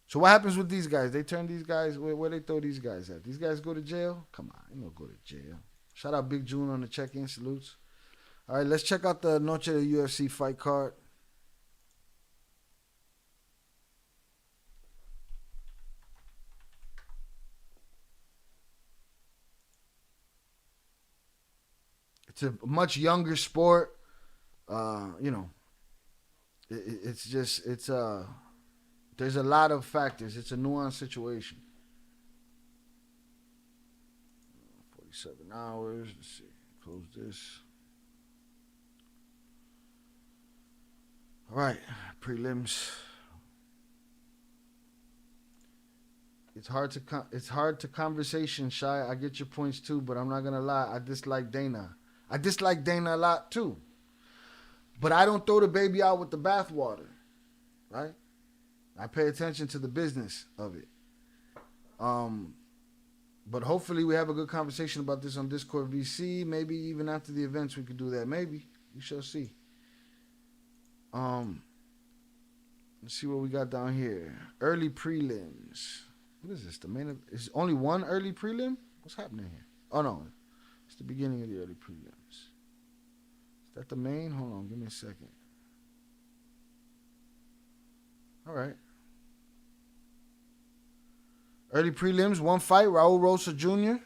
So what happens with these guys? They turn these guys, where they throw these guys at? These guys go to jail? Come on, they don't go to jail. Shout out Big June on the check-in, salutes. All right, let's check out the Noche de UFC fight card. It's a much younger sport. There's a lot of factors. It's a nuanced situation. 47 hours. Let's see. Close this. All right. Prelims. It's hard to conversation, Shy. I get your points too, but I'm not gonna lie. I dislike Dana. I dislike Dana a lot too. But I don't throw the baby out with the bathwater, right? I pay attention to the business of it. But hopefully we have a good conversation about this on Discord VC. Maybe even after the events we could do that. Maybe. We shall see. Let's see what we got down here. Early prelims. What is this? The main? Is only one early prelim? What's happening here? Oh no. It's the beginning of the early prelims. Is that the main? Hold on, give me a second. All right. Early prelims, one fight, Raul Rosa Jr.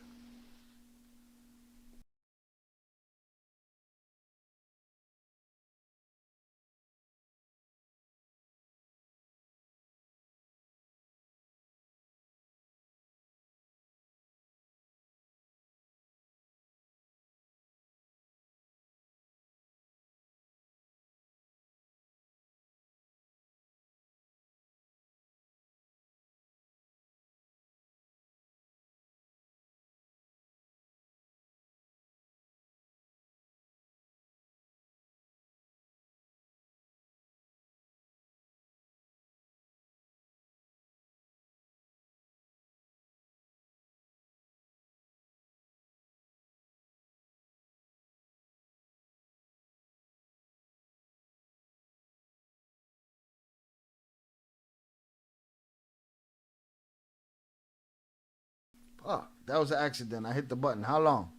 Oh, that was an accident. I hit the button. How long?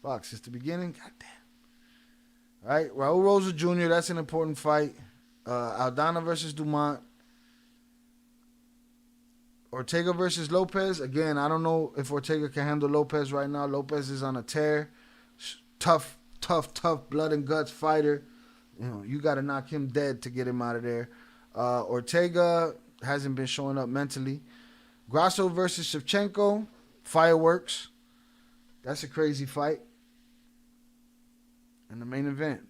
Fuck, since the beginning? God damn. All right, Raul Rosa Jr., that's an important fight. Aldana versus Dumont. Ortega versus Lopez. Again, I don't know if Ortega can handle Lopez right now. Lopez is on a tear. Tough, blood and guts fighter. You know, you got to knock him dead to get him out of there. Ortega hasn't been showing up mentally. Grasso versus Shevchenko. Fireworks. That's a crazy fight. And the main event.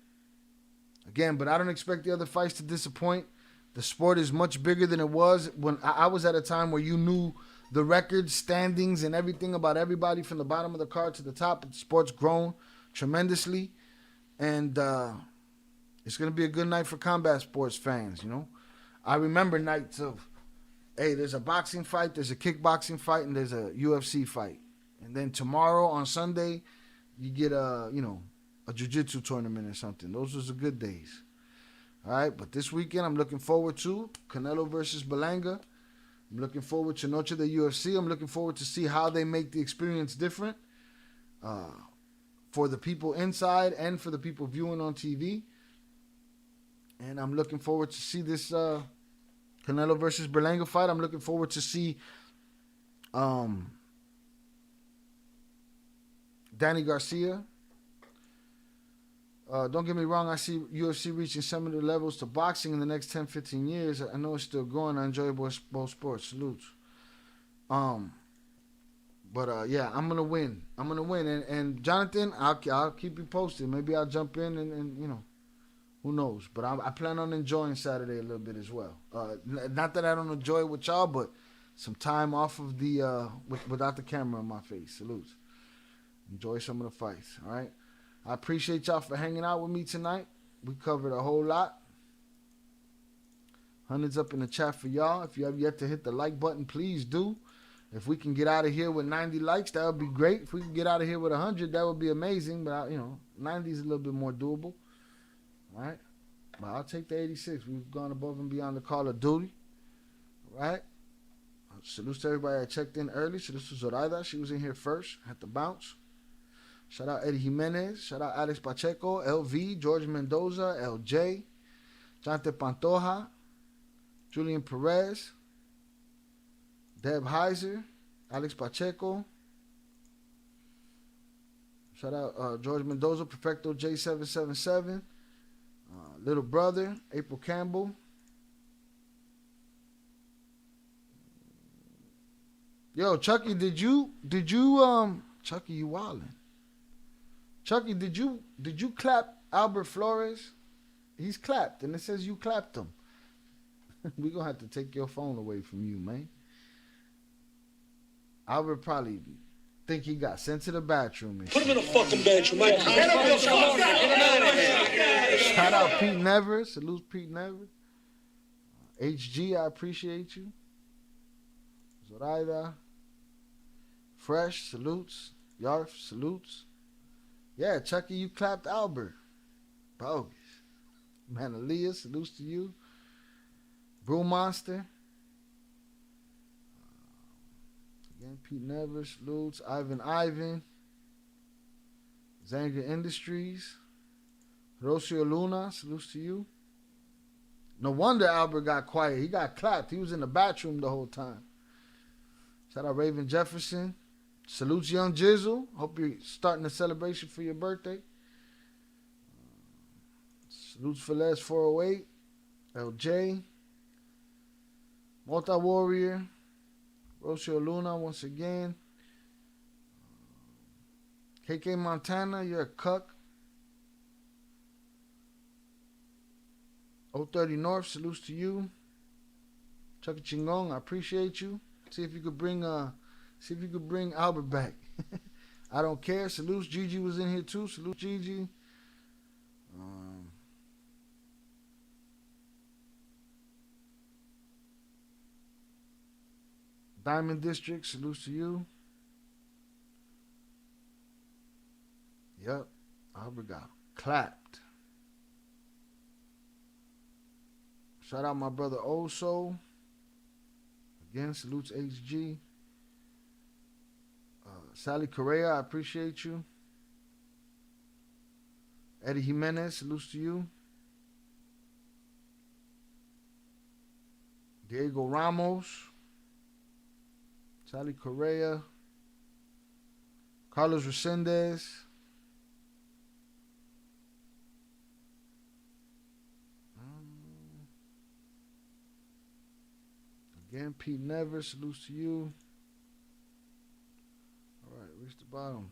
Again, but I don't expect the other fights to disappoint. The sport is much bigger than it was when I was at a time where you knew the records, standings, and everything about everybody from the bottom of the card to the top. The sport's grown tremendously, and it's going to be a good night for combat sports fans, you know. I remember nights of, hey, there's a boxing fight, there's a kickboxing fight, and there's a UFC fight. And then tomorrow on Sunday, you get a jiu-jitsu tournament or something. Those are the good days. All right, but this weekend I'm looking forward to Canelo versus Berlanga. I'm looking forward to Noche the UFC. I'm looking forward to see how they make the experience different for the people inside and for the people viewing on TV. And I'm looking forward to see this Canelo versus Berlanga fight. I'm looking forward to see Danny Garcia. Don't get me wrong, I see UFC reaching similar levels to boxing in the next 10, 15 years. I know it's still going. I enjoy both sports. Salutes. Yeah, I'm going to win. And Jonathan, I'll keep you posted. Maybe I'll jump in and you know, who knows. But I plan on enjoying Saturday a little bit as well. Not that I don't enjoy it with y'all, but some time off of the, without the camera on my face. Salutes. Enjoy some of the fights, all right? I appreciate y'all for hanging out with me tonight. We covered a whole lot. Hundreds up in the chat for y'all. If you have yet to hit the like button, please do. If we can get out of here with 90 likes, that would be great. If we can get out of here with 100, that would be amazing. But, 90 is a little bit more doable. All right? But I'll take the 86. We've gone above and beyond the call of duty. All right? Salute to everybody that checked in early. So this was Zoraida. She was in here first. Had to bounce. Shout out Eddie Jimenez. Shout out Alex Pacheco, LV, George Mendoza, LJ, Jonathan Pantoja, Julian Perez, Deb Heiser, Alex Pacheco. Shout out George Mendoza, Perfecto J777, Little Brother, April Campbell. Yo, Chucky, did you Chucky, you wildin'. Chucky, did you clap Albert Flores? He's clapped, and it says you clapped him. We're going to have to take your phone away from you, man. Albert probably think he got sent to the bathroom. Put him in the fucking bedroom, man. Shout out Pete Never. Salute Pete Never. HG, I appreciate you. Zoraida. Fresh, salutes. Yarf, salutes. Yeah, Chucky, you clapped Albert. Bogus. Man, Aaliyah, salutes to you. Brew Monster. Again, Pete Never, salutes. Ivan. Zanga Industries. Rocio Luna, salutes to you. No wonder Albert got quiet. He got clapped. He was in the bathroom the whole time. Shout out Raven Jefferson. Salutes Young Jizzle. Hope you're starting the celebration for your birthday. Salutes Feles 408. LJ. Multi Warrior. Rocio Luna once again. KK Montana, you're a cuck. 030 North, salutes to you. Chucky Chingong, I appreciate you. See if you could bring Albert back. I don't care. Salutes. Gigi was in here too. Salute Gigi. Diamond District, salutes to you. Yep. Albert got clapped. Shout out my brother Oso. Again, salutes HG. Sally Correa, I appreciate you. Eddie Jimenez, salutes to you. Diego Ramos. Sally Correa. Carlos Resendez. Again, Pete Never, salutes to you. All right, reach the bottom.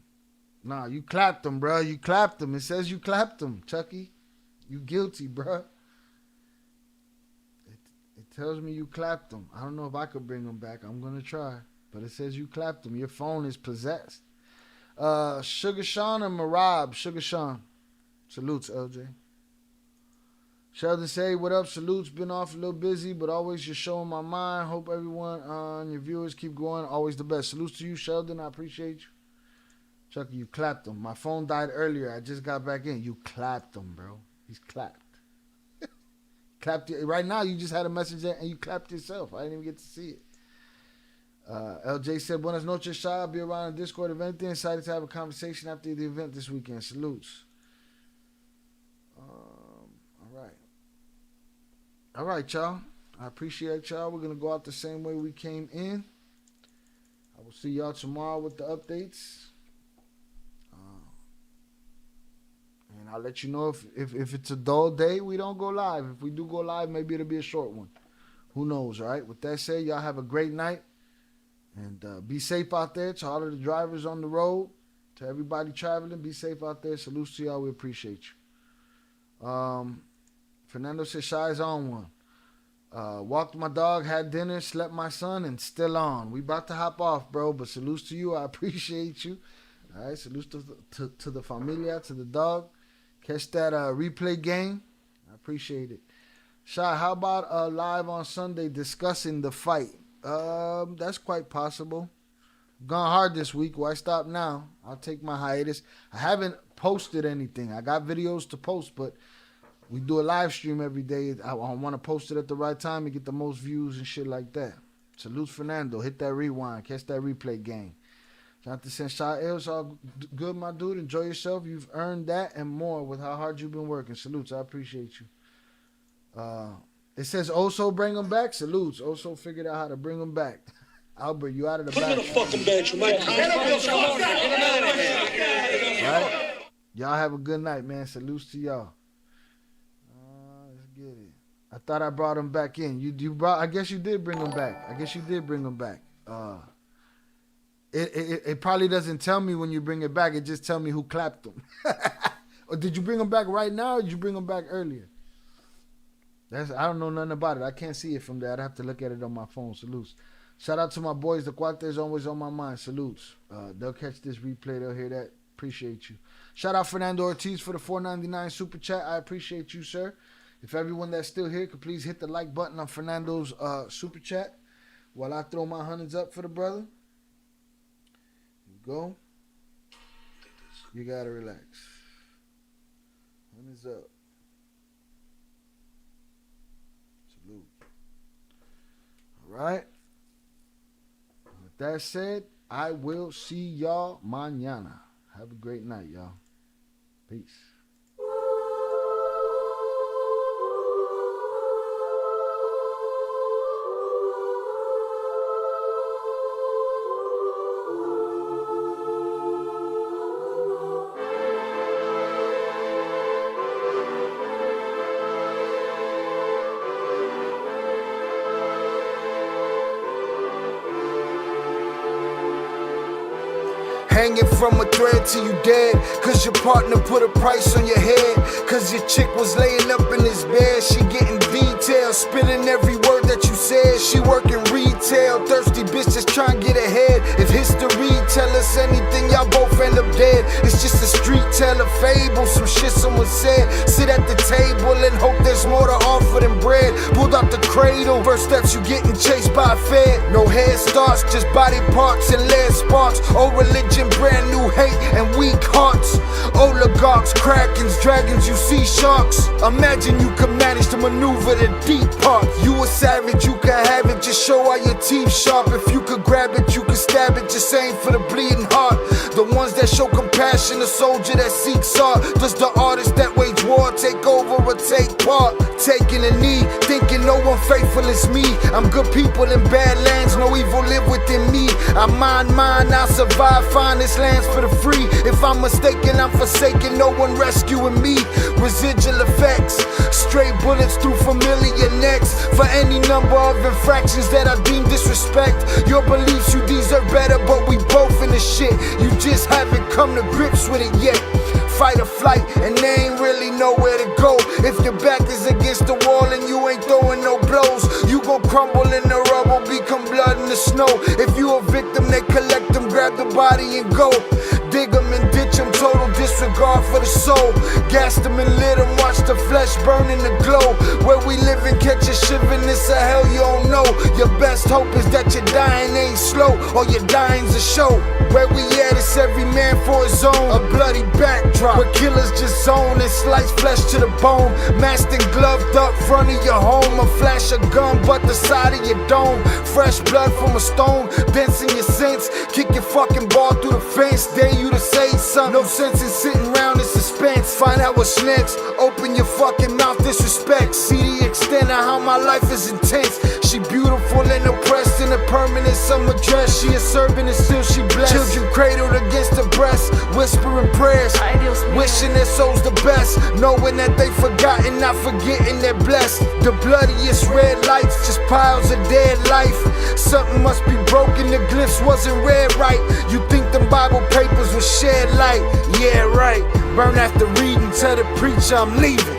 Nah, you clapped him, bro. You clapped him. It says you clapped him, Chucky. You guilty, bro. tells me you clapped him. I don't know if I could bring him back. I'm going to try. But it says you clapped him. Your phone is possessed. Sugar Sean and Marab. Sugar Sean. Salutes, LJ. Sheldon say, what up? Salutes. Been off a little busy, but always just showing my mind. Hope everyone your viewers keep going. Always the best. Salutes to you, Sheldon. I appreciate you. Chucky, you clapped him. My phone died earlier. I just got back in. You clapped him, bro. He's clapped. Clapped you. Right now, you just had a message there and you clapped yourself. I didn't even get to see it. LJ said, buenas noches, Shy. I'll be around the Discord if anything. Excited to have a conversation after the event this weekend. Salutes. All right, y'all. I appreciate y'all. We're going to go out the same way we came in. I will see y'all tomorrow with the updates. And I'll let you know if it's a dull day, we don't go live. If we do go live, maybe it'll be a short one. Who knows, all right? With that said, y'all have a great night. And be safe out there to all of the drivers on the road. To everybody traveling, be safe out there. Salutes to y'all. We appreciate you. Fernando says, Shy's on one. Walked my dog, had dinner, slept my son, and still on. We about to hop off, bro, but salutes to you. I appreciate you. All right, salutes to the familia, to the dog. Catch that replay game. I appreciate it. Shy, how about live on Sunday discussing the fight? That's quite possible. Gone hard this week. Why stop now? I'll take my hiatus. I haven't posted anything. I got videos to post, but we do a live stream every day. I want to post it at the right time and get the most views and shit like that. Salute Fernando. Hit that rewind. Catch that replay game. Jonathan says, Shy L's all good, my dude. Enjoy yourself. You've earned that and more with how hard you've been working. Salutes. I appreciate you. It says Oso bring him back. Salutes. Oso figured out how to bring him back. Albert, you out of the back. Put him in the fucking bench. Right? Y'all have a good night, man. Salutes to y'all. Let's get it. I thought I brought him back in. You brought. I guess you did bring him back. It probably doesn't tell me when you bring it back. It just tell me who clapped him. Or did you bring him back right now, or did you bring him back earlier? I don't know nothing about it. I can't see it from there. I'd have to look at it on my phone. Salutes. Shout out to my boys. The Cuate is always on my mind. Salutes. They'll catch this replay. They'll hear that. Appreciate you. Shout out Fernando Ortiz for the $4.99 super chat. I appreciate you, sir. If everyone that's still here could please hit the like button on Fernando's super chat while I throw my hundreds up for the brother. Go. You gotta relax. Hundreds up. Salute. All right. With that said, I will see y'all mañana. Have a great night, y'all. Peace. Hanging from a thread till you dead, cause your partner put a price on your head, cause your chick was laying up in his bed. She getting details, spilling every word that you said. She working retail, thirsty bitch just trying to get ahead. If history tell us anything, y'all both end up dead. It's just a street tale of fable, some shit someone said. Sit at the table and hope there's more to offer than bread. Pulled out the cradle, first steps you getting chased by a fed. No head starts, just body parts and lead sparks. Old religion, brand new hate and weak hearts. Oligarchs, krakens, dragons, you see sharks. Imagine you could manage to maneuver the deep parts. You a savage, you can have it, just show all your teeth sharp. If you could grab it, you could stab it, just aim for the bleeding heart. The ones that show compassion, the soldier that seeks art. Does the artist that wage war take over or take part? Taking a knee, thinking no one faithful is me. I'm good people in bad lands, no evil live within me. I mind mine, I'll survive, find this lands for the free. If I'm mistaken, I'm forsaken, no one rescuing me. Residual effects, stray bullets through familiar necks. For any number of infractions that I deem disrespect. Your beliefs, you deserve better, but we both in the shit. You just haven't come to grips with it yet. fight or flight, and they ain't really nowhere to go. If your back is against the wall and you ain't throwing no blows, you gon' crumble in the rubble, become blood in the snow. If you a victim, they collect them, grab the body and go. Dig them and ditch them, total disregard for the soul. Gas them and lit them, watch the flesh burn in the glow. Where we live and catch a shivering, it's a hell you don't know. Your best hope is that your dying ain't slow, or your dying's a show. Where we at, it's every man for his own. A bloody backdrop, where killers just zone and slice flesh to the bone. Masked and gloved up front of your home. A flash of gun, but the side of your dome. Fresh blood from a stone, dents in your sense. Kick your fucking ball through the fence, dare you to say something. No sense in sitting around in suspense. Find out what's next, open your fucking mouth, disrespect. See the extent of how my life is intense. She beautiful and oppressed in a permanent summer dress. She a servant and still she blessed. Children cradled against her breast, whispering prayers, wishing their souls the best, knowing that they forgotten, not forgetting they're blessed. The bloodiest red lights, just piles of dead life. Something must be broken, the glyphs wasn't read right. You think them Bible papers was shed light? Yeah, right. Burn after reading, tell the preacher I'm leaving.